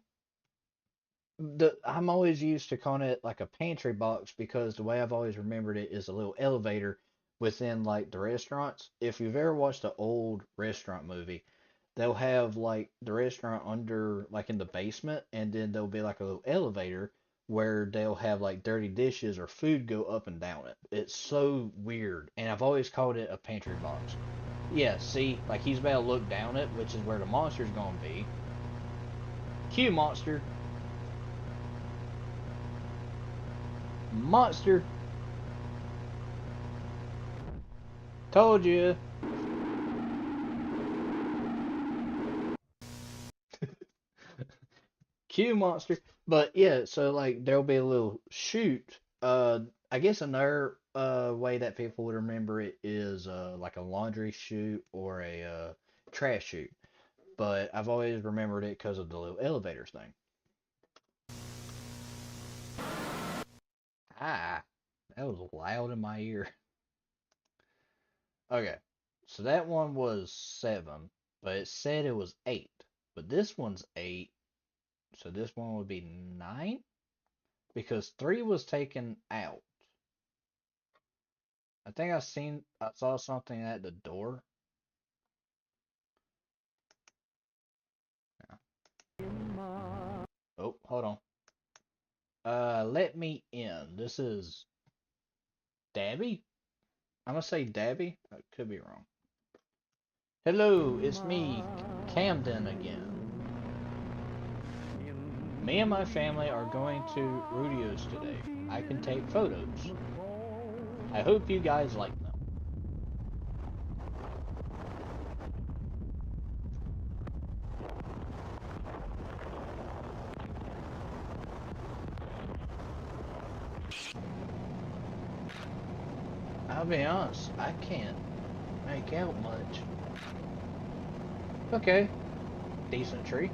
I'm always used to calling it like a pantry box because the way I've always remembered it is a little elevator within like the restaurants. If you've ever watched an old restaurant movie, they'll have like the restaurant under like in the basement, and then there'll be like a little elevator where they'll have like dirty dishes or food go up and down it. It's so weird, and I've always called it a pantry box. Yeah, see, like he's about to look down it, which is where the monster's gonna be. Cue monster. Monster. Told you. Cue monster. But yeah, so like there'll be a little chute. I guess another way that people would remember it is like a laundry chute or a trash chute. But I've always remembered it because of the little elevators thing. Ah, that was loud in my ear. Okay, so that one was 7, but it said it was 8. But this one's 8, so this one would be 9 because 3 was taken out. I think I saw something at the door. Oh, hold on. Let me in. This is Dabby? I'm gonna say Dabby. I could be wrong. Hello, it's me, Camden again. Me and my family are going to Rudio's today. I can take photos. I hope you guys like them. I'll be honest, I can't make out much. Okay, decent tree.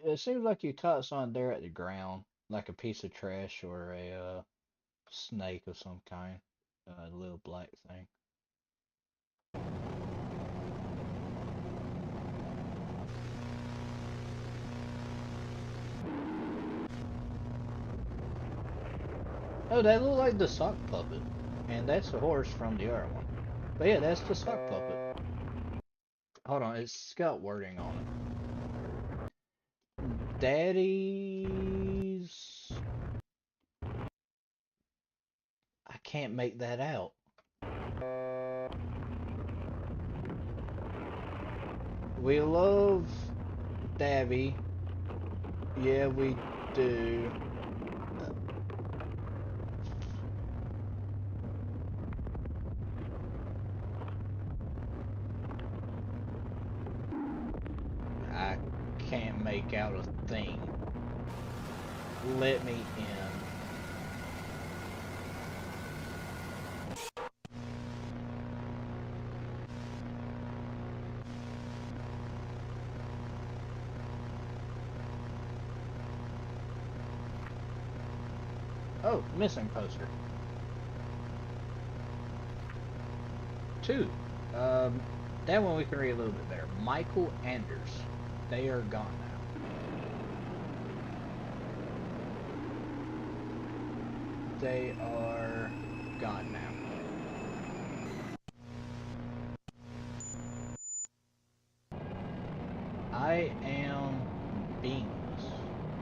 It seems like you caught something there at the ground, like a piece of trash or a snake of some kind, a little black thing. Oh, that looked like the sock puppet, and that's the horse from the other one. But yeah, that's the sock puppet. Hold on, it's got wording on it. Daddy's... I can't make that out. We love Dabby. Yeah, we do. I can't make out a thing. let me in. Oh, missing poster. 2. That one we can read a little bit better. Michael Anders. They are gone now. They are gone now. I am beingness.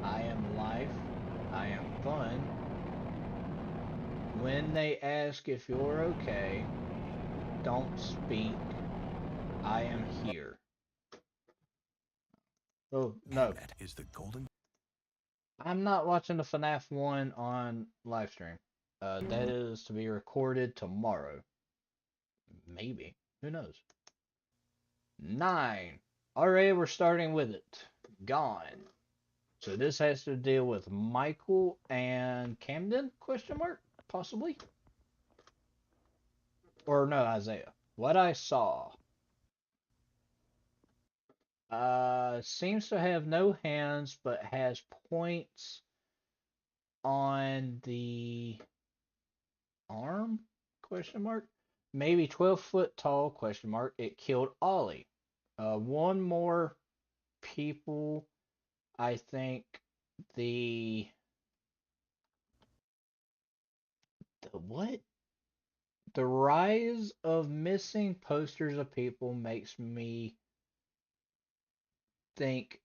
I am life. I am fun. When they ask if you're okay, don't speak. I am here. Oh, no. That is the golden. I'm not watching the FNAF 1 on live stream. That is to be recorded tomorrow. Maybe. Who knows? 9. Alright, we're starting with it. Gone. So this has to deal with Michael and Camden? Question mark? Possibly? Or no, Isaiah. What I saw. Seems to have no hands, but has points on the arm? Question mark. Maybe 12 foot tall? Question mark. It killed Ollie. One more people. I think the what? The rise of missing posters of people makes me think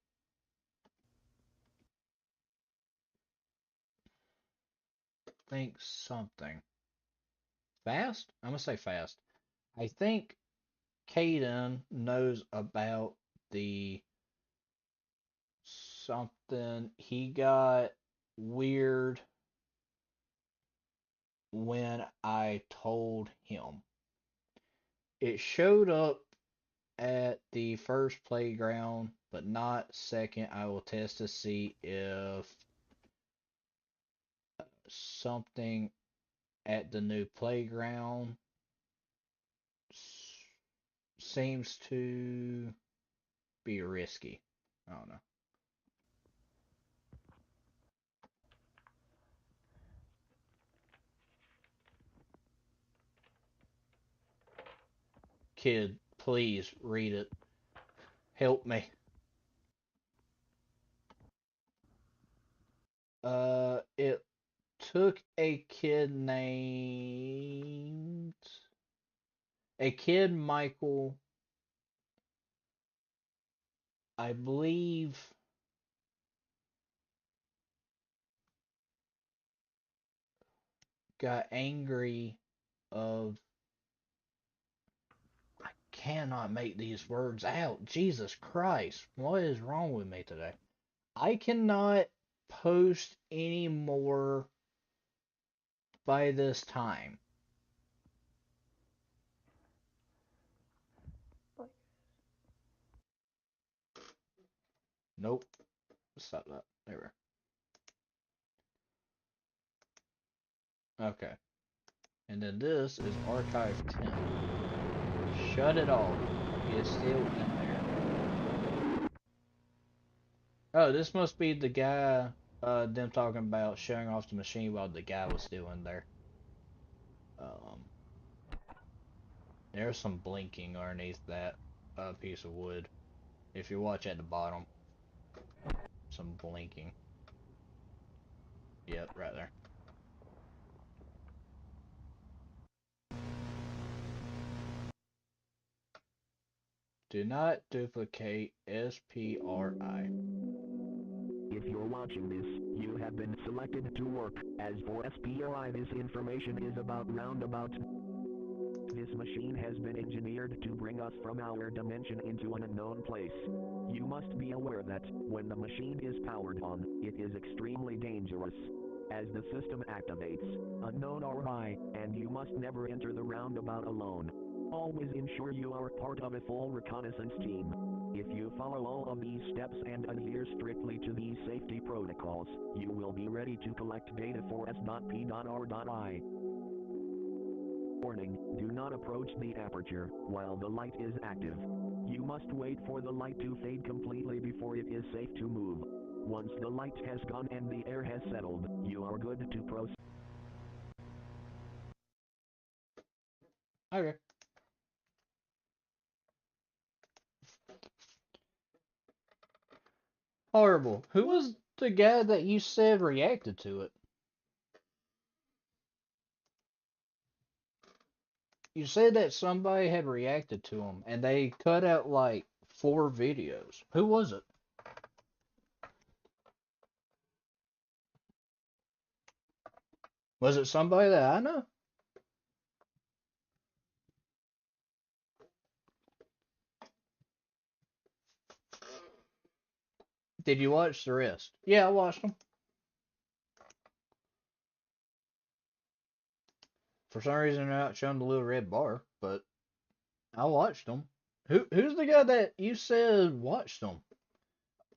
something. Fast? I'm gonna say fast. I think Caden knows about the something. He got weird when I told him. It showed up at the first playground, but not second. I will test to see if something at the new playground seems to be risky. I don't know. Kid, please read it. Help me. It took a kid Michael, I believe, got angry of, I cannot make these words out. Jesus Christ, what is wrong with me today? I cannot post anymore by this time. Nope. Stop that. There we go. Okay. And then this is Archive 10. Shut it off. It's still in there. Oh, this must be the guy, them talking about showing off the machine while the guy was still in there. There's some blinking underneath that piece of wood. If you watch at the bottom, some blinking. Yep, right there. Do not duplicate SPRI. If you're watching this, you have been selected to work. As for SPRI, this information is about roundabout. This machine has been engineered to bring us from our dimension into an unknown place. You must be aware that, when the machine is powered on, it is extremely dangerous. As the system activates, unknown RI, and you must never enter the roundabout alone. Always ensure you are part of a full reconnaissance team. If you follow all of these steps and adhere strictly to these safety protocols, you will be ready to collect data for s.p.r.I. Warning, do not approach the aperture while the light is active. You must wait for the light to fade completely before it is safe to move. Once the light has gone and the air has settled, you are good to proceed. Okay. Horrible. Who was the guy that you said reacted to it? You said that somebody had reacted to him, and they cut out like 4 videos. Who was it? Was it somebody that I know? Did you watch the rest? Yeah, I watched them. For some reason, they're not showing the little red bar, but I watched them. Who's the guy that you said watched them?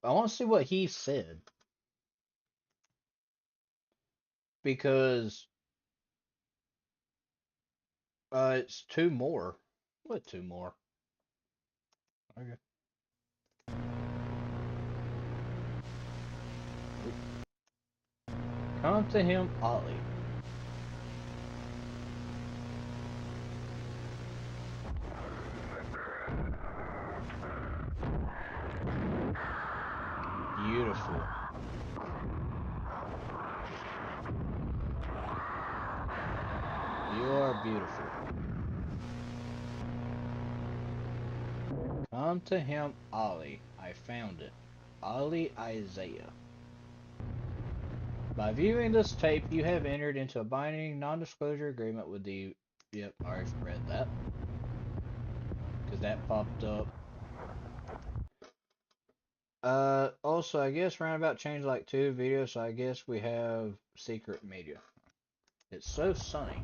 I want to see what he said because it's 2 more. What 2 more? Okay. Come to him, Ollie. Beautiful. You are beautiful. Come to him, Ollie. I found it. Ollie Isaiah. By viewing this tape, you have entered into a binding non-disclosure agreement with the... Yep, I already read that. Because that popped up. Also, I guess Roundabout changed like 2 videos, so I guess we have secret media. It's so sunny.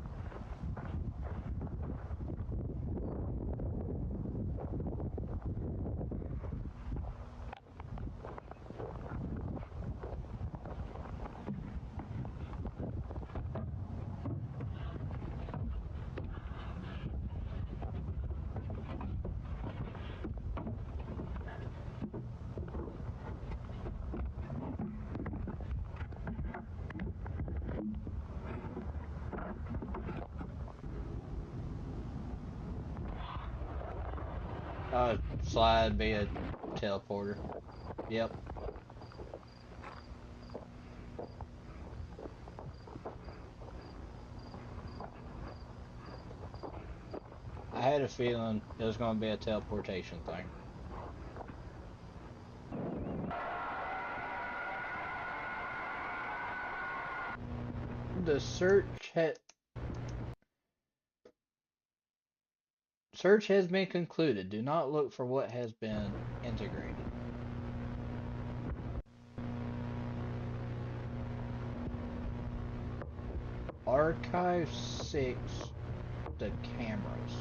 Slide via teleporter. Yep. I had a feeling it was going to be a teleportation thing. The search has been concluded. Do not look for what has been integrated. Archive 6, the cameras.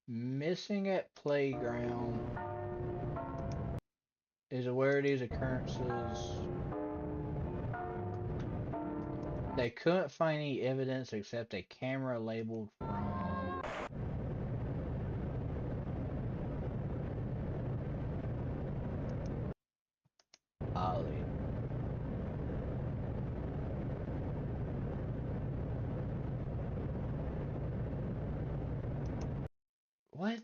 Missing at playground is aware of these occurrences. They couldn't find any evidence except a camera labeled from Ollie. What?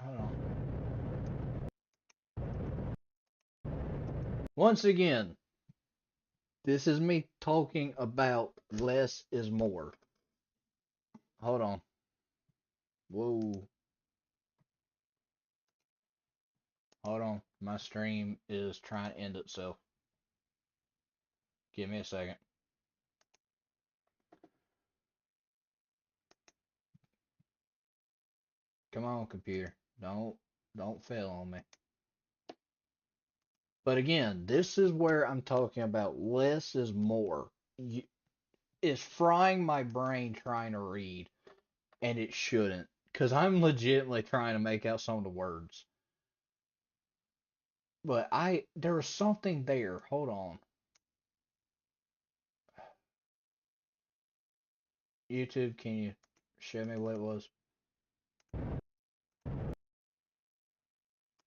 Hold on. Once again, this is me talking about less is more. Hold on. Whoa. Hold on. My stream is trying to end itself. Give me a second. Come on, computer. Don't fail on me. But again, this is where I'm talking about less is more. is frying my brain trying to read, and it shouldn't, because I'm legitimately trying to make out some of the words. But there was something there. Hold on. YouTube, can you show me what it was?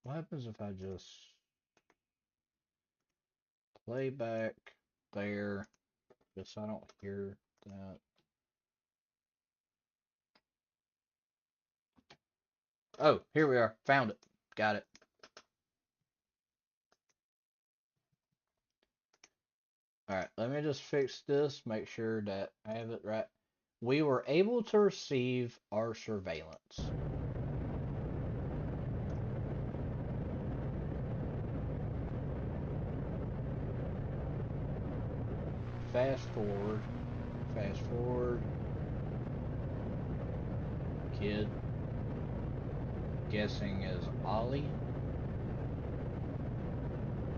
What happens if I just play back there, just so I don't hear that? Oh, here we are. Found it. Got it. Alright, let me just fix this, make sure that I have it right. We were able to receive our surveillance. Fast forward. Fast forward. Kid. Guessing is Ollie.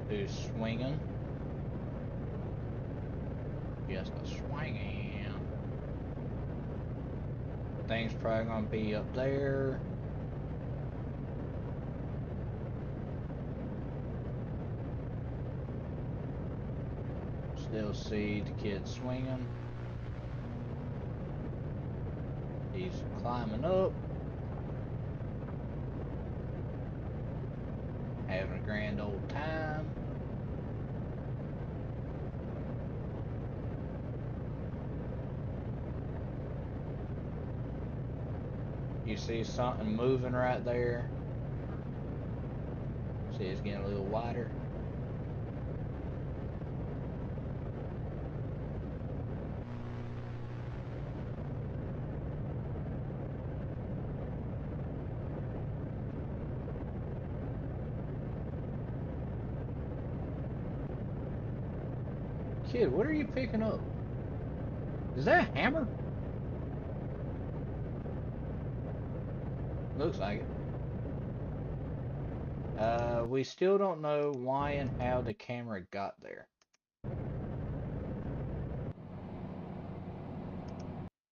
Who's swinging. Yes, the swinging. Thing's probably gonna be up there. Still see the kid swinging. He's climbing up. Having a grand old time. You see something moving right there. See, it's getting a little wider. Kid, what are you picking up? Is that a hammer? Looks like it. We still don't know why and how the camera got there.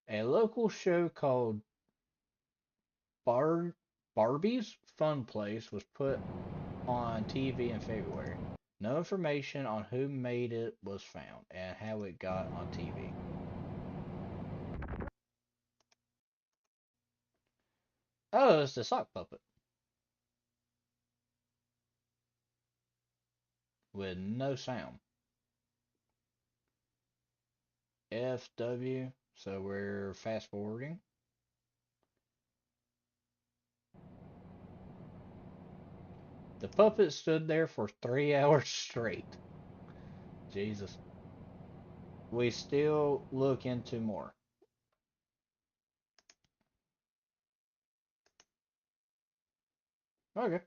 A local show called Barbie's Fun Place was put on TV in February. No information on who made it was found and how it got on TV. Oh, it's the sock puppet. With no sound. FW, so we're fast forwarding. The puppet stood there for 3 hours straight. Jesus. We still look into more. Okay.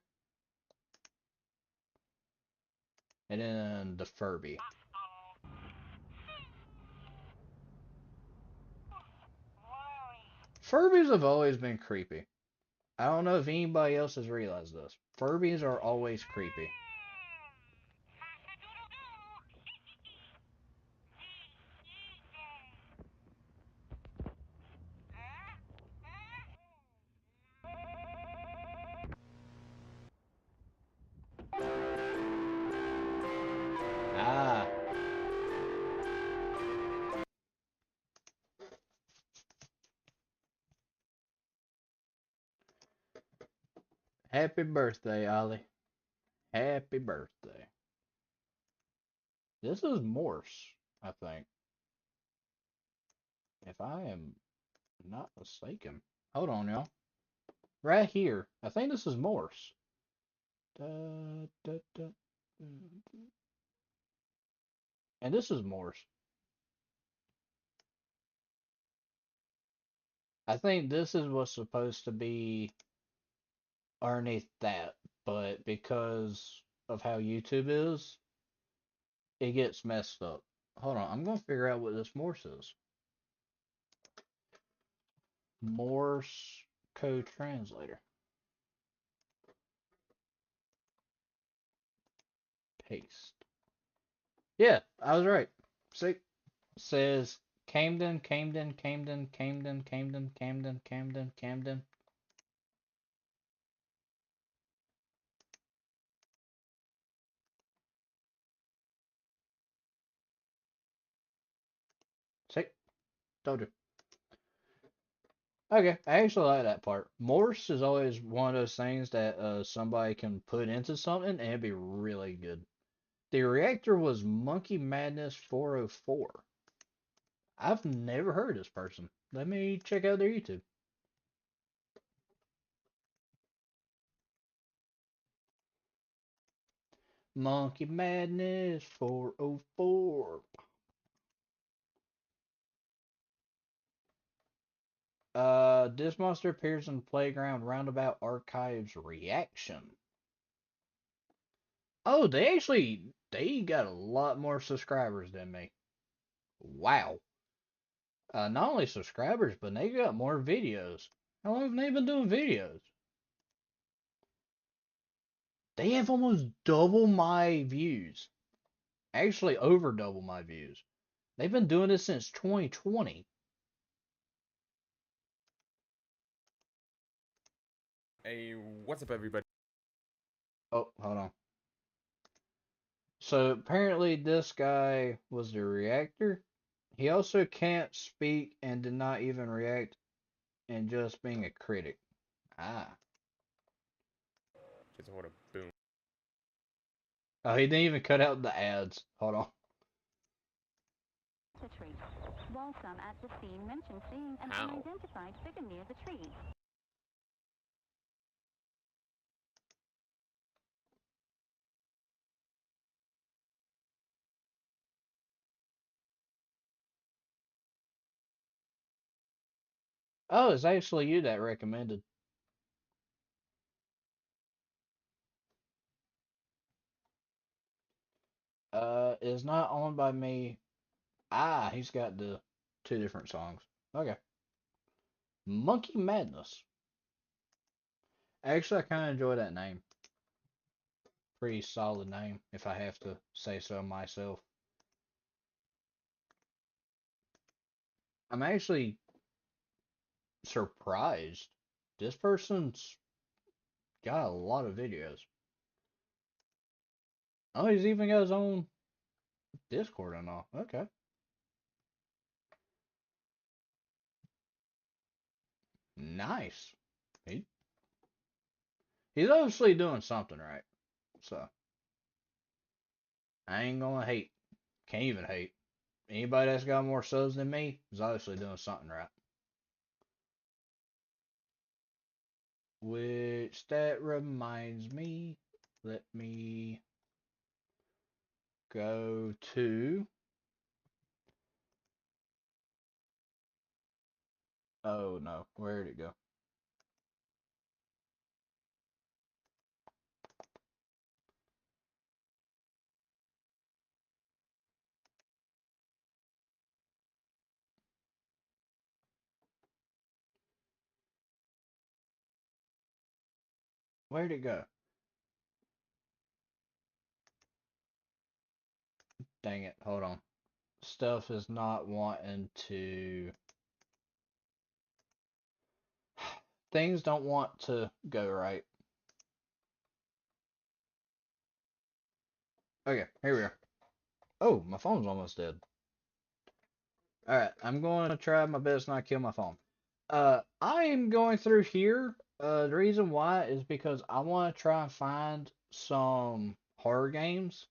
And then the Furby. Furbies have always been creepy. I don't know if anybody else has realized this. Furbies are always creepy. Ah. Happy birthday, Ollie. Happy birthday. This is Morse, I think. If I am not mistaken. Hold on, y'all. Right here. I think this is Morse. Da, da, da, and this is Morse. I think this is what's supposed to be underneath that, but because of how YouTube is, it gets messed up. Hold on, I'm gonna figure out what this Morse is. Morse code translator. Paste. Yeah, I was right. See, says Camden, Camden, Camden, Camden, Camden, Camden, Camden, Camden. See? Told you. Okay, I actually like that part. Morse is always one of those things that somebody can put into something and it'd be really good. The reactor was Monkey Madness 404. I've never heard of this person. Let me check out their YouTube. Monkey Madness 404. This monster appears in Playground Roundabout Archives reaction. Oh, they got a lot more subscribers than me. Wow. Not only subscribers, but they got more videos. How long have they been doing videos? They have almost double my views. Actually, over double my views. They've been doing this since 2020. Hey, what's up, everybody? Oh, hold on. So apparently this guy was the reactor. He also can't speak and did not even react and just being a critic. Ah. Just hold a boom. Oh, he didn't even cut out the ads. Hold on. While some at the scene mentioned seeing an unidentified figure near the trees. Oh, it's actually you that recommended. It's not owned by me. Ah, he's got the two different songs. Okay. Monkey Madness. Actually, I kind of enjoy that name. Pretty solid name, if I have to say so myself. I'm actually surprised. This person's got a lot of videos. Oh, he's even got his own Discord and all. Okay. Nice. He, he's obviously doing something right. So, I ain't gonna hate. Can't even hate. Anybody that's got more subs than me is obviously doing something right. Which, that reminds me, let me go to. Oh no, where did it go? Where'd it go? Dang it, hold on. Stuff is not wanting to. Things don't want to go right. Okay, here we are. Oh, my phone's almost dead. Alright, I'm going to try my best not kill my phone. I am going through here. The reason why is because I want to try and find some horror games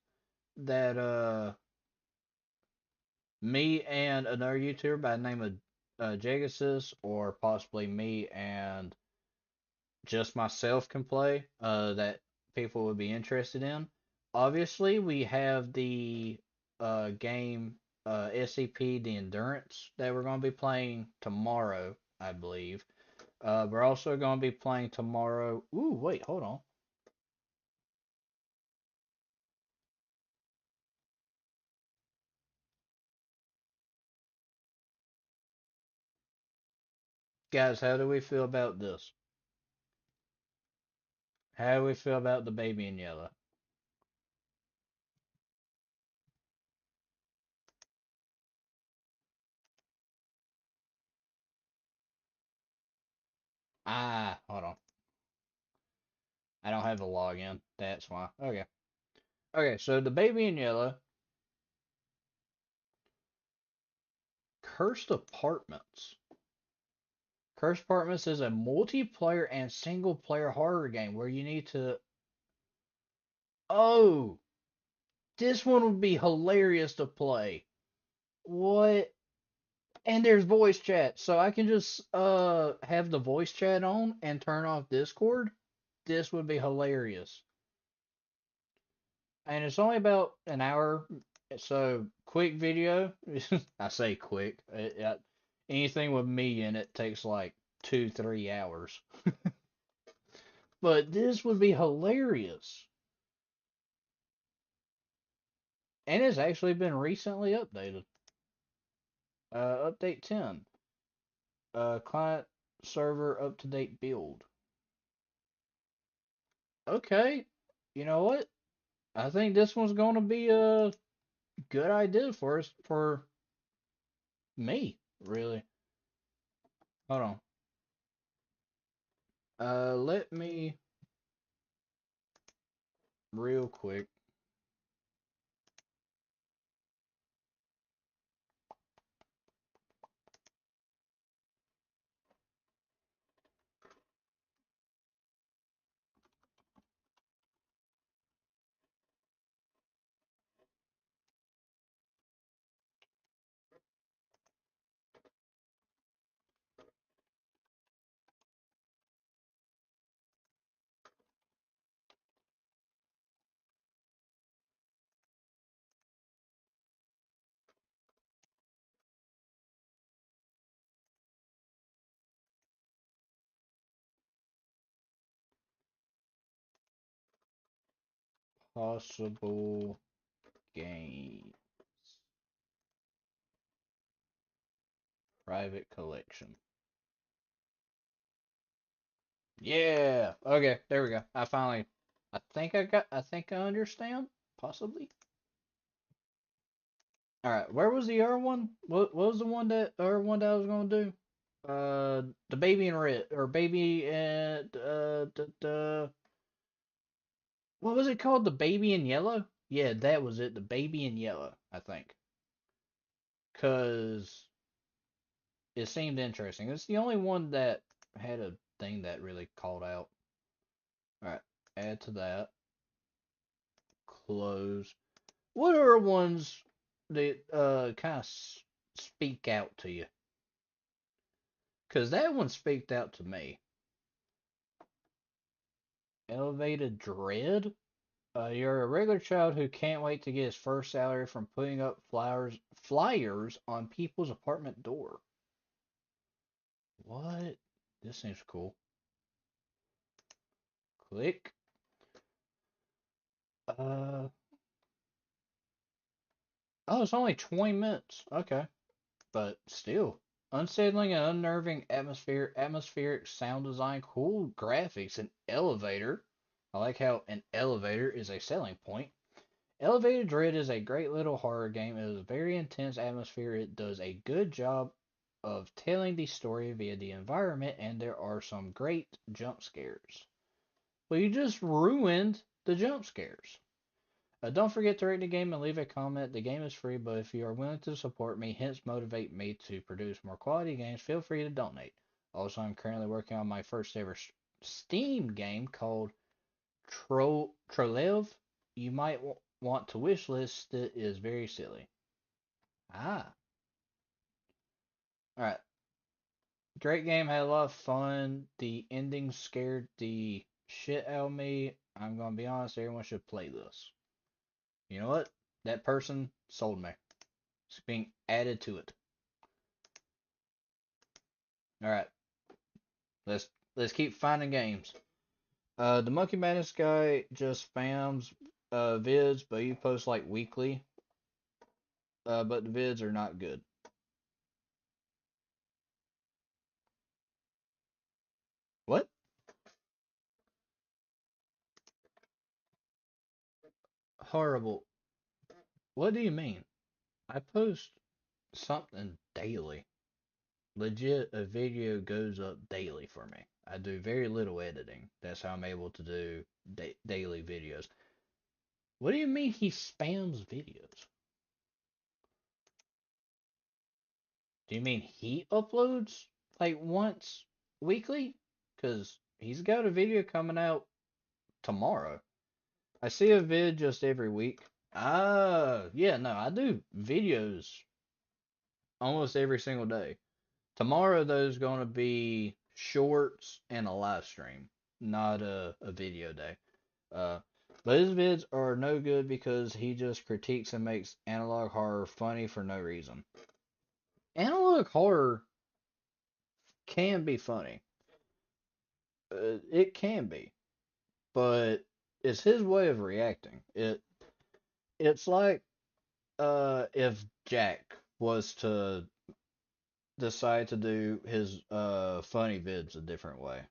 that me and another YouTuber by the name of Jagesis, or possibly me and just myself can play, that people would be interested in. Obviously, we have the game SCP The Endurance that we're going to be playing tomorrow, I believe. We're also going to be playing tomorrow. Ooh, wait, hold on. Guys, how do we feel about this? How do we feel about the baby in yellow? Ah, hold on. I don't have the login. That's why. Okay. Okay, so the baby in yellow. Cursed Apartments. Cursed Apartments is a multiplayer and single player horror game where you need to. Oh! This one would be hilarious to play. What? And there's voice chat, so I can just have the voice chat on and turn off Discord. This would be hilarious. And it's only about an hour, so quick video. I say quick. Anything with me in it takes like 2-3 hours. But this would be hilarious. And it's actually been recently updated. Update 10. Client server up to date build. Okay. You know what? I think this one's going to be a good idea for us, for me, really. Hold on. Let me real quick. Possible games. Private collection. Yeah. Okay, there we go. I think I understand. Possibly. All right. Where was the other one? What was the one that other one that I was gonna do? The baby in red or baby and what was it called? The baby in yellow? Yeah, that was it. The baby in yellow, I think. Cause it seemed interesting. It's the only one that had a thing that really called out. All right. Add to that. Close. What are ones that kind of speak out to you? Because that one speaked out to me. Elevated dread. You're a regular child who can't wait to get his first salary from putting up flyers on people's apartment door. What? This seems cool. Click. Uh. Oh, it's only 20 minutes. Okay. But still, unsettling and unnerving atmospheric sound design, cool graphics, an elevator. I like how an elevator is a selling point. Elevated Dread is a great little horror game. It is a very intense atmosphere. It does a good job of telling the story via the environment, and there are some great jump scares. Well, you just ruined the jump scares. Don't forget to rate the game and leave a comment. The game is free, but if you are willing to support me, hence motivate me to produce more quality games, feel free to donate. Also, I'm currently working on my first ever Steam game called Trolev. You might want to wishlist. It is very silly. Ah, all right. Great game. Had a lot of fun. The ending scared the shit out of me. I'm gonna be honest. Everyone should play this. You know what? That person sold me. It's being added to it. All right. Let's keep finding games. The Monkey Madness guy just spams vids, but he posts like weekly. But the vids are not good. What? Horrible. What do you mean? I post something daily. Legit, a video goes up daily for me. I do very little editing. That's how I'm able to do daily videos. What do you mean he spams videos? Do you mean he uploads like once weekly? Because he's got a video coming out tomorrow. I see a vid just every week. Yeah, no, I do videos almost every single day. Tomorrow, there's going to be shorts and a live stream, not a video day. Uh, but his vids are no good because he just critiques and makes analog horror funny for no reason. Analog horror can be funny. It can be, but it's his way of reacting. It's like if Jack was to decide to do his funny vids a different way.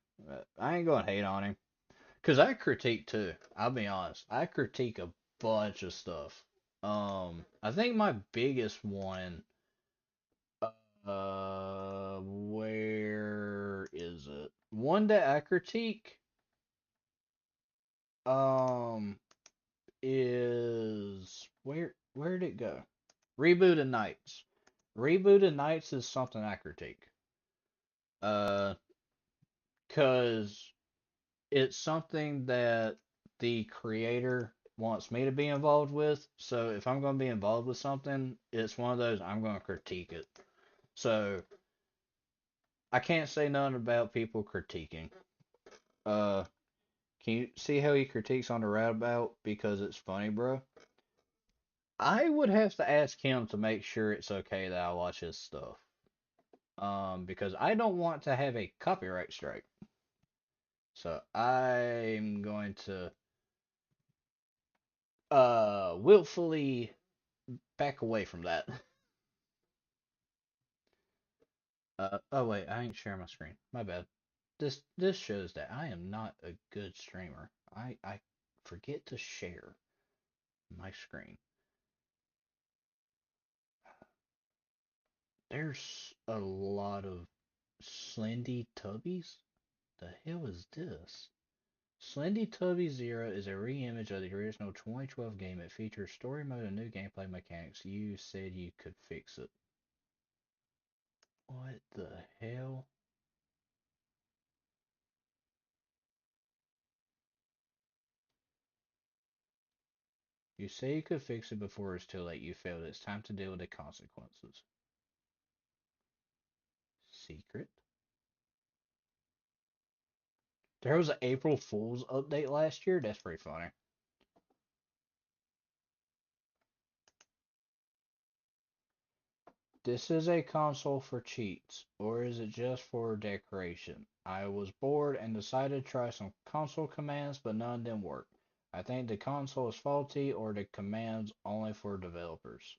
I ain't gonna hate on him. Cause I critique too. I'll be honest. I critique a bunch of stuff. I think my biggest one. Where is it? One that I critique. Um, is where'd it go? Rebooted Nights. Rebooted Nights is something I critique. Uh, cause it's something that the creator wants me to be involved with. So if I'm going to be involved with something, it's one of those I'm going to critique it. So I can't say nothing about people critiquing. Uh, can you see how he critiques on the roundabout because it's funny, bro? I would have to ask him to make sure it's okay that I watch his stuff. Because I don't want to have a copyright strike. So I'm going to willfully back away from that. Oh wait, I ain't sharing my screen. My bad. This shows that I am not a good streamer. I forget to share my screen. There's a lot of Slendy Tubbies. The hell is this? Slendy Tubby Zero is a re-image of the original 2012 game. It features story mode and new gameplay mechanics. You said you could fix it. What the hell? You say you could fix it before it's too late. You failed. It's time to deal with the consequences. Secret? There was an April Fool's update last year? That's pretty funny. This is a console for cheats, or is it just for decoration? I was bored and decided to try some console commands, but none of them work. I think the console is faulty or the commands only for developers.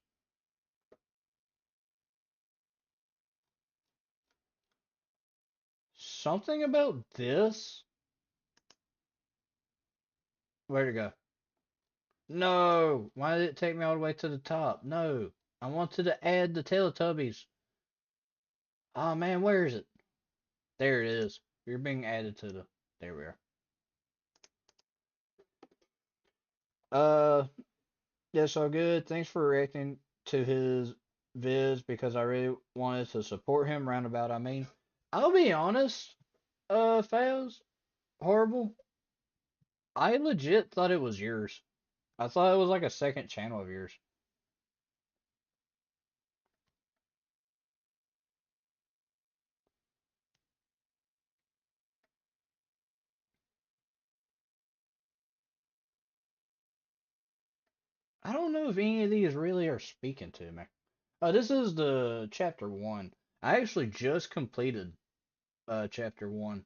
Something about this? Where'd it go? No! Why did it take me all the way to the top? No! I wanted to add the Teletubbies. Oh man, where is it? There it is. You're being added to the... There we are. That's all good. Thanks for reacting to his vids because I really wanted to support him roundabout. I mean, I'll be honest, Faz, horrible. I legit thought it was yours. I thought it was like a second channel of yours. I don't know if any of these really are speaking to me. Oh, this is the chapter 1. I actually just completed chapter 1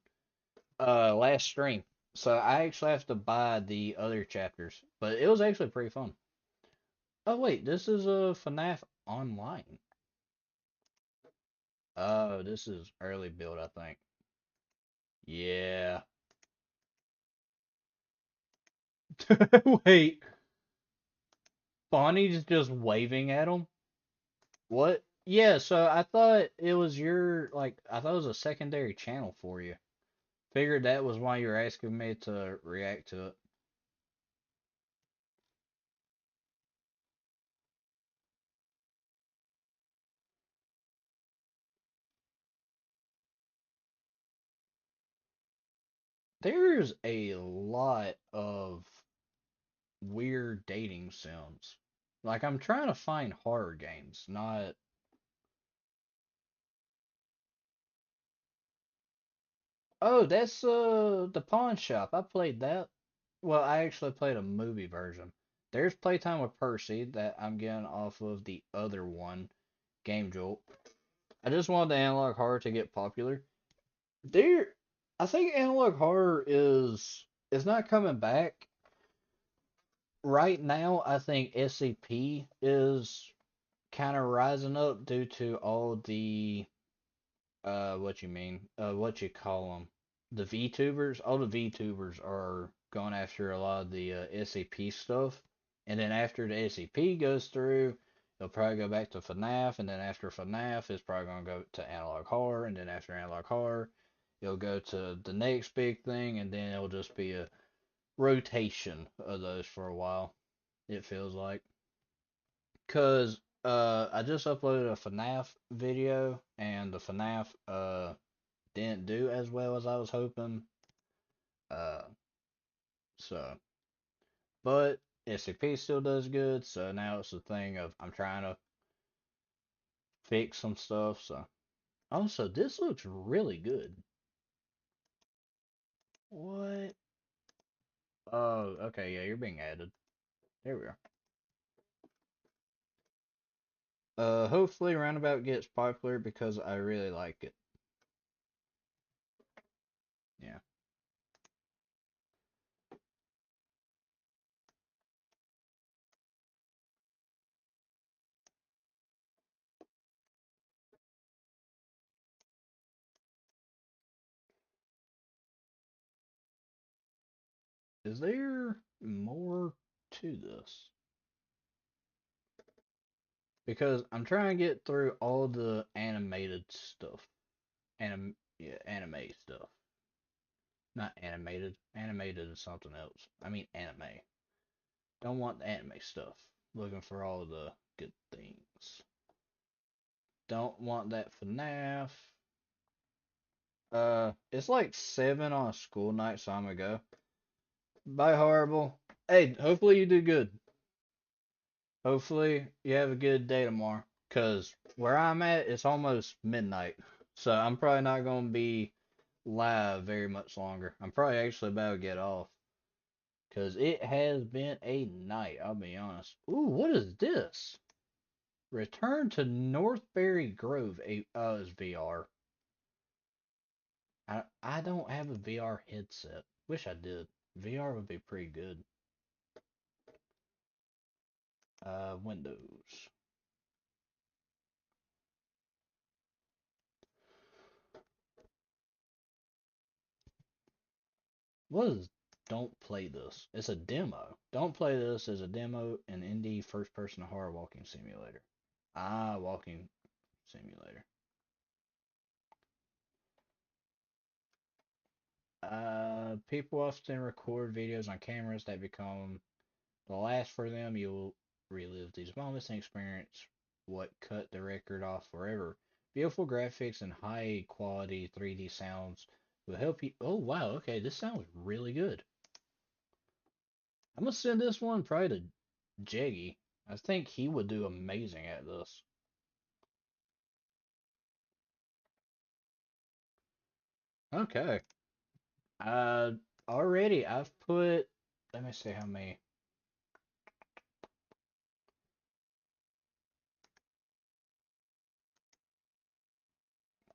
last stream. So I actually have to buy the other chapters, but it was actually pretty fun. Oh wait, this is a FNAF online. Oh, this is early build, I think. Yeah. Wait, Bonnie's just waving at him? What? Yeah, so I thought it was your, like, I thought it was a secondary channel for you. Figured that was why you were asking me to react to it. There's a lot of weird dating sims. Like I'm trying to find horror games, not. Oh, that's the pawn shop. I played that. Well, I actually played a movie version. There's Playtime with Percy that I'm getting off of the other one, Game Jolt. I just wanted the analog horror to get popular. There, I think analog horror is not coming back right now. I think SCP is kind of rising up due to all the what you mean what you call them, the VTubers. All the VTubers are going after a lot of the SCP stuff, and then after the SCP goes through, they'll probably go back to FNAF, and then after FNAF, it's probably gonna go to analog horror, and then after analog horror, it'll go to the next big thing, and then it'll just be a rotation of those for a while. It feels like. Cause I just uploaded a FNAF video and the FNAF didn't do as well as I was hoping. Uh so but SCP still does good, so now it's the thing of I'm trying to fix some stuff, so also this looks really good. What? Oh, okay, yeah, you're being added. There we are. Hopefully Roundabout gets popular because I really like it. Yeah. Is there more to this? Because I'm trying to get through all the animated stuff. Yeah, anime stuff. Not animated. Animated is something else. I mean anime. Don't want the anime stuff. Looking for all the good things. Don't want that FNAF. It's like 7 on a school night, so I'm gonna go. Bye, horrible. Hey, hopefully you do good. Hopefully you have a good day tomorrow. Cause where I'm at, it's almost midnight. So I'm probably not gonna be live very much longer. I'm probably actually about to get off. Cause it has been a night, I'll be honest. Ooh, what is this? Return to Northberry Grove is VR. I don't have a VR headset. Wish I did. VR would be pretty good. Windows. What is Don't Play This? It's a demo. Don't Play This is a demo, an indie first person horror walking simulator. Ah, walking simulator. People often record videos on cameras that become the last for them. You'll relive these moments and experience what cut the record off forever. Beautiful graphics and high quality 3D sounds will help you. Oh, wow. Okay, this sounds really good. I'm gonna send this one probably to Jeggy. I think he would do amazing at this. Okay. Uh, already I've put. Let me see how many.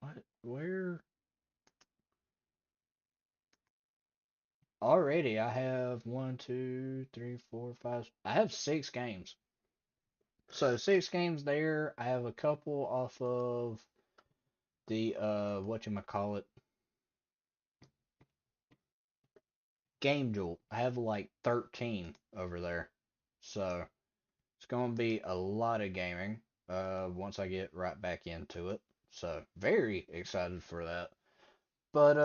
What? Where? Already I have one, two, three, four, five. I have 6 games. So 6 games there. I have a couple off of the whatchamacallit, Game Jolt. I have like 13 over there. So it's gonna be a lot of gaming once I get right back into it. So very excited for that. But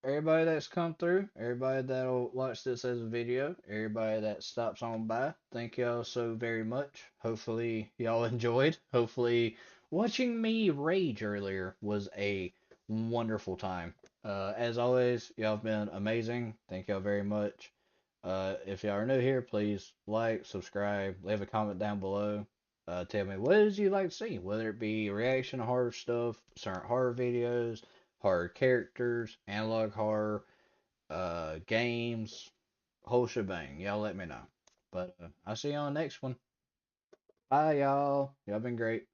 everybody that's come through, everybody that'll watch this as a video, everybody that stops on by, thank y'all so very much. Hopefully y'all enjoyed. Hopefully watching me rage earlier was a wonderful time. As always, y'all have been amazing. Thank y'all very much. If y'all are new here, please like, subscribe, leave a comment down below. Tell me what did you like to see, whether it be reaction to horror stuff, certain horror videos, horror characters, analog horror, games, whole shebang. Y'all let me know. But I'll see you on the next one. Bye, y'all. Y'all been great.